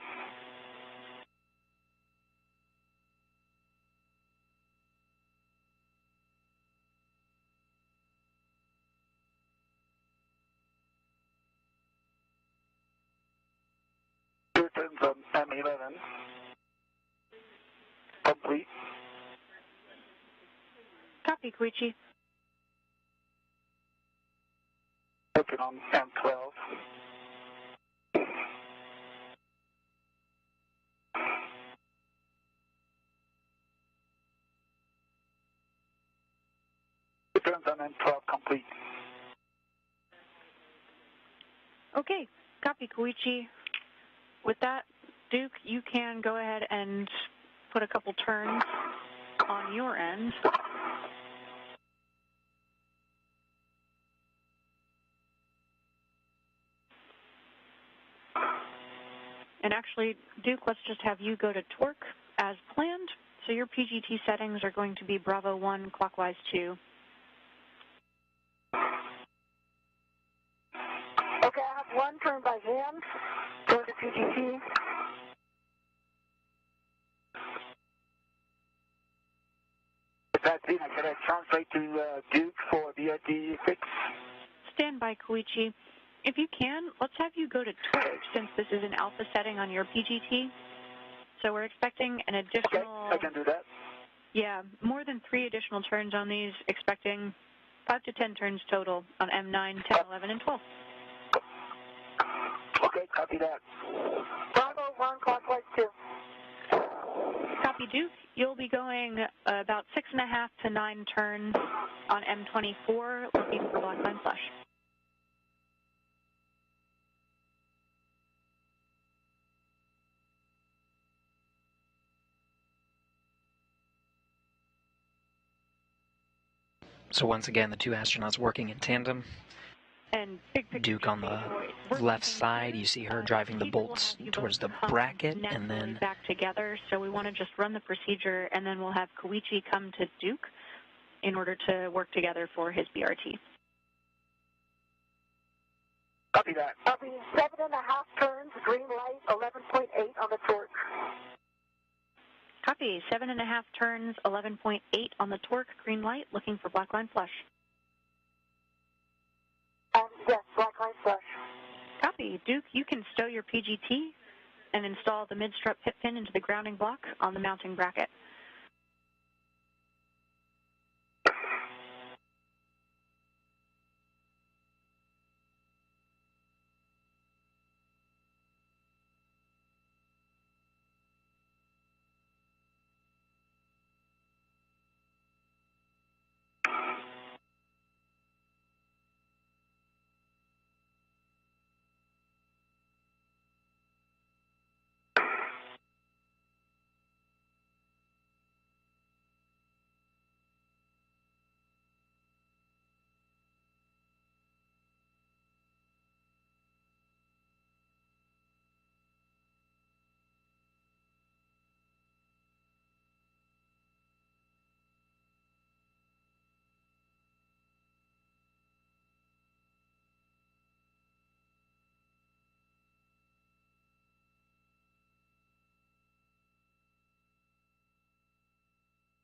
Two turns on M11. Complete. Copy, Koichi. Working on M12. Turns on M12 complete. Okay, copy, Koichi. With that, Duke, you can go ahead and put a couple turns on your end. And actually, Duke, let's just have you go to torque as planned. So your PGT settings are going to be Bravo 1, clockwise 2. Okay, I have 1 turn by hand toward the PGT. That's it. Can I translate to Duke for BRT 6? Stand by, Koichi. If you can, let's have you go to torque since this is an alpha setting on your PGT. So we're expecting an additional... Okay, I can do that. Yeah, more than 3 additional turns on these, expecting 5 to 10 turns total on M9, 10, 11, and 12. Okay, copy that. Bravo 1, clockwise 2. Copy, Duke. You'll be going about 6.5 to 9 turns on M24, looking for black line flush. So once again, the two astronauts working in tandem. And Duke on the left side, you see her driving the bolts towards the bracket, and then back together. So we want to just run the procedure, and then we'll have Koichi come to Duke in order to work together for his BRT. Copy that. Copy 7.5 turns, green light, 11.8 on the torque. Copy 7.5 turns, 11.8 on the torque, green light, looking for black line flush. Yes, black line flush. Copy. Duke, you can stow your PGT and install the mid-strut pit pin into the grounding block on the mounting bracket.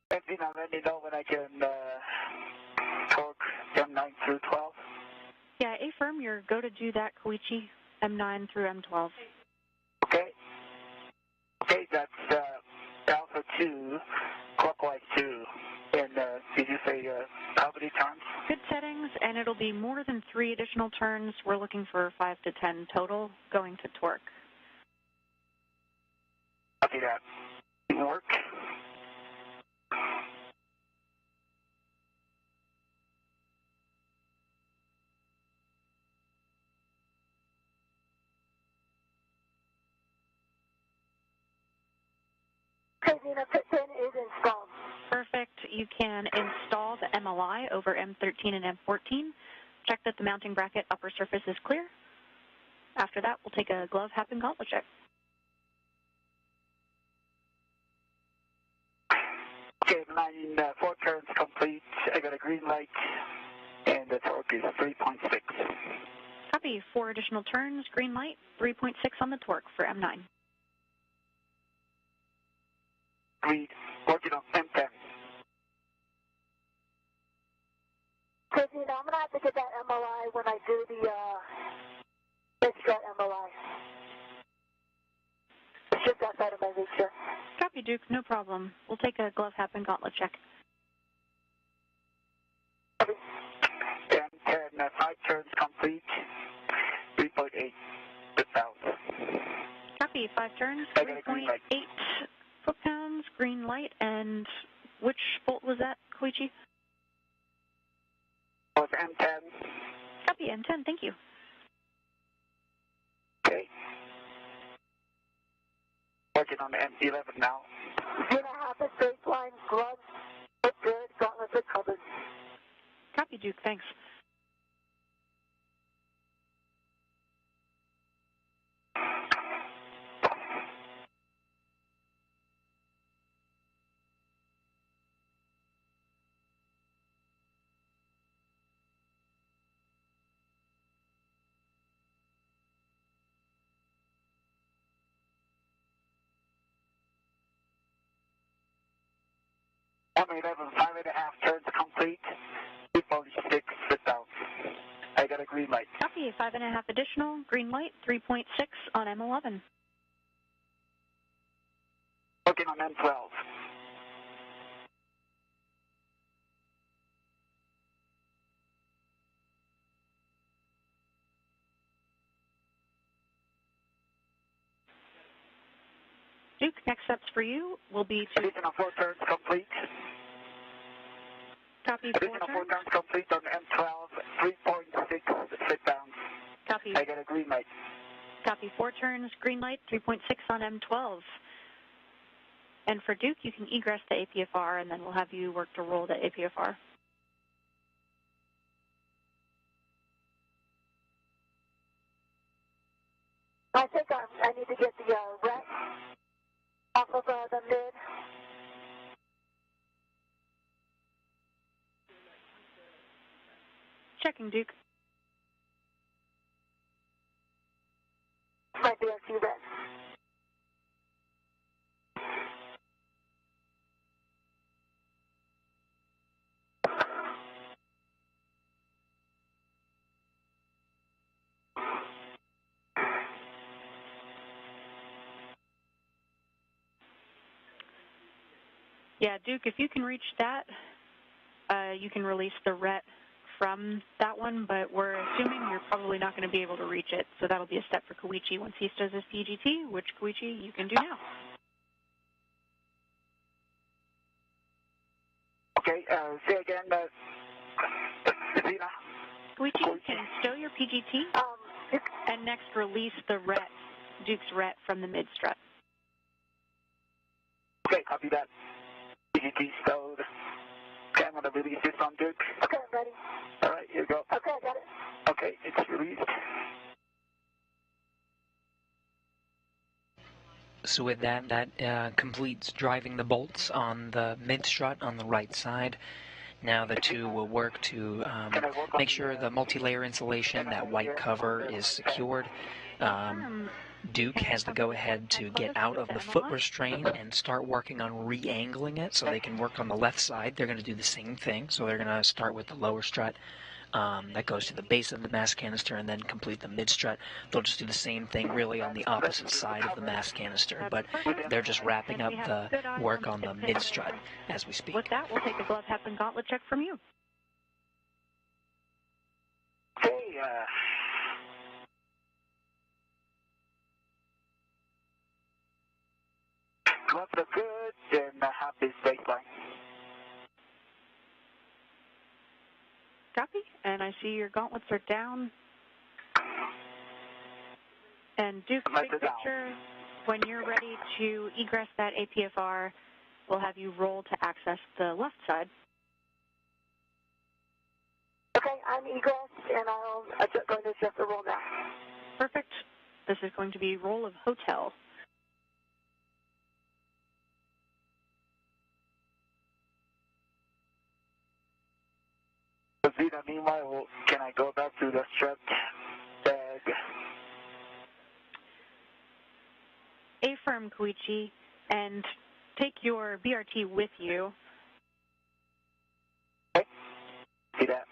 Engine, I'm ready to know when I can torque M9 through 12. Yeah, affirm your go to do that, Koichi, M9 through M12. Okay. Okay, that's Alpha 2, clockwise 2. And did you say how many times? Good settings, and it'll be more than 3 additional turns. We're looking for 5 to 10 total, going to torque. Copy that. Work. Okay, Zena, pit pin is installed. Perfect. You can install the MLI over M13 and M14. Check that the mounting bracket upper surface is clear. After that, we'll take a glove, hat, and gauntlet check. Okay, 4 turns complete. I got a green light, and the torque is 3.6. Copy. 4 additional turns, green light, 3.6 on the torque for M9. Agreed. Working on M10. Okay, Zena, I'm going to have to get that MLI when I do the mid-strut MLI. It's just outside of my reach here. Copy, Duke. No problem. We'll take a glove, hat, and gauntlet check. M10, 5 turns complete. 3.8 foot-pounds. Copy. 5 turns, I got a green 3.8 light. foot-pounds, green light, and which bolt was that, Koichi? Was M10. Copy, M10. Thank you. Okay. Working on the M11 now. Zena, half a baseline, gloves, look good, gauntlets are covered. Copy, Duke. Thanks. M11, 5.5 turns complete. 2.6 foot-pounds. I got a green green light. Copy, 5.5 additional, green light, 3.6 on M11. Working on M12. Duke, next steps for you will be to... Additional 4 turns complete. Copy, 4 Additional 4 turns. turns complete on M12, 3.6 sit down. Copy. I got a green light. Copy, 4 turns, green light, 3.6 on M12. And for Duke, you can egress the APFR, and then we'll have you work to roll the APFR. I think I need to get the ret off of the mid. Checking, Duke. Might be a few ret. Yeah, Duke, if you can reach that, you can release the ret from that one, but we're assuming you're probably not going to be able to reach it, so that'll be a step for Koichi once he does his PGT, which, Koichi, you can do now. Okay, say again, Zena. Koichi, you can stow your PGT, and next release the ret, Duke's ret, from the mid-strut. Okay, copy that. PGT stowed. Okay, I'm going to release this on Duke. Okay, I'm ready. All right, here you go. Okay, I got it. Okay, it's released. So with that completes driving the bolts on the mid-strut on the right side. Now the two will work to make sure the multi-layer insulation, that white cover, is secured. Duke has to go ahead to get out of the foot restraint and start working on re-angling it so they can work on the left side. They're going to do the same thing. So they're going to start with the lower strut that goes to the base of the mass canister and then complete the mid-strut. They'll just do the same thing really on the opposite side of the mass canister, but they're just wrapping up the work on the mid-strut as we speak. With that, we'll take a glove, hat, and gauntlet check from you. Okay, gloves are good, and half is baseline. Copy, and I see your gauntlets are down. And Duke, big picture, when you're ready to egress that APFR, we'll have you roll to access the left side. Okay, I'm egress, and I'm going to adjust the roll now. Perfect. This is going to be roll of hotel. Zena, meanwhile, can I go back to the strut bag? Affirm, Koichi, and take your BRT with you. Okay. See that?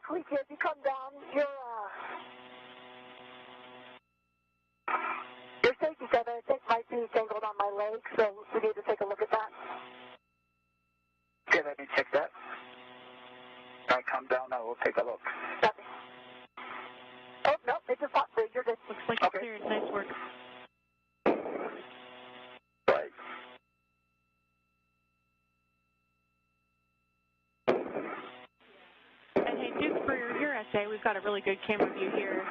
Koichi, as you come down, your safety tether, I think, might be tangled on my leg, so we need to take a look at that. Okay, let me check that. When I come down, I will take a look. Nothing. Oh, no, it just popped through. You're good. Looks like it's cleared. Nice work. Right. And hey, Duke, for your say, we've got a really good camera view here.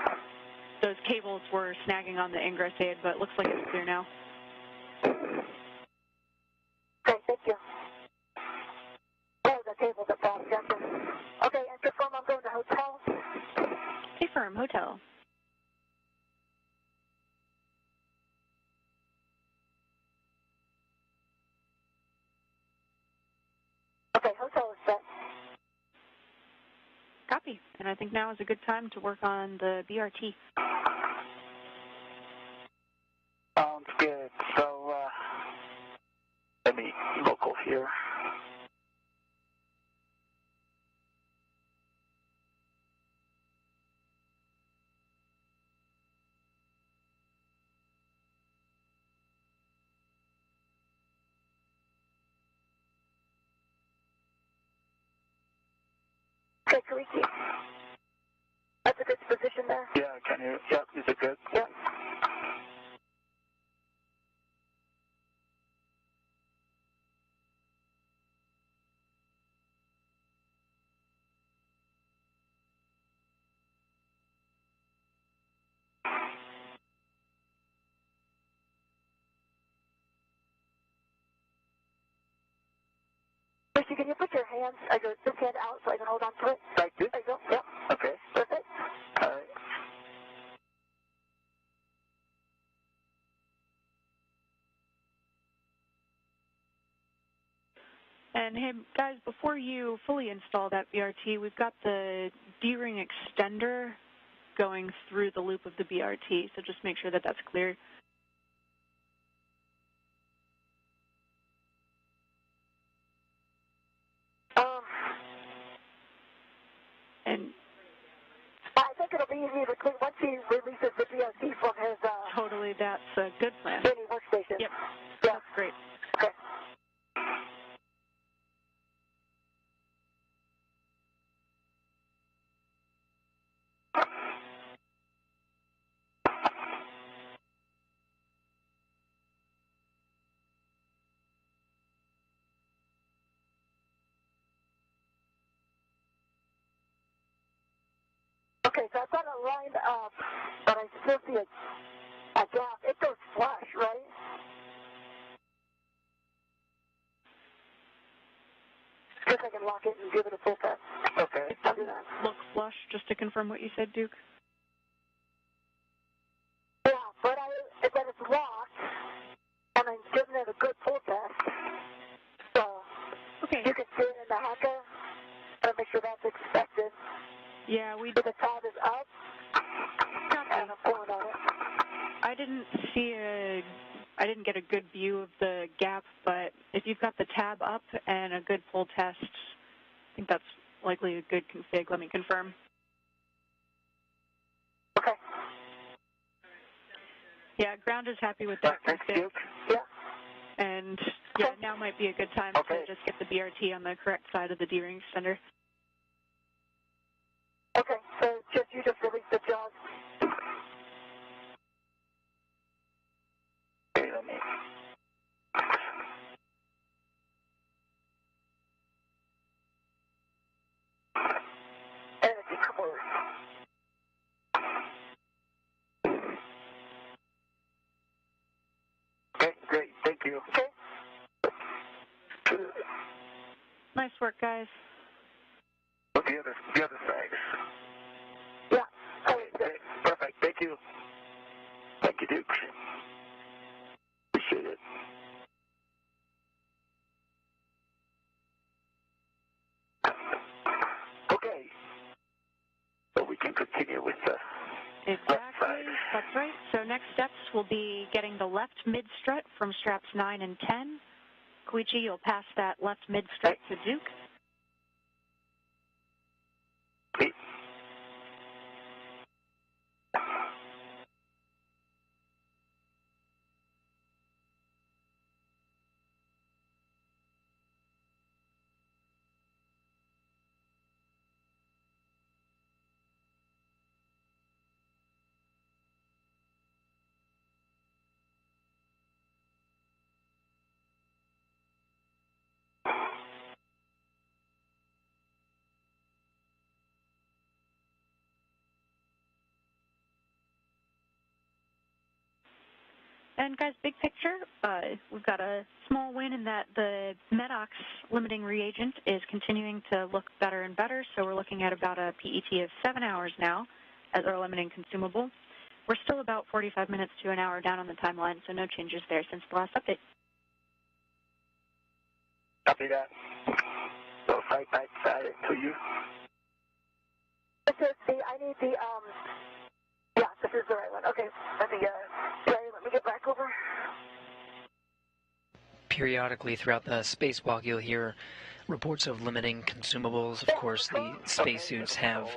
Those cables were snagging on the ingress aid, but it looks like it's clear now. Okay, thank you. Oh, the cables are falling, gotcha. Okay, and confirm I'm going to hotel. Confirm, hotel. Okay, hotel is set. Copy. And I think now is a good time to work on the BRT. Sounds good. So, let me local here. Okay, Koichi. That's a good position there. Yeah, can you? Yep, is it good? Yep. Koichi, can you put your hands, this hand out so I can hold on to it? Like this? There you go. Yep. Okay. Perfect. All right. And hey, guys, before you fully install that BRT, we've got the D-ring extender going through the loop of the BRT, so just make sure that that's clear. And I think it'll be easy to clean once he releases the BRT from his totally, that's a good plan. mini workstation. Yep, Yeah. that's great. Okay. Okay, so I've got it lined up, but I still see a gap. It goes flush, right? See if I can lock it and give it a full test. Okay. I'll do that. Look flush, just to confirm what you said, Duke. Yeah, but then it's locked, and I'm giving it a good pull test. So Okay. you can see it in the hacker. Gotta make sure that's expected. Yeah, we So the tab is up, and I'm pulling on it. I didn't get a good view of the gap, but if you've got the tab up and a good pull test, I think that's likely a good config. Let me confirm. Okay. Yeah, ground is happy with that Thanks, config. Duke. Yeah. And yeah, now might be a good time Okay. to just get the BRT on the correct side of the D-ring extender. Okay, so you just released the jaws. Okay, let me. Energy core. Okay, great. Thank you. Okay. Nice work, guys. What's the other side? Yeah. Okay, great. Perfect. Thank you. Thank you, Duke. Appreciate it. Okay. So we can continue with the left side. Exactly, that's right. So next steps will be getting the left mid-strut from straps 9 and 10. Koichi, you'll pass that left mid-strut to Duke. Okay. And guys, big picture, we've got a small win in that the MEDOX limiting reagent is continuing to look better and better, so we're looking at about a PET of 7 hours now as our limiting consumable. We're still about 45 minutes to an hour down on the timeline, so no changes there since the last update. Copy that. So right back to you. This is I need the, yeah, this is the right one. Okay, let me get back over. Periodically throughout the spacewalk, you'll hear reports of limiting consumables. Of course, the spacesuits have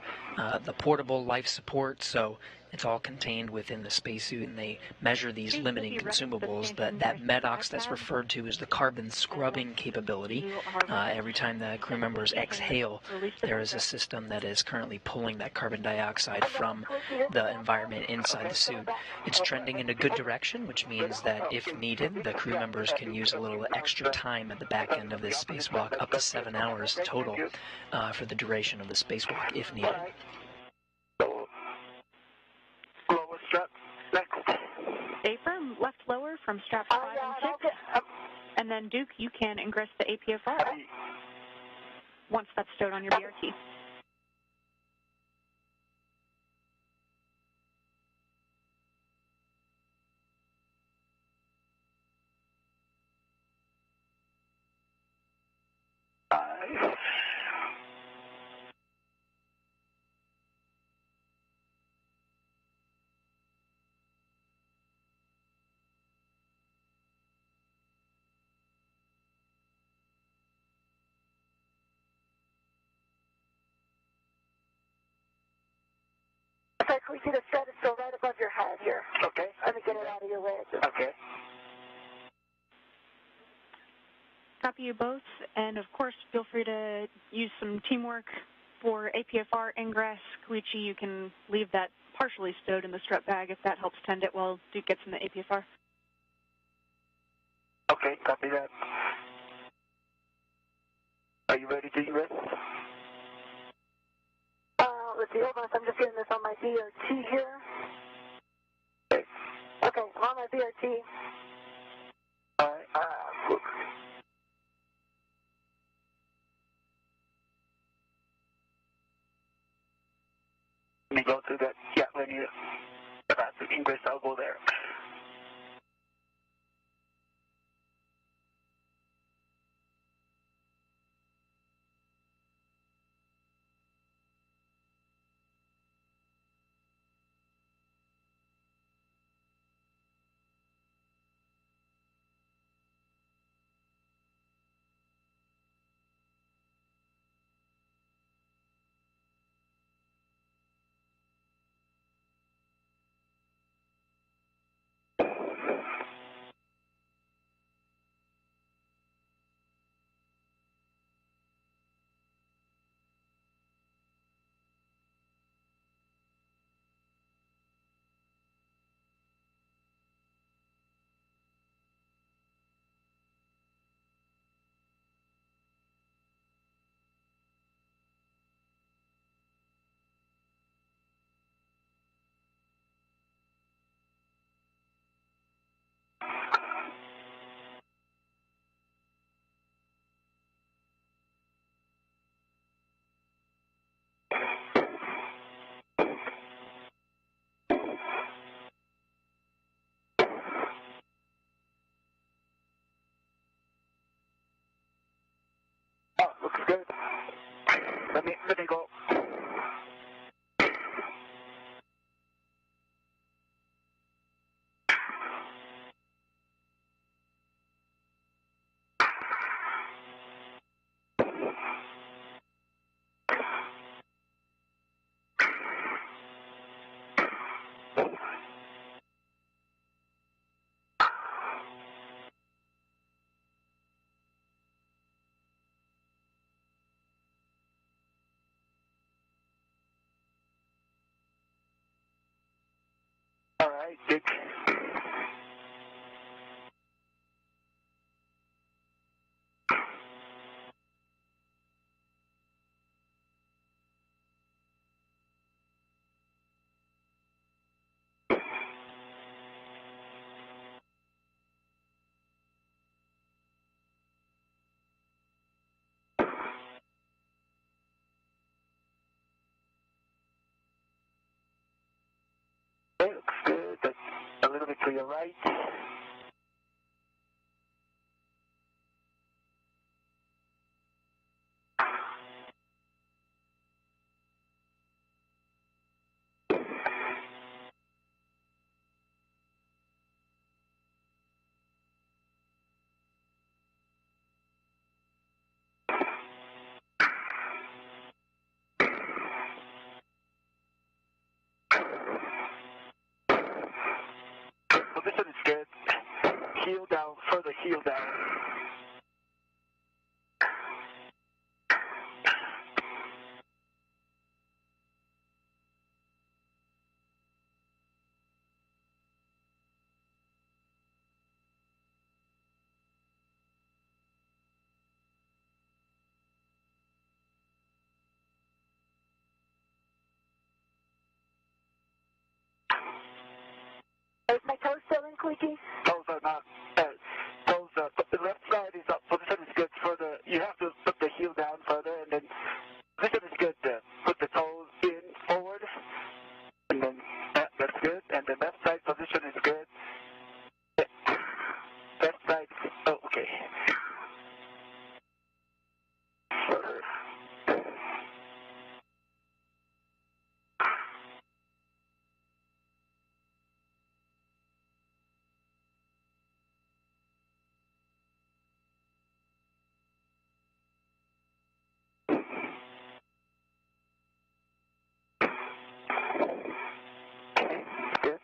the portable life support, so it's all contained within the spacesuit, and they measure these limiting consumables. That MEDOX that's referred to is the carbon scrubbing capability. Every time the crew members exhale, there is a system that is currently pulling that carbon dioxide from the environment inside the suit. It's trending in a good direction, which means that if needed, the crew members can use a little extra time at the back end of this spacewalk, up to 7 hours total for the duration of the spacewalk if needed. Lower strap, next. Affirm, left lower from straps 5 and 6. And then Duke, you can ingress the APFR once that's stowed on your BRT. Okay, Koichi, the strut is still right above your head here. Okay. Let me get it out of your way. Okay. Copy you both, and of course, feel free to use some teamwork for APFR ingress. Koichi, you can leave that partially stowed in the strut bag if that helps tend it while Duke gets in the APFR. Okay, copy that. Are you ready to ingress? Let's see, hold on, I'm just getting this on my BRT here. Okay. Okay, I'm on my BRT. All right, look. Let me go to that. Yeah, when you about to ingress, I'll go there. Oh, looks good. Let me go. All right, Dick. traffic to your right. Position is good. Heel down, further heel down. Is my toe still in, Koichi? Toes are not. But the left side is up. Position is good. Further, you have to put the heel down further, and then position is good. Put the toes in forward, and then that's good. And the left side position is good. Left side. Oh, okay. Good.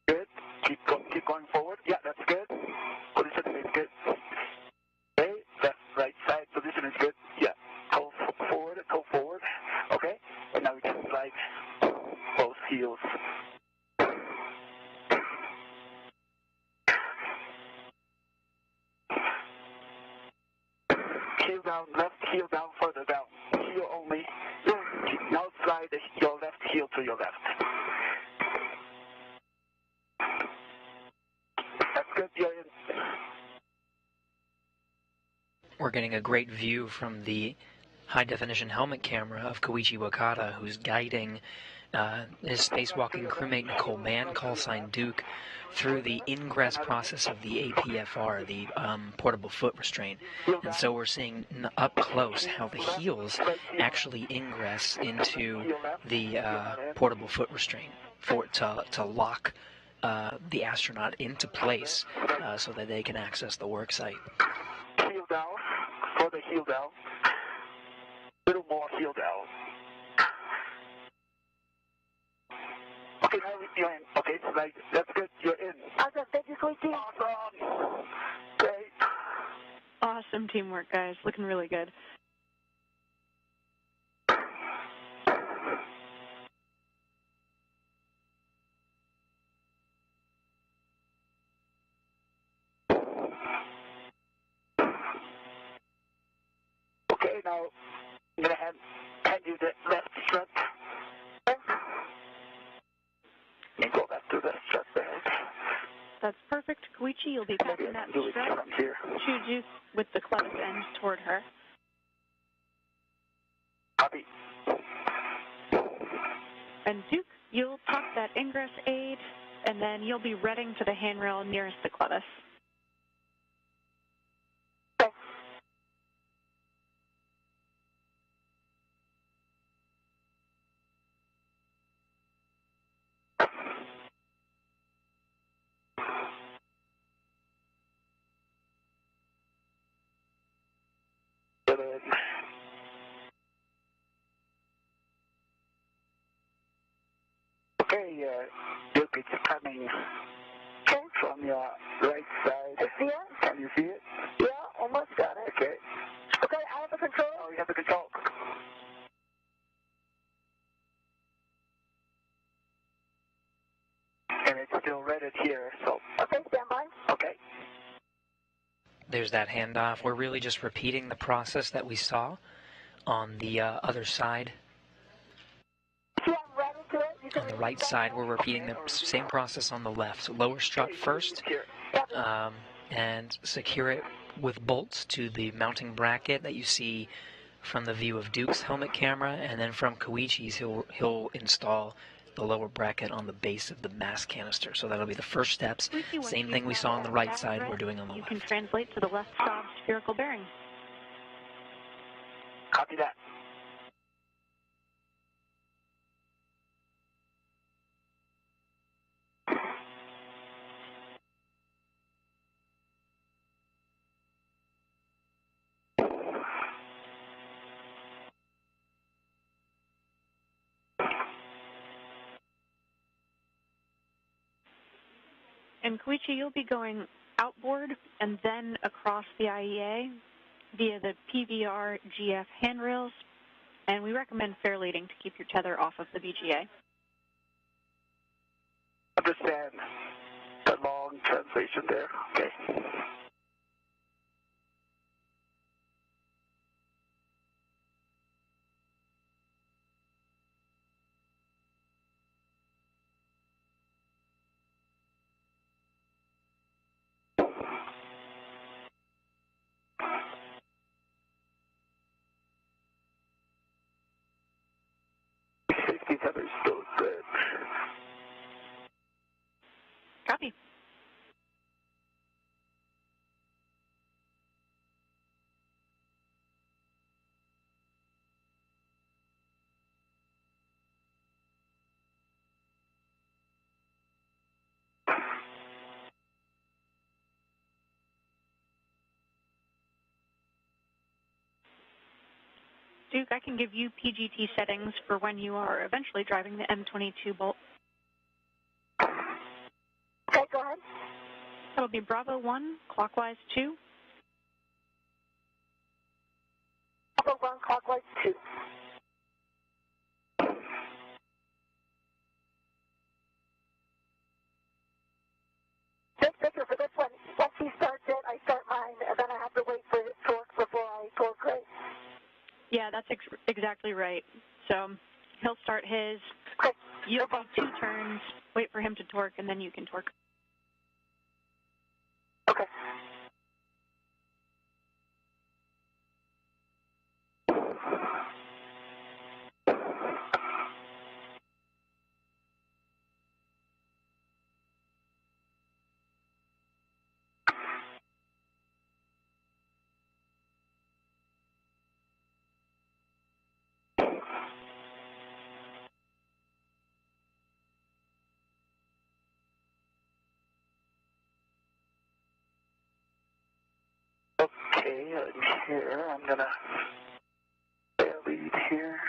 Good. Keep going forward. Yeah, that's good. Position is good. Okay. Left, right side position is good. Yeah. Toe forward. Okay. And now we can slide both heels. Heel down, left heel down, further down. Heel only. Now slide your left heel to your left. That's good, you're in. We're getting a great view from the high-definition helmet camera of Koichi Wakata, who's guiding his spacewalking crewmate Nicole Mann, call sign Duke, through the ingress process of the APFR, the portable foot restraint. And so we're seeing up close how the heels actually ingress into the portable foot restraint for it to lock the astronaut into place so that they can access the work site. Heel down, further heel down. Little more heel down. Okay, now you're in. Okay, like, that's good, you're in. Awesome. Thank you, Koichi. Awesome. Great. Awesome teamwork, guys. Looking really good. Okay, now I'm going to hand you the left strap. And go back to the strap there. That's perfect. Koichi, you'll be passing that Do it strap from here. to Duke with the clevis end toward her. Copy. And Duke, you'll pop that ingress aid, and then you'll be reading to the handrail nearest the clevis. Okay, Duke, it's coming from your right side. I see it? Can you see it? Yeah, almost got it. Okay. Okay, I have the control. Oh, you have the control. And it's still redded here, so. Okay, stand by. Okay. There's that handoff. We're really just repeating the process that we saw on the other side. See, I'm right into it. You can On the right side, we're repeating the same process on the left. So lower strut first, Here. and secure it with bolts to the mounting bracket that you see from the view of Duke's helmet camera, and then from Koichi's, he'll install the lower bracket on the base of the mass canister. So that'll be the first steps. Same thing we saw on the right side, we're doing on the left. You can translate to the left sob spherical bearing. Copy that. And Koichi, you'll be going outboard and then across the IEA via the PVR GF handrails, and we recommend fair leading to keep your tether off of the BGA. Understand the long translation there. Okay. Safety tether is still good. Copy. Duke, I can give you PGT settings for when you are eventually driving the M22 Bolt. Okay, go ahead. That'll be Bravo 1, clockwise 2. Bravo 1, clockwise 2. Just figure for this one, once he starts it, I start mine, and then I have to wait for it to torque before I torque, right? Yeah, that's exactly right. So he'll start his, Okay. you'll do 2 turns, wait for him to torque, and then you can torque. Okay. Okay, here, I'm gonna lead here.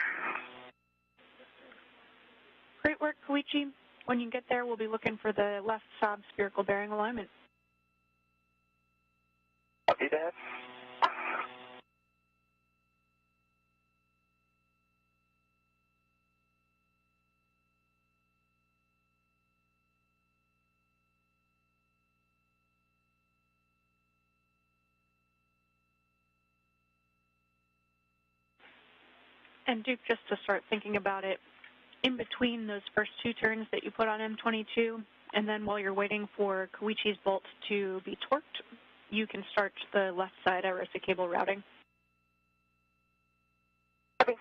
Great work, Koichi. When you get there, we'll be looking for the left sob spherical bearing alignment. Copy that. And Duke, just to start thinking about it, in between those first 2 turns that you put on M22, and then while you're waiting for Koichi's bolt to be torqued, you can start the left side Arista cable routing. Okay.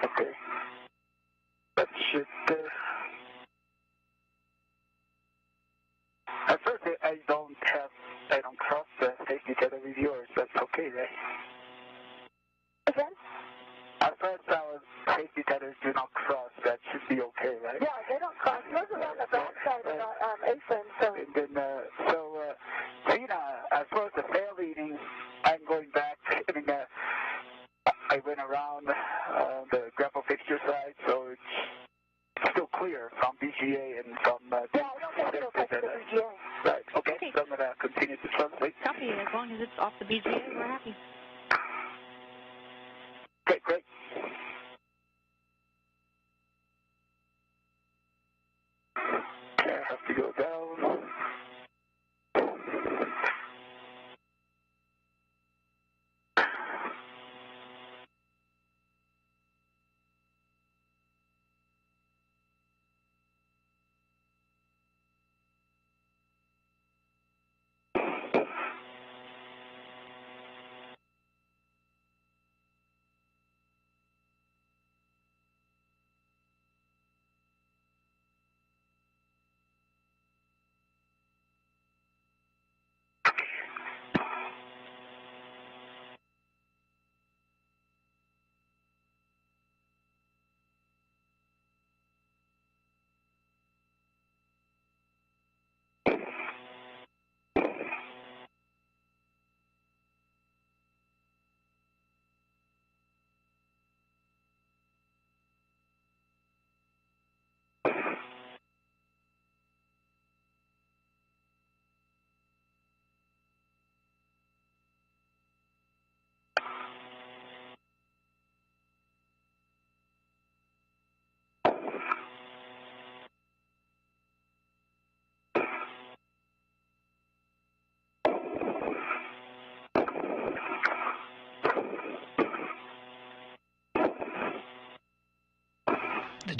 Okay. That should, at first I don't cross the safety tether with yours. That's okay, right? Again? At first safety tethers do not cross. That should be okay, right? Yeah, they don't cross. Those are on the back side of the AFIN, so... And then, Tina, as far as the fair leading, I'm going back. I mean, I went around the grapple fixture side, so it's still clear from BGA and from... yeah, I don't think it'll touch the BGA. Right, okay. So I'm going to continue to translate. Copy. As long as it's off the BGA, we're happy. Okay, great. Okay, I have to go down.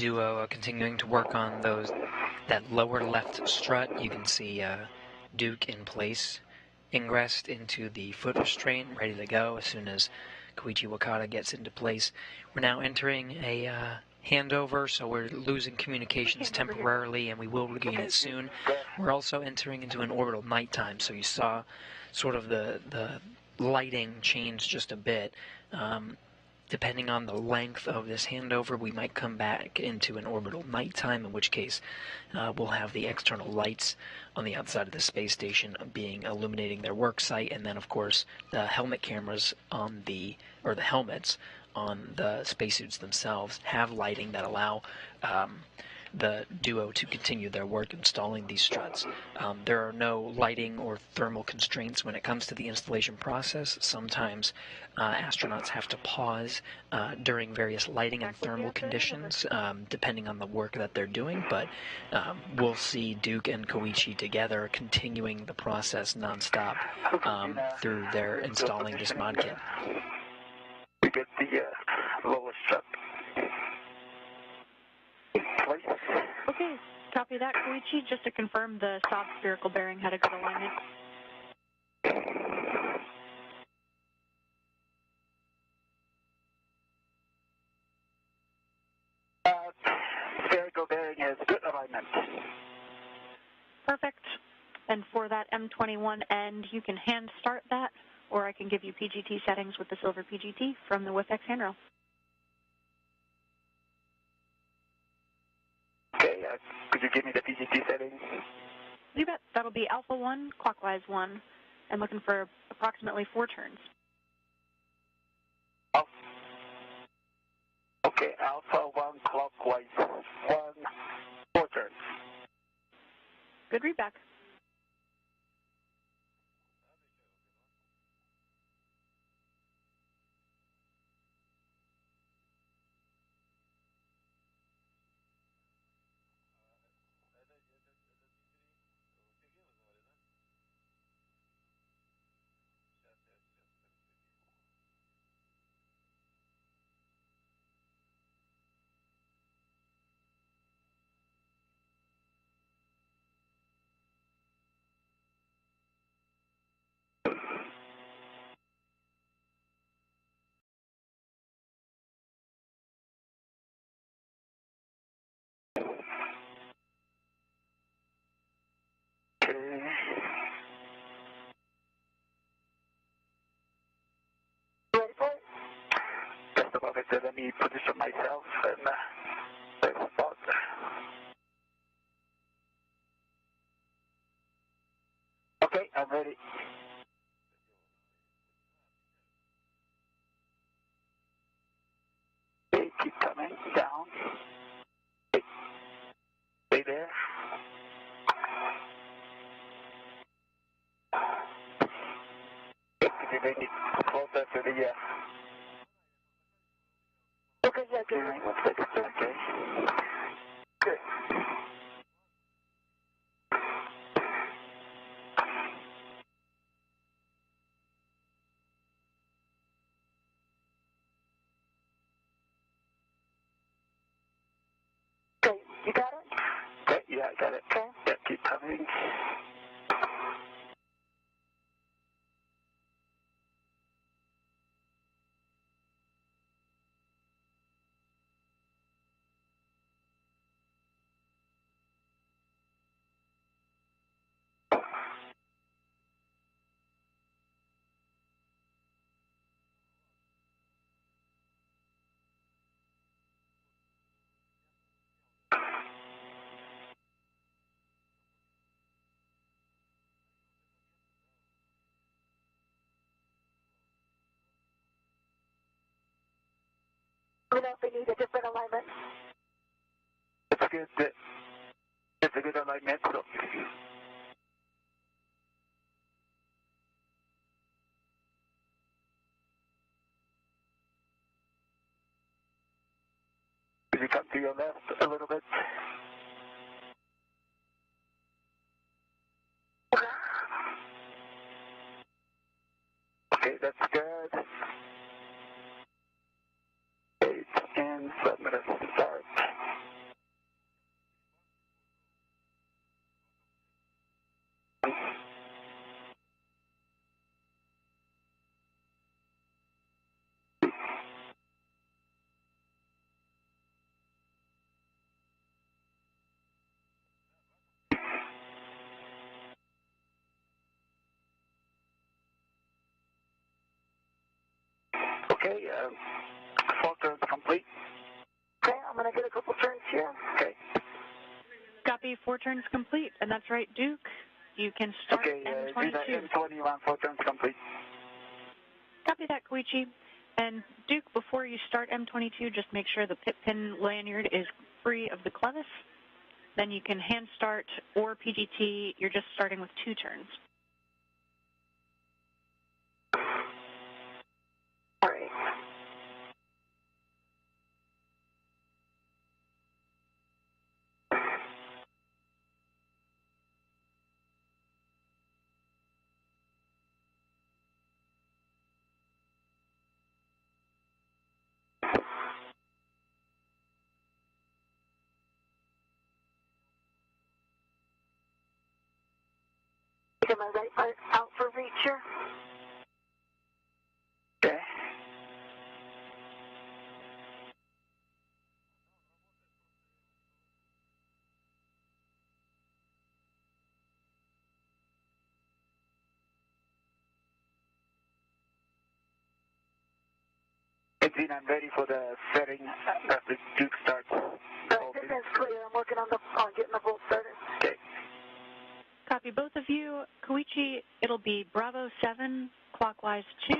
duo continuing to work on that lower left strut. You can see Duke in place, ingressed into the foot restraint, ready to go as soon as Koichi Wakata gets into place. We're now entering a handover, so we're losing communications temporarily, and we will regain it soon. We're also entering into an orbital nighttime, so you saw sort of the lighting change just a bit. Depending on the length of this handover, we might come back into an orbital nighttime, in which case we'll have the external lights on the outside of the space station illuminating their work site, and then of course the helmet cameras or the helmets on the spacesuits themselves have lighting that allow the duo to continue their work installing these struts. There are no lighting or thermal constraints when it comes to the installation process. Sometimes astronauts have to pause during various lighting and thermal conditions, depending on the work that they're doing, but we'll see Duke and Koichi together continuing the process nonstop through their installing this mod kit. We get the lower strut. Okay, copy that, Koichi. Just to confirm, the soft spherical bearing had a good alignment. Spherical bearing has good alignment. Perfect. And for that M21 end, you can hand start that, or I can give you PGT settings with the silver PGT from the WIFX handrail. Okay, could you give me the PGT settings? You bet. That'll be Alpha 1, clockwise 1, and looking for approximately 4 turns. Oh. Okay, Alpha 1, clockwise 1, 4 turns. Good readback. Just above it, let me position myself and spot. Okay, I'm ready. Okay, keep coming down. Stay there. Could you make it closer to the Okay, yeah, good. Okay. Good. Okay, you got it? Okay, yeah, I got it. Okay. Yeah, keep coming. We know if we need a different alignment. It's good. It's a good alignment. So. Could you come to your left a little bit? Okay, that's good. 8 and 7 minutes to start. Okay, 4 turns complete. Okay, I'm going to get a couple turns here. Okay. Copy, 4 turns complete, and that's right, Duke. You can start Okay, M22. M21, 4 turns complete. Copy that, Koichi. And Duke, before you start M22, just make sure the pit pin lanyard is free of the clevis. Then you can hand start or PGT. You're just starting with 2 turns. All right. Get my right foot out for reach here. Okay. I'm ready for the setting as the Duke starts. This is clear. I'm working on getting the bolt started. Okay. Copy both of you. Koichi, it'll be Bravo 7, clockwise 2,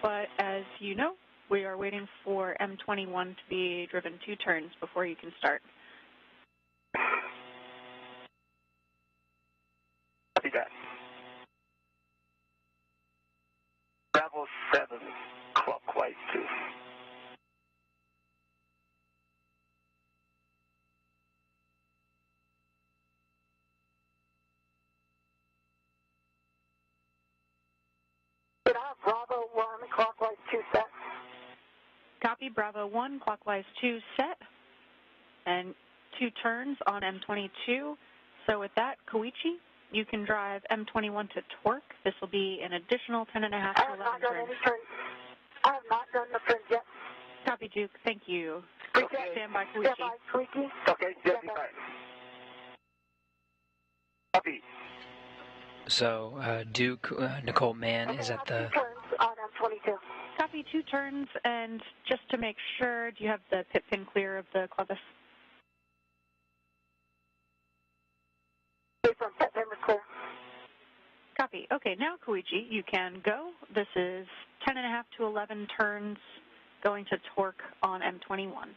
but as you know, we are waiting for M21 to be driven 2 turns before you can start. Copy that. Bravo 7, clockwise 2. Did I have Bravo 1, clockwise 2 set? Copy, Bravo 1, clockwise 2 set, and 2 turns on M22. So with that, Koichi, you can drive M21 to torque. This will be an additional 10.5 to 11 I have not done turns. any turns. I have not done the turns yet. Copy, Duke. Thank you. Okay. Stand by, Koichi. Stand by, Koichi. Okay, just be fine. Copy. So Duke, Nicole Mann is at the... 2 turns on M22. Copy, 2 turns, and just to make sure, do you have the pit pin clear of the clevis? From pit pin was clear. Copy. Okay, now Koichi, you can go. This is 10.5 to 11 turns going to torque on M21.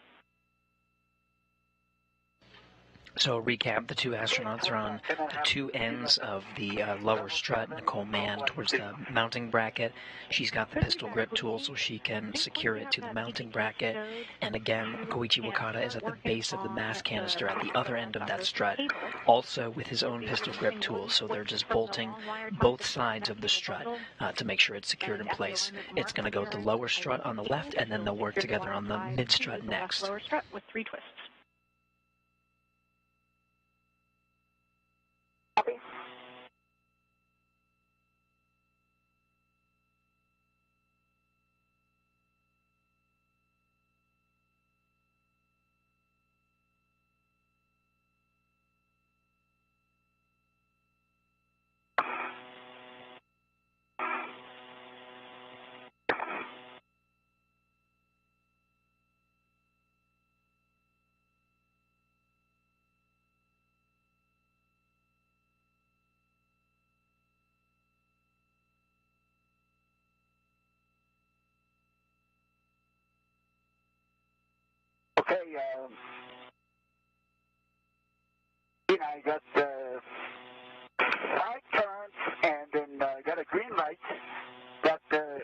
So recap, the 2 astronauts are on the 2 ends of the lower strut. Nicole Mann towards the mounting bracket. She's got the pistol grip tool so she can secure it to the mounting bracket. And again, Koichi Wakata is at the base of the mass canister at the other end of that strut, also with his own pistol grip tool. So they're just bolting both sides of the strut to make sure it's secured in place. It's going to go with the lower strut on the left, and then they'll work together on the mid strut next. Lower strut with 3 twists. Copy. Okay, I got 5 turns and then got a green light. Got this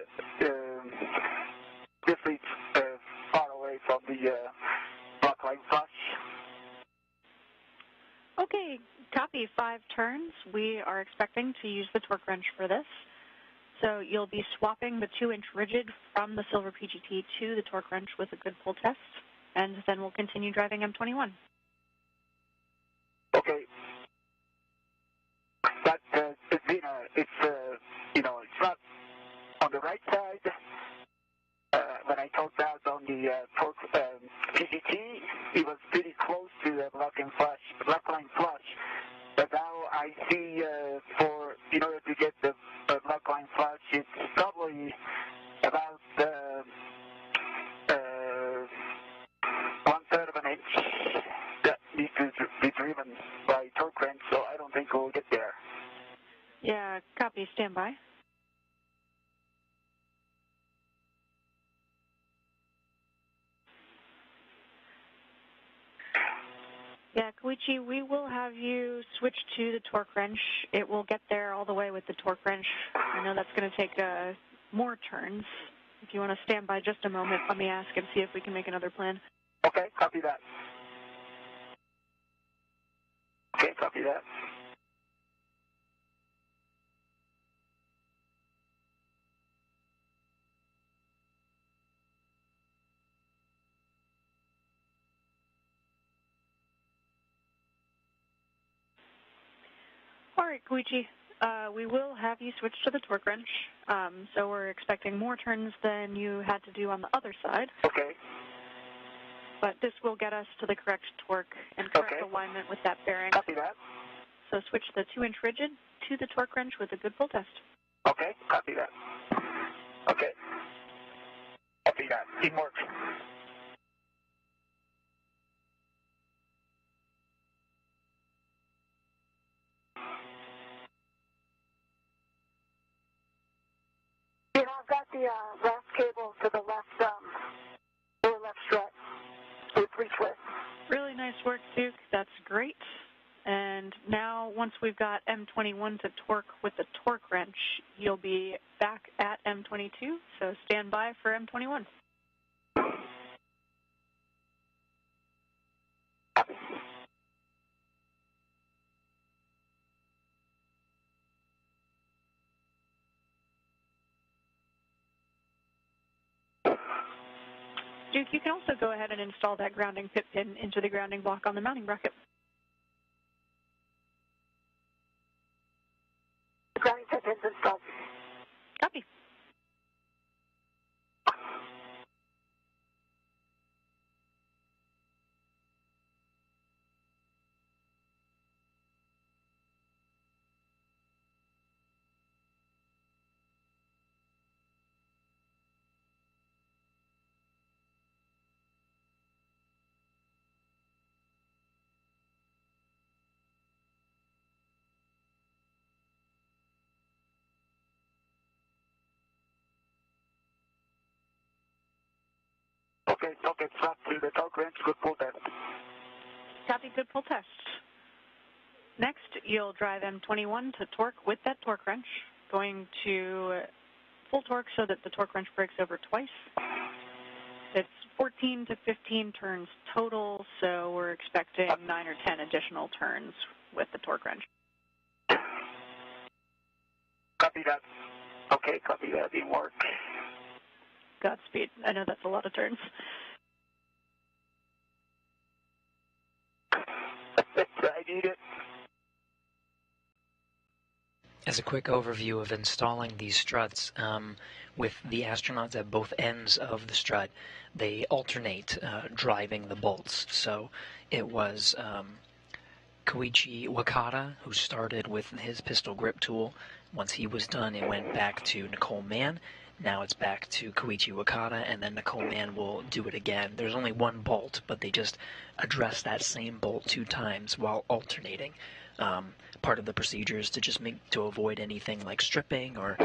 is far away from the block line flush. Okay, copy, 5 turns. We are expecting to use the torque wrench for this. So you'll be swapping the 2-inch rigid from the silver PGT to the torque wrench with a good pull test, and then we'll continue driving M21. Okay. But it's it's not on the right side. When I talked out on the torque PGT, it was pretty close to the block line flush. But now I see in order to get the block line flush, it's probably about stand by. Yeah, Koichi, we will have you switch to the torque wrench. It will get there all the way with the torque wrench. I know that's going to take more turns. If you want to stand by just a moment, let me ask and see if we can make another plan. Okay, copy that. Okay, copy that. All right, Koichi, we will have you switch to the torque wrench. So we're expecting more turns than you had to do on the other side. Okay. But this will get us to the correct torque and correct alignment with that bearing. Copy that. So switch the 2-inch rigid to the torque wrench with a good pull test. Okay, copy that. Okay. Copy that. Teamwork. I've got the left cable to the lower left strut with 3 twists. Really nice work, Duke. That's great. And now, once we've got M21 to torque with the torque wrench, you'll be back at M22. So stand by for M21. Duke, you can also go ahead and install that grounding pit pin into the grounding block on the mounting bracket. The grounding pit pin's installed. Copy. Okay, swap to the torque wrench. Good pull test. Copy, good pull test. Next, you'll drive M21 to torque with that torque wrench, going to full torque so that the torque wrench breaks over twice. It's 14 to 15 turns total, so we're expecting 9 or 10 additional turns with the torque wrench. Copy that. Okay, copy that. Teamwork. Godspeed. I know that's a lot of turns. I need it. As a quick overview of installing these struts, with the astronauts at both ends of the strut, they alternate driving the bolts. So it was Koichi Wakata who started with his pistol grip tool. Once he was done, it went back to Nicole Mann. Now it's back to Koichi Wakata, and then Nicole Mann will do it again. There's only one bolt, but they just address that same bolt 2 times while alternating. Part of the procedure is to just to avoid anything like stripping or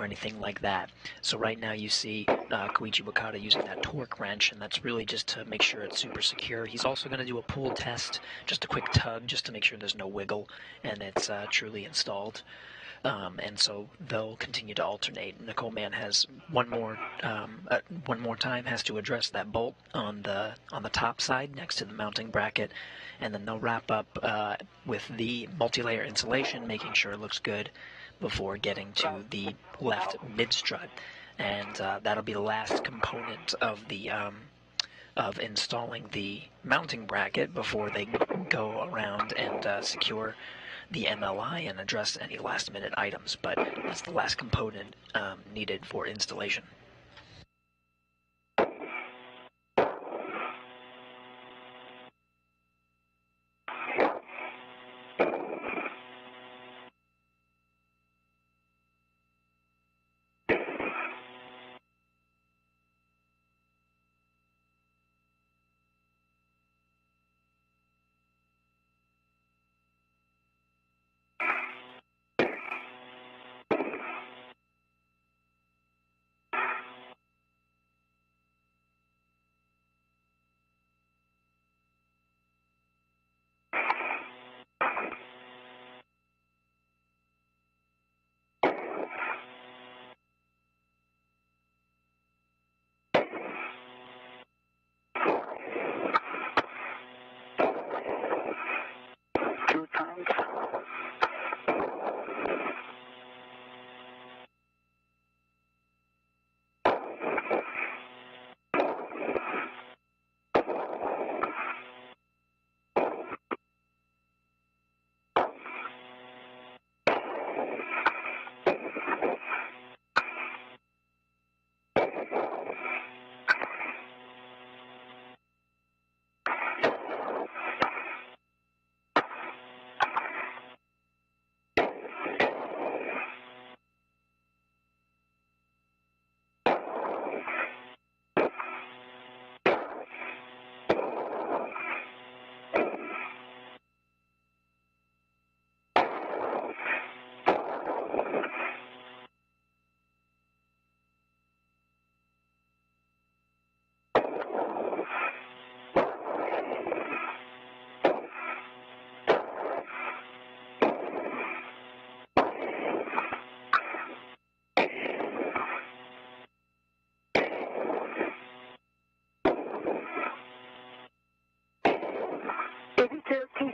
anything like that. So right now you see Koichi Wakata using that torque wrench, and that's really just to make sure it's super secure. He's also going to do a pull test, just a quick tug, just to make sure there's no wiggle and it's truly installed. And so they'll continue to alternate. Nicole Mann has one more time has to address that bolt on the top side next to the mounting bracket, and then they'll wrap up with the multi-layer insulation, making sure it looks good before getting to the left mid strut, and that'll be the last component of the of installing the mounting bracket before they go around and secure the MLI and address any last-minute items, but that's the last component needed for installation.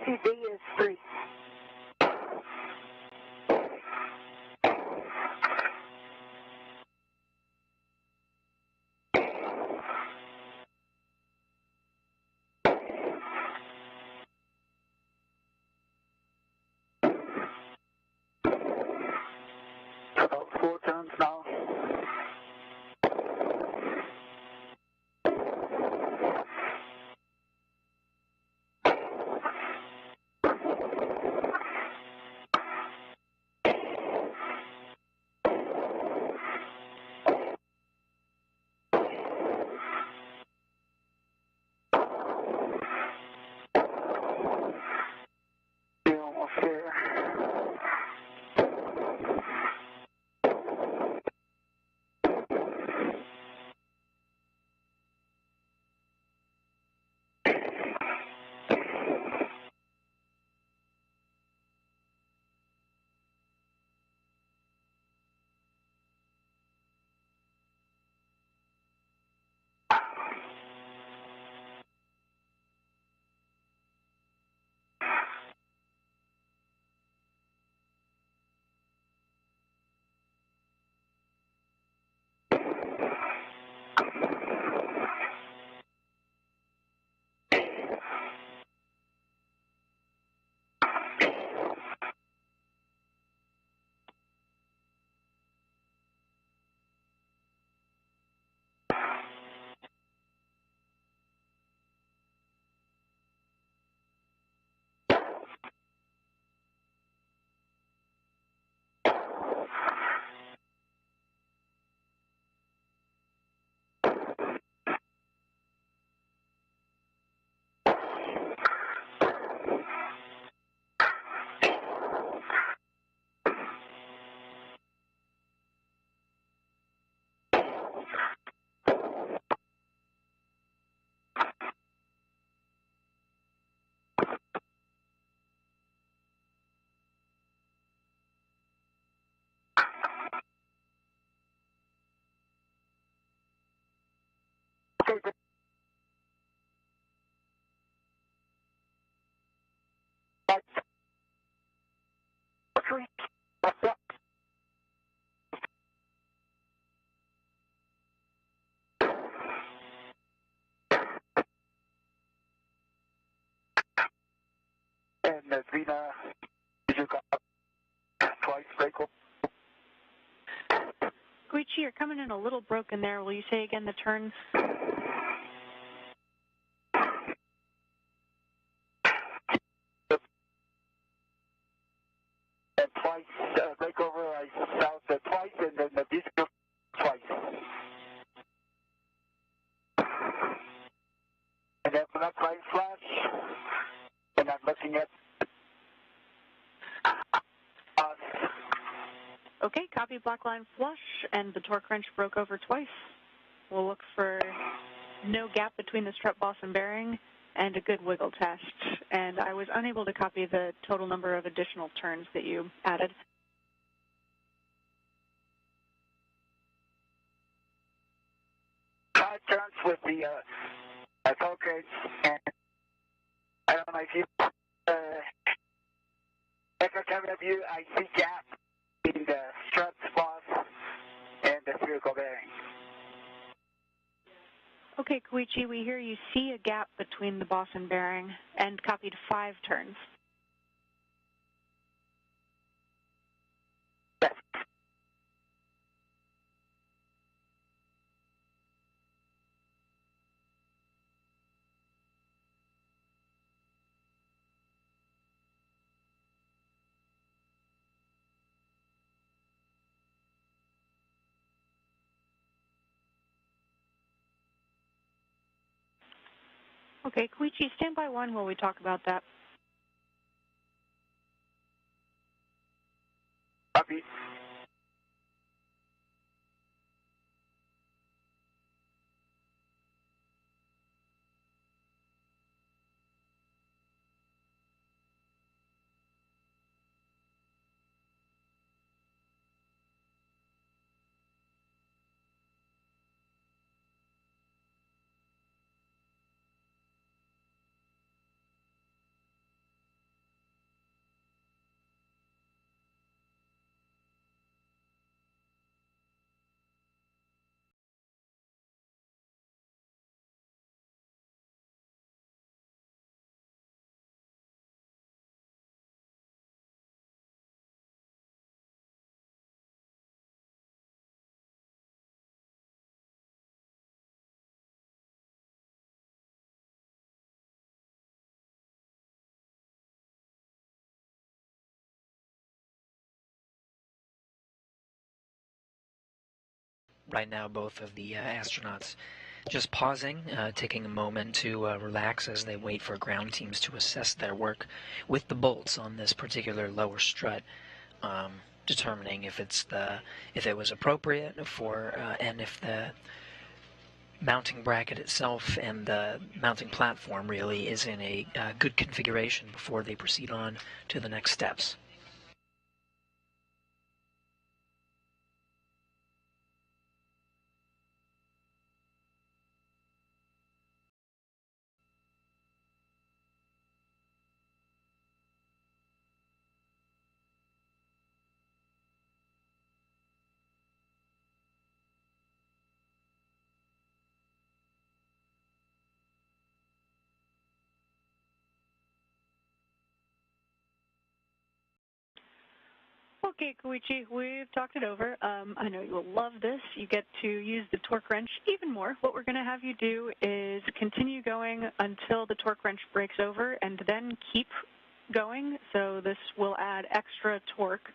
ECD is 3. About 4 turns now. You're almost there. And Vina, you got twice break over. Koichi, you're coming in a little broken there. Will you say again the turns? And twice break over, I south twice, and then the disco twice. And then when that line flash, and I'm looking at us. Okay, copy black line flush, and the torque wrench broke over twice. We'll look for no gap between the strut boss and bearing, and a good wiggle test. And I was unable to copy the total number of additional turns that you added. Five turns with the torque wrench, and I don't know if you extra camera view, I see gap in the strut boss and the spherical bearing. Okay, Koichi, we hear you see a gap between the boss and bearing, and copied 5 turns. Yes. Okay, Koichi, stand by 1 while we talk about that. Copy. right now both of the astronauts just pausing, taking a moment to relax as they wait for ground teams to assess their work with the bolts on this particular lower strut, determining if it was appropriate for and if the mounting bracket itself and the mounting platform really is in a good configuration before they proceed on to the next steps. Okay, Koichi, we've talked it over. I know you will love this. You get to use the torque wrench even more. What we're going to have you do is continue going until the torque wrench breaks over and then keep going. So this will add extra torque.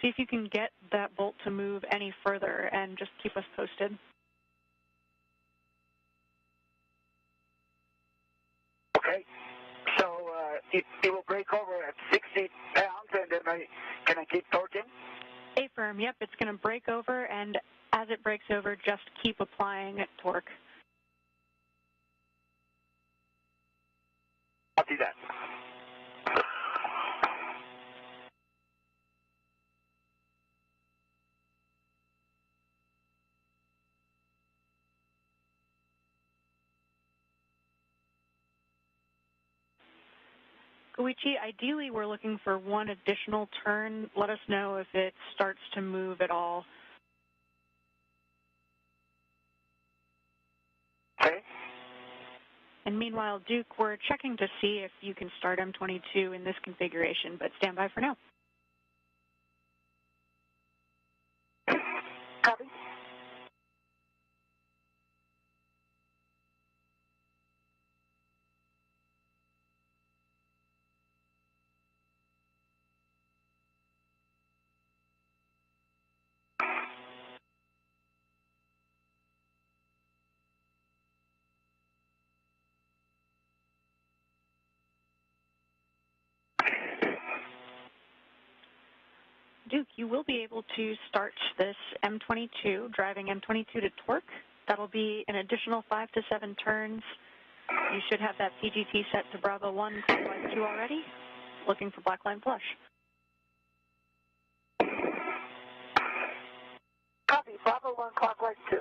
See if you can get that bolt to move any further and just keep us posted. Okay. So it will break over at 60 pounds, and then can I keep torquing? A-firm, yep, it's going to break over, and as it breaks over, just keep applying torque. I'll do that. Koichi, ideally we're looking for one additional turn. Let us know if it starts to move at all. Okay. And meanwhile, Duke, we're checking to see if you can start M22 in this configuration, but stand by for now. Copy. Duke, you will be able to start this M22, driving M22 to torque. That'll be an additional 5 to 7 turns. You should have that PGT set to Bravo 1, clockwise 2 already. Looking for black line flush. Copy. Bravo 1, clockwise 2.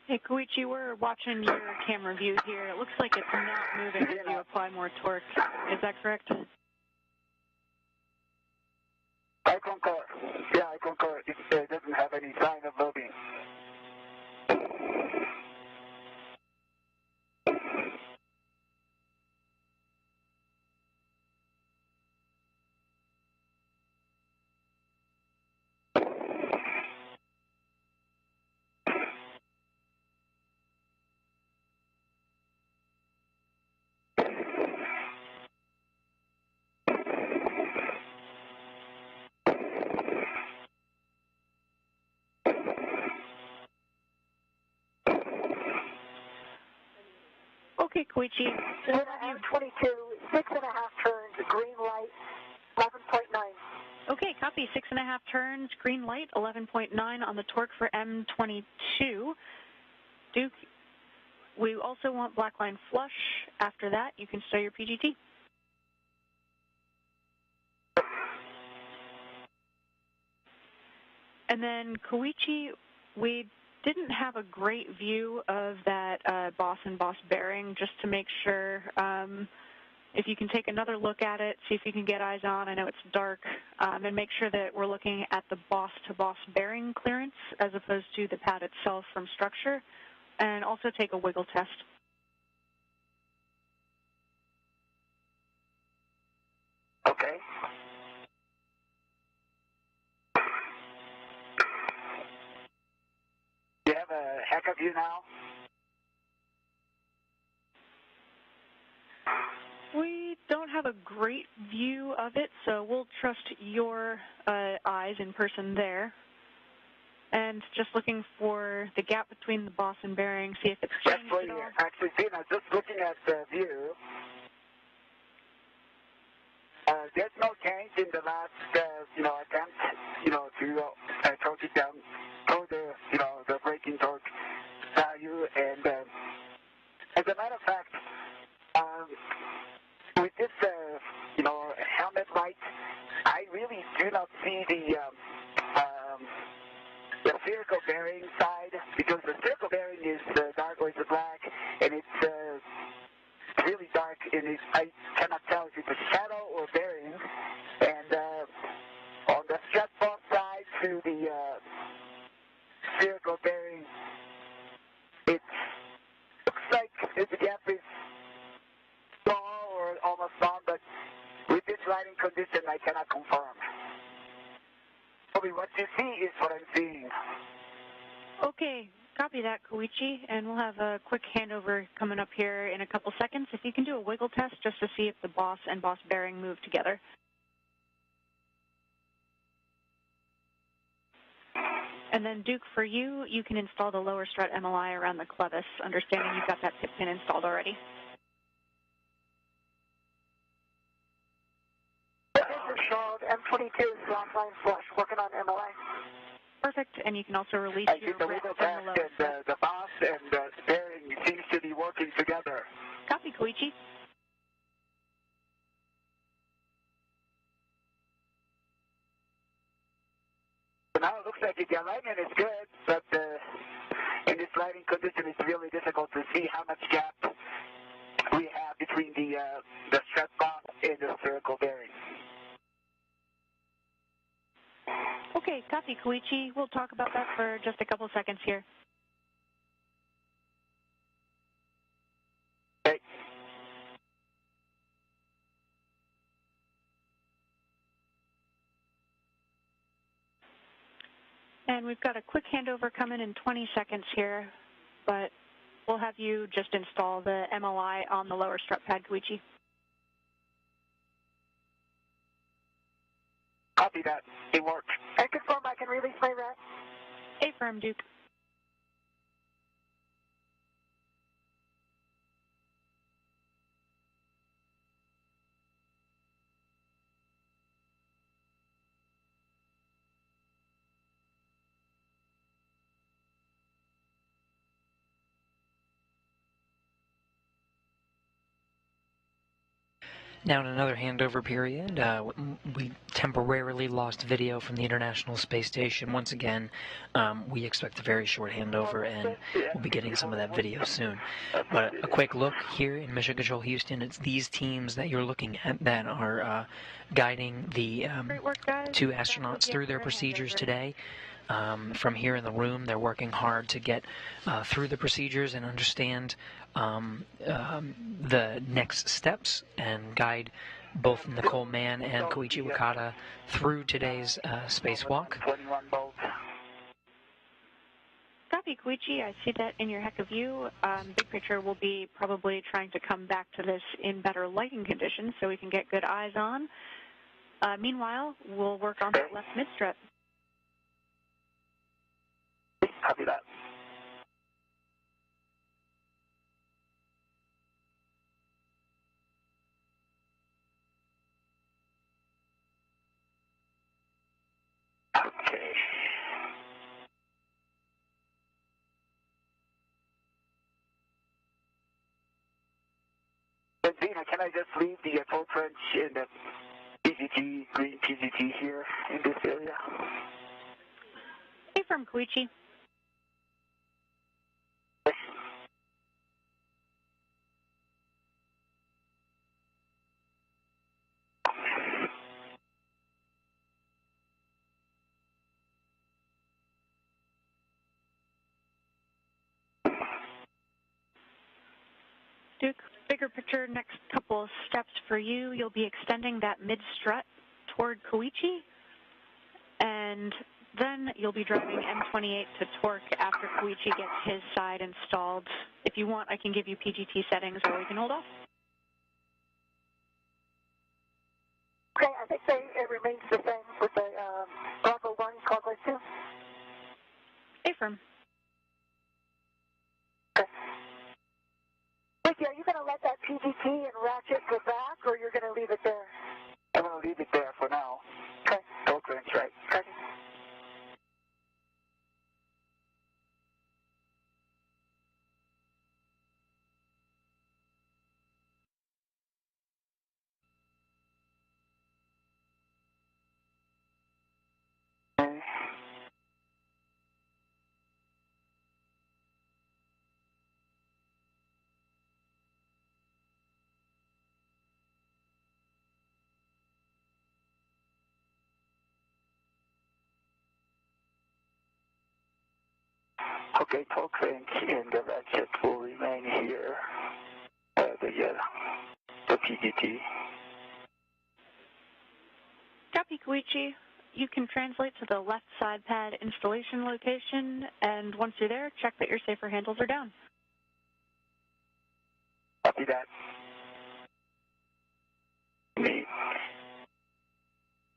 Hey, Koichi, we're watching your camera view here. It looks like it's not moving as you apply more torque. Is that correct? I concur. Yeah, I concur. It doesn't have any sign of moving. Okay, Koichi. Unit M22, 6.5 turns, green light, 11.9. Okay, copy. 6.5 turns, green light, 11.9 on the torque for M22. Duke, we also want black line flush. After that, you can stow your PGT. And then, Koichi, we didn't have a great view of that boss and boss bearing, just to make sure if you can take another look at it, see if you can get eyes on. I know it's dark, and make sure that we're looking at the boss-to-boss bearing clearance as opposed to the pad itself from structure, and also take a wiggle test. Okay. You have back of you now? We don't have a great view of it, so we'll trust your eyes in person there. And just looking for the gap between the boss and bearing, see if it's changed at all. Actually, Dina, just looking at the view, there's no change in the last, attempt, to torque it down toward the, the braking torque value. And as a matter of fact, with this, helmet light, I really do not see the spherical bearing side, because the spherical bearing is dark or it's black, and it's really dark, and I cannot tell if it's a shadow or bearing. And on the strut box side to the spherical bearing, it looks like the gap is small or almost gone, but with this lighting condition, I cannot confirm. What you see is what I'm seeing. Okay, copy that, Koichi, and we'll have a quick handover coming up here in a couple seconds. If you can do a wiggle test just to see if the boss and boss bearing move together. And then, Duke, for you, you can install the lower strut MLI around the clevis, understanding you've got that tip pin installed already. M22 is line flush, working on MLA. Perfect, and you can also release your the wrist wiggle from the test lower and the boss and the bearing seems to be working together. Copy, Koichi. So now it looks like the alignment is good, but in this lighting condition, it's really difficult to see how much gap we have between the strut box and the spherical bearing. Okay, copy, Koichi. We'll talk about that for just a couple seconds here. Okay. And we've got a quick handover coming in 20 seconds here, but we'll have you just install the MLI on the lower strut pad, Koichi. Copy that. It worked. I confirm I can release my rack. Affirm, Duke. Now in another handover period, we temporarily lost video from the International Space Station. Once again, we expect a very short handover, and we'll be getting some of that video soon. But a quick look here in Mission Control Houston, it's these teams that you're looking at that are guiding the two astronauts through their procedures today. From here in the room, they're working hard to get through the procedures and understand the next steps and guide both Nicole Mann and Koichi Wakata through today's spacewalk. Copy, Koichi. I see that in your heck of view. Big picture will be probably trying to come back to this in better lighting conditions so we can get good eyes on. Meanwhile, we'll work on that left mid-strut. Copy that. Okay. Dina, can I just leave the full trench in the PGT, green PGT here in this area? Hey, from Koichi. Duke, bigger picture, next couple of steps for you. You'll be extending that mid-strut toward Koichi and Then you'll be driving M28 to torque after Koichi gets his side installed. If you want, I can give you PGT settings or we can hold off. Okay, I think it remains the same with the cargo 1, cargo 2. Affirm. Okay. Ricky, are you going to let that PGT and ratchet go back, or you're going to leave it there? I'm going to leave it there for now. Okay. Torque range, right? Okay. Okay, torque range and the ratchet will remain here. The PGT. Copy, Koichi. You can translate to the left side pad installation location, and once you're there, check that your safer handles are down. Copy that. Me.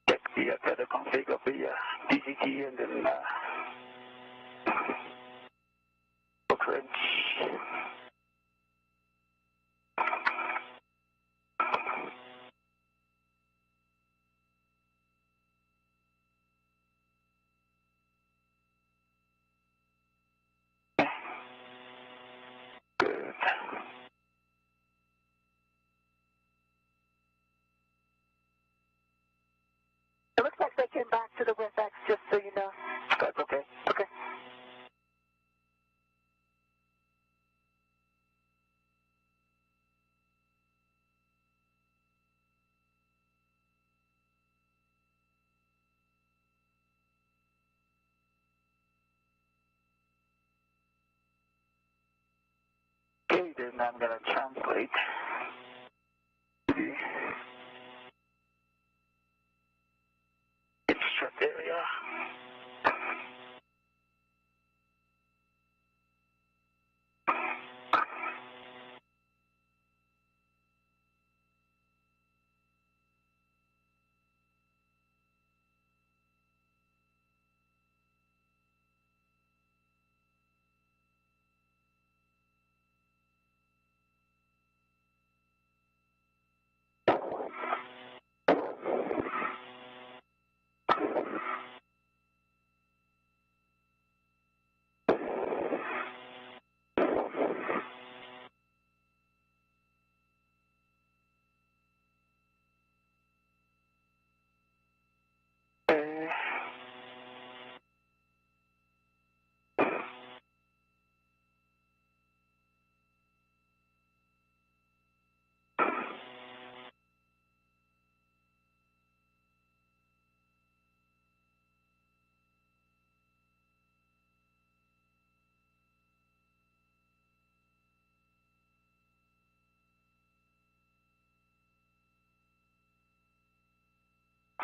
Check the config of the PGT and then torque range. Good. It looks like they came back to the WebEx, just so you know. That's okay. Okay. Okay, then I'm going to translate the instruct area.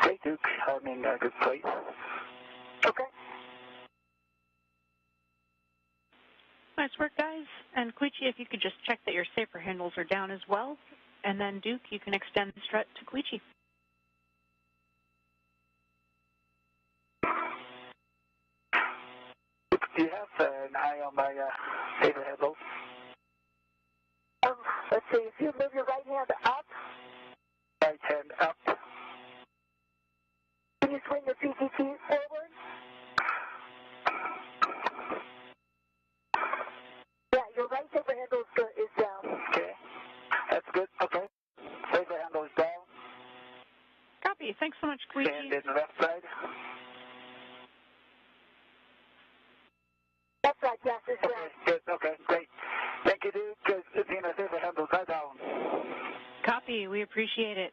Okay, Duke, I'm in a good place. Okay. Nice work, guys. And Koichi, if you could just check that your safer handles are down as well. And then, Duke, you can extend the strut to Koichi. Do you have an eye on my saber handle? Let's see, if you move your right hand up, Right hand up. can you swing the PGT forward? Yeah, your right saber handle is down. Okay, that's good. Okay, saber handle is down. Copy. Thanks so much, Koichi. And then the left side. That's right, yes, it's Okay, down. good. Okay, great. Thank you, Duke. Because the saber handles are down. Copy. We appreciate it.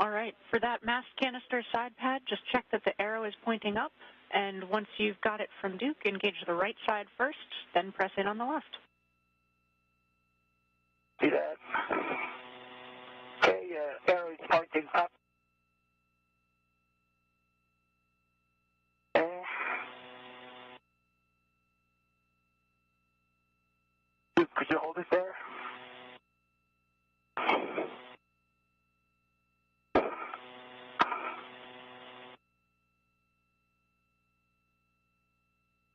All right. For that mast canister side pad, just check that the arrow is pointing up. And once you've got it from Duke, engage the right side first, then press in on the left. See that? Okay, arrow is pointing up. Duke, could you hold it there?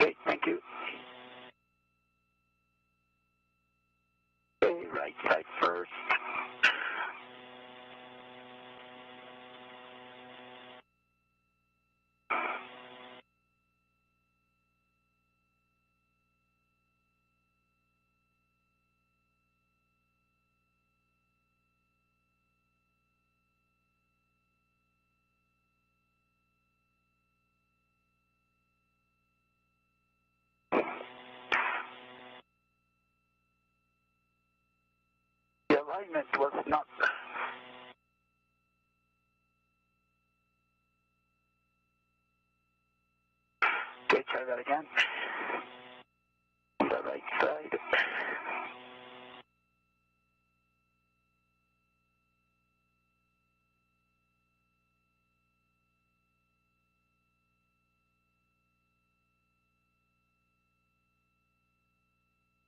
Okay, thank you. Okay, right side first. The alignment was not. Okay, try that again. On the right side.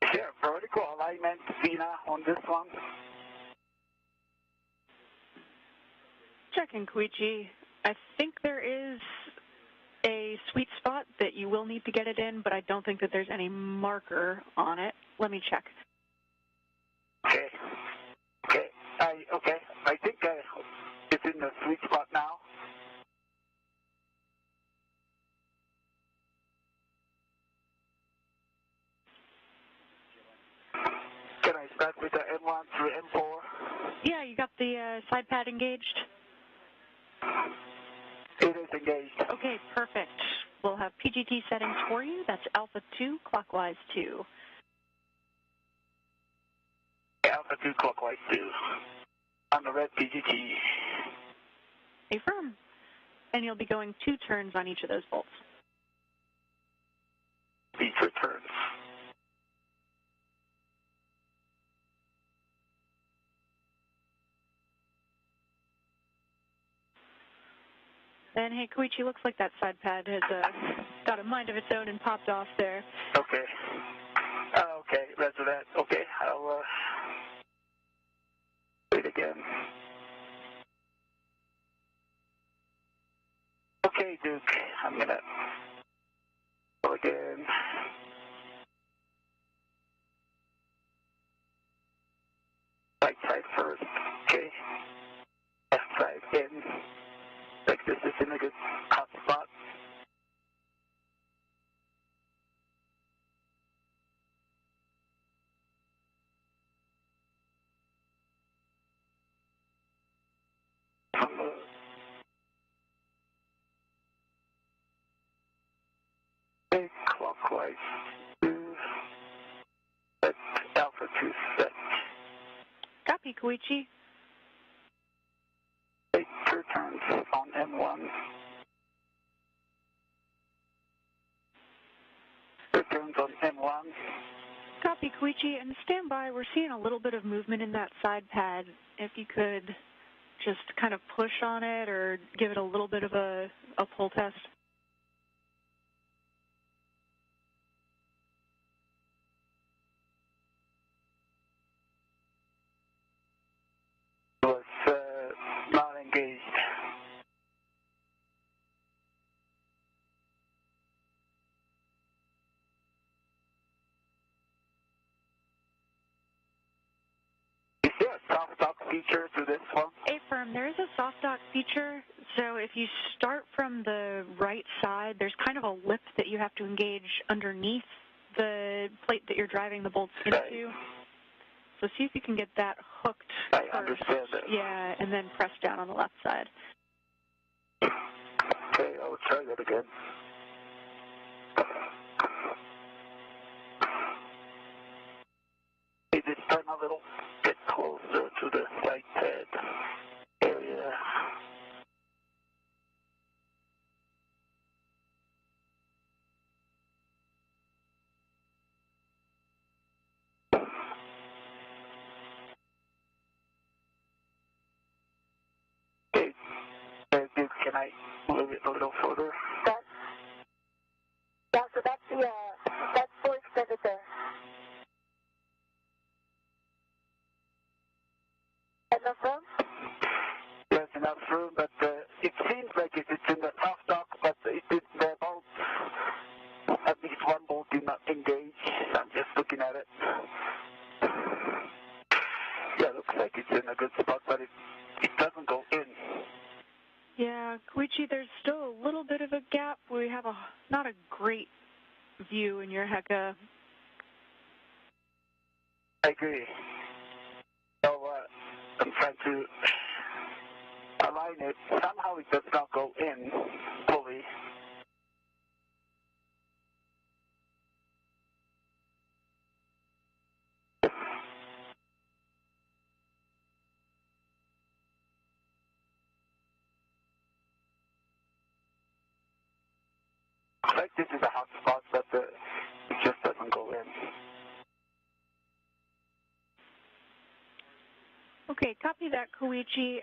Is there a vertical alignment, Vina, on this one? Checking, Koichi. I think there is a sweet spot that you will need to get it in, but I don't think that there's any marker on it. Let me check. Okay. Okay. I think it's in the sweet spot now. Can I start with the M1 through M4? Yeah, you got the side pad engaged? It is engaged. Okay, perfect. We'll have PGT settings for you. That's Alpha 2, clockwise 2. Alpha 2 clockwise 2. On the red PGT. Affirm. And you'll be going 2 turns on each of those bolts. Each returns. And hey, Koichi, looks like that side pad has got a mind of its own and popped off there. Okay. Okay, roger that. Okay, I'll wait again. Okay, Duke, I'm gonna go again. Right side first. Okay. Left side in. Like this is in a good hot spot. Okay, clockwise 2. Set Alpha 2 set. Copy, Koichi. Take 2 turns on M1. 2 turns on M1. Copy, Koichi, and stand by. We're seeing a little bit of movement in that side pad. If you could just kind of push on it or give it a little bit of a pull test. Was not engaged. Is there a soft dock feature to this one? Affirm, there is a soft dock feature. So if you start from the right side, there's kind of a lip that you have to engage underneath the plate that you're driving the bolts into. Right. So see if you can get that hooked I first. understand that. Yeah, and then press down on the left side. Okay, I'll try that again. Hey, this time a little bit closer to the side pad area. Okay, Duke, can I move it a little further? Yeah, so that's fully extended there. it seems like it's in the soft dock, but the bolt, at least one bolt did not engage. I'm just looking at it. Yeah, looks like it's in a good spot, but it doesn't go in. Yeah, Koichi, there's still a little bit of a gap. We have not a great view in your Heka. I agree. So I'm trying to align it. Somehow it does not go in fully. Looks like this is a hot spot, but it just doesn't go in. Okay, copy that, Koichi.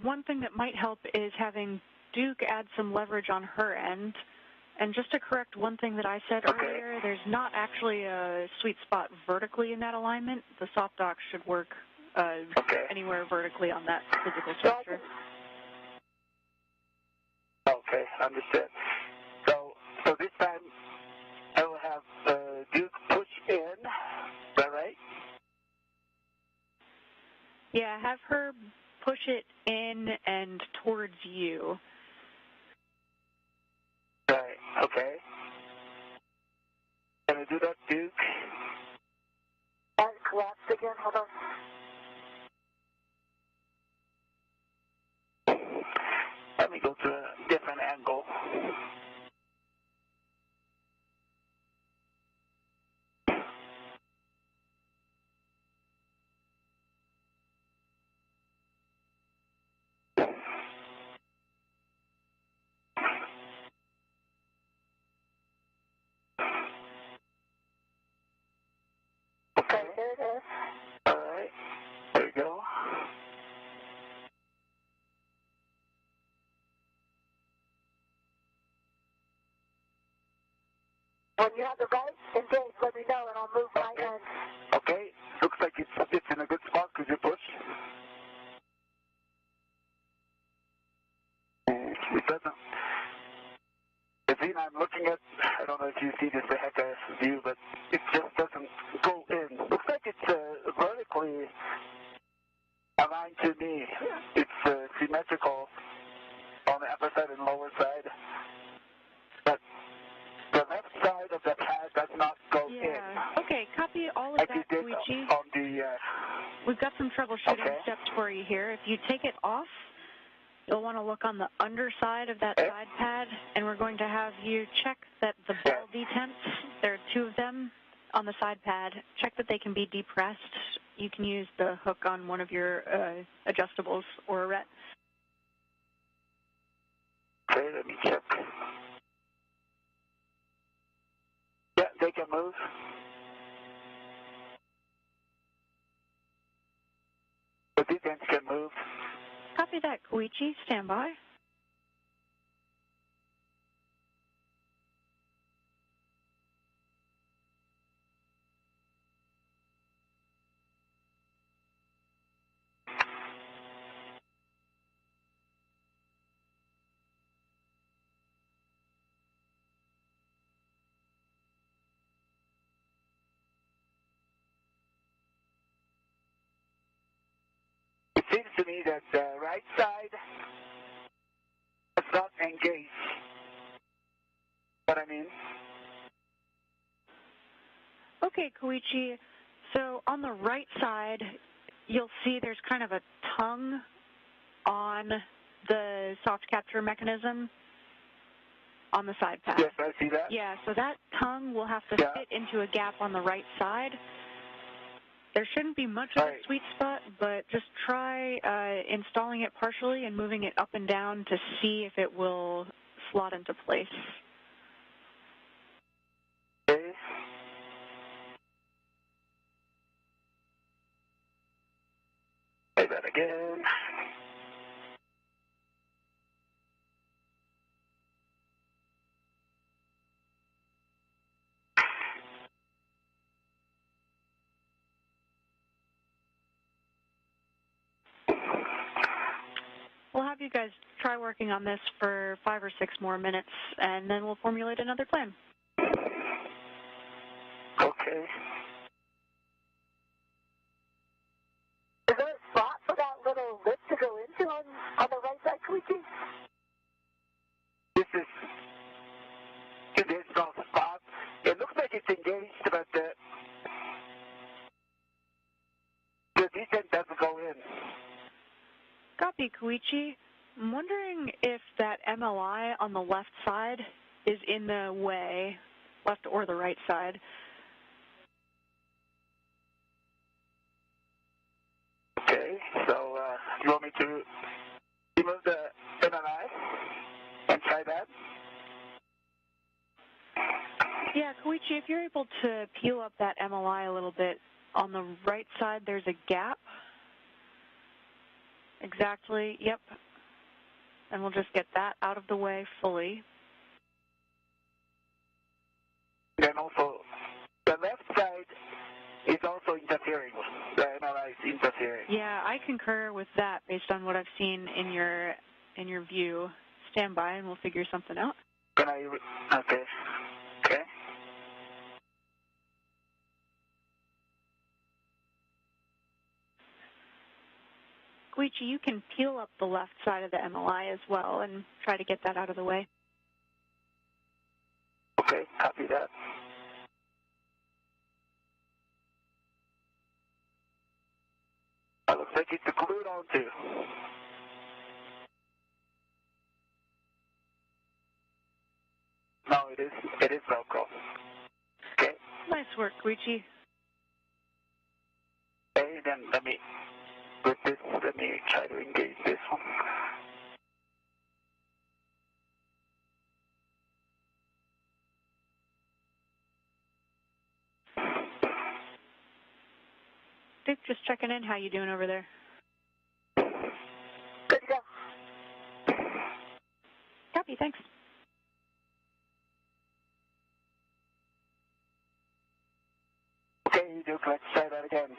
One thing that might help is having Duke add some leverage on her end. And just to correct one thing that I said earlier, there's not actually a sweet spot vertically in that alignment. The soft dock should work anywhere vertically on that physical structure. Okay, understood. So this time I will have Duke push in, is that right? Yeah, have her push it in and towards you. Right, okay. Can I do that, Duke? And collapsed again, hold on. Let me go to a different angle. Okay, There it is. all right, there we go. When you have the right engage, let me know and I'll move my end. Okay, looks like it's in a good spot because you push. It doesn't. The scene I'm looking at, I don't know if you see this the Heka view, but it just doesn't go in. Looks like it's vertically aligned to me. It's symmetrical on the upper side and lower side. But the left side of the pad does not go in. Okay, copy all of Like that, you did Koichi. on the... We've got some troubleshooting Okay. steps for you here. If you take it off, you'll want to look on the underside of that side pad, and we're going to have you check that the ball detents, there are two of them on the side pad, check that they can be depressed. You can use the hook on one of your adjustables or a ret. Okay, let me check. Yeah, they can move. The detents can move. Copy that, Koichi. Stand by. It seems to me that the right side does not engage. What I mean? Okay, Koichi. So on the right side, you'll see there's kind of a tongue on the soft capture mechanism on the side pad. Yes, I see that. Yeah, so that tongue will have to fit into a gap on the right side. There shouldn't be much of a sweet spot, but just try installing it partially and moving it up and down to see if it will slot into place. Okay. Say that again. We'll have have you guys try working on this for 5 or 6 more minutes, and then we'll formulate another plan. Okay. Is there a spot for that little lift to go into on the right side, Koichi? This is no spot. It looks like it's engaged, but the descent doesn't go in. Copy, Koichi. I'm wondering if that MLI on the left side is in the way, left or the right side. Okay, so you want me to remove the MLI and try that? Yeah, Koichi, if you're able to peel up that MLI a little bit, on the right side there's a gap. Exactly, yep. And we'll just get that out of the way fully. Then also, the left side is also interfering. The MLI is interfering. Yeah, I concur with that based on what I've seen in your view. Stand by and we'll figure something out. Can I? Okay. Okay. Koichi, you can peel up the left side of the MLI as well and try to get that out of the way. Okay, copy that. Looks like it's glued on too. No, it is Velcro. Okay. Nice work, Koichi. Okay, then let me try to engage this one. Dick, just checking in. How you doing over there? Good to go. Copy, thanks. Okay, Duke, let's try that again.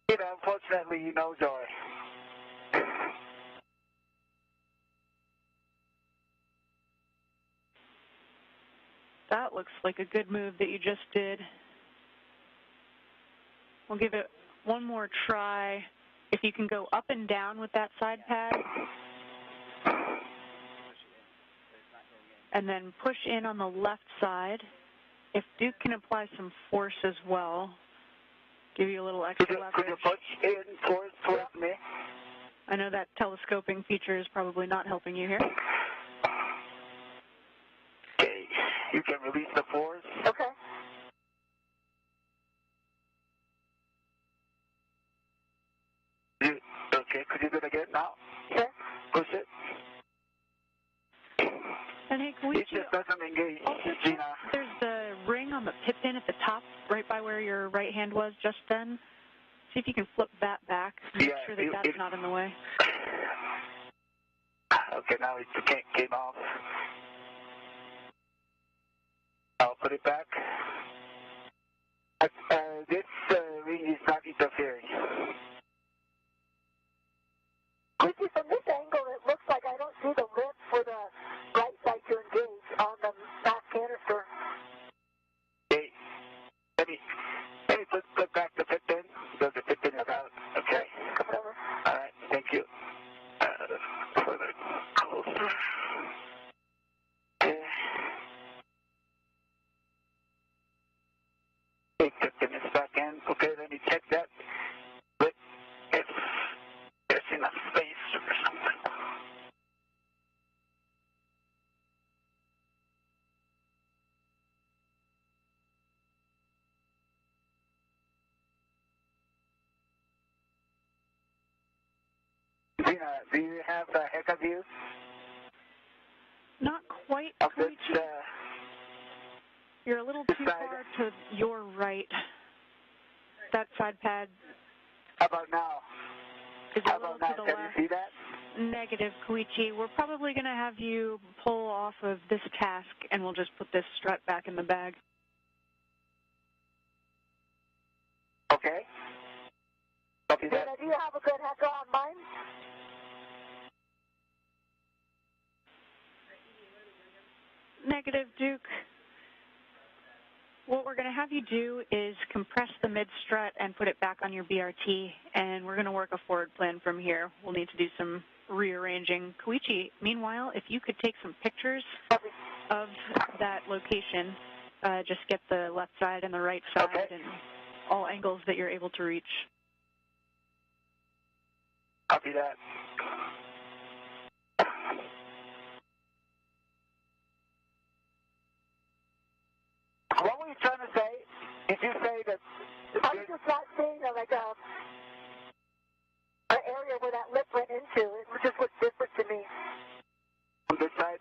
Unfortunately, no joy. That looks like a good move that you just did. We'll give it one more try. If you can go up and down with that side pad, and then push in on the left side. If Duke can apply some force as well, give you a little extra leverage. Could you push in towards me? I know that telescoping feature is probably not helping you here. Okay, you can release the force. Okay. Okay, could you do it again now? Sure. Push it. And hey, It just doesn't engage, Gina. There's the ring on the pit pin at the top, right by where your right hand was just then. See if you can flip that back. Make sure that that's not in the way. Okay, now it came off. I'll put it back. This ring is not interfering. Koichi, from this angle, it looks like I don't see the lip for the right side to engage on the back canister. Okay, let me put back the pit pin. Does the pit pin is out? Okay. Come over. All right, thank you. Further closer. Okay. Pit pin is back in. Okay, let me check that. But if there's enough space or something. Gina, do you have a heck of you? Not quite, Of this, Koichi. You're a little too far to your right. That side pad How about now? is a little to the Can left. you see that? Negative, Koichi. We're probably going to have you pull off of this task, and we'll just put this strut back in the bag. Okay. Copy that. Dina, do you have a good header on mine? Negative, Duke. What we're going to have you do is compress the mid-strut and put it back on your BRT, and we're going to work a forward plan from here. We'll need to do some rearranging. Koichi, meanwhile, if you could take some pictures of that location, just get the left side and the right side and all angles that you're able to reach. Copy that. What were you trying to say? Did you say that? I was just not seeing like an area where that lip went into. It just looked different to me. On this side?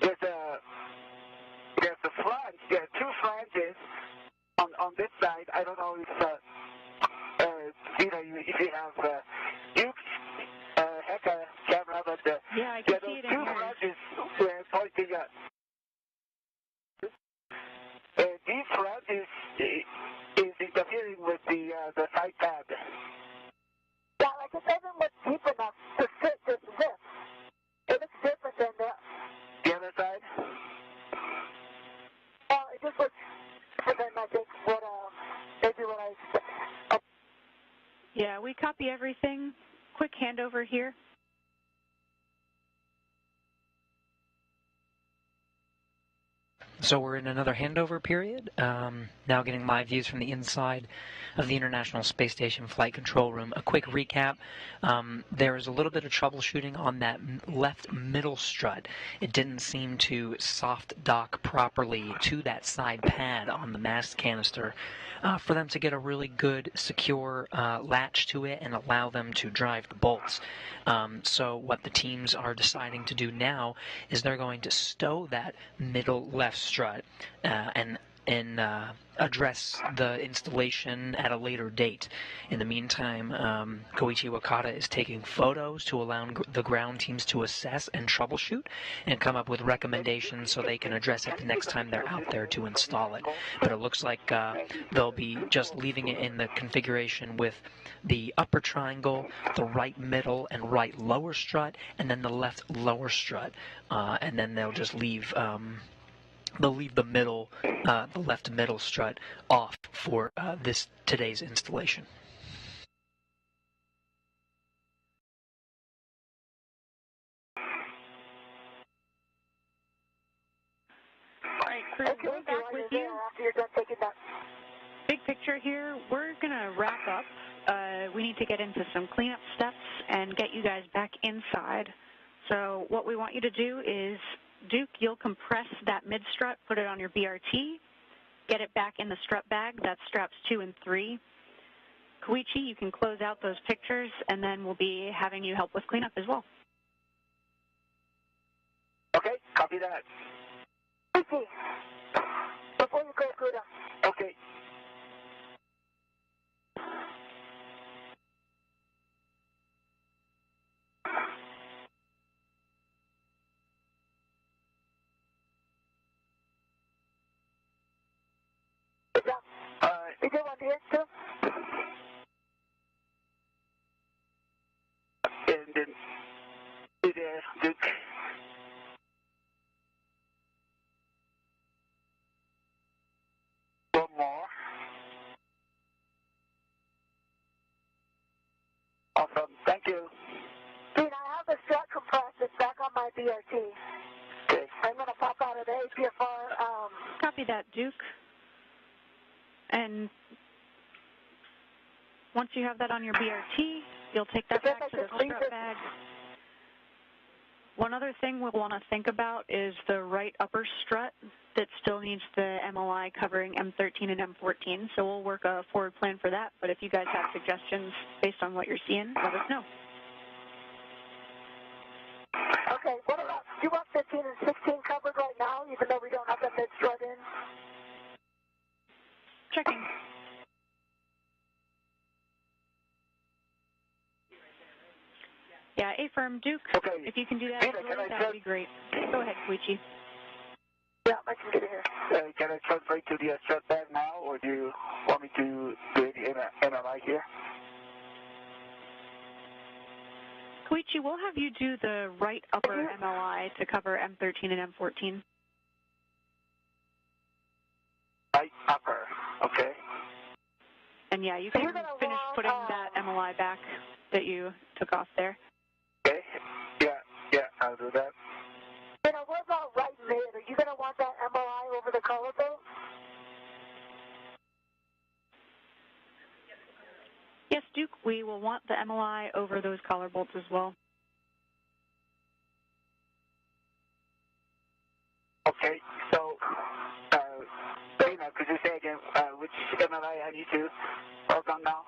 There's a flange. There are two flanges on this side. I don't know if if you have Duke's hacker camera, but yeah, I can see it in two here. flanges pointing up. This flange is interfering with the side pad. Yeah, like it doesn't look deep enough to fit this lip. It looks different than The other side? well, it just looks different than I think maybe what I expect. Yeah, we copy everything. Quick handover here. So we're in another handover period, now getting live views from the inside of the International Space Station Flight Control Room. A quick recap, there was a little bit of troubleshooting on that left middle strut. It didn't seem to soft dock properly to that side pad on the mast canister for them to get a really good, secure latch to it and allow them to drive the bolts. So what the teams are deciding to do now is they're going to stow that middle left strut and address the installation at a later date. In the meantime, Koichi Wakata is taking photos to allow the ground teams to assess and troubleshoot and come up with recommendations so they can address it the next time they're out there to install it. But it looks like they'll be just leaving it in the configuration with the upper triangle, the right middle and right lower strut, and then the left lower strut. And then they'll just leave the middle, the left middle strut off for today's installation. All right, crew, Okay, we're back with you. After you're done taking that. Big picture here, we're going to wrap up. We need to get into some cleanup steps and get you guys back inside. So what we want you to do is, Duke, you'll compress that mid-strut, put it on your BRT, get it back in the strut bag. That's straps 2 and 3. Koichi, you can close out those pictures, and then we'll be having you help with cleanup as well. Okay, copy that. Koichi, before you go, Kuda. Okay. Is it on here too? And then Duke. One more. Awesome. Thank you. Dean, I have the strut compressed. It's back on my BRT. Okay. I'm going to pop out of the APFR. Copy that, Duke. And once you have that on your BRT, you'll take that back to the strut bag. One other thing we'll want to think about is the right upper strut that still needs the MOI covering M13 and M14. So we'll work a forward plan for that. But if you guys have suggestions based on what you're seeing, let us know. Okay, what about, do you want 15 and 16 covered right now, even though we don't have the mid-strut Checking. Yeah, affirm, Duke. Okay. If you can do that, Peter, that would be great. Go ahead, Koichi. Yeah, I can get it here. Can I translate to the strut bag now, or do you want me to do the MRI here? Koichi, we'll have you do the right upper MLI to cover M13 and M14. Right upper, okay. And yeah, you can finish putting that MLI back that you took off there. Okay, yeah, I'll do that. What about right mid? Are you going to want that MLI over the collarbone? Yes, Duke, we will want the MLI over those collar bolts as well. Okay, so, could you say again which MRI I need to work on now?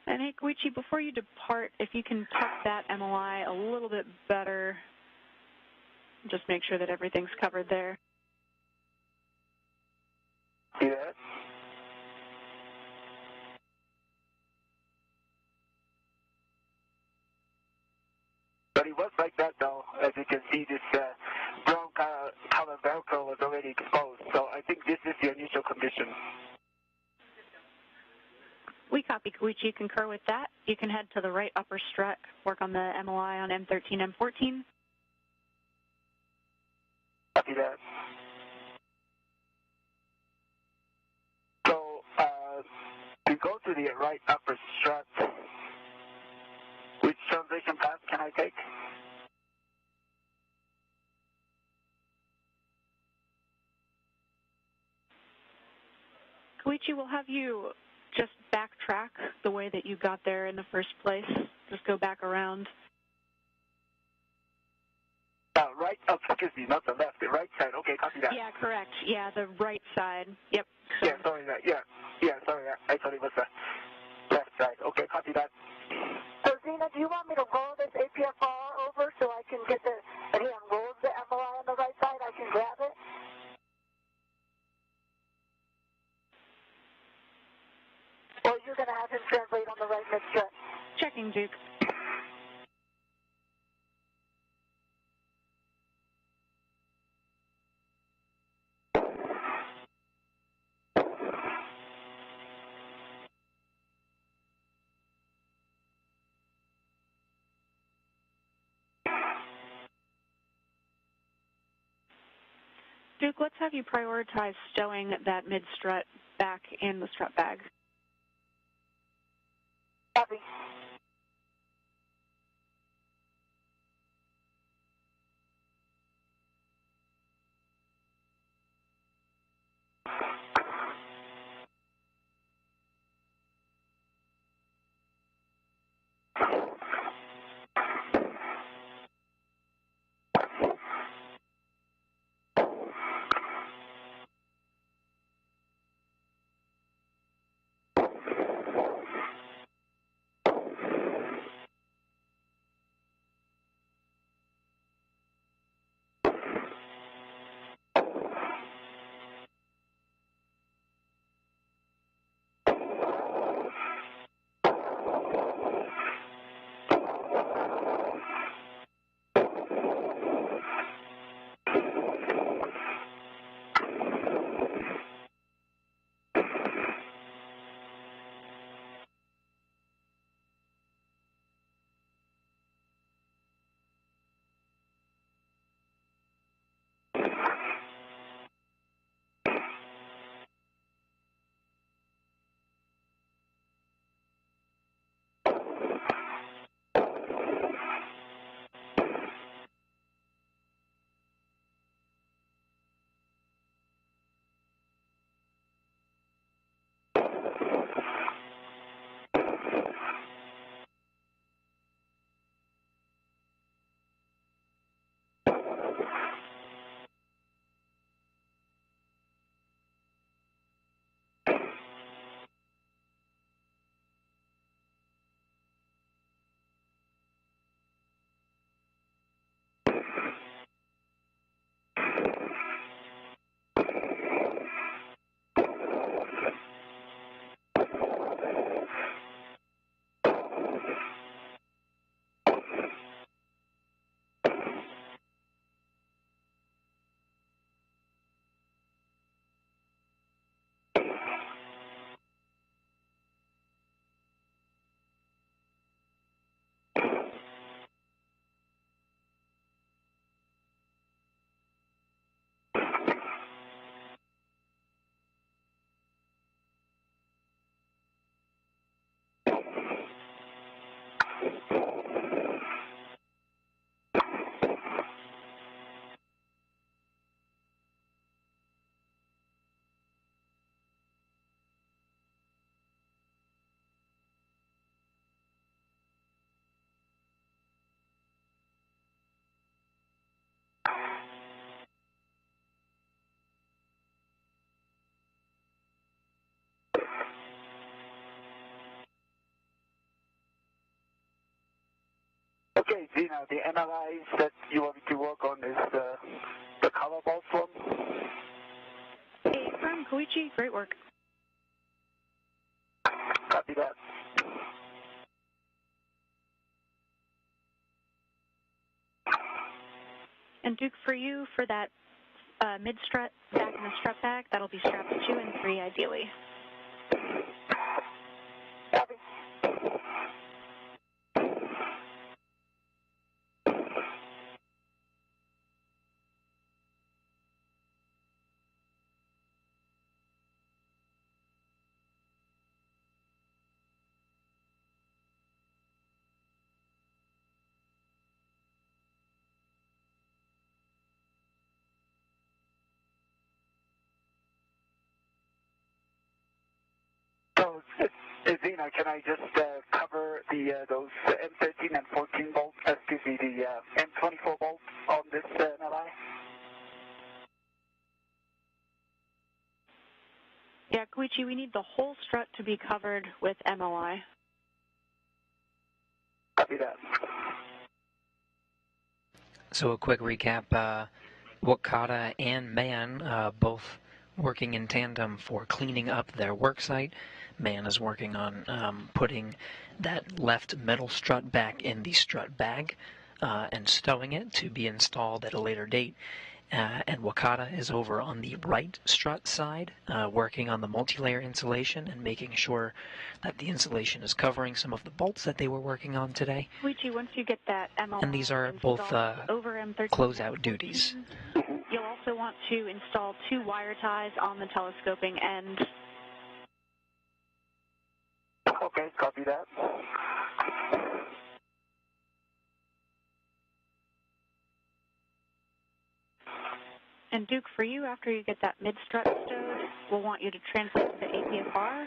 And hey, Koichi, before you depart, if you can tuck that MLI a little bit better, just make sure that everything's covered there. See that? But it was like that though. As you can see, this brown color Velcro was already exposed. So I think this is the initial condition. We copy, Koichi, concur with that. You can head to the right upper strut, work on the MLI on M13, M14. Copy that. So, to go to the right upper strut, which translation path can I take? Koichi, we'll have you just backtrack the way that you got there in the first place. Just go back around. Right, excuse me, not the left, the right side. Okay, copy that. Yeah, correct. Yeah, the right side. Yep. Yeah, sorry, sorry, I thought it was the left side. Okay, copy that. So, Zena, do you want me to roll this APFR over so I can get and he unrolls the MLI on the right side, I can grab it? Or you're going to have him translate on the right mid-strut? Checking, Duke. Duke, let's have you prioritize stowing that mid-strut back in the strut bag. Copy. Okay, Zena, the analyze that you want me to work on is the color bulb one? Hey, firm, Koichi, great work. Copy that. And Duke, for you, for that mid-strut back in the strut bag, that'll be straps 2 and 3 ideally. Copy. So, Zena, can I just cover those M13 and 14 bolts, excuse me, the M24 bolts on this NLI? Yeah, Koichi, we need the whole strut to be covered with MOI. Copy that. So a quick recap, Wakata and Mann both working in tandem for cleaning up their work site. Mann is working on putting that left middle strut back in the strut bag and stowing it to be installed at a later date. And Wakata is over on the right strut side, working on the multi-layer insulation and making sure that the insulation is covering some of the bolts that they were working on today. Koichi, once you get that MOI And these are both over M13 closeout duties. You'll also want to install 2 wire ties on the telescoping end. Okay, copy that. And Duke, for you, after you get that mid-strut stowed, we'll want you to translate to the APFR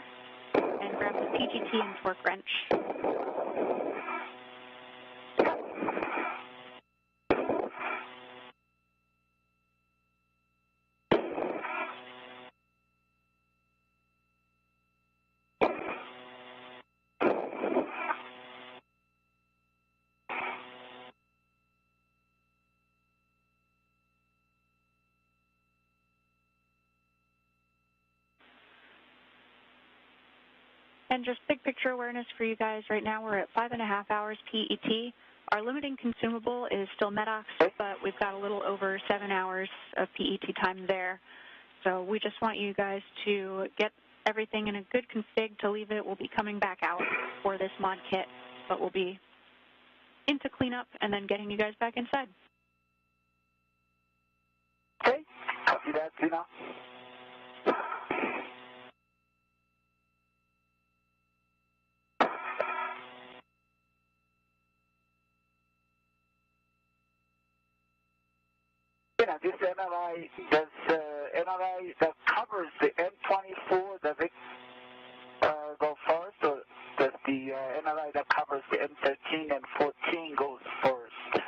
and grab the PGT and torque wrench. And just big picture awareness for you guys, right now we're at 5.5 hours PET. Our limiting consumable is still MEDOX, but we've got a little over 7 hours of PET time there. So we just want you guys to get everything in a good config to leave it. We'll be coming back out for this mod kit, but we'll be into cleanup and then getting you guys back inside. Okay, copy that, Zena. This NRI, does NRI that covers the M24, does it go first, or does the NRI that covers the M13 and 14 goes first?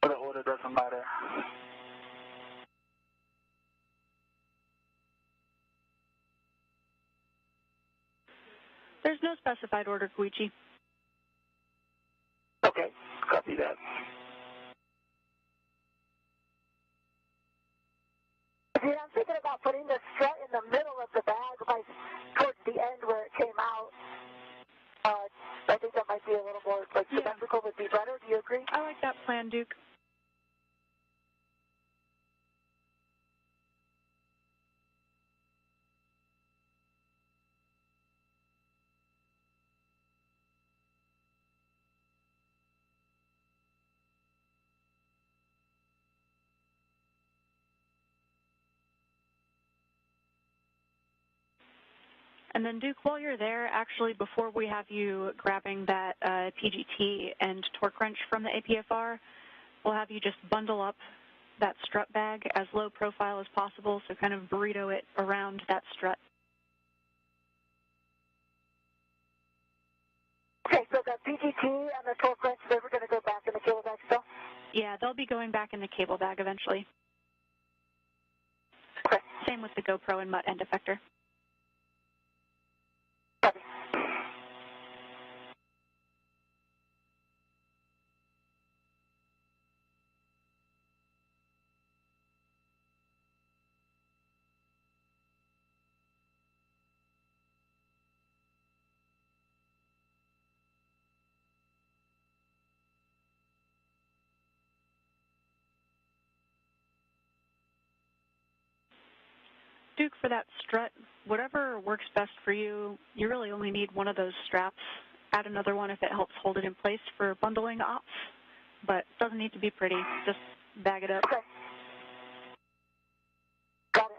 Or the order doesn't matter? There's no specified order, Koichi. Okay, copy that. Yeah, I'm thinking about putting the strut in the middle of the bag, like towards the end where it came out. I think that might be a little more symmetrical, would be better. Do you agree? I like that plan, Duke. And then, Duke, while you're there, actually, before we have you grabbing that PGT and torque wrench from the APFR, we'll have you just bundle up that strut bag as low profile as possible, so kind of burrito it around that strut. Okay, so the PGT and the torque wrench, they were going to go back in the cable bag still? Yeah, they'll be going back in the cable bag eventually. Okay. Same with the GoPro and MUT end effector. Duke, for that strut, whatever works best for you, you really only need one of those straps. Add another one if it helps hold it in place for bundling ops, but it doesn't need to be pretty. Just bag it up. Okay. Got it.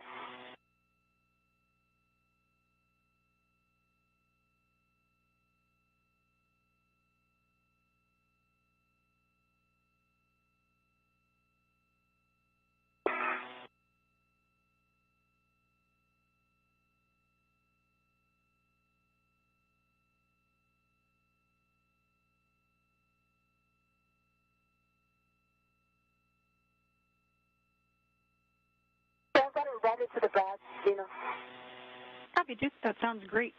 Yeah, I've got it routed to the bag, you know. Copy, Duke. That sounds great.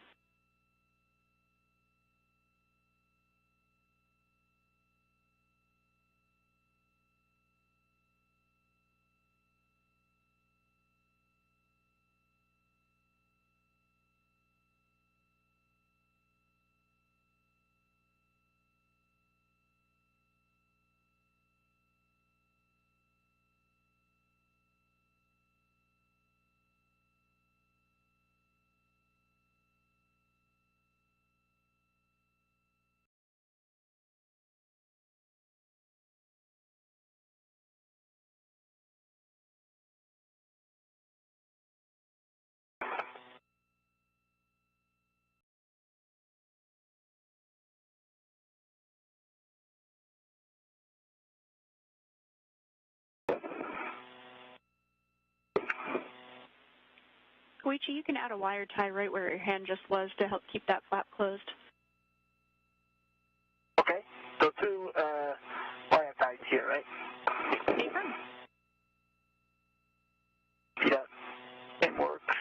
Koichi, you can add a wire tie right where your hand just was to help keep that flap closed. Okay, so two wire ties here, right? Apron? Yeah, it works.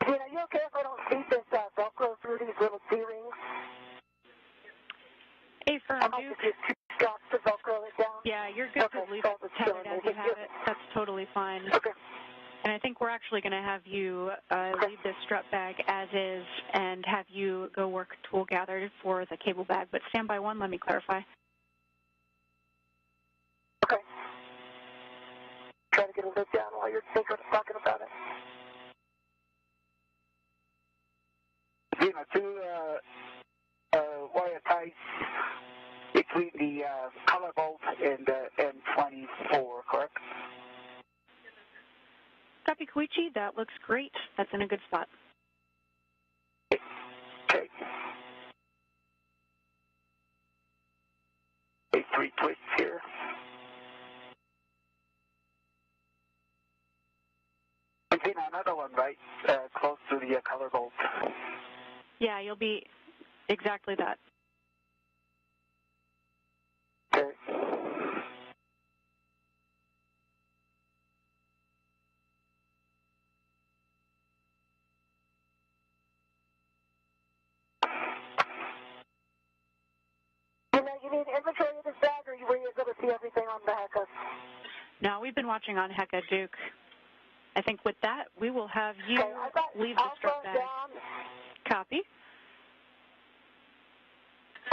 Dean, are you okay if I don't see this Velcro through these little C-rings? Hey, Firm, I might Duke. just use two straps to Velcro it down. Yeah, you're good Okay, to leave so it it's tethered killing as me. you have it. That's totally fine. Okay. And I think we're actually going to have you leave this strut bag as is and have you go work tool gather for the cable bag. But stand by one, let me clarify. Okay. Try to get a lid down while you're thinking talking about it. Dina, two wire ties between the color bolt and the M24, correct? Copy, Koichi. That looks great. That's in a good spot. Okay. A3 twist here. And Dina, another one, right? Close to the color bolt. Yeah, you'll be exactly that. Okay. You need inventory of this bag, or were you able to see everything on the Hecka? Now, we've been watching on Hecka, Duke. I think with that, we will have you Okay, I've got leave the strut Alpha bag. down, Copy.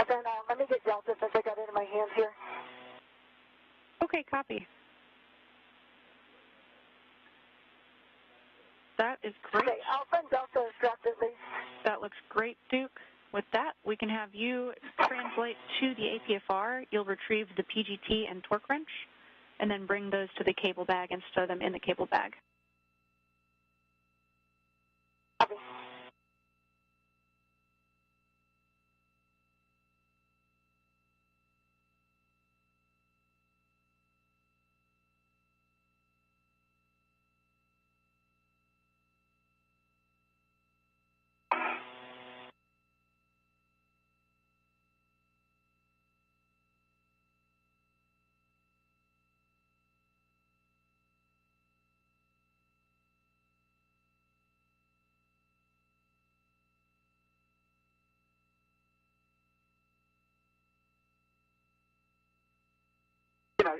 and then let me get Delta since I got it in my hands here. Okay, copy. That is great. Okay, Alpha and Delta are strapped at least. That looks great, Duke. With that, we can have you translate to the APFR. You'll retrieve the PGT and torque wrench, and then bring those to the cable bag and stow them in the cable bag. Copy.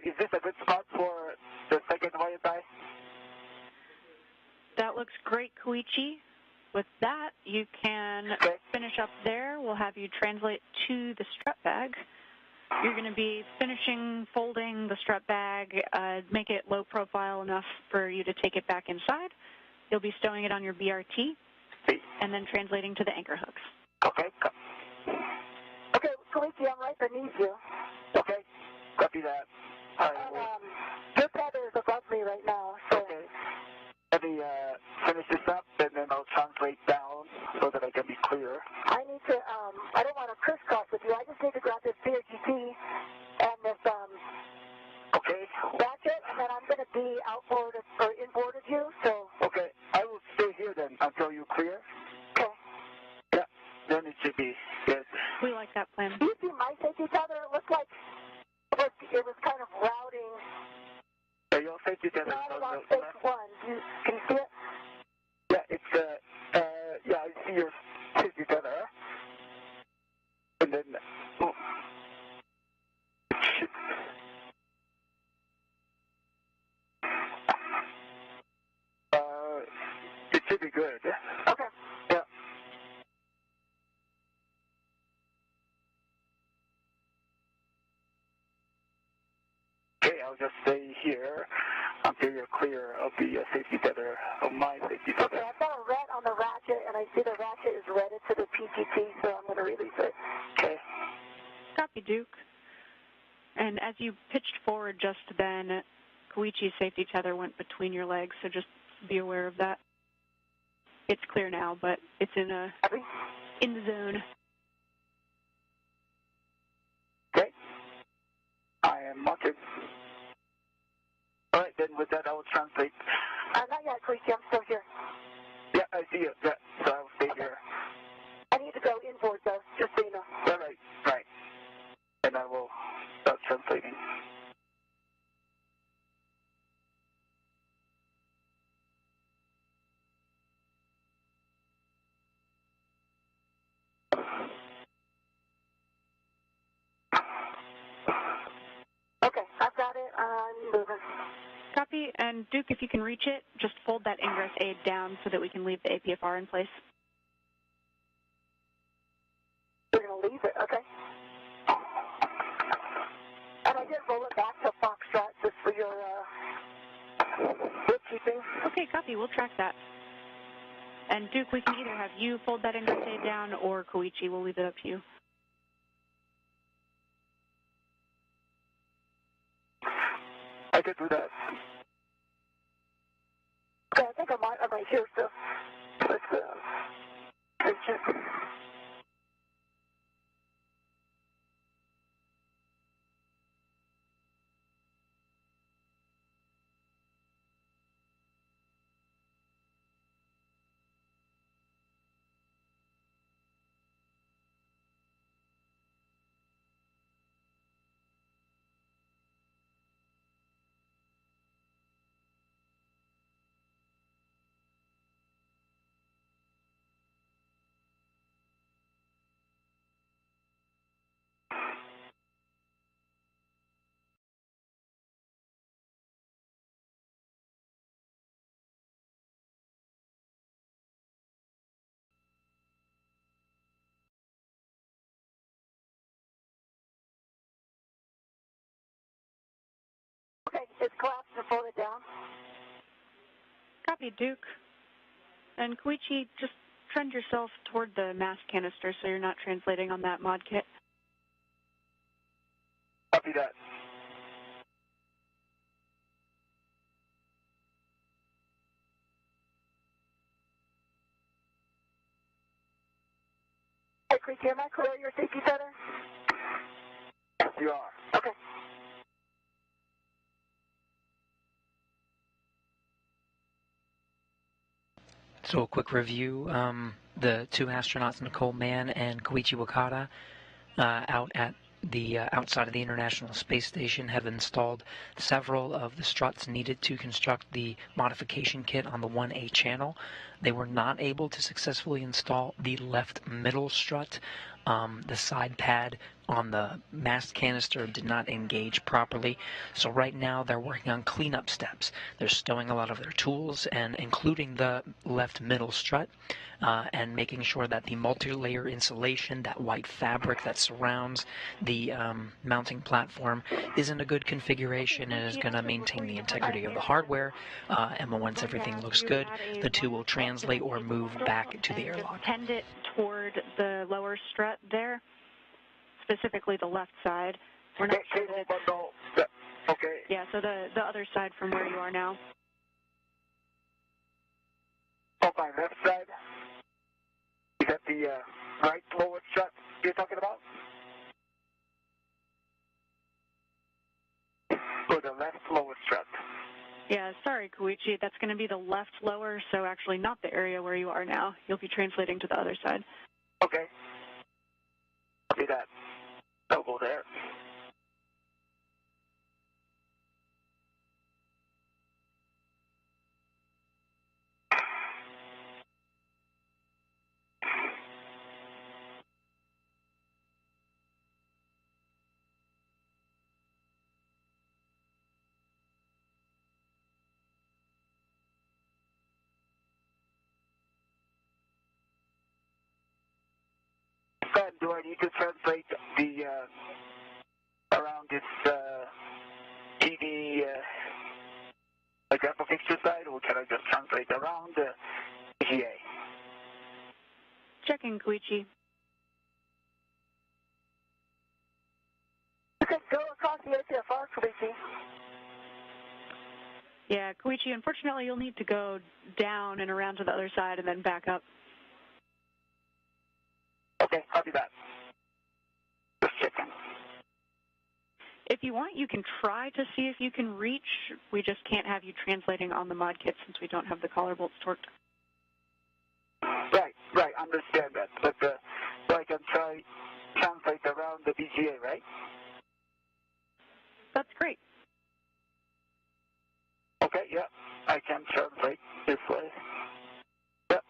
Is this a good spot for the second wire tie? That looks great, Koichi. With that, you can finish up there. We'll have you translate to the strap bag. You're going to be finishing folding the strap bag, make it low profile enough for you to take it back inside. You'll be stowing it on your BRT and then translating to the anchor hooks. Okay. Okay, Koichi, I'm right beneath you. Okay. Copy that. And your tether is above me right now. So. Okay. Let me finish this up, and then I'll translate down so that I can be clear. I need to, I don't want to crisscross with you. I just need to grab this BRGT and this Okay. ratchet, and then I'm going to be outboard or inboard of you, so. Okay. I will stay here then until you clear. Okay. Yeah. Then it should be good. We like that plan. Do you see my safety tether? It looked like it was kind of routing. Yeah, you'll safety tether. Not along space one. Can you see it? Yeah, it's, yeah, I see your safety tether. And then, it should be good. Okay. Yeah. Okay, I'll just stay here until you're clear of the safety tether, of my safety tether. Okay, I saw a red on the ratchet, and I see the ratchet is redded to the PTT, so I'm going to release it. Okay. Copy, Duke. And as you pitched forward just then, Koichi's safety tether went between your legs, so just be aware of that. It's clear now, but it's in the zone. Okay. I am marking. All right, then with that, I will translate. Not yet, Koichi. I'm still here. Yeah, I see it. Yeah, so I'll stay here. I need to go inboard, though, just so you know. All right, right. And I will start translating. Okay, I've got it. I'm moving. Copy. And Duke, if you can reach it, just fold that ingress aid down so that we can leave the APFR in place. We're going to leave it, okay? And I did roll it back to Foxtrot just for your bookkeeping. Okay, copy. We'll track that. And Duke, we can either have you fold that ingress aid down or Koichi. We'll leave it up to you. I can do that. Okay, I think I'm right here, so let's check. Okay, it's collapsed and folded down. Copy, Duke. And Koichi, just trend yourself toward the mass canister so you're not translating on that mod kit. Copy that. Hey, Koichi, am I clear at your safety center? Yes, you are. Okay. So a quick review, the two astronauts, Nicole Mann and Koichi Wakata, out at the outside of the International Space Station have installed several of the struts needed to construct the modification kit on the 1A channel. They were not able to successfully install the left middle strut. The side pad on the mast canister did not engage properly, so right now they're working on cleanup steps. They're stowing a lot of their tools, and including the left middle strut, and making sure that the multi-layer insulation, that white fabric that surrounds the mounting platform, is in a good configuration and is going to maintain the integrity of the hardware. And once everything looks good, the two will translate or move back to the airlock. Tend it toward the lower strut there, specifically the left side. We're not sure that it's, okay. yeah, so the other side from where you are now. On my left side, is that the right lower strut you're talking about? Or the left lower strut? Yeah, sorry, Koichi. That's going to be the left lower, so actually not the area where you are now. You'll be translating to the other side. Okay. See that. I'll go there. Then do I need to translate the around this TV graphic fixture side, or can I just translate around the GA? Checking, Koichi. You can go across the APFR, Koichi. Yeah, Koichi, unfortunately you'll need to go down and around to the other side and then back up. Okay, I'll do that. Just checking. If you want, you can try to see if you can reach. We just can't have you translating on the mod kit since we don't have the collar bolts torqued. Right, understand that. But so I can try translate around the BGA, right? That's great. Okay, yeah, I can translate this way. Yep.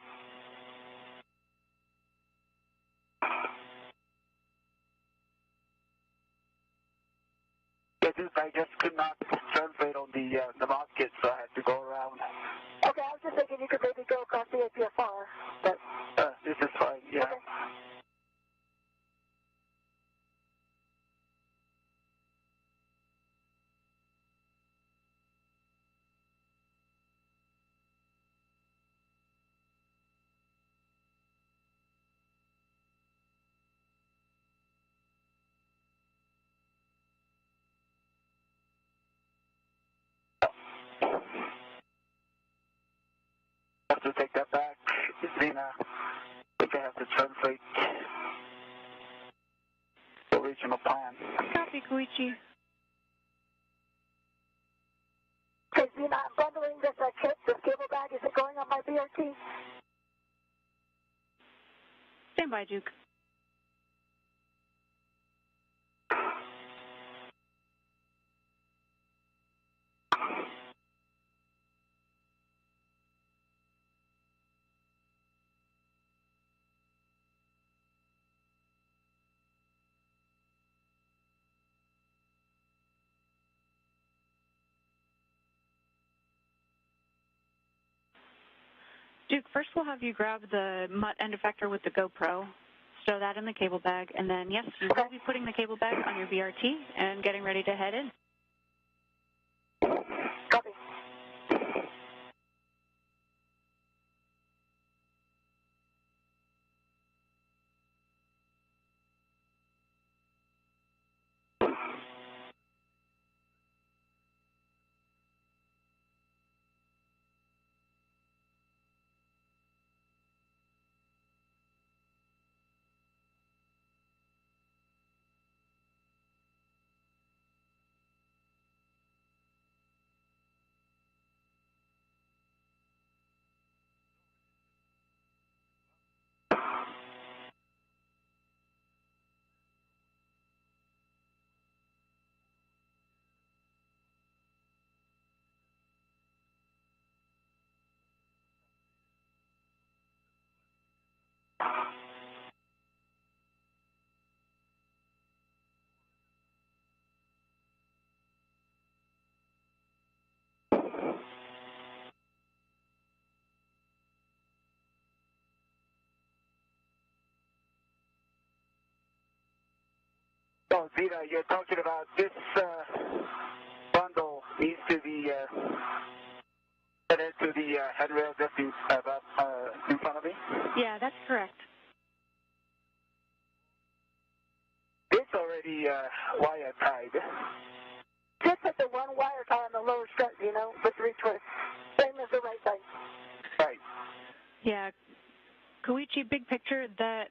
I just could not translate on the mod kit, so I had to go around. Okay, I was just thinking you could maybe go across the APFR, but... This is fine, yeah. Okay. Have to take that back. Then I think I have to translate the original plan. Copy, Koichi. Okay, Zena, I'm bundling this kit, this cable bag. Is it going on my BRT? Stand by, Duke. Duke, first we'll have you grab the MUT end effector with the GoPro, stow that in the cable bag, and then, yes, you will be putting the cable bag on your BRT and getting ready to head in. Copy. So, Zeta, you're talking about this bundle needs to be headed to the handrail just in front of me? Yeah, that's correct. It's already wire tied. Just at the one wire tie on the lower strut, you know, with three twists. Same as the right side. Right. Yeah. Koichi, big picture, that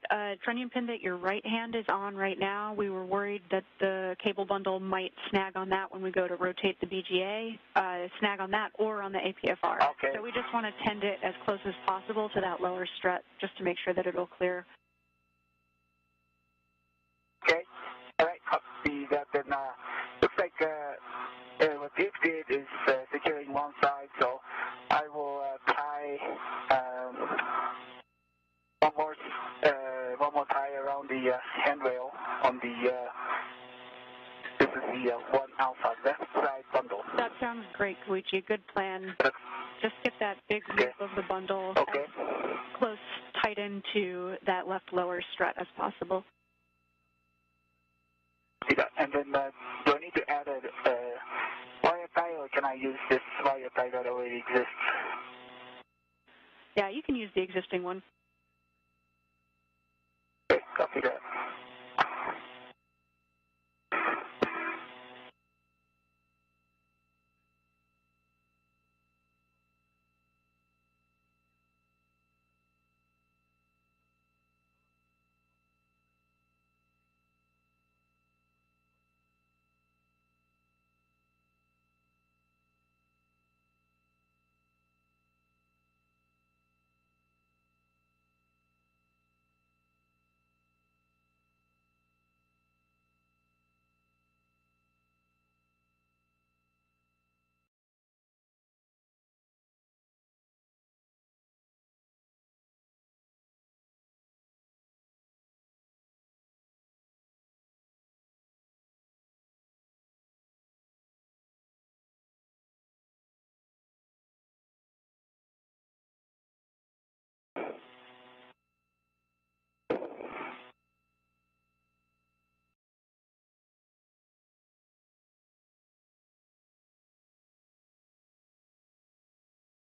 trunnion pin that your right hand is on right now, we were worried that the cable bundle might snag on that when we go to rotate the BGA, snag on that or on the APFR. Okay. So we just want to tend it as close as possible to that lower strut just to make sure that it'll clear. Okay. All right. Copy that. Then looks like what this did is securing one side, so I will tie one more tie around the handrail on the this is the one outside left side bundle. That sounds great, Koichi. Good plan. Just get that big loop of the bundle as close, tight into that left lower strut as possible. And then do I need to add a wire tie, or can I use this wire tie that already exists? Yeah, you can use the existing one. Okay, copy that.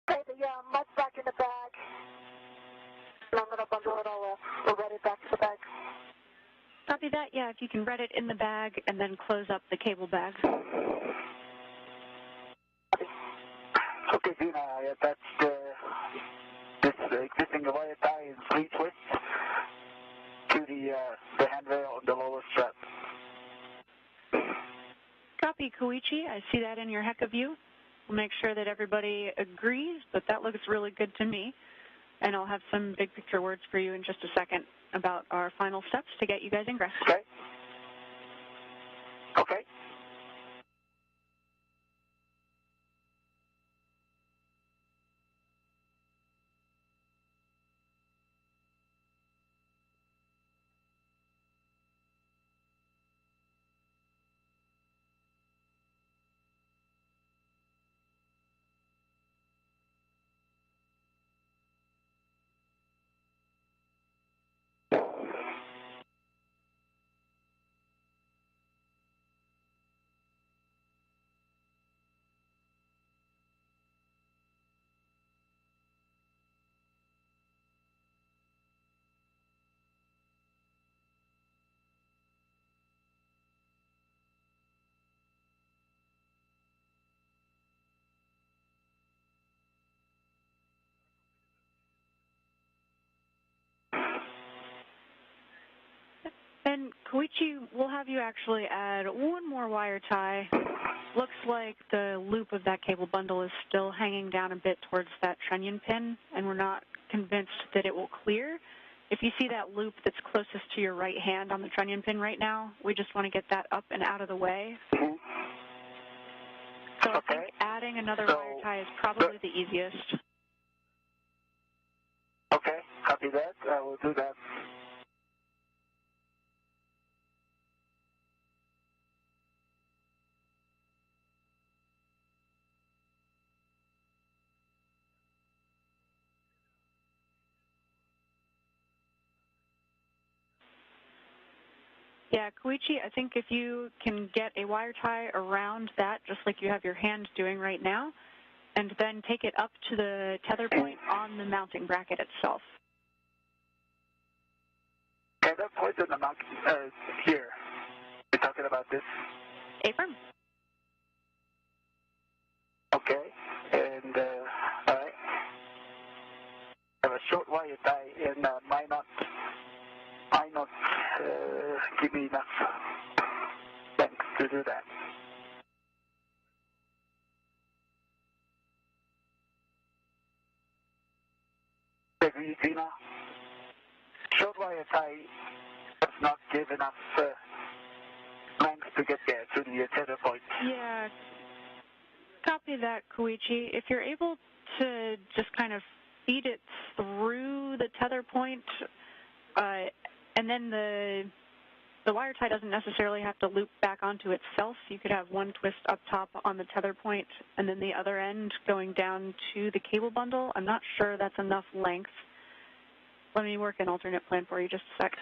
Okay, the mud's back in the bag. And I'm going to bundle it all up. We'll read it back to the bag. Copy that. Yeah, if you can read it in the bag and then close up the cable bag. Okay, Zena, that's this existing wire tie is 3 twists to the handrail on the lower strap. Copy, Koichi. I see that in your HECA view. We'll make sure that everybody agrees, but that looks really good to me. And I'll have some big picture words for you in just a second about our final steps to get you guys ingress. Okay. Okay. And Koichi, we'll have you actually add one more wire tie. Looks like the loop of that cable bundle is still hanging down a bit towards that trunnion pin, and we're not convinced that it will clear. If you see that loop that's closest to your right hand on the trunnion pin right now, we just want to get that up and out of the way. So I think adding another wire tie is probably the easiest. Okay. copy that. I will do that. Yeah, Koichi, I think if you can get a wire tie around that, just like you have your hand doing right now, and then take it up to the tether point on the mounting bracket itself. Tether point on the mount here. You're talking about this? Affirm. Okay. And, all right. I have a short wire tie and might not give me enough length to do that. Agree, Gina? Short wire tie does not give enough length to get there to the tether point. Yeah, copy that, Koichi. If you're able to just kind of feed it through the tether point, and then the wire tie doesn't necessarily have to loop back onto itself. You could have one twist up top on the tether point and then the other end going down to the cable bundle. I'm not sure that's enough length. Let me work an alternate plan for you just a sec.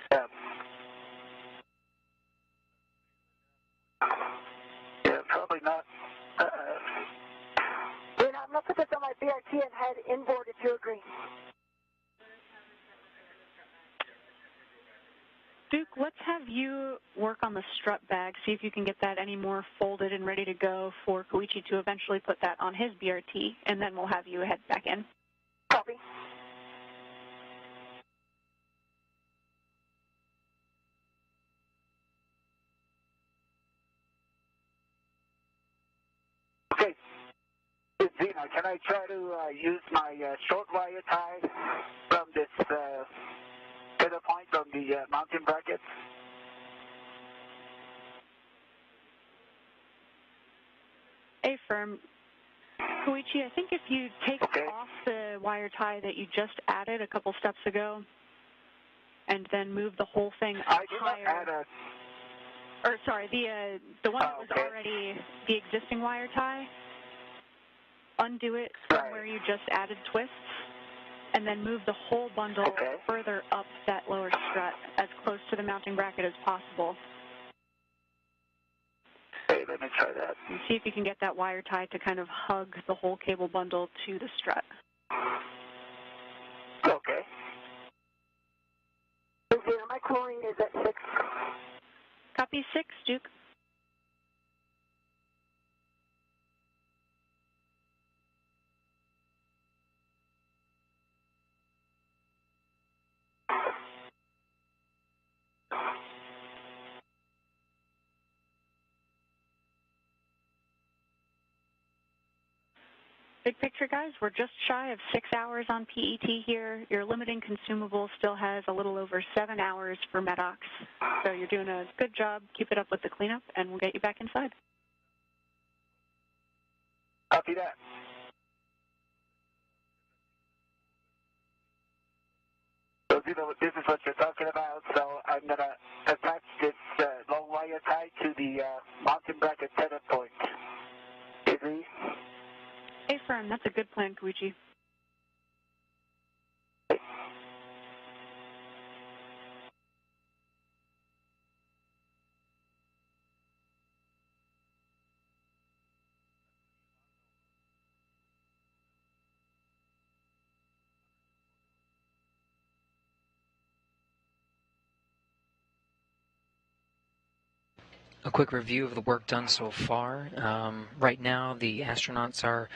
Yeah, probably not. I'm going to put this on my BRT and head inboard if you agree. Duke, let's have you work on the strut bag, see if you can get that any more folded and ready to go for Koichi to eventually put that on his BRT, and then we'll have you head back in. Copy. Okay. Zena, can I try to use my short wire tie from this tether point on the mounting bracket? Affirm. Koichi, I think if you take off the wire tie that you just added a couple steps ago and then move the whole thing up higher. Not add a... Or sorry, the one that was already the existing wire tie, undo it from where you just added twists, and then move the whole bundle further up that lower strut as close to the mounting bracket as possible. Okay, let me try that. And see if you can get that wire tie to kind of hug the whole cable bundle to the strut. Okay. My cooling is at 6. Copy 6, Duke. Big picture, guys, we're just shy of 6 hours on PET here. Your limiting consumable still has a little over 7 hours for Medox. So you're doing a good job. Keep it up with the cleanup, and we'll get you back inside. Copy that. So, you know, this is what you're talking about. So I'm going to attach this long wire tie to the mounting bracket tether point. Agree? Affirm. That's a good plan, Koichi. A quick review of the work done so far. Right now, the astronauts are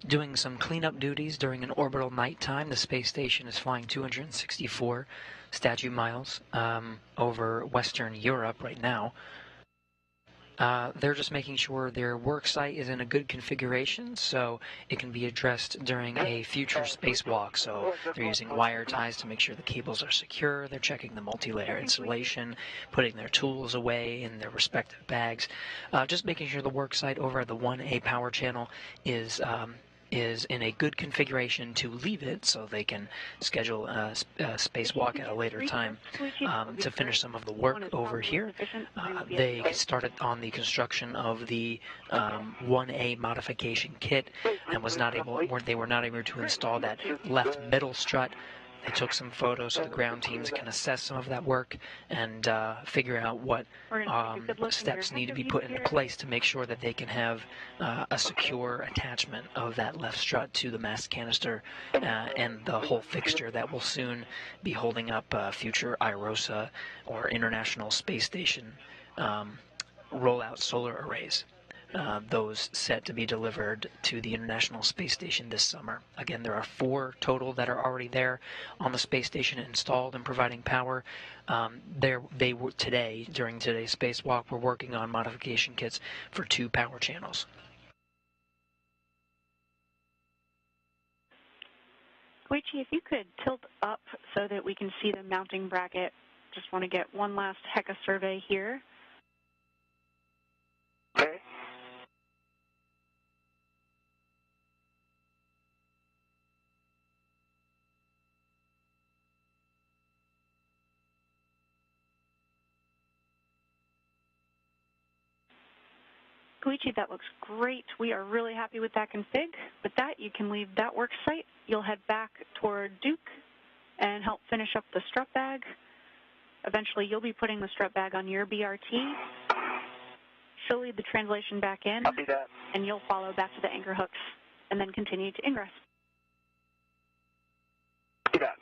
doing some cleanup duties during an orbital nighttime. The space station is flying 264 statute miles over Western Europe right now. They're just making sure their work site is in a good configuration so it can be addressed during a future spacewalk. So they're using wire ties to make sure the cables are secure. They're checking the multi-layer insulation, putting their tools away in their respective bags. Just making sure the work site over at the 1A power channel is is in a good configuration to leave it so they can schedule a spacewalk at a later time to finish some of the work over here. They started on the construction of the 1A modification kit and they were not able to install that left middle strut. They took some photos so the ground teams can assess some of that work and figure out what steps need to be put into place to make sure that they can have a secure attachment of that left strut to the mast canister and the whole fixture that will soon be holding up future IROSA or International Space Station rollout solar arrays. Those set to be delivered to the International Space Station this summer. Again, there are 4 total that are already there on the space station installed and providing power. They were today, during today's spacewalk, we're working on modification kits for 2 power channels. Koichi, if you could tilt up so that we can see the mounting bracket. Just want to get one last HECA survey here. Okay. Koichi, that looks great. We are really happy with that config. With that, you can leave that work site. You'll head back toward Duke and help finish up the strut bag. Eventually, you'll be putting the strut bag on your BRT. She'll lead the translation back in, Copy that. and you'll follow back to the anchor hooks and then continue to ingress. Copy that.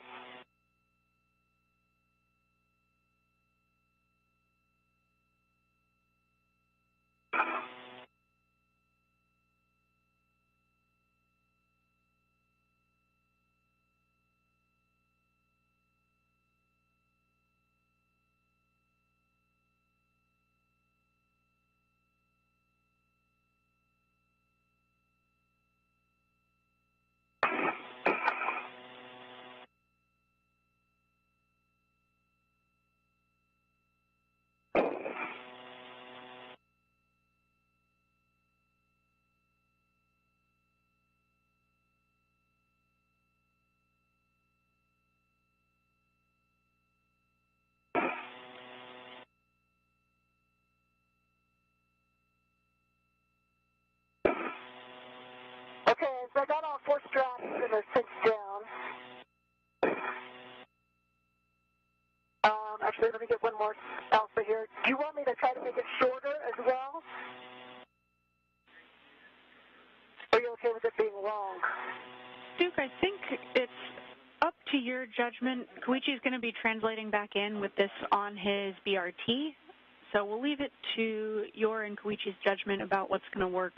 Okay, so I got all 4 straps and they're cinched down. Actually, let me get one more alpha here. Do you want me to try to make it shorter as well? Are you okay with it being long? Duke, I think it's up to your judgment. Koichi is going to be translating back in with this on his BRT, so we'll leave it to your and Koichi's judgment about what's going to work.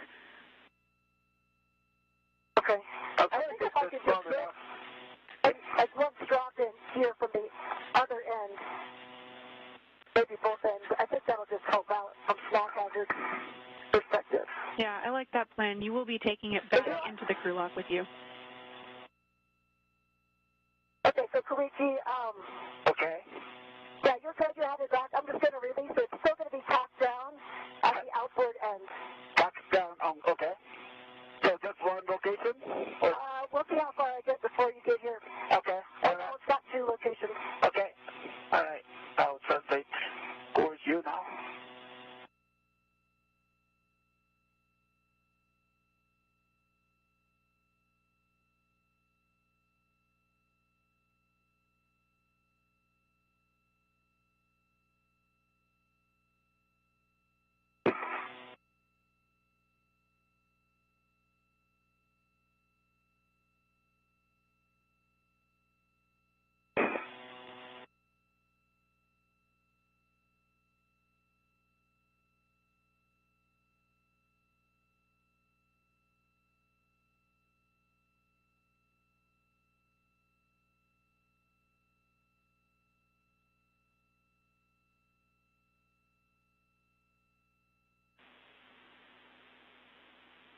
Okay. I think if I could just I'd love to drop in here from the other end, maybe both ends. I think that'll just help out from smoke hazard perspective. Yeah, I like that plan. You will be taking it back into the crew lock with you. Okay, so Koichi, Okay. yeah, you'll tell you how to back. I'm just going to release it. It's still going to be tacked down at the outboard end. Back down. Okay. So just one location? Or? We'll see how far I get before you get here. Okay. All right. It's got 2 locations. Okay. All right. I'll translate towards you now.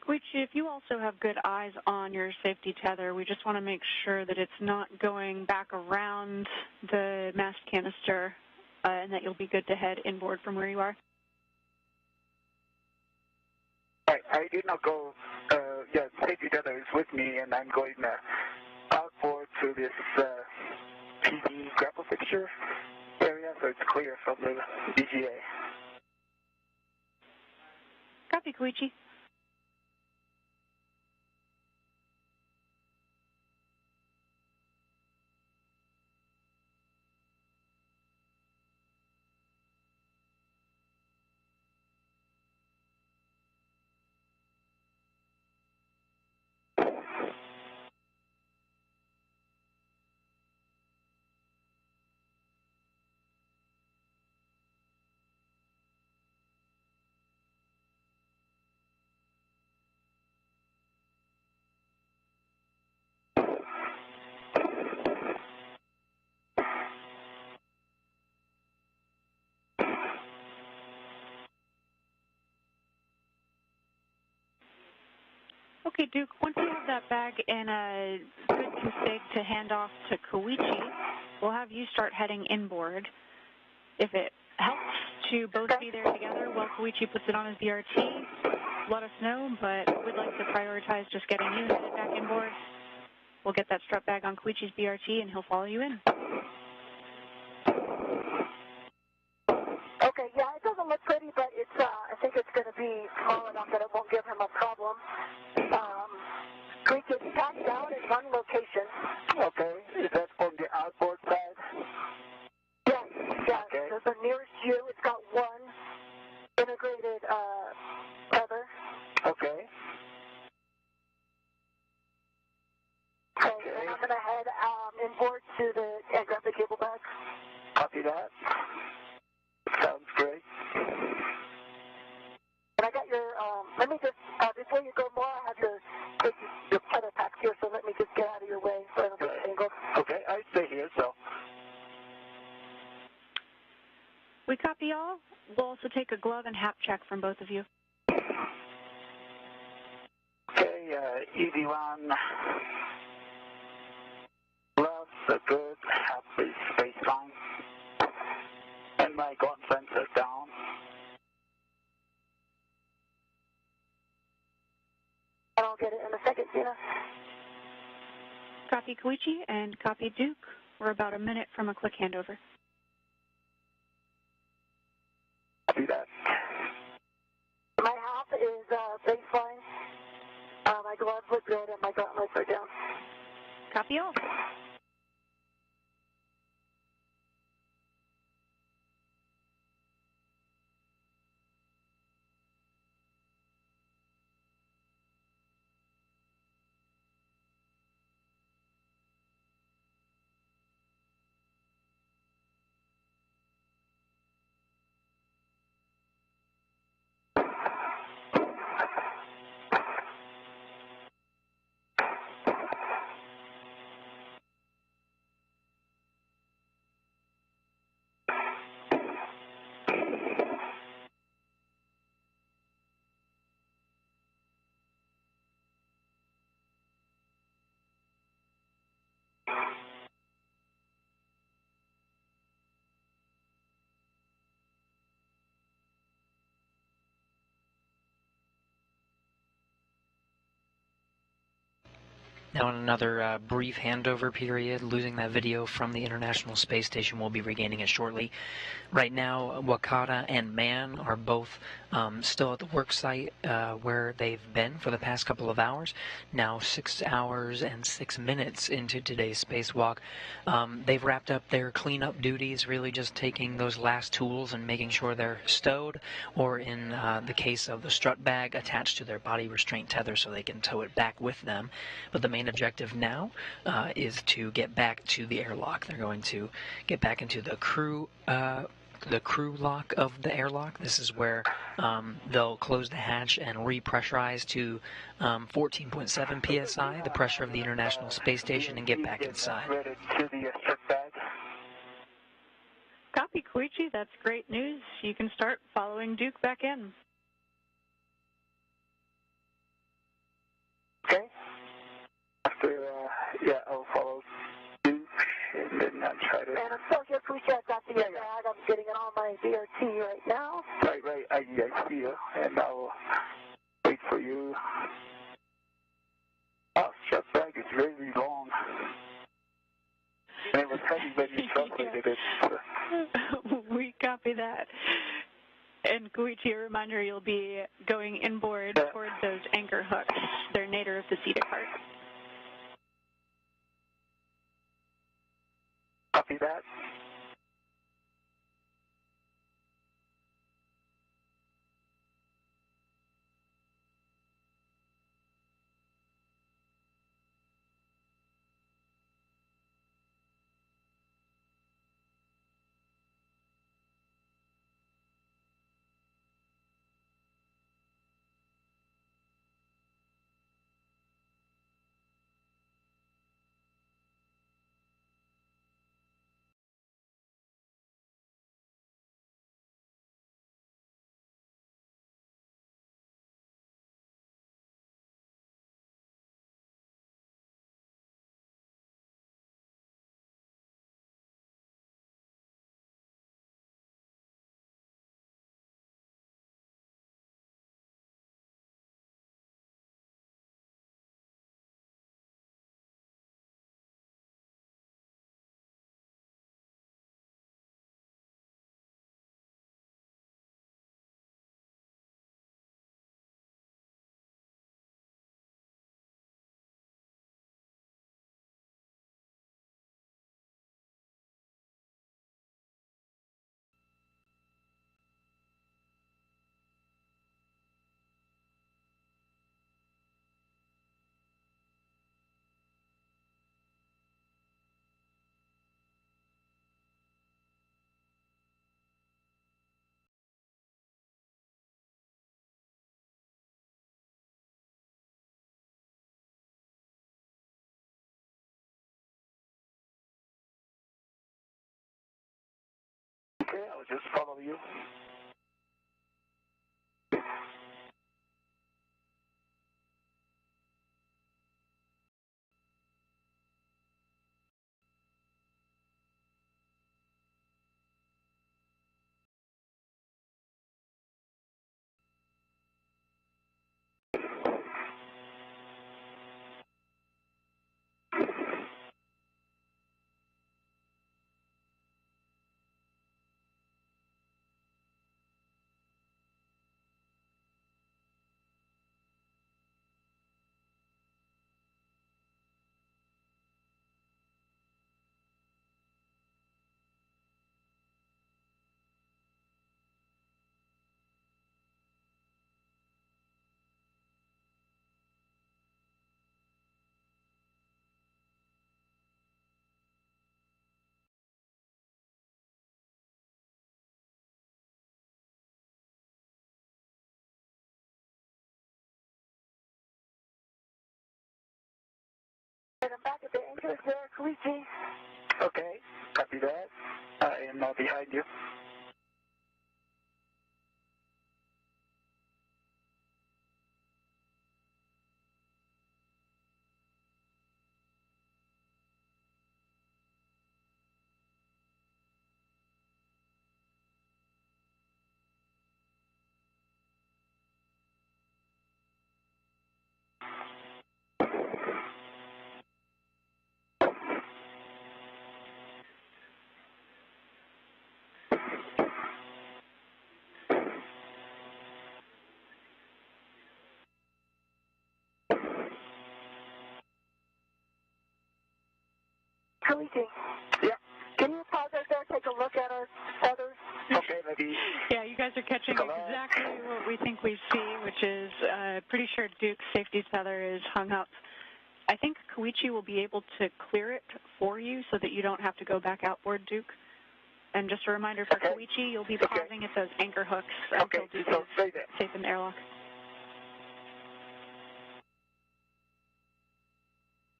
Koichi, if you also have good eyes on your safety tether, we just want to make sure that it's not going back around the mast canister and that you'll be good to head inboard from where you are. Right. I did not go yeah, safety tether is with me, and I'm going outboard to this PD grapple fixture area, so it's clear from the BGA. Copy, Koichi. Okay, Duke, once you have that bag in a good config to hand off to Koichi, we'll have you start heading inboard. If it helps to both be there together while Koichi puts it on his BRT, let us know, but we'd like to prioritize just getting you headed back inboard. We'll get that strap bag on Koichi's BRT, and he'll follow you in. Okay, yeah, it doesn't look pretty, but it's, I think it's going to be small enough that it won't give him a problem. We can pack down in one location. Okay, is that on the outboard side? Yes, yeah. Okay. So the nearest you, it's got one integrated tether. Okay. Okay, and I'm going to head inboard to the and grab the cable bag. Copy that. Sounds great. And I got your, let me just, before you go more, I have your tether pack here, so let me just get out of your way so I don't get tangled. Okay, I stay here, so. We copy y'all. We'll also take a glove and hap check from both of you. Okay, EV1. Gloves are good. Happy spaceline. And my gun sensor down. And I'll get it in a second, Gina. Copy, Koichi, and copy, Duke. We're about a minute from a quick handover. See that? My half is baseline. My gloves look good, and my gauntlets are down. Copy all. Now, in another brief handover period, losing that video from the International Space Station. We'll be regaining it shortly. Right now, Wakata and Mann are both still at the work site where they've been for the past couple of hours. Now 6 hours and 6 minutes into today's spacewalk. They've wrapped up their cleanup duties, really just taking those last tools and making sure they're stowed, or in the case of the strut bag, attached to their body restraint tether so they can tow it back with them. But the main objective now is to get back to the airlock. They're going to get back into the crew lock of the airlock. This is where they'll close the hatch and repressurize to 14.7 psi, the pressure of the International Space Station, and get back inside. Ready to the strip bag. Copy, Koichi. That's great news. You can start following Duke back in. Okay. After, I'll follow Duke, and then I'll try to... And I'm still here, Koichi. I've got the bag. I'm getting it on my BRT right now. Right, I see you, and I'll wait for you. was heavy when you translated it. We copy that. And Koichi, a reminder, you'll be going inboard toward those anchor hooks. They're nadir of the Cedar Cart. Copy that. Okay, I'll just follow you. And I'm back at the anchors there, Koichi. Okay, copy that. I am now behind you. Koichi. Yeah. Can you pause right there, take a look at our feathers? Okay, maybe. Yeah, you guys are catching exactly what we think we see, which is pretty sure Duke's safety feather is hung up. I think Koichi will be able to clear it for you so that you don't have to go back outboard, Duke. And just a reminder for Koichi, you'll be pausing at those anchor hooks until Duke is safe in the airlock.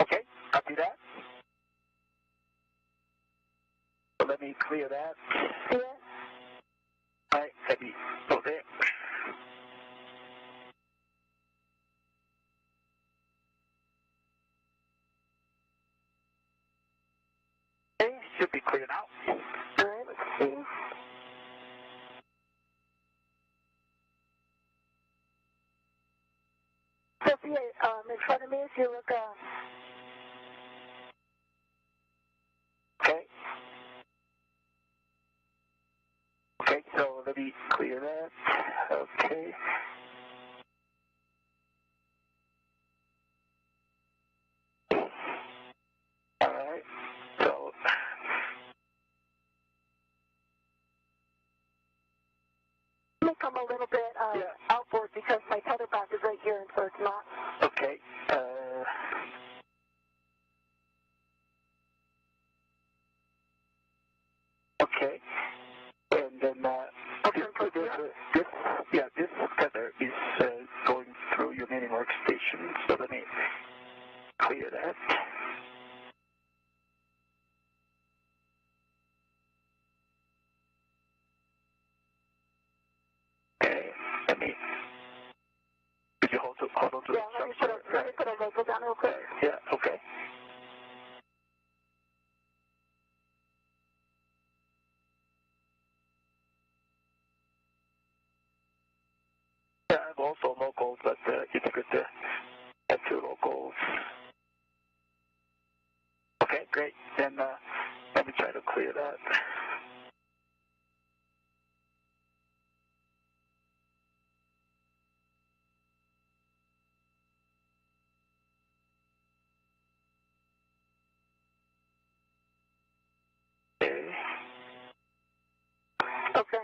Okay, copy that. So let me clear that. Yeah. All right, let me go there. Okay, should be clear now. All right, let's see. Sophia, in front of me, if you look, Okay. Okay. All right. So Let me come a little bit outboard because my tether back is right here, and so it's not. okay. Okay. And then this tether is going through your mini workstation. So let me clear that. Okay. Let me. Could you hold on to Yeah, let me put a logo down real quick. Yeah. Okay. Yeah, I'm also local, but it's good to have two locals. Okay, great. Then let me try to clear that. Okay. Okay.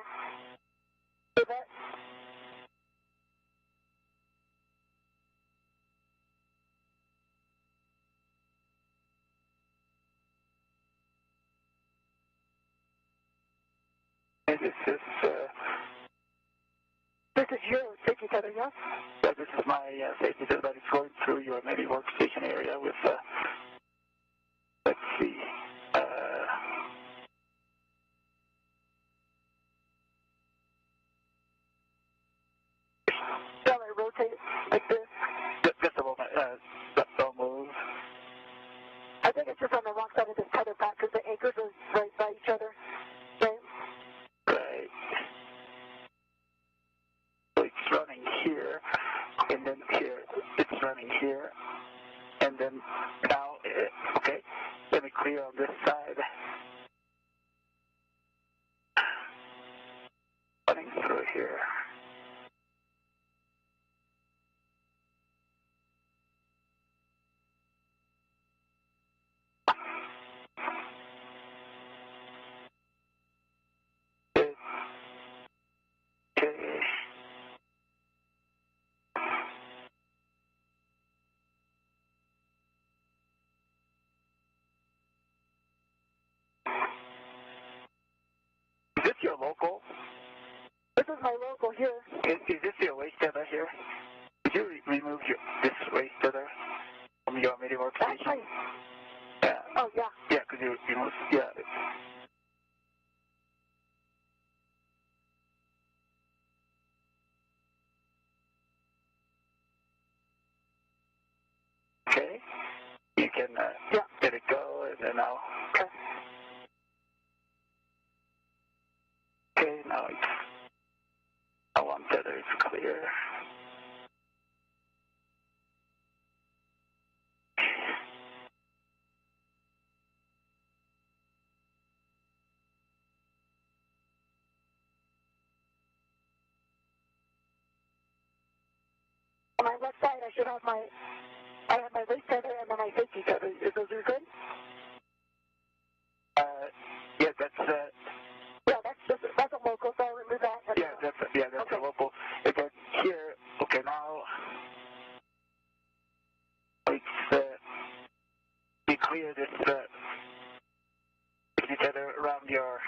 See that? And this is your safety tether, yes? yeah, this is my safety tether, but it's going through your mini workstation area with let's see. Yeah, I rotate like this. Just a moment. Don't move. I think it's just on the wrong side of this tether back because the anchors are right by each other. Right? Right. So it's running here, and then here. It's running here, and then now. Okay. Let me clear on this side. Running through here. Okay. Is this your local? This is my local here. Is this your waste tether here? Did you remove this waste tether from your mini workstation? That's my... Yeah. Oh, yeah. Yeah, because you removed, yeah. Okay. You can let it go, and then I'll... Okay. Okay, now it's... One tether is clear. On my left side, I should have my... I have my waist tether and then my safety tether. Is those are good? Yeah, that's... Yeah, that's a local, so I'll remove that. that's okay. A local. And then here, okay, now... It's... we clear this... safety tether around your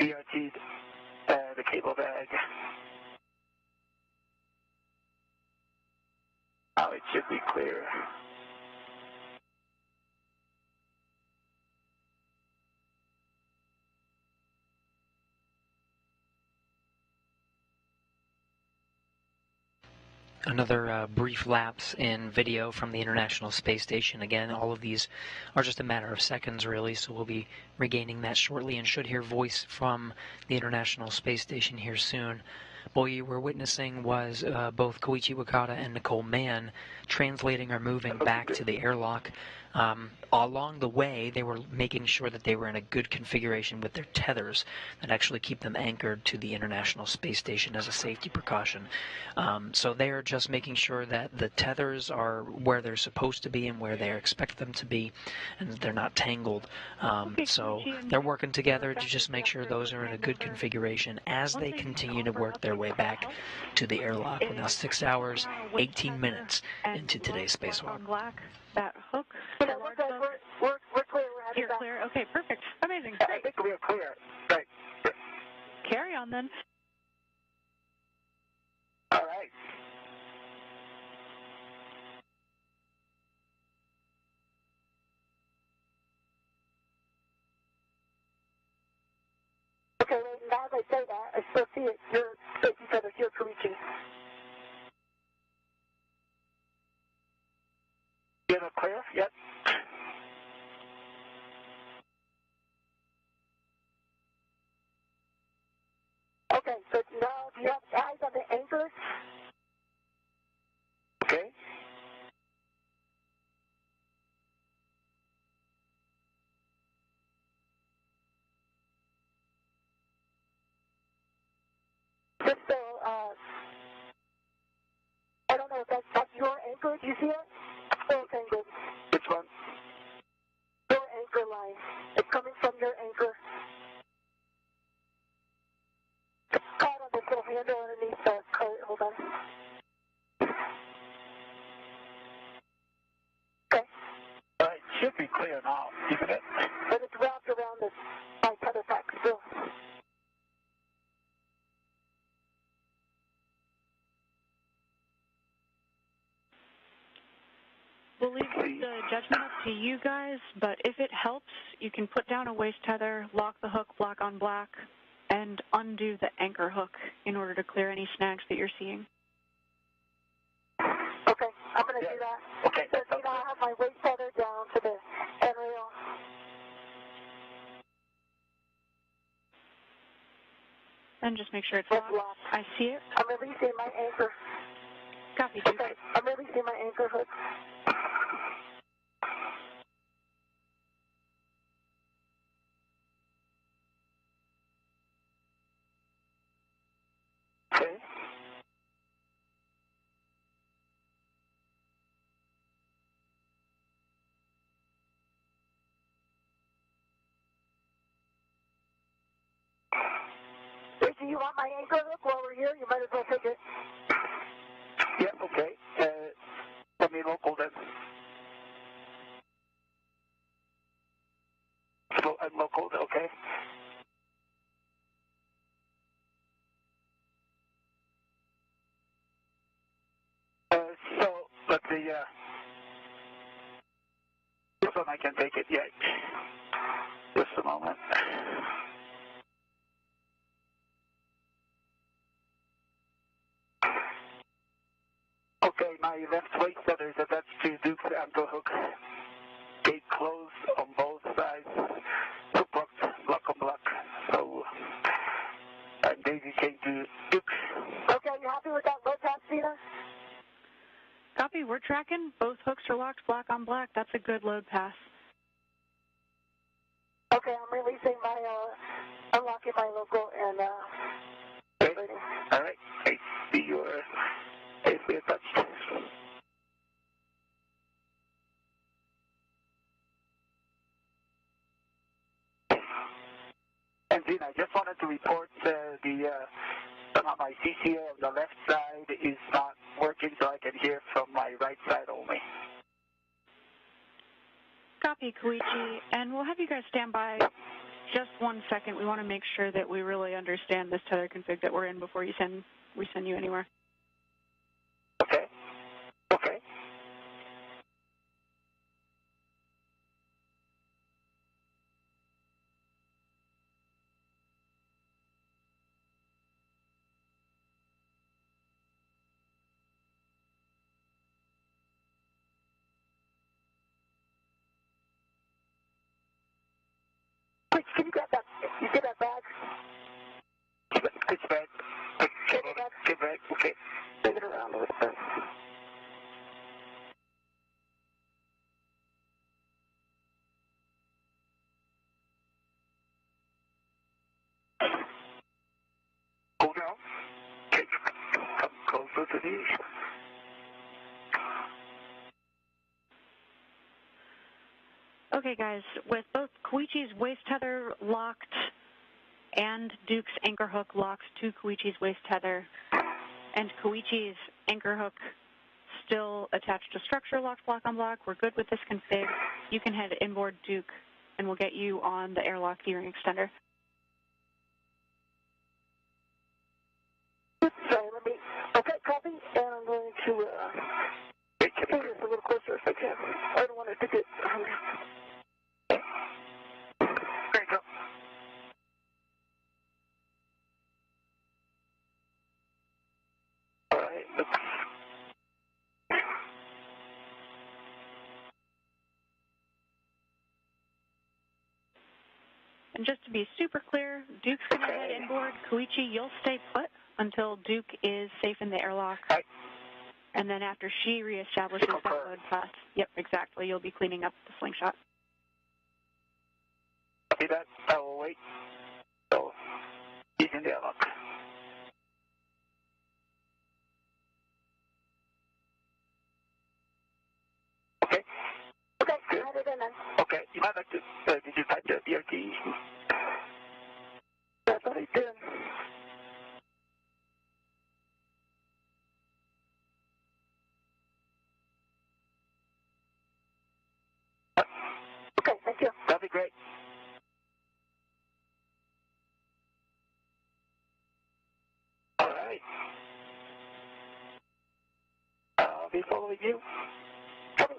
ERT, the cable bag. Now it should be clear. Another brief lapse in video from the International Space Station. Again, all of these are just a matter of seconds, really, so we'll be regaining that shortly and should hear voice from the International Space Station here soon. What you were witnessing was both Koichi Wakata and Nicole Mann translating or moving back to the airlock. Along the way, they were making sure that they were in a good configuration with their tethers that actually keep them anchored to the International Space Station as a safety precaution. So they are just making sure that the tethers are where they're supposed to be and where they expect them to be, and that they're not tangled. So they're working together to just make sure those are in a good configuration as they continue to work their way back to the airlock. We're now 6 hours, 18 minutes into today's spacewalk. That hook. Yeah, we're good. We're clear. We're headed You're back. clear? Okay, perfect. Amazing. I Great. think we're clear. Right. Carry on then. All right. Okay, wait, now as I say that, I still see it. You're safety feathers. You're Koichi. You're not clear? Yep. Okay, so now do you have eyes on the anchors? Okay. Just so, I don't know if that's your anchor. Do you see it? Oh, okay, good. Which one? Your anchor line. It's coming from your anchor. It's caught on this little handle underneath the cart. Hold on. Okay. All right. Should be clear now, isn't it? But it's wrapped around this my tether pack still. We'll leave the judgment up to you guys, but if it helps, you can put down a waist tether, lock the hook black on black, and undo the anchor hook in order to clear any snags that you're seeing. Okay, I'm going to do that. Okay. So, you know, I have my waist tether down to the end rail. And just make sure it's It's locked. locked. I see it. I'm releasing my anchor. Copy, Duke. Okay, I'm releasing my anchor hook. Okay. Hey, do you want my anchor hook while we're here? You might as well take it. Yeah, okay. Let me local then. So I'm local, okay. So let's see. This one I can take it. Yeah. Just a moment. Okay, my left waist tether is attached to Duke's anchor hook. Gate closed on both sides. Hook locked, block on block. So I'm daisy chained to Duke. Okay, you happy with that load pass, Cena? Copy, we're tracking. Both hooks are locked black on black. That's a good load pass. Okay, I'm releasing my, unlocking my local and, Okay. All right. I see your safely attached. And Gene, I just wanted to report somehow my CCO on the left side is not working, so I can hear from my right side only. Copy, Koichi. And we'll have you guys stand by just 1 second. We want to make sure that we really understand this tether config that we're in before we send you anywhere. Okay. Okay. Quick, can you grab that? You get that bag? It's back. Get back. Okay. Move it around a little bit. Okay, come closer to me. Okay, guys, with both Koichi's waist tether locked and Duke's anchor hook locked to Koichi's waist tether, and Koichi's anchor hook still attached to structure locked block on block, we're good with this config. You can head inboard Duke, and we'll get you on the airlock gearing extender. Okay, copy, and I'm going to bring this a little closer if I can. I don't want it to get... There you go. All right, looks... And just to be super clear, Duke's going to head inboard. Koichi, you'll stay put until Duke is safe in the airlock. Right. And then after she reestablishes that load path, yep, exactly, you'll be cleaning up the slingshot. Copy that. I will wait. So, he's in the airlock. Okay. Okay, have it in then. Okay, you might like to, did you type the BRT? That's what I did. Okay, thank you. That'd be great. All right. I'll be following you. Copy.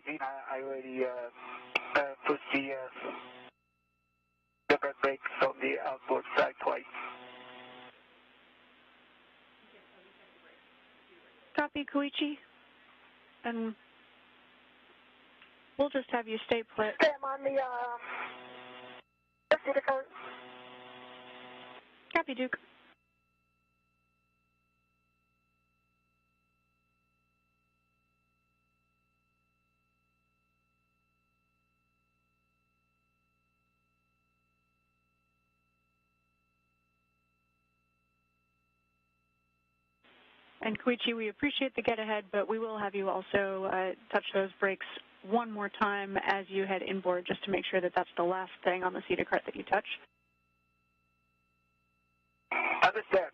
Gene, I already pushed the brakes on the outboard side twice. Copy, Koichi. And we'll just have you stay put. Okay, I'm on the, city card. Copy, Duke. And Koichi, we appreciate the get-ahead, but we will have you also touch those brakes one more time as you head inboard, just to make sure that that's the last thing on the seater cart that you touch. Understand.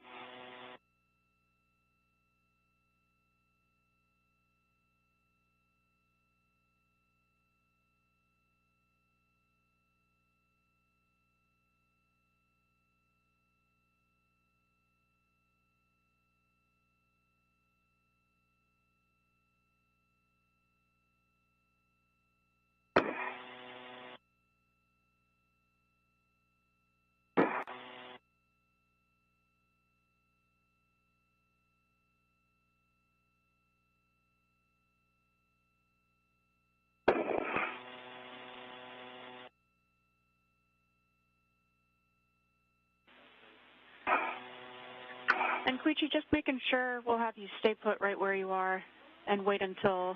And Koichi, just making sure we'll have you stay put right where you are and wait until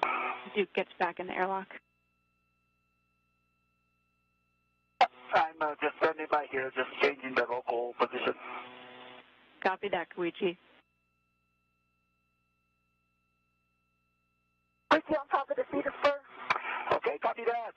Duke gets back in the airlock. I'm just standing by here, just changing the local position. Copy that, Koichi. Koichi on top of the seat, sir. Okay, copy that.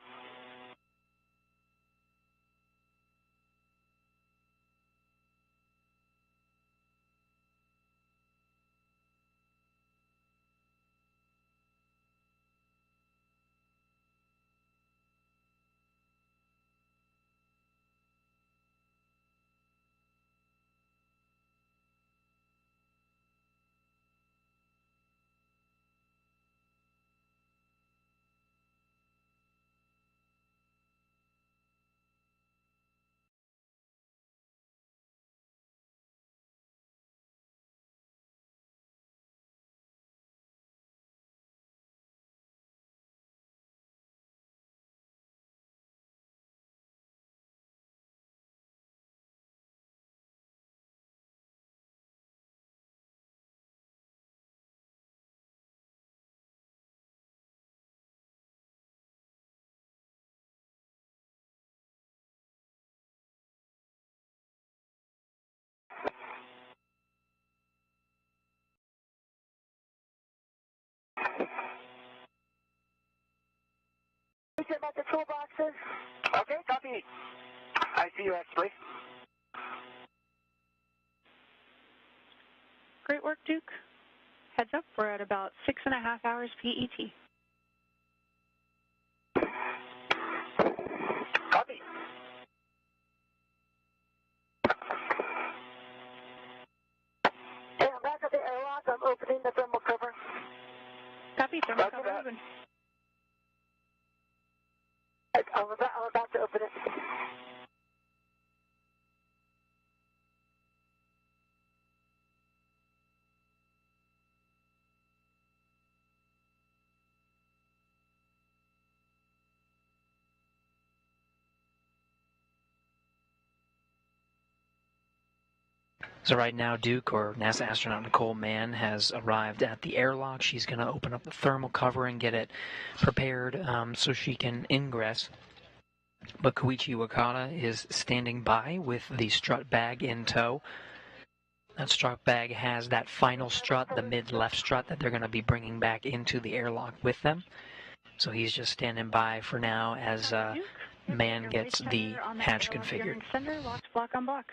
Koichi about the toolboxes. Okay, copy. I see you, actually. Great work, Duke. Heads up, we're at about 6.5 hours PET. Copy. Hey, I'm back at the airlock. I'm opening the thermal cover. Copy, thermal Roger cover that. open. I'm about to open it. So right now, Duke, or NASA astronaut Nicole Mann, has arrived at the airlock. She's going to open up the thermal cover and get it prepared so she can ingress. But Koichi Wakata is standing by with the strut bag in tow. That strut bag has that final strut, the mid-left strut, that they're going to be bringing back into the airlock with them. So he's just standing by for now as Mann gets the hatch configured. Center, locks block on block.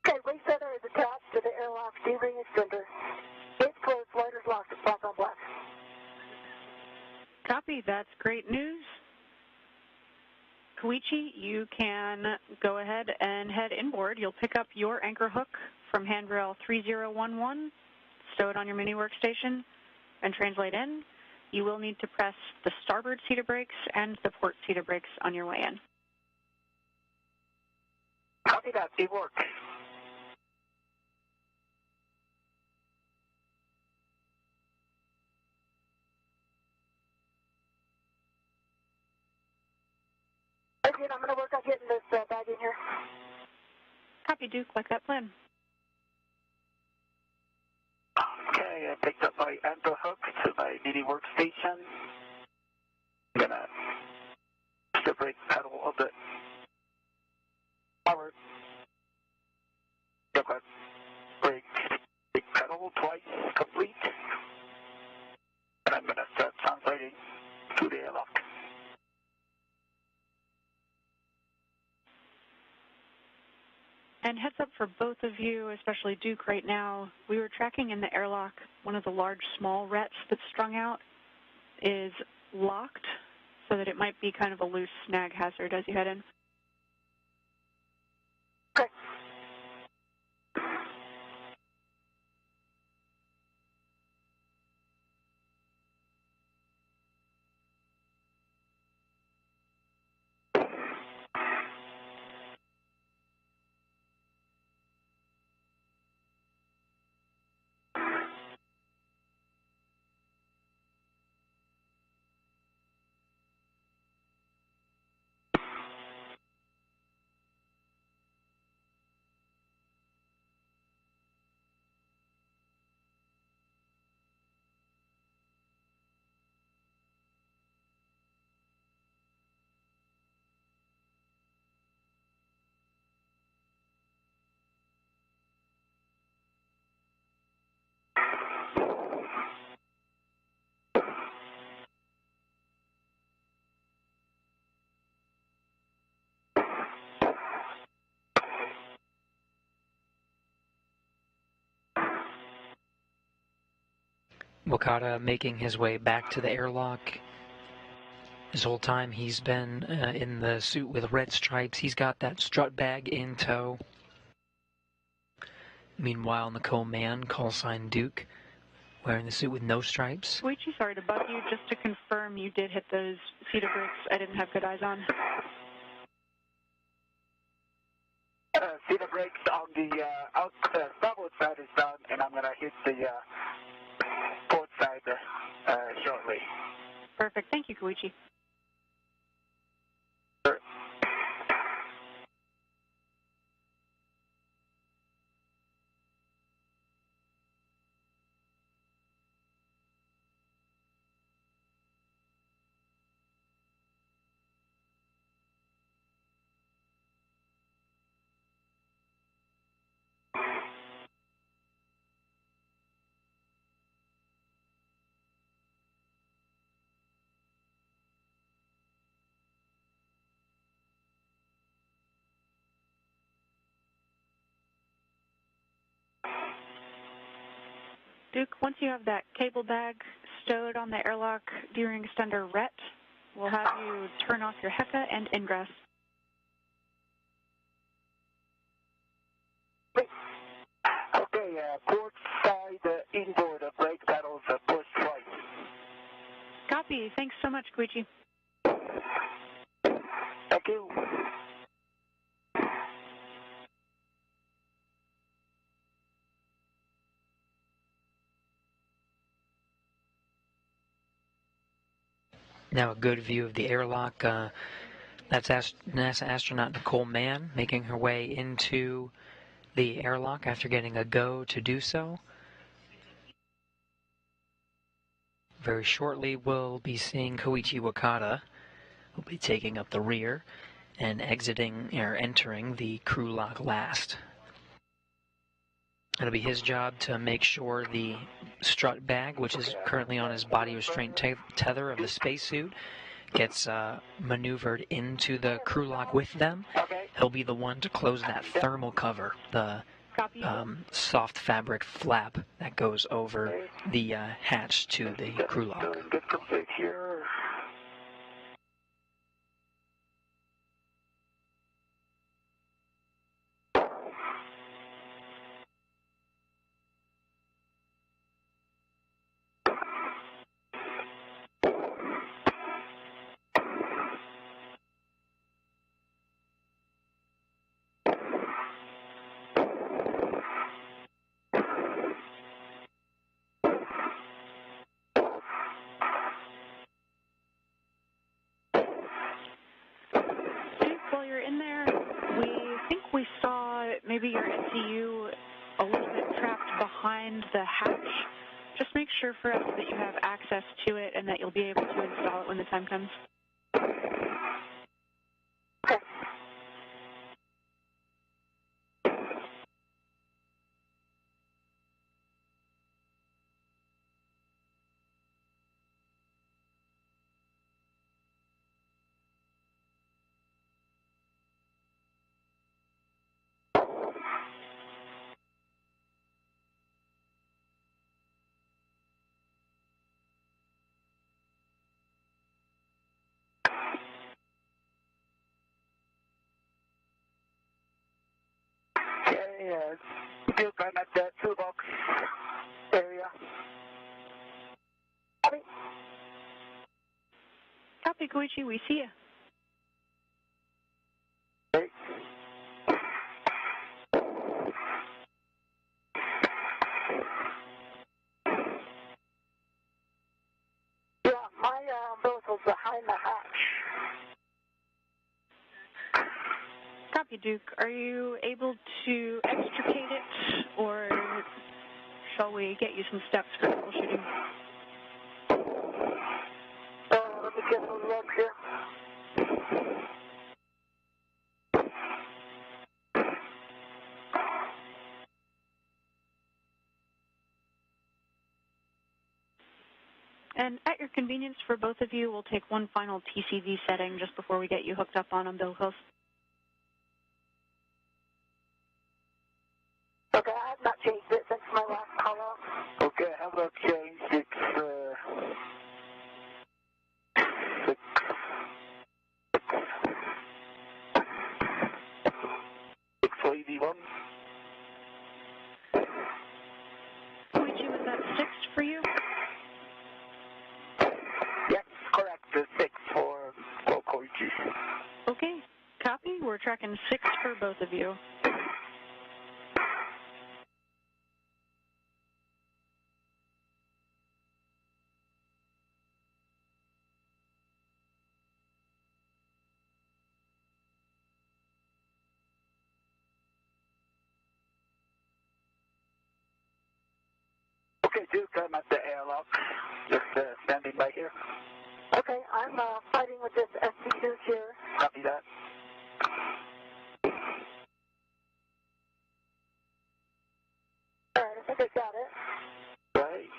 Okay, race center is attached to the airlock D-ring extender. Gates closed, lighters locked, black on black. Copy, that's great news. Koichi, you can go ahead and head inboard. You'll pick up your anchor hook from handrail 3011, stow it on your mini workstation, and translate in. You will need to press the starboard seater brakes and the port seater brakes on your way in. Copy that. Teamwork. Okay, I'm going to work on getting this bag in here. Copy, Duke, like that plan. Okay, I picked up my anchor hook to my mini workstation. I'm gonna push the brake pedal of the power. Yep, brake pedal twice complete. And I'm gonna start translating to the airlock. And heads up for both of you, especially Duke right now, we were tracking in the airlock one of the large small rets that's strung out is locked so that it might be kind of a loose snag hazard as you head in. Okay. Wakata making his way back to the airlock. This whole time he's been in the suit with red stripes. He's got that strut bag in tow. Meanwhile, Nicole Mann, call sign Duke, wearing the suit with no stripes. Koichi, sorry to bug you. Just to confirm, you did hit those cedar brakes I didn't have good eyes on. Cedar brakes on the starboard side is done, and I'm going to hit the port side shortly. Perfect. Thank you, Koichi. Duke, once you have that cable bag stowed on the airlock gearing extender RET, we'll have you turn off your HECA and ingress. Okay, port side inboard brake pedals pushed right. Copy. Thanks so much, Koichi. Thank you. Now a good view of the airlock. That's NASA astronaut Nicole Mann making her way into the airlock after getting a go to do so. Very shortly we'll be seeing Koichi Wakata, who'll be taking up the rear and entering the crew lock last. It'll be his job to make sure the strut bag, which is currently on his body restraint tether of the spacesuit, gets maneuvered into the crew lock with them. He'll be the one to close that thermal cover, the soft fabric flap that goes over the hatch to the crew lock. Get config here. While you're in there, we think we saw maybe your SCU a little bit trapped behind the hatch. Just make sure for us that you have access to it and that you'll be able to install it when the time comes. Duke, I'm at the toolbox area. Copy, Koichi. We see you. Okay. Yeah, my umbilical's behind the hatch. Copy, Duke. Are you able to extricate it, or shall we get you some steps for troubleshooting? Let me get a look here. And at your convenience for both of you, we'll take one final TCV setting just before we get you hooked up on umbilicals. Okay, I have not changed it since my last call out. Okay, I have not changed it. for EV1. Koichi, was that 6 for you? Yes, correct. The 6 for Koichi. Okay, copy. We're tracking 6 for both of you. Okay, Duke, I'm at the airlock. Just standing by here. Okay, I'm fighting with this SC2 here. Copy that. All right, I think I got it. Right.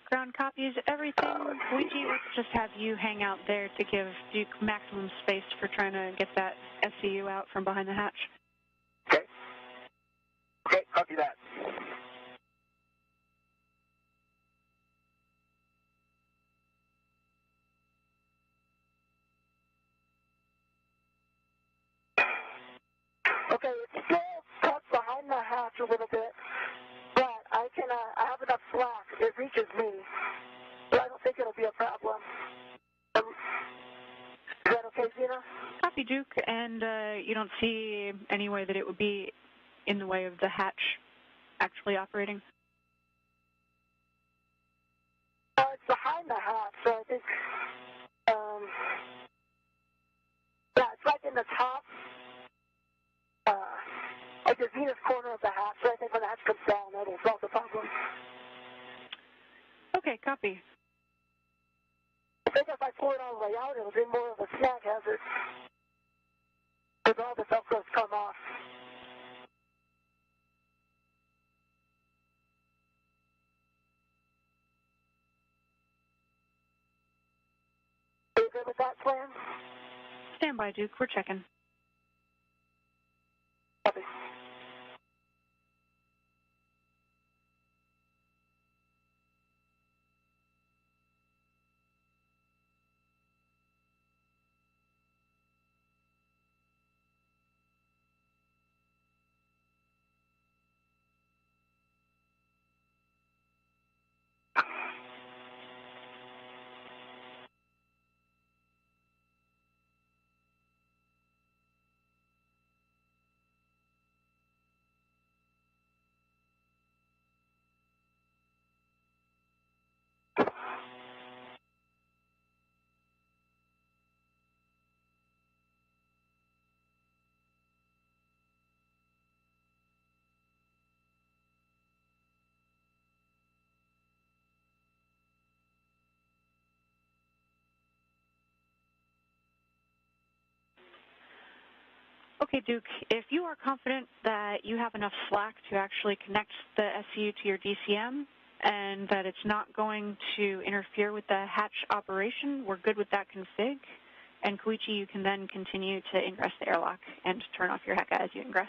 Ground copies everything. Koichi, let's just have you hang out there to give Duke maximum space for trying to get that SCU out from behind the hatch. Okay. Okay, copy that. Okay, it's still tucked behind the hatch a little bit, but I have enough slack. It reaches me, so I don't think it'll be a problem. Is that okay, Zena? Copy, Duke, and you don't see any way that it would be in the way of the hatch actually operating? It's behind the hatch, so I think, yeah, it's like in the top, like the zenith corner of the hatch, so I think when the hatch comes down, that'll solve the problem. Okay, copy. I think if I pull it all the way out, it'll be more of a snag hazard, because all the velcros come off. Are you good with that plan? Stand by, Duke. We're checking. Copy. Okay, Duke, if you are confident that you have enough slack to actually connect the SCU to your DCM and that it's not going to interfere with the hatch operation, we're good with that config. And Koichi, you can then continue to ingress the airlock and turn off your HECA as you ingress.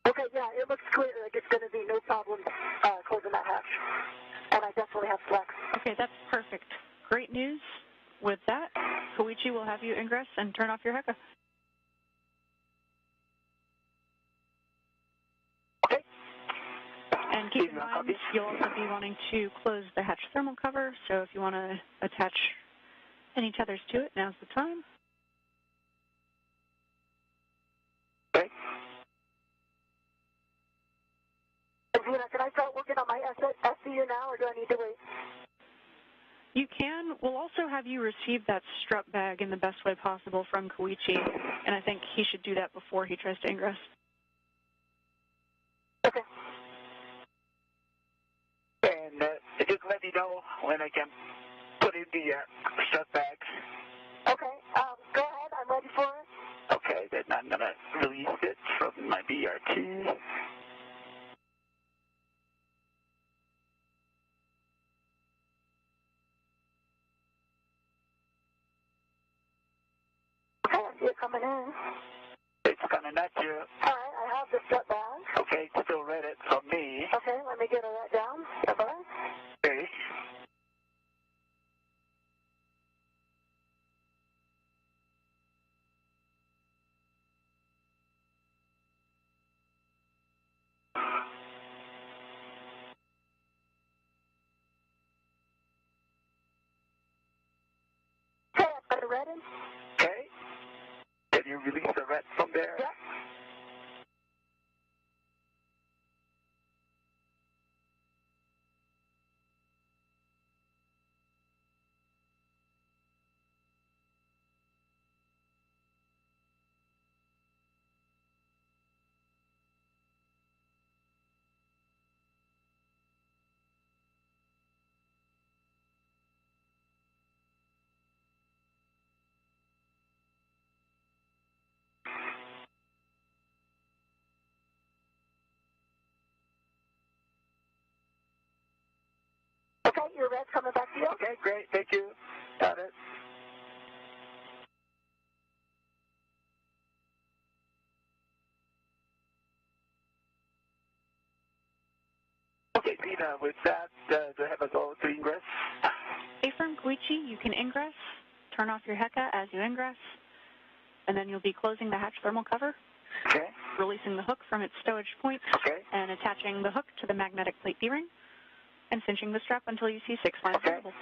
Okay, yeah, it looks clear like it's going to be no problem closing that hatch. And I definitely have flex. Okay, that's perfect. Great news. With that, Koichi will have you ingress and turn off your HECA. Okay. And keep in mind, you'll also be wanting to close the hatch thermal cover, so if you want to attach any tethers to it, now's the time. Okay. Zena, can I start working on my SCU now, or do I need to wait? You can. We'll also have you receive that strut bag in the best way possible from Koichi, and I think he should do that before he tries to ingress. Okay. And just let me know when I can put in the strut bag. Okay, go ahead. I'm ready for it. Okay, then I'm going to release it from my BRT. Okay, I see it coming in. It's coming at you. All right, I have the strap bag. Okay, still read it from me. Okay, let me get that down. Bye-bye. Okay. Okay, I've got it ready. Okay. Can you release the red from there? Yep. Okay, your red's coming back to you. Okay, great. Thank you. Got it. Okay, Tina, with that, do I have a go to ingress? Affirm, Koichi, you can ingress. Turn off your HECA as you ingress, and then you'll be closing the hatch thermal cover, Okay. releasing the hook from its stowage point, Okay. and attaching the hook to the magnetic plate D-ring, and cinching the strap until you see 6 lines Okay. visible.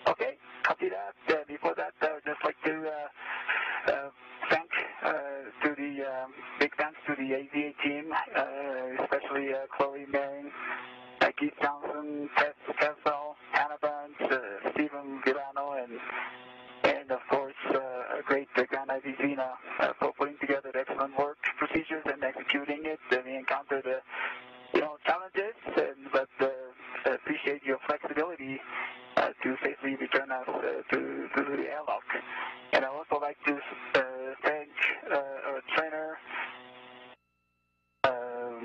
Okay, copy that. Before that, I would just like to thank big thanks to the AVA team, especially Chloe Mann, Keith Johnson, Tess Kessel, Hannah Burns, Stephen Villano, and of course, a great Grand Ivy Zena for putting together excellent work procedures and executing it. We encountered, challenges, but appreciate your flexibility to safely return us to the airlock. And I'd also like to thank our trainer,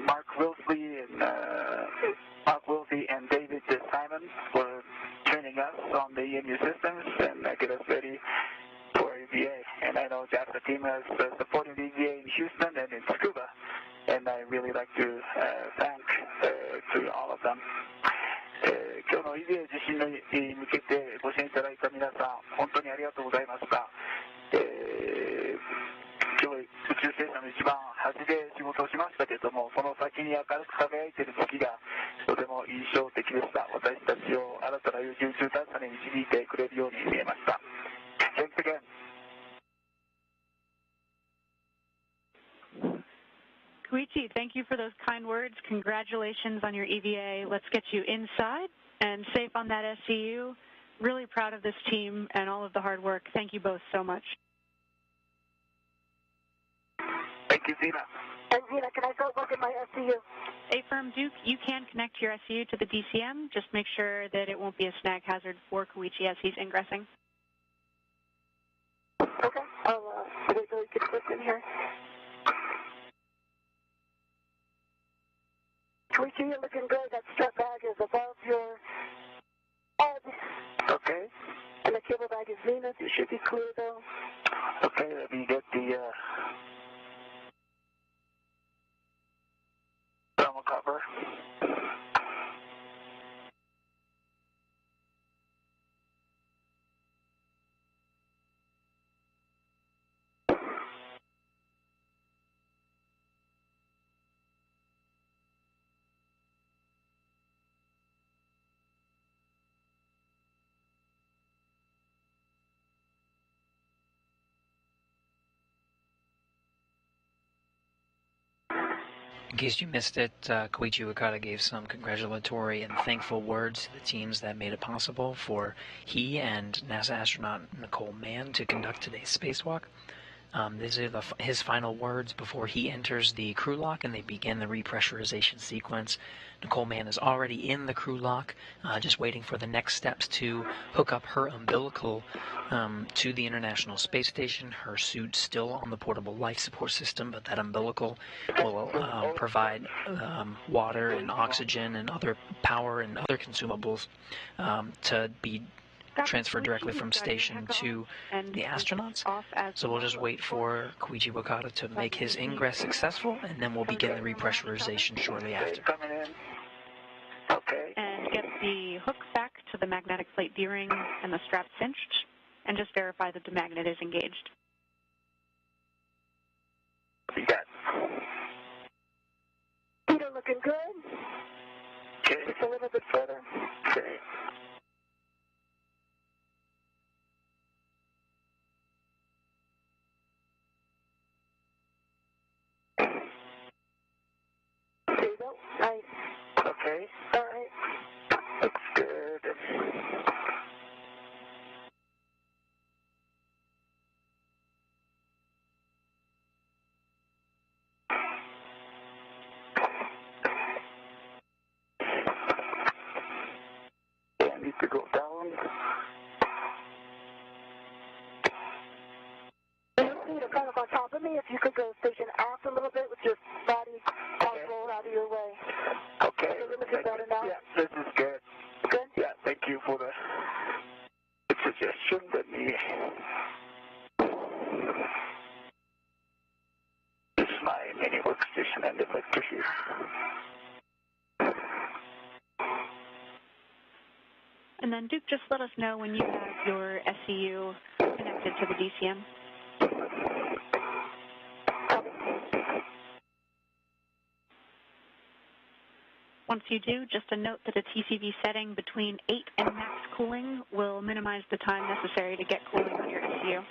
Mark Wilsey and David Simon for training us on the EMU systems and get us ready for EVA. And I know JAXA team is supporting the EVA in Houston and in Tsukuba, and I really like to thank to all of them. 今日の EVA 実施に向けてご支援いただいた皆さん、本当にありがとうございました。今日宇宙ステーションの一番端で仕事をしましたけれども、その先に明るく輝いている月がとても印象的でした。私たちを新たな宇宙探査に導いてくれるように見えました。Thanks again. Koichi, thank you for those kind words. Congratulations on your EVA. Let's get you inside and safe on that SCU. Really proud of this team and all of the hard work. Thank you both so much. Thank you, Zena. And Zena, can I go look at my SCU? Affirm, Duke, you can connect your SCU to the DCM. Just make sure that it won't be a snag hazard for Koichi as he's ingressing. Okay, I'll wait till he gets clipped in here. Koichi, you're looking good. That strap bag is above your head. Okay. And the cable bag is Zenith. It should be clear, though. Okay, let me get the thermal cover. In case you missed it, Koichi Wakata gave some congratulatory and thankful words to the teams that made it possible for he and NASA astronaut Nicole Mann to conduct today's spacewalk. These are his final words before he enters the crew lock and they begin the repressurization sequence. Nicole Mann is already in the crew lock, just waiting for the next steps to hook up her umbilical to the International Space Station. Her suit's still on the portable life support system, but that umbilical will provide water and oxygen and other power and other consumables to be transfer directly from station to the astronauts. So we'll just wait for Koichi Wakata to make his ingress successful, and then we'll begin the repressurization shortly after. Coming in. Okay. And get the hook back to the magnetic plate D-ring and the strap cinched, and just verify that the magnet is engaged. You got Peter, looking good. okay. Just a little bit further. Okay. There you go. Nice. Okay. All right. Looks good. Yeah, I need to go down. Peter, kind of on top of me, if you could go station aft a little bit with your body rolled out of your way. Okay. Is it a little bit better now? Yeah, this is good. Good? Yeah, thank you for the suggestion. Let me. This is my mini workstation and the vector here. And then, Duke, just let us know when you have your SCU connected to the DCM. Once you do, just a note that a TCV setting between 8 and max cooling will minimize the time necessary to get cooling on your SCU.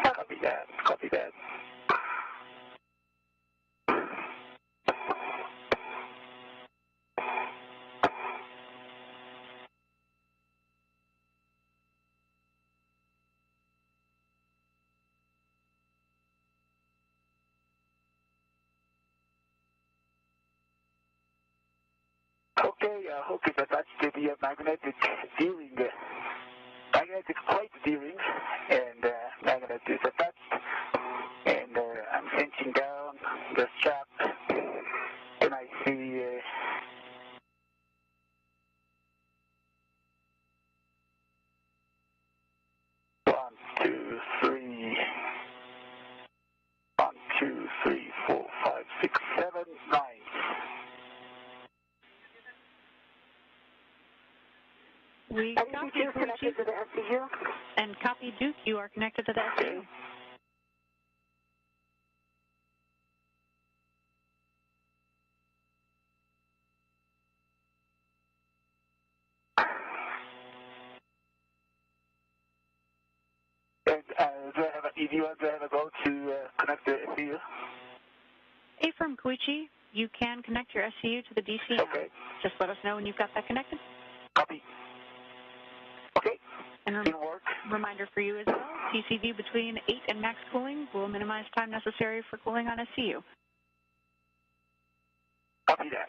Copy that. Copy that. Okay, hook is attached to the magnetic D-ring, magnetic plate D-ring, and magnet is attached, and I'm cinching down the strap, and I see 1, 2, 3, 1, 2, 3, 4, 5, 6, 7, 9. We And copy you connected to the SCU? and copy Duke. You are connected to the SCU. And do I have if you want to have a go to connect the SCU? Hey, from Koichi, you can connect your SCU to the DCM. Okay. Just let us know when you've got that connected. Copy. Okay. And Didn't work. reminder for you as well, TCV between 8 and max cooling will minimize time necessary for cooling on SCU. Copy that.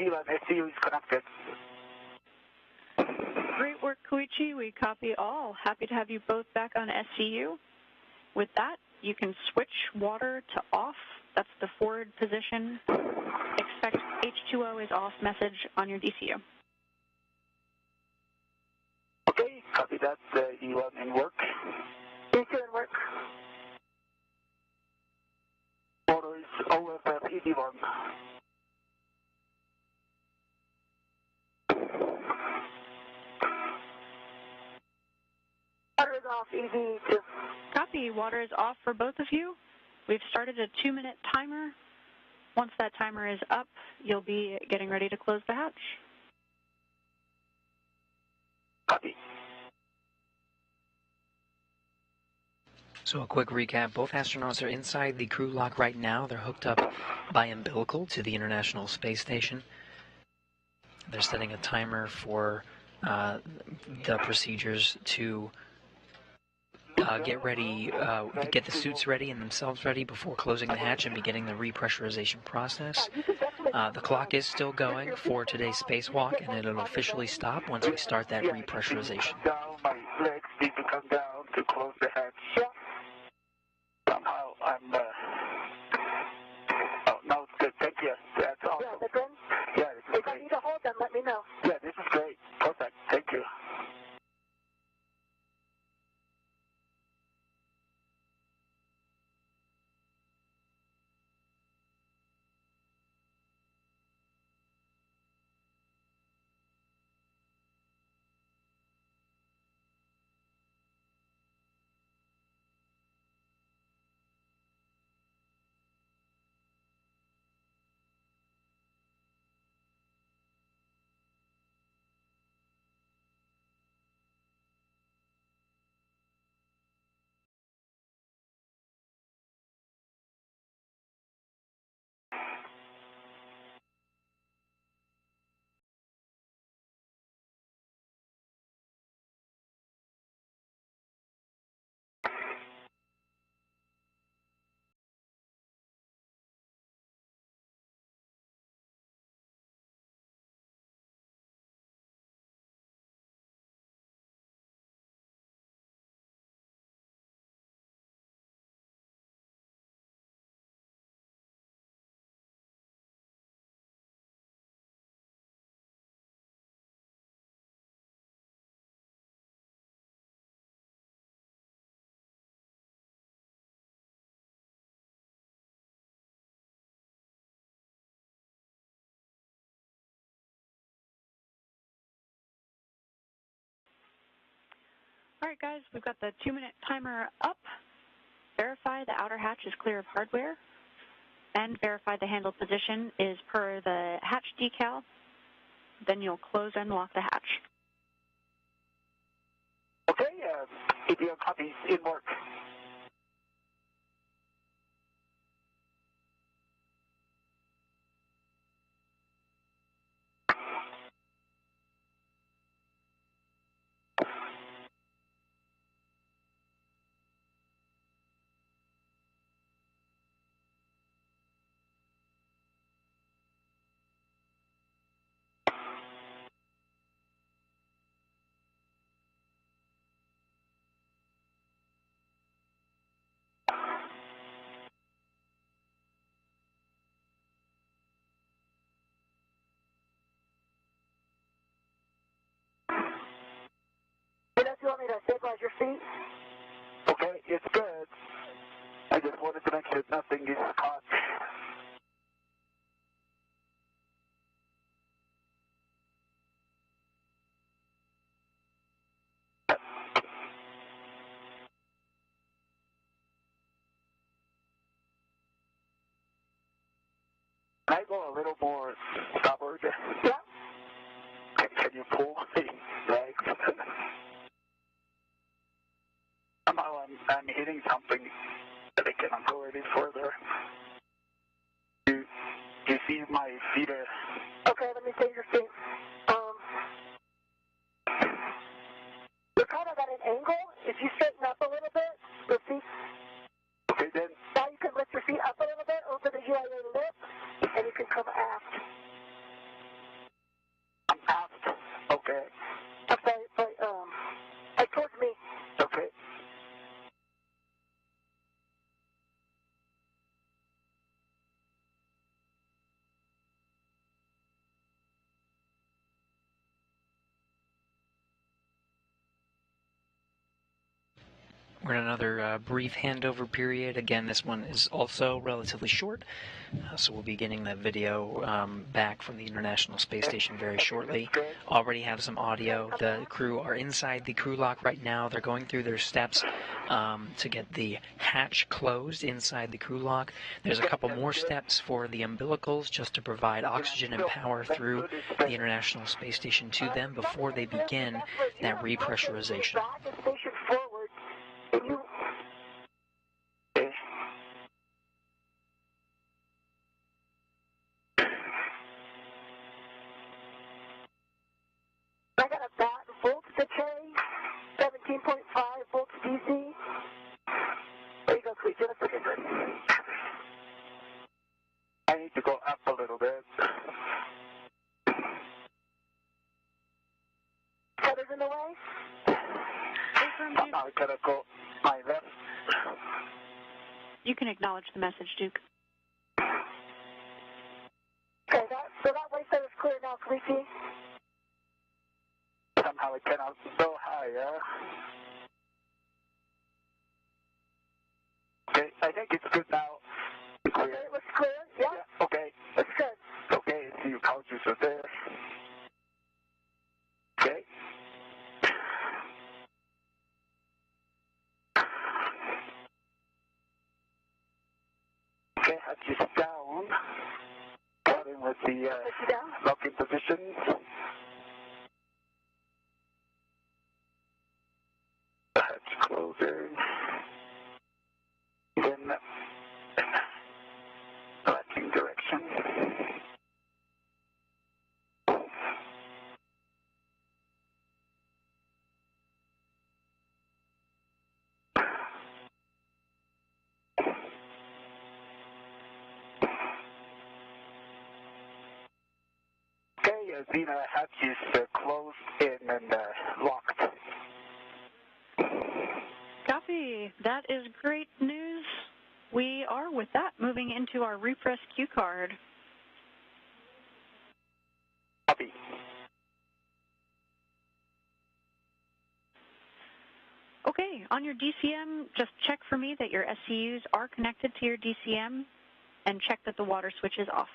EV1, SCU is connected. Great work, Koichi. We copy all. Happy to have you both back on SCU. With that, you can switch water to off. That's the forward position. Expect H2O is off message on your DCU. Okay, copy that. E1 in work. E2 in work. Water is OFF EV1. Water is off, EV2. Copy. Water is off for both of you. We've started a 2-minute timer. Once that timer is up, you'll be getting ready to close the hatch. Copy. So a quick recap, both astronauts are inside the crew lock right now. They're hooked up by umbilical to the International Space Station. They're setting a timer for the procedures to get ready, get the suits ready and themselves ready before closing the hatch and beginning the repressurization process. The clock is still going for today's spacewalk, and it'll officially stop once we start that repressurization. Down, my legs need to come down to close the hatch. Somehow I'm, oh, no, it's good. Thank you. That's awesome. Yeah, they're good? Yeah, this is If great. I need to hold them, let me know. Yeah, this is great. Perfect. Thank you. All right, guys, we've got the 2-minute timer up. Verify the outer hatch is clear of hardware, and verify the handle position is per the hatch decal. Then you'll close and lock the hatch. Okay, EV1 copies in work. Unless you want me to stabilize your feet? Okay, it's good. I just wanted to make sure nothing is caught. Can I go a little more stubborn? Yeah. Can you pull my legs? Somehow I'm hitting something that I cannot go any further. You see my feet are... Okay, let me see your feet. You're kind of at an angle. If you straighten up a little bit, your feet... Okay, then. Now you can lift your feet up a little bit over the UIA lip, and you can come aft. We're in another brief handover period. Again, this one is also relatively short, so we'll be getting that video back from the International Space Station very shortly. Already have some audio. The crew are inside the crew lock right now. They're going through their steps to get the hatch closed inside the crew lock. There's a couple more steps for the umbilicals just to provide oxygen and power through the International Space Station to them before they begin that repressurization. I got a volts to K, 17.5 volts DC. There you go, Koichi. Let's look at this. I need to go up a little bit. Cutters in the way? Now I gotta go my left. You can acknowledge the message, Duke. Okay, so that way side is clear now, Koichi. Somehow I cannot go higher. Okay, I think it's good now. Okay, it looks clear. Yeah? Okay. Looks good. Okay, see your couches are there. Okay. Okay, hatch is down. Starting with the locking position. Hatch closing. Then locking direction. The hatch is closed in and locked. Copy. That is great news. We are, with that, moving into our repress cue card. Copy. Okay, on your DCM, just check for me that your SCUs are connected to your DCM and check that the water switch is off.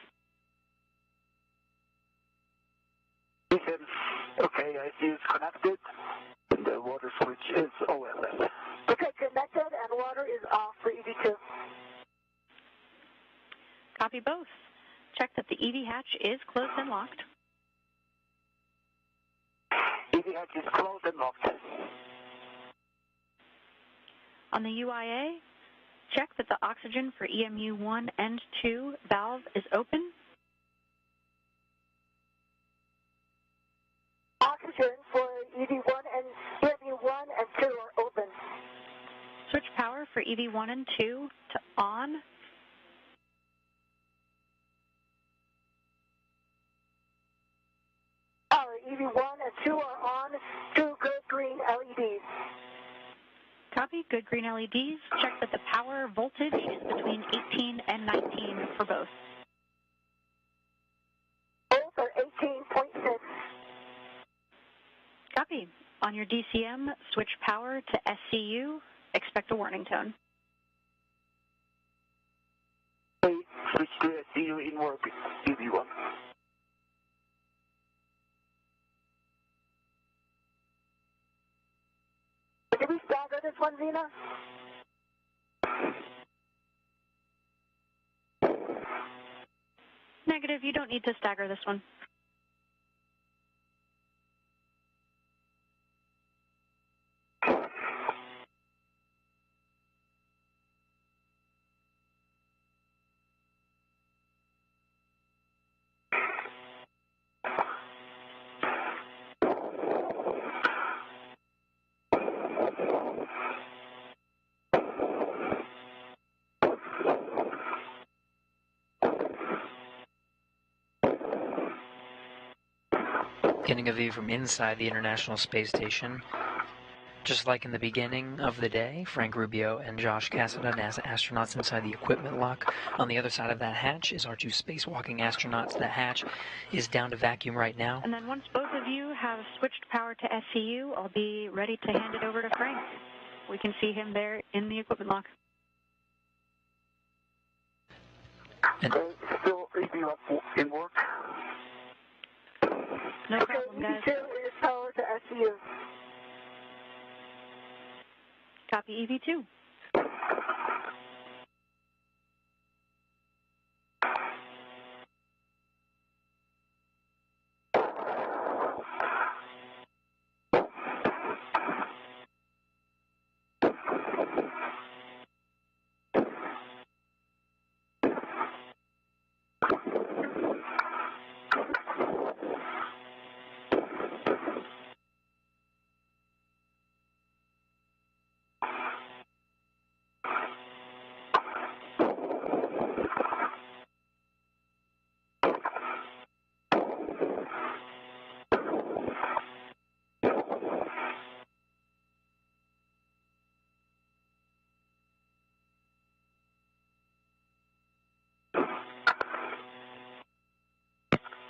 Okay, I see it's connected. The water switch is OLS. Okay, connected and water is off for EV2. Copy both. Check that the EV hatch is closed and locked. EV hatch is closed and locked. On the UIA, check that the oxygen for EMU 1 and 2 valve is open. Oxygen for EV1 and EMU1 and 2 are open. Switch power for EV1 and 2 to on. Power EV1 and 2 are on. 2 good green LEDs. Copy. Good green LEDs. Check that the power voltage is between 18 and 19 for both. Both are 18.6. Copy. On your DCM, switch power to SCU. Expect a warning tone. Switch to SCU in work, EV1. Did we stagger this one, Zena? Negative. You don't need to stagger this one. Getting a view from inside the International Space Station. Just like in the beginning of the day, Frank Rubio and Josh Cassada, NASA astronauts inside the equipment lock. On the other side of that hatch is our two spacewalking astronauts. The hatch is down to vacuum right now. And then once both of you have switched power to SCU, I'll be ready to hand it over to Frank. We can see him there in the equipment lock. Still EV up in work. No problem, guys. EV2 is power to SCU. Copy EV2.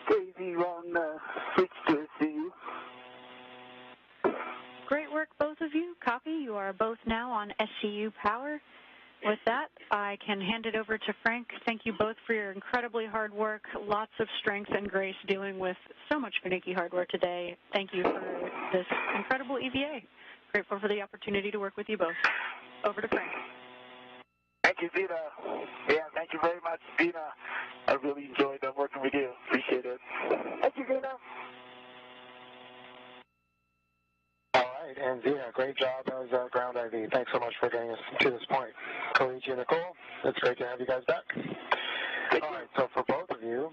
Daisy on switch to SCU. Great work, both of you. Copy. You are both now on SCU power. With that, I can hand it over to Frank. Thank you both for your incredibly hard work. Lots of strength and grace dealing with so much finicky hardware today. Thank you for this incredible EVA. Grateful for the opportunity to work with you both. Over to Frank. Thank you, Zena. Yeah, thank you very much, Zena. I really enjoyed working with you. Appreciate it. Thank you, Zena. All right, and Zena, great job as ground IV. Thanks so much for getting us to this point. Koichi and Nicole, it's great to have you guys back. All right, so for both of you,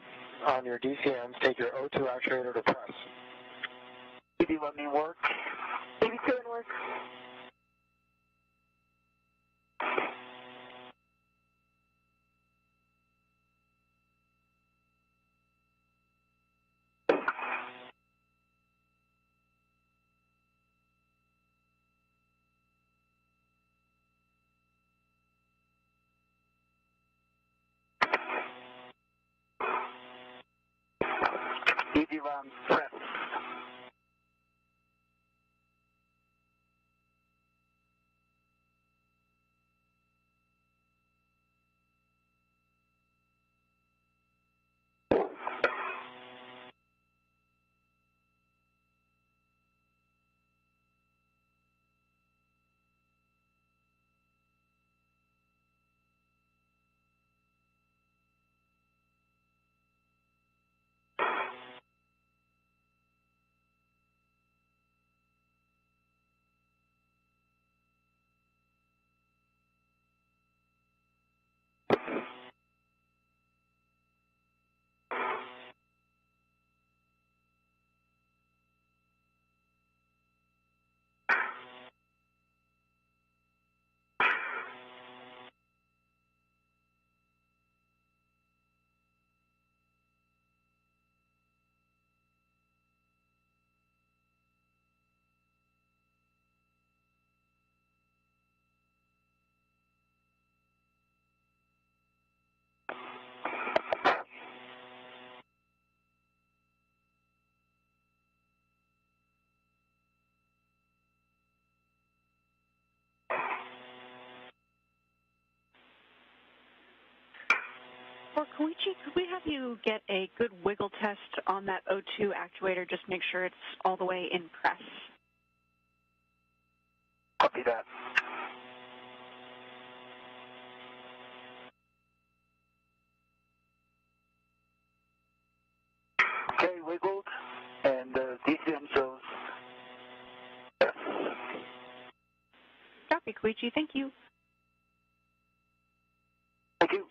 on your DCMs, take your O2 actuator to press. Did you let me work? EV2 in work. Did you press? For Koichi, could we have you get a good wiggle test on that O2 actuator, just make sure it's all the way in press? Copy that. Okay, wiggled, and DCM shows yes. Copy, Koichi. Thank you. Thank you.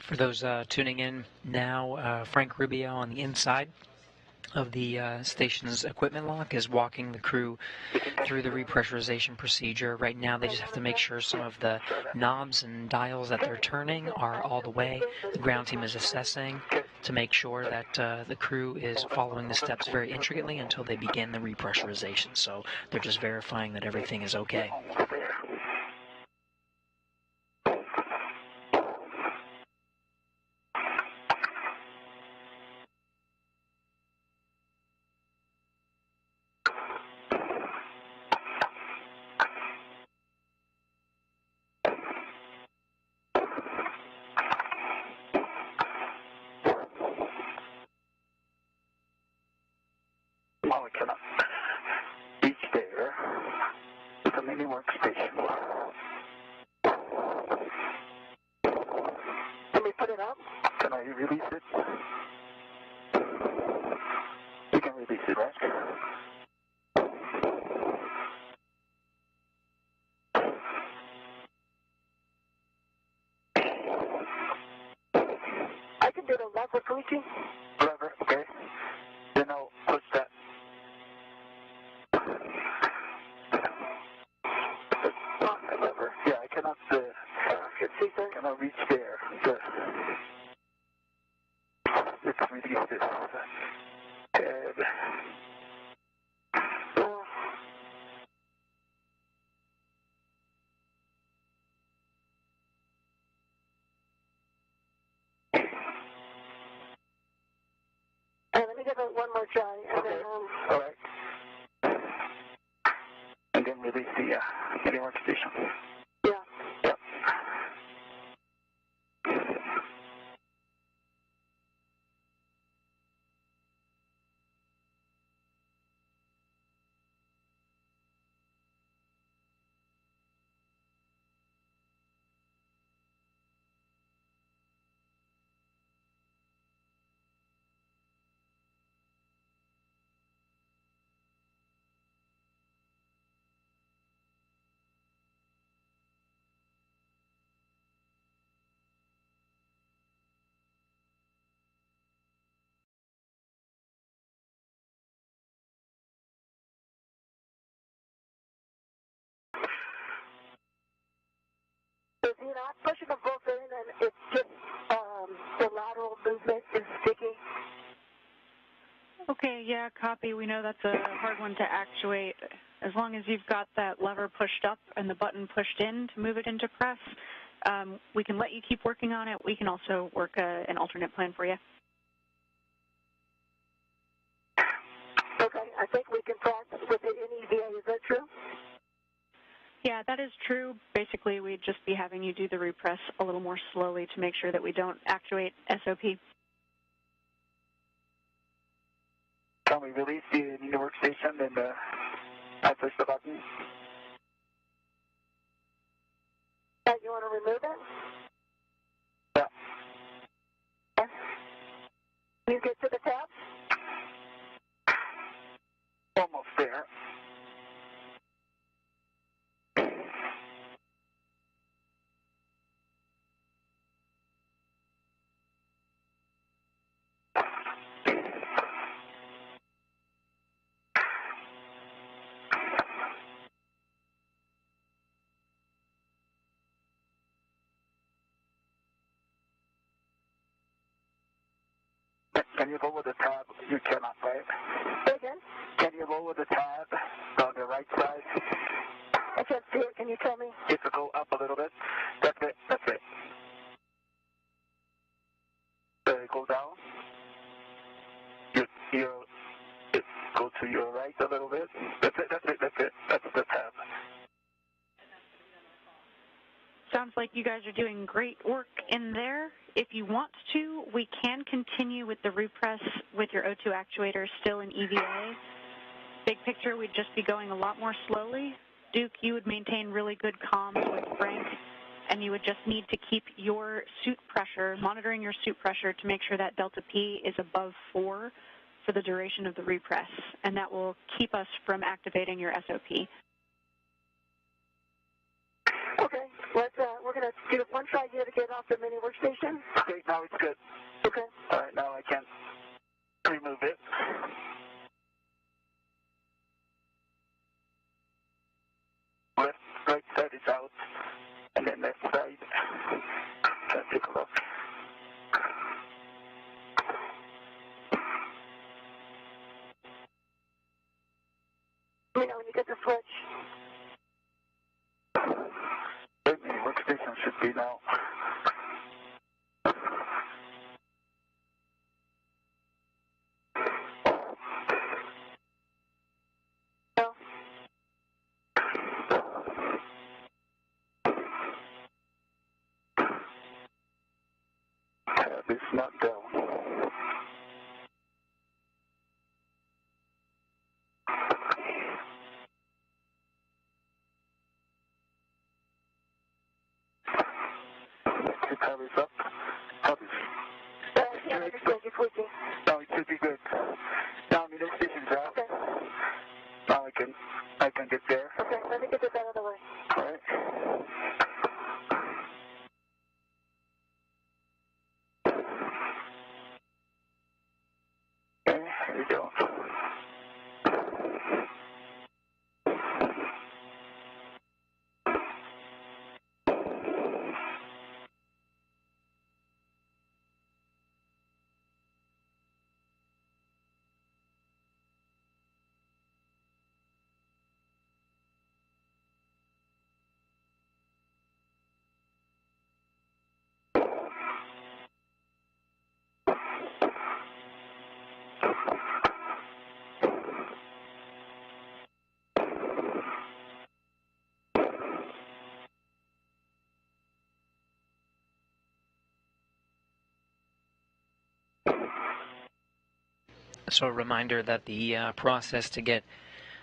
For those tuning in now, Frank Rubio on the inside of the station's equipment lock is walking the crew through the repressurization procedure. Right now they just have to make sure some of the knobs and dials that they're turning are all the way. The ground team is assessing to make sure that the crew is following the steps very intricately until they begin the repressurization. So they're just verifying that everything is okay. Well, I cannot reach there. It's a mini workstation. Can we put it up? Can I release it? You can release it, right? I can do the lever, Koichi. Lever, okay. Then I'll push that. Lever. Yeah, I cannot reach there. Let's release this. And let me give it one more try. And okay. then, All right. And then release the mini workstation. yeah. Yep. If you're not pushing them both in and it's just the lateral movement is sticky. Okay, yeah, copy. We know that's a hard one to actuate. As long as you've got that lever pushed up and the button pushed in to move it into press, we can let you keep working on it. We can also work an alternate plan for you. Okay, I think we can practice with it in EVA. Is that true? Yeah, that is true. Basically, we'd just be having you do the repress a little more slowly to make sure that we don't actuate SOP. Can we release the mini workstation and I push the button? You want to remove it? Yeah. Okay. You get to the tab? Almost there. Can you lower the tab? You cannot, right? Say again? Can you lower the tab on the right side? I can't see it. Can you tell me? If you go up a little bit. That's it. That's it. Go down. You go to your right a little bit. That's it. That's it. That's it. That's the tab. Sounds like you guys are doing great work in there. If you want to, we can continue with the repress with your O2 actuator still in EVA. Big picture, we'd just be going a lot more slowly. Duke, you would maintain really good comms with Frank, and you would just need to keep your suit pressure, monitoring your suit pressure to make sure that delta P is above 4 for the duration of the repress, and that will keep us from activating your SOP. Okay, we're we're going to do one try here to get off the mini workstation. Okay, now it's good. Okay. All right, now I can remove it. Left, right side is out, and then left side. Let's take a look. You know, when you get the switch. The mini workstation should be now. No. Tab is not down. The tab is up. Tab is Yeah, I just think it's working. now it should be good. Now mini workstation's out. Okay. Now I can get there. Okay, let me get this out of the way. All right. Okay, here we go. So a reminder that the process to get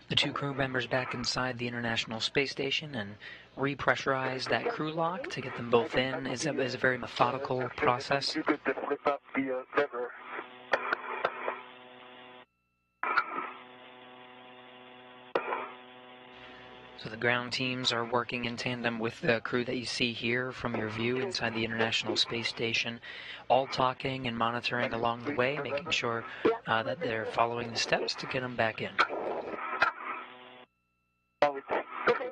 the two crew members back inside the International Space Station and repressurize that crew lock to get them both in is a very methodical process. You could flip up the lever. So the ground teams are working in tandem with the crew that you see here from your view inside the International Space Station, all talking and monitoring along the way, making sure that they're following the steps to get them back in. Now it's Okay,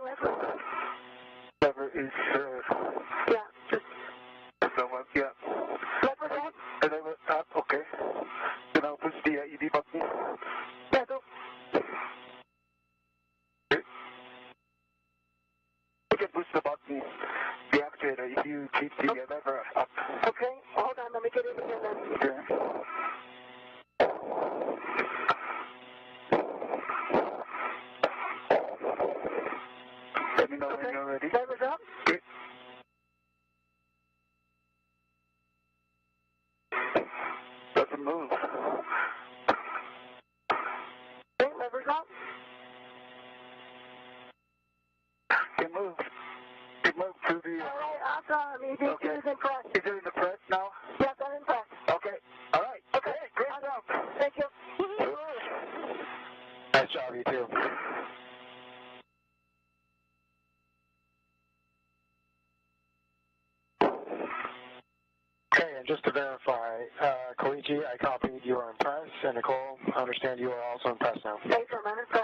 lever is yeah, just the one, yeah. lever up. And lever up, okay. So now push the ED button. Yeah, go. You can push the button, the actuator, if you keep the lever up. Okay, hold on, let me get it again then. Okay. Let me know when you're ready. Lever's up. Okay. Doesn't move. Okay, lever's up. It moved. It moved to the... All right, awesome. ED2 Okay. is in press. Is it in the press now? Yes, I'm in press. Okay. All right. Okay. Great job. Thank you. Nice job, you too. Okay, and just to verify, Koichi, I copied you are in press, and Nicole, I understand you are also in press now. Thanks, I'm in press.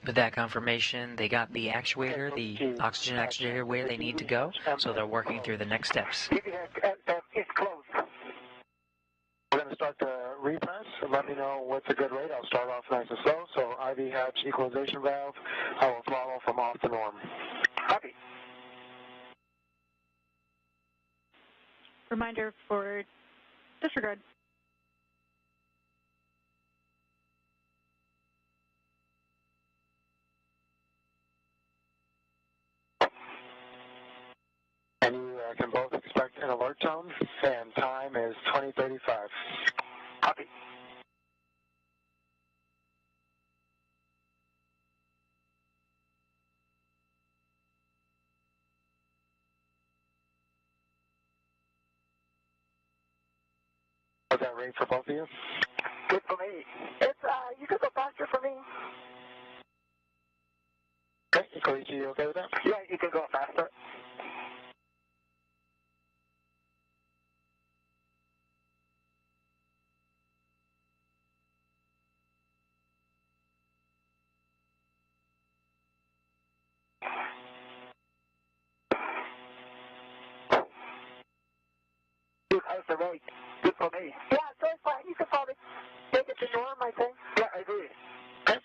With that confirmation, they got the actuator, the oxygen actuator where they need to go, so they're working through the next steps. It's closed. We're going to start the repress. Let me know what's a good rate. I'll start off nice and slow. So IV hatch equalization valve, I will throttle from off the norm. Copy. Reminder for disregard. And you can both expect an alert tone, and time is 20:35. Copy. What's that rate for both of you? Good for me. It's, you could go faster for me. Koichi, you okay with that? Yeah, you can go faster. Good, how's the rate? Good for me. Yeah, so fine. You could probably make it to norm, I think. Yeah, I agree. Okay.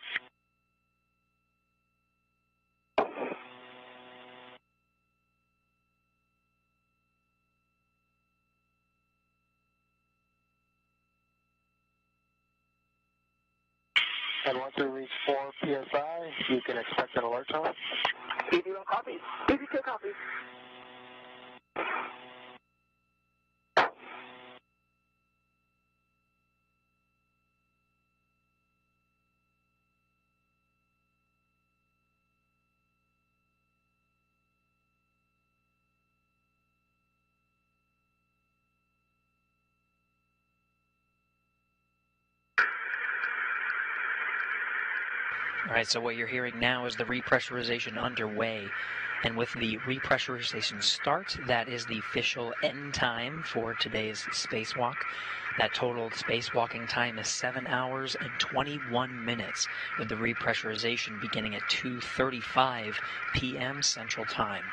And once we reach 4 PSI, you can expect an alert tone. If you don't copy. BB2 copy. All right, so what you're hearing now is the repressurization underway. And with the repressurization start, that is the official end time for today's spacewalk. That total spacewalking time is 7 hours and 21 minutes, with the repressurization beginning at 2:35 p.m. Central Time.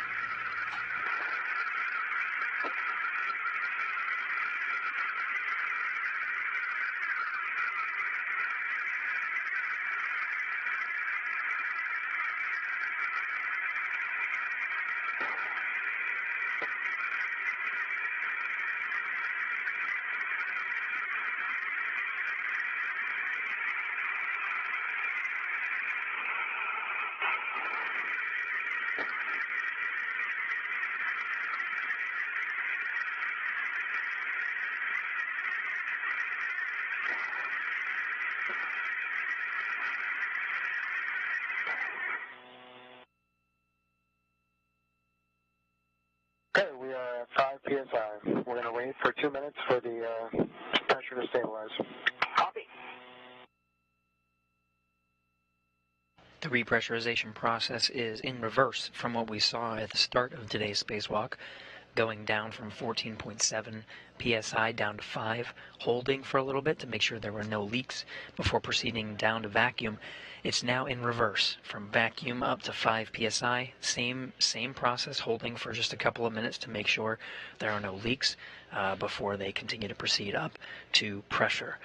Okay, we are at 5 PSI. We're going to wait for 2 minutes for the pressure to stabilize. Copy. The repressurization process is in reverse from what we saw at the start of today's spacewalk, going down from 14.7 psi down to 5, holding for a little bit to make sure there were no leaks before proceeding down to vacuum. It's now in reverse, from vacuum up to 5 psi, same process, holding for just a couple of minutes to make sure there are no leaks before they continue to proceed up to pressure,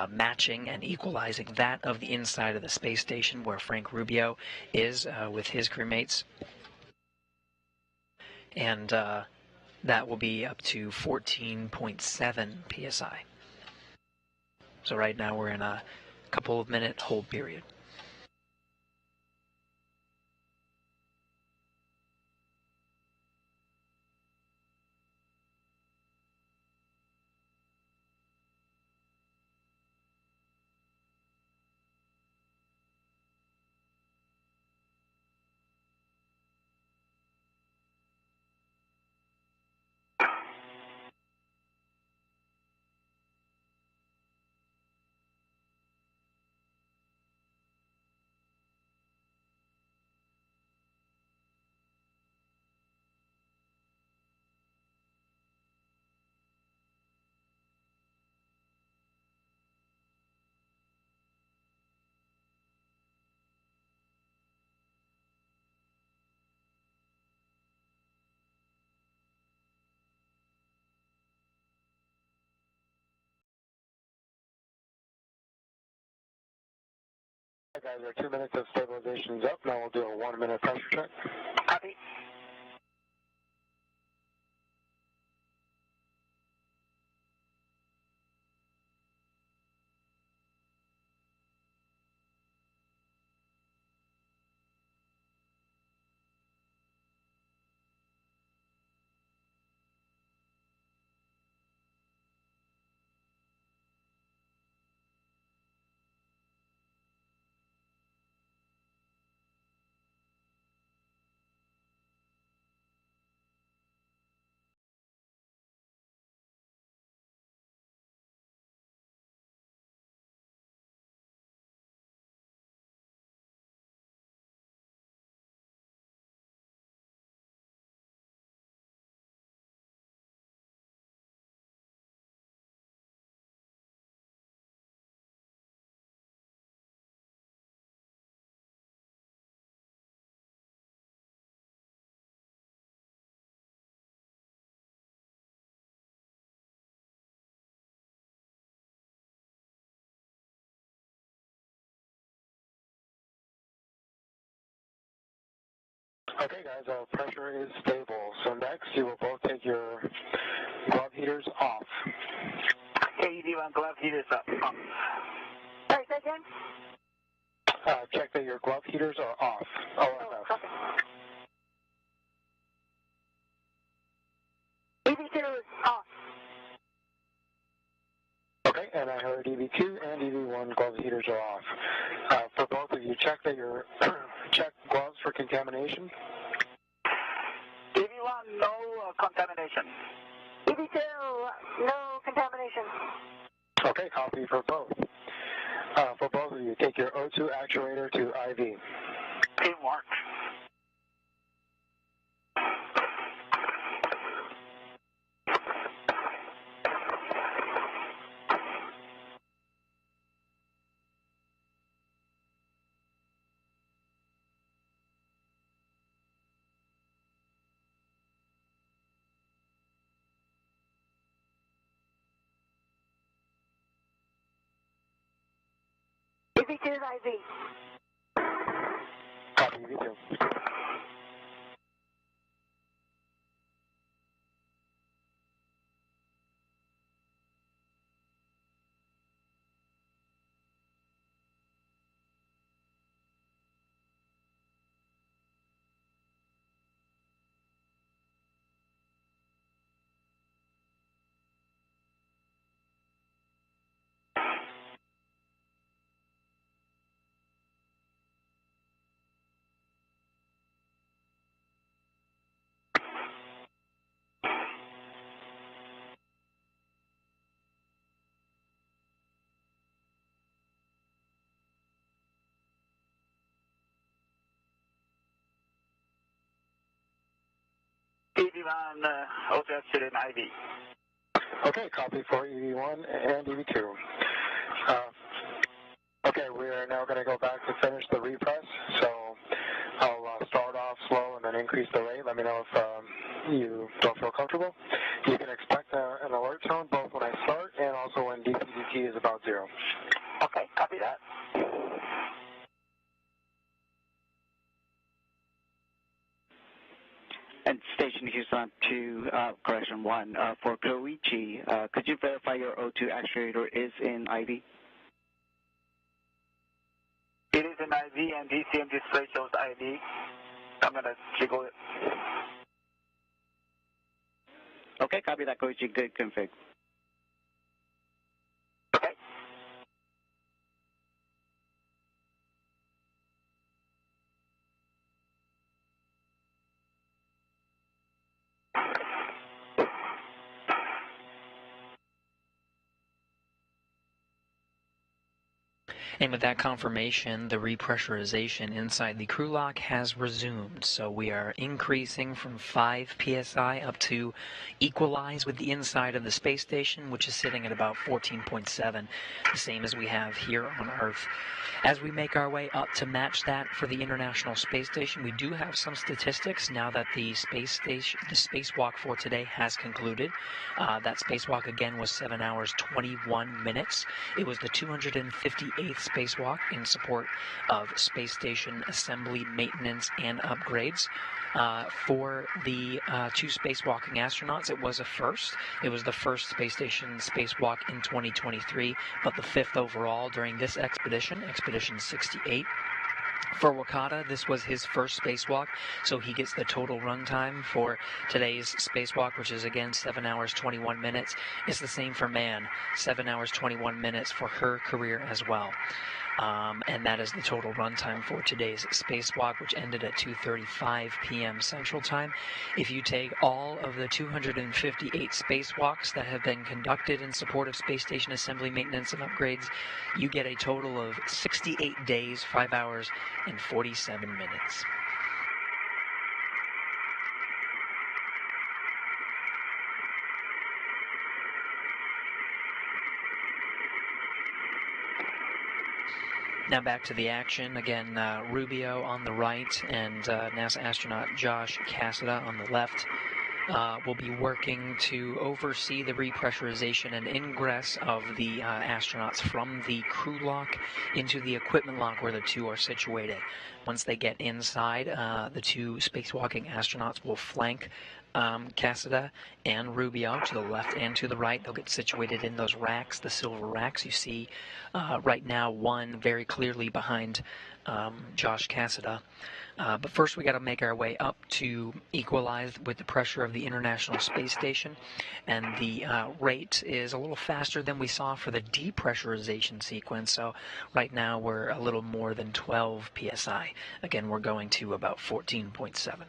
matching and equalizing that of the inside of the space station where Frank Rubio is with his crewmates. And that will be up to 14.7 psi. So right now we're in a couple of minute hold period. Okay, guys, our 2 minutes of stabilization is up. Now we'll do a 1 minute pressure check. Copy. Okay, guys, our pressure is stable. So next, you will both take your glove heaters off. AED1 glove heaters up. Sorry, say again? Check that your glove heaters are off. OFF. EV2 is off. Okay, and I heard EV2 and EV1 glove heaters are off. For both of you, check that your check gloves for contamination. EV1, no contamination. EV2, no contamination. Okay, copy for both. For both of you, take your O2 actuator to IV. Teamwork. EV2 is IV. Copy EV2. EV1, also accident IV. Okay, copy for EV1 and EV2. Okay, we are now going to go back to finish the repress. So I'll start off slow and then increase the rate. Let me know if you don't feel comfortable. You can expect an alert tone both when I start and also when DPDT is about 0. Okay, copy that. And Station Houston to correction 1. For Koichi, could you verify your O2 actuator is in IV? It is an IV and DCM display shows IV. I'm going to jiggle it. Okay, copy that, Koichi. Good config. Okay. And with that confirmation, the repressurization inside the crew lock has resumed. So we are increasing from 5 psi up to equalize with the inside of the space station, which is sitting at about 14.7, the same as we have here on Earth. As we make our way up to match that for the International Space Station, we do have some statistics now that the spacewalk for today has concluded. That spacewalk again was 7 hours 21 minutes. It was the 258th spacewalk in support of space station assembly, maintenance, and upgrades. For the 2 spacewalking astronauts, it was a first. It was the first space station spacewalk in 2023, but the 5th overall during this expedition, Expedition 68. For Wakata, this was his first spacewalk, so he gets the total runtime for today's spacewalk, which is again 7 hours 21 minutes. It's the same for Mann, 7 hours 21 minutes for her career as well. And that is the total runtime for today's spacewalk, which ended at 2:35 p.m. Central Time. If you take all of the 258 spacewalks that have been conducted in support of space station assembly, maintenance, and upgrades, you get a total of 68 days, 5 hours, and 47 minutes. Now back to the action. Again, Rubio on the right and NASA astronaut Josh Cassada on the left. will be working to oversee the repressurization and ingress of the astronauts from the crew lock into the equipment lock where the two are situated. Once they get inside, the two spacewalking astronauts will flank Cassida and Rubio to the left and to the right. They'll get situated in those racks, the silver racks. You see right now one very clearly behind Josh Cassida. But first we got to make our way up to equalize with the pressure of the International Space Station, and the rate is a little faster than we saw for the depressurization sequence. So right now we're a little more than 12 psi. Again, we're going to about 14.7.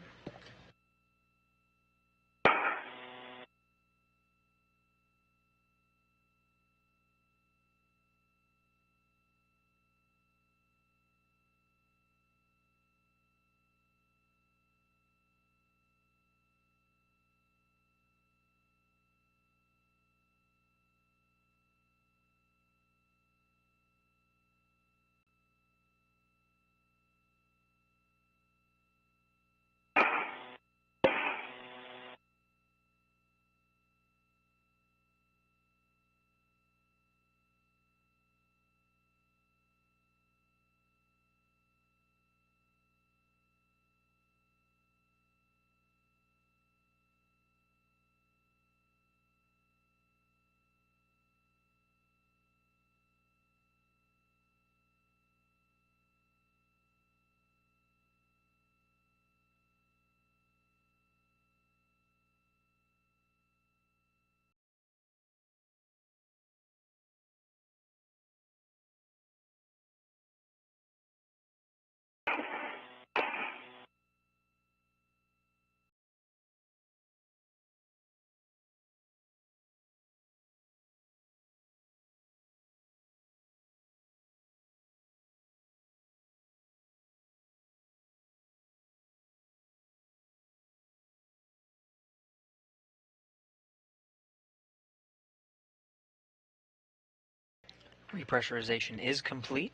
Repressurization is complete.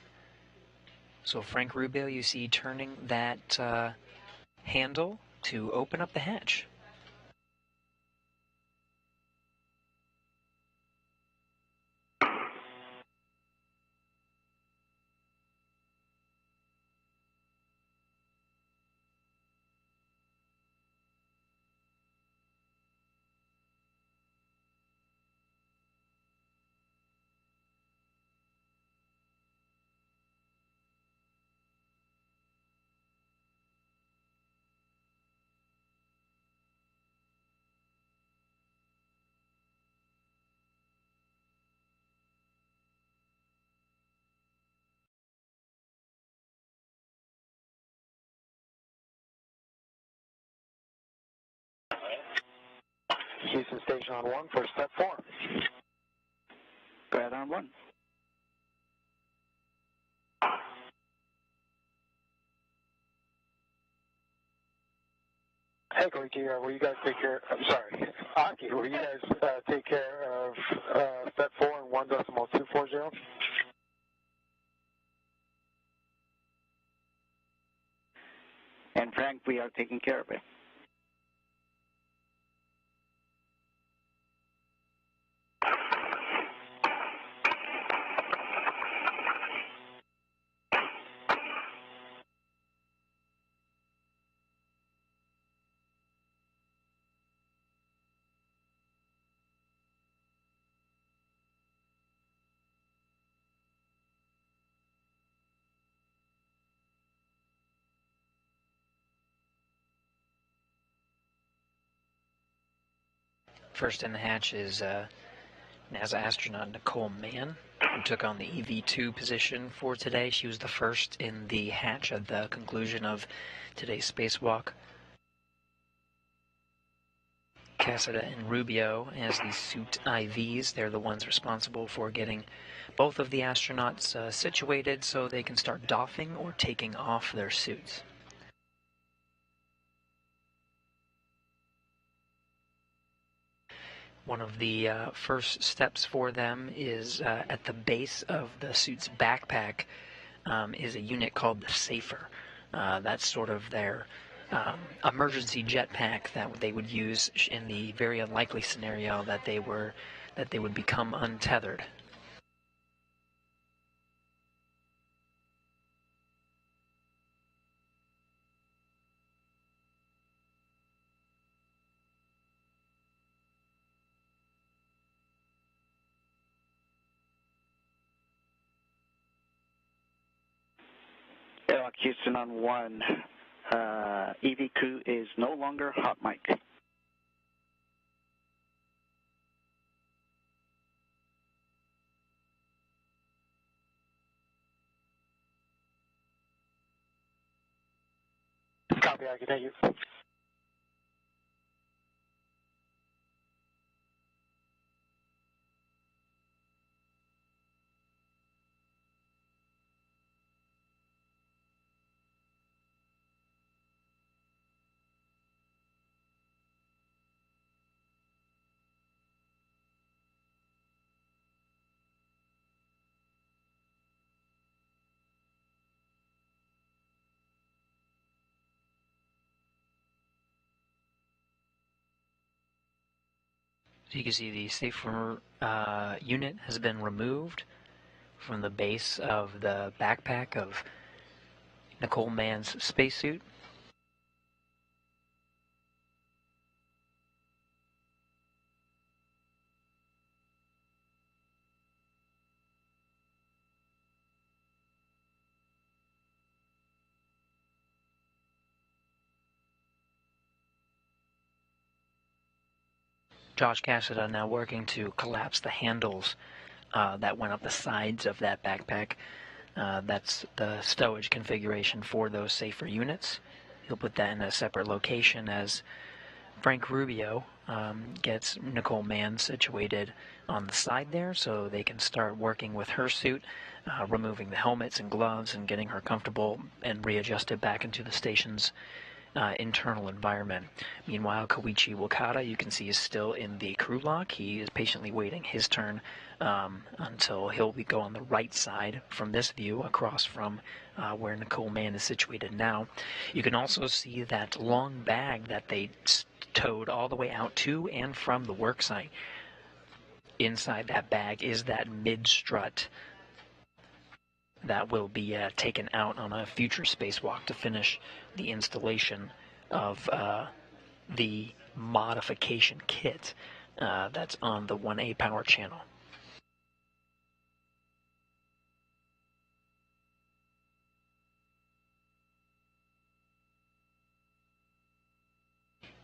So Frank Rubio, you see turning that handle to open up the hatch. Houston Station on 1 for step 4. Go ahead on 1. Hey, Koichi, will you guys take care? I'm sorry, Aki, will you guys take care of step 4 and 1.240? And Frank, we are taking care of it. First in the hatch is NASA astronaut Nicole Mann, who took on the EV2 position for today. She was the first in the hatch at the conclusion of today's spacewalk. Cassida and Rubio as the suit IVs. They're the ones responsible for getting both of the astronauts situated so they can start doffing or taking off their suits. One of the first steps for them is at the base of the suit's backpack is a unit called the Safer. That's sort of their emergency jetpack that they would use in the very unlikely scenario that they would become untethered. Airlock Houston on 1. EV crew is no longer hot mic. Copy, I can hear you. So you can see the safer unit has been removed from the base of the backpack of Nicole Mann's spacesuit. Josh Cassida now working to collapse the handles that went up the sides of that backpack. That's the stowage configuration for those safer units. He'll put that in a separate location as Frank Rubio gets Nicole Mann situated on the side there so they can start working with her suit, removing the helmets and gloves and getting her comfortable and readjusted back into the station's internal environment. Meanwhile, Koichi Wakata, you can see, is still in the crew lock. He is patiently waiting his turn until he'll go on the right side from this view across from where Nicole Mann is situated now. You can also see that long bag that they towed all the way out to and from the work site. Inside that bag is that mid-strut that will be taken out on a future spacewalk to finish the installation of the modification kit that's on the 1A power channel.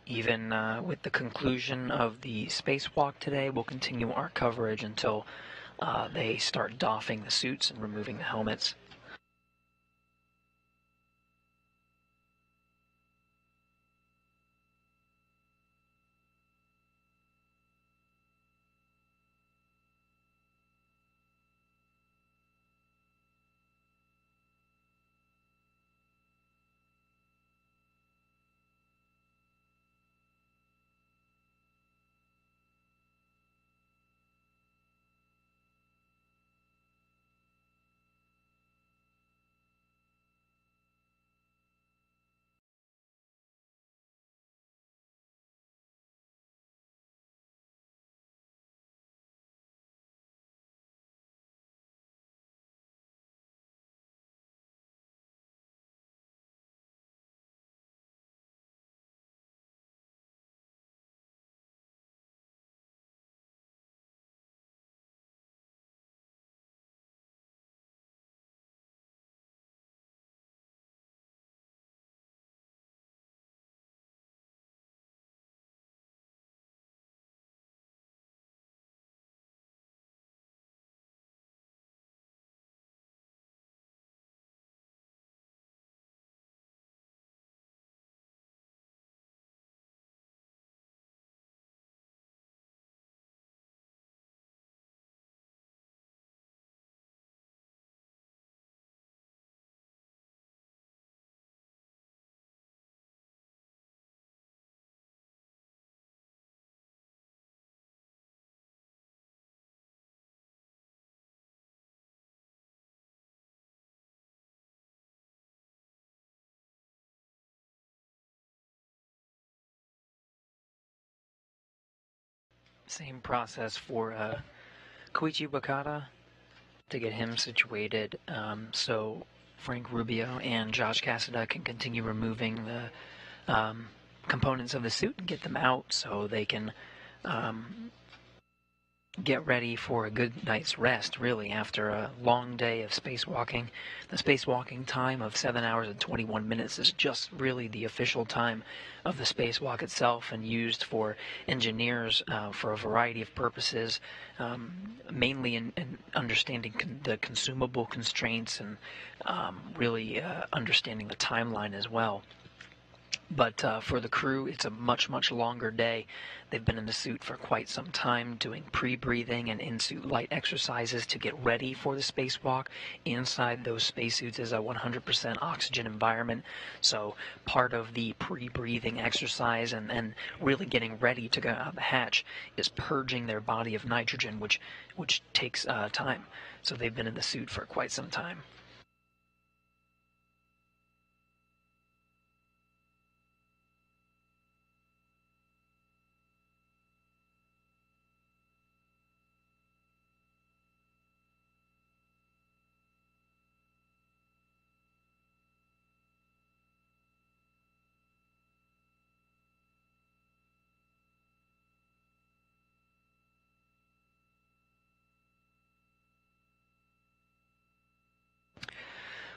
Even with the conclusion of the spacewalk today, we'll continue our coverage until they start doffing the suits and removing the helmets. Same process for Koichi Wakata to get him situated, so Frank Rubio and Josh Cassada can continue removing the components of the suit and get them out so they can get ready for a good night's rest, really, after a long day of spacewalking. The spacewalking time of 7 hours and 21 minutes is just really the official time of the spacewalk itself, and used for engineers for a variety of purposes, mainly in understanding the consumable constraints and really understanding the timeline as well. But for the crew, it's a much, much longer day. They've been in the suit for quite some time, doing pre-breathing and in-suit light exercises to get ready for the spacewalk. Inside those spacesuits is a 100% oxygen environment, so part of the pre-breathing exercise and really getting ready to go out the hatch is purging their body of nitrogen, which takes time. So they've been in the suit for quite some time.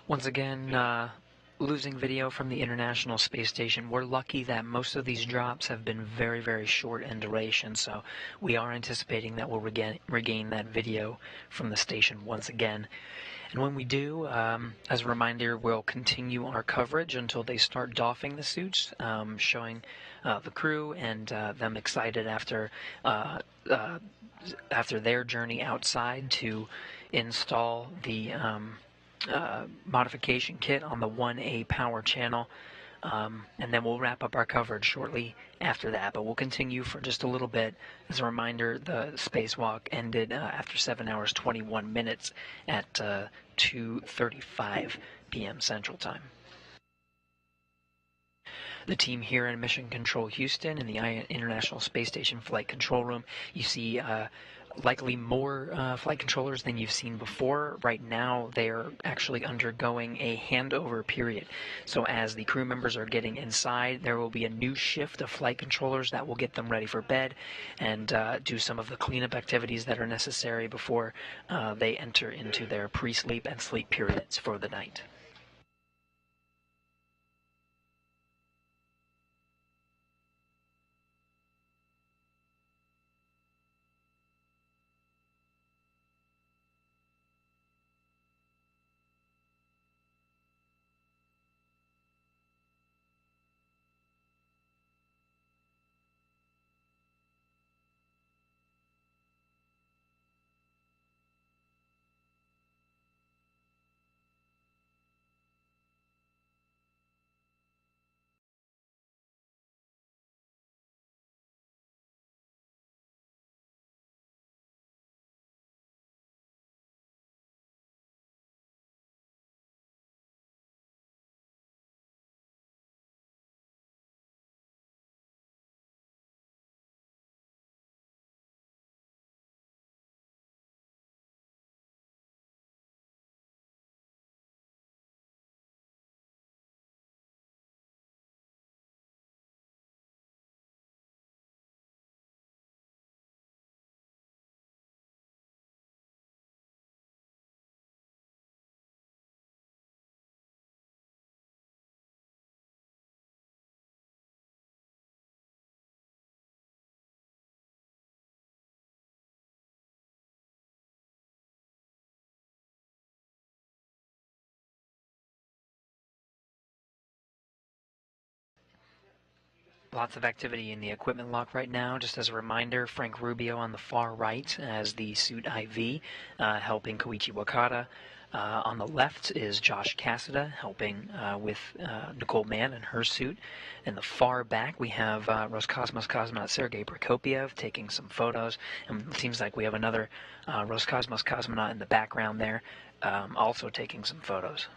Once again, losing video from the International Space Station. We're lucky that most of these drops have been very, very short in duration, so we are anticipating that we'll regain that video from the station once again. And when we do, as a reminder, we'll continue our coverage until they start doffing the suits, showing the crew and them excited after their journey outside to install the modification kit on the 1A power channel, and then we'll wrap up our coverage shortly after that, but we'll continue for just a little bit. As a reminder, the spacewalk ended after 7 hours 21 minutes at 2:35 p.m. Central Time. The team here in Mission Control Houston in the International Space Station Flight Control Room, you see likely more flight controllers than you've seen before. Right now, they're actually undergoing a handover period. So as the crew members are getting inside, there will be a new shift of flight controllers that will get them ready for bed and do some of the cleanup activities that are necessary before they enter into their pre-sleep and sleep periods for the night. Lots of activity in the equipment lock right now. Just as a reminder, Frank Rubio on the far right as the suit IV, helping Koichi Wakata. On the left is Josh Cassada helping with Nicole Mann and her suit. In the far back, we have Roscosmos cosmonaut Sergei Prokopiev taking some photos. And it seems like we have another Roscosmos cosmonaut in the background there, also taking some photos.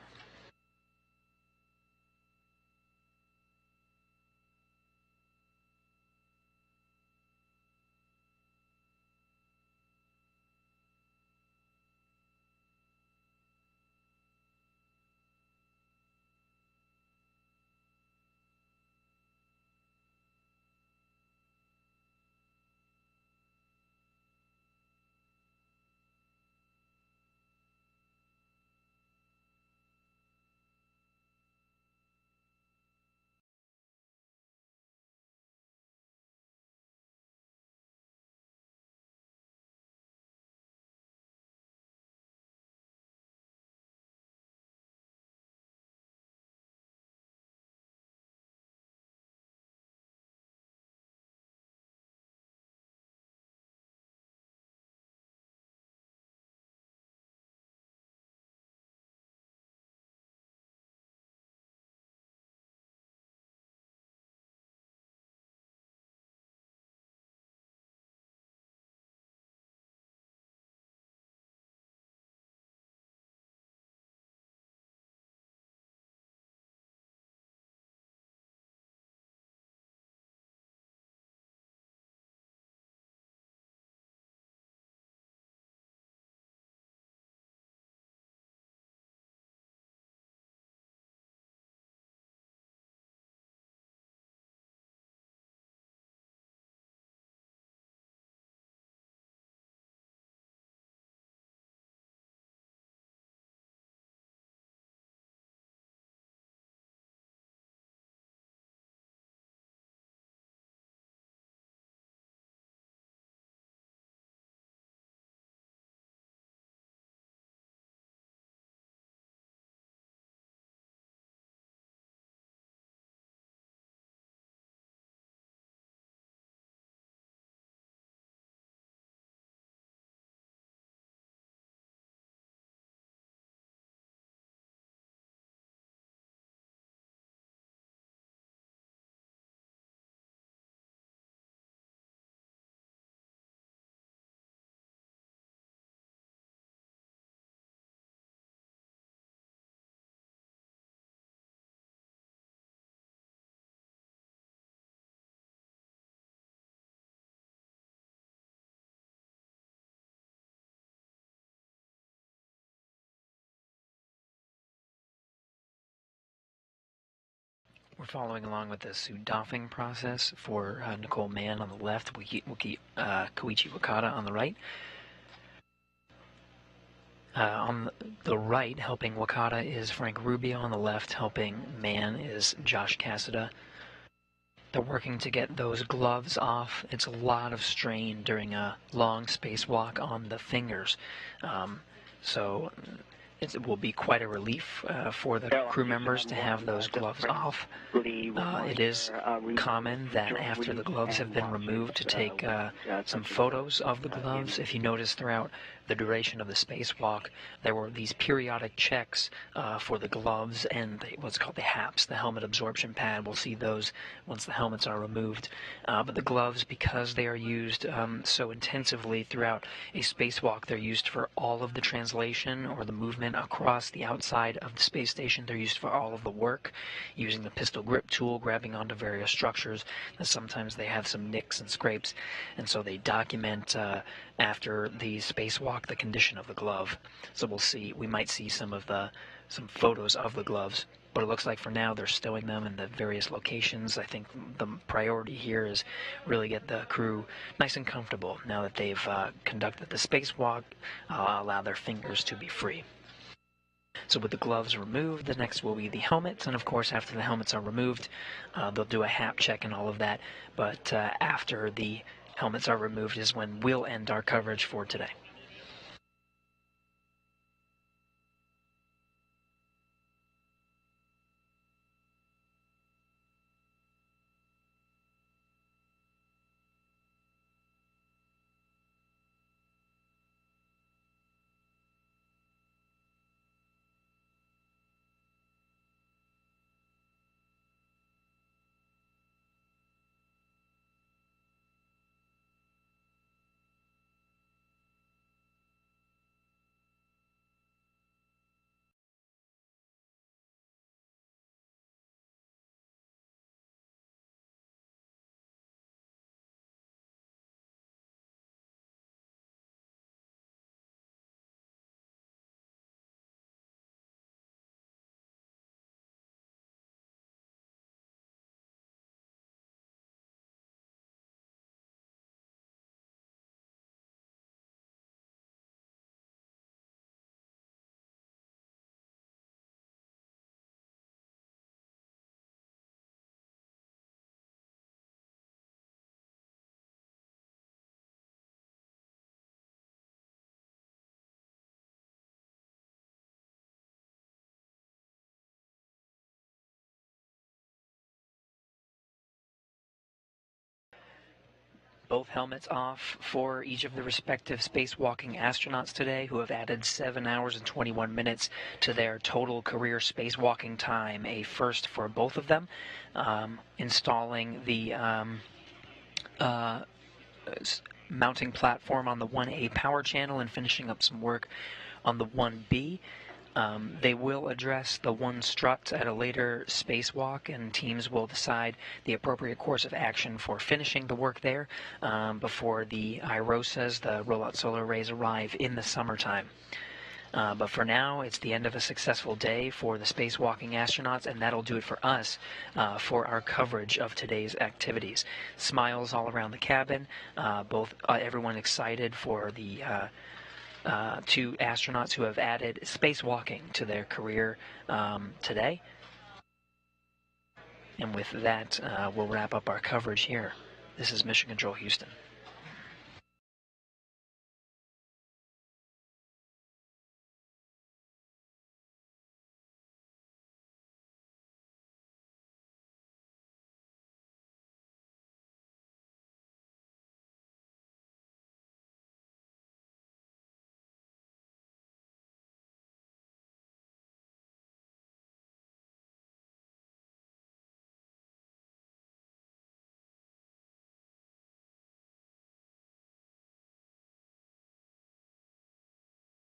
We're following along with the suit doffing process for Nicole Mann on the left, Koichi Wakata on the right. On the right, helping Wakata is Frank Rubio. On the left, helping Mann is Josh Cassada. They're working to get those gloves off. It's a lot of strain during a long spacewalk on the fingers. So it will be quite a relief for the crew members to have those gloves off. It is common that after the gloves have been removed to take some photos of the gloves. If you notice throughout the duration of the spacewalk, there were these periodic checks for the gloves and what's called the HAPS, the helmet absorption pad. We'll see those once the helmets are removed. But the gloves, because they are used so intensively throughout a spacewalk, they're used for all of the translation or the movement across the outside of the space station. They're used for all of the work, using the pistol grip tool, grabbing onto various structures. And sometimes they have some nicks and scrapes, and so they document after the spacewalk the condition of the glove. So we might see some photos of the gloves, but it looks like for now they're stowing them in the various locations. I think the priority here is really get the crew nice and comfortable now that they've conducted the spacewalk, allow their fingers to be free. So with the gloves removed, the next will be the helmets, and of course after the helmets are removed, they'll do a HAP check and all of that, but after the helmets are removed is when we'll end our coverage for today. Both helmets off for each of the respective spacewalking astronauts today, who have added 7 hours and 21 minutes to their total career spacewalking time, a first for both of them. Installing the mounting platform on the 1A power channel and finishing up some work on the 1B. They will address the one strut at a later spacewalk, and teams will decide the appropriate course of action for finishing the work there before the IROSAs, the rollout solar arrays, arrive in the summertime. But for now, it's the end of a successful day for the spacewalking astronauts, and that'll do it for us for our coverage of today's activities. Smiles all around the cabin, everyone excited for the two astronauts who have added spacewalking to their career today. And with that, we'll wrap up our coverage here. This is Mission Control Houston.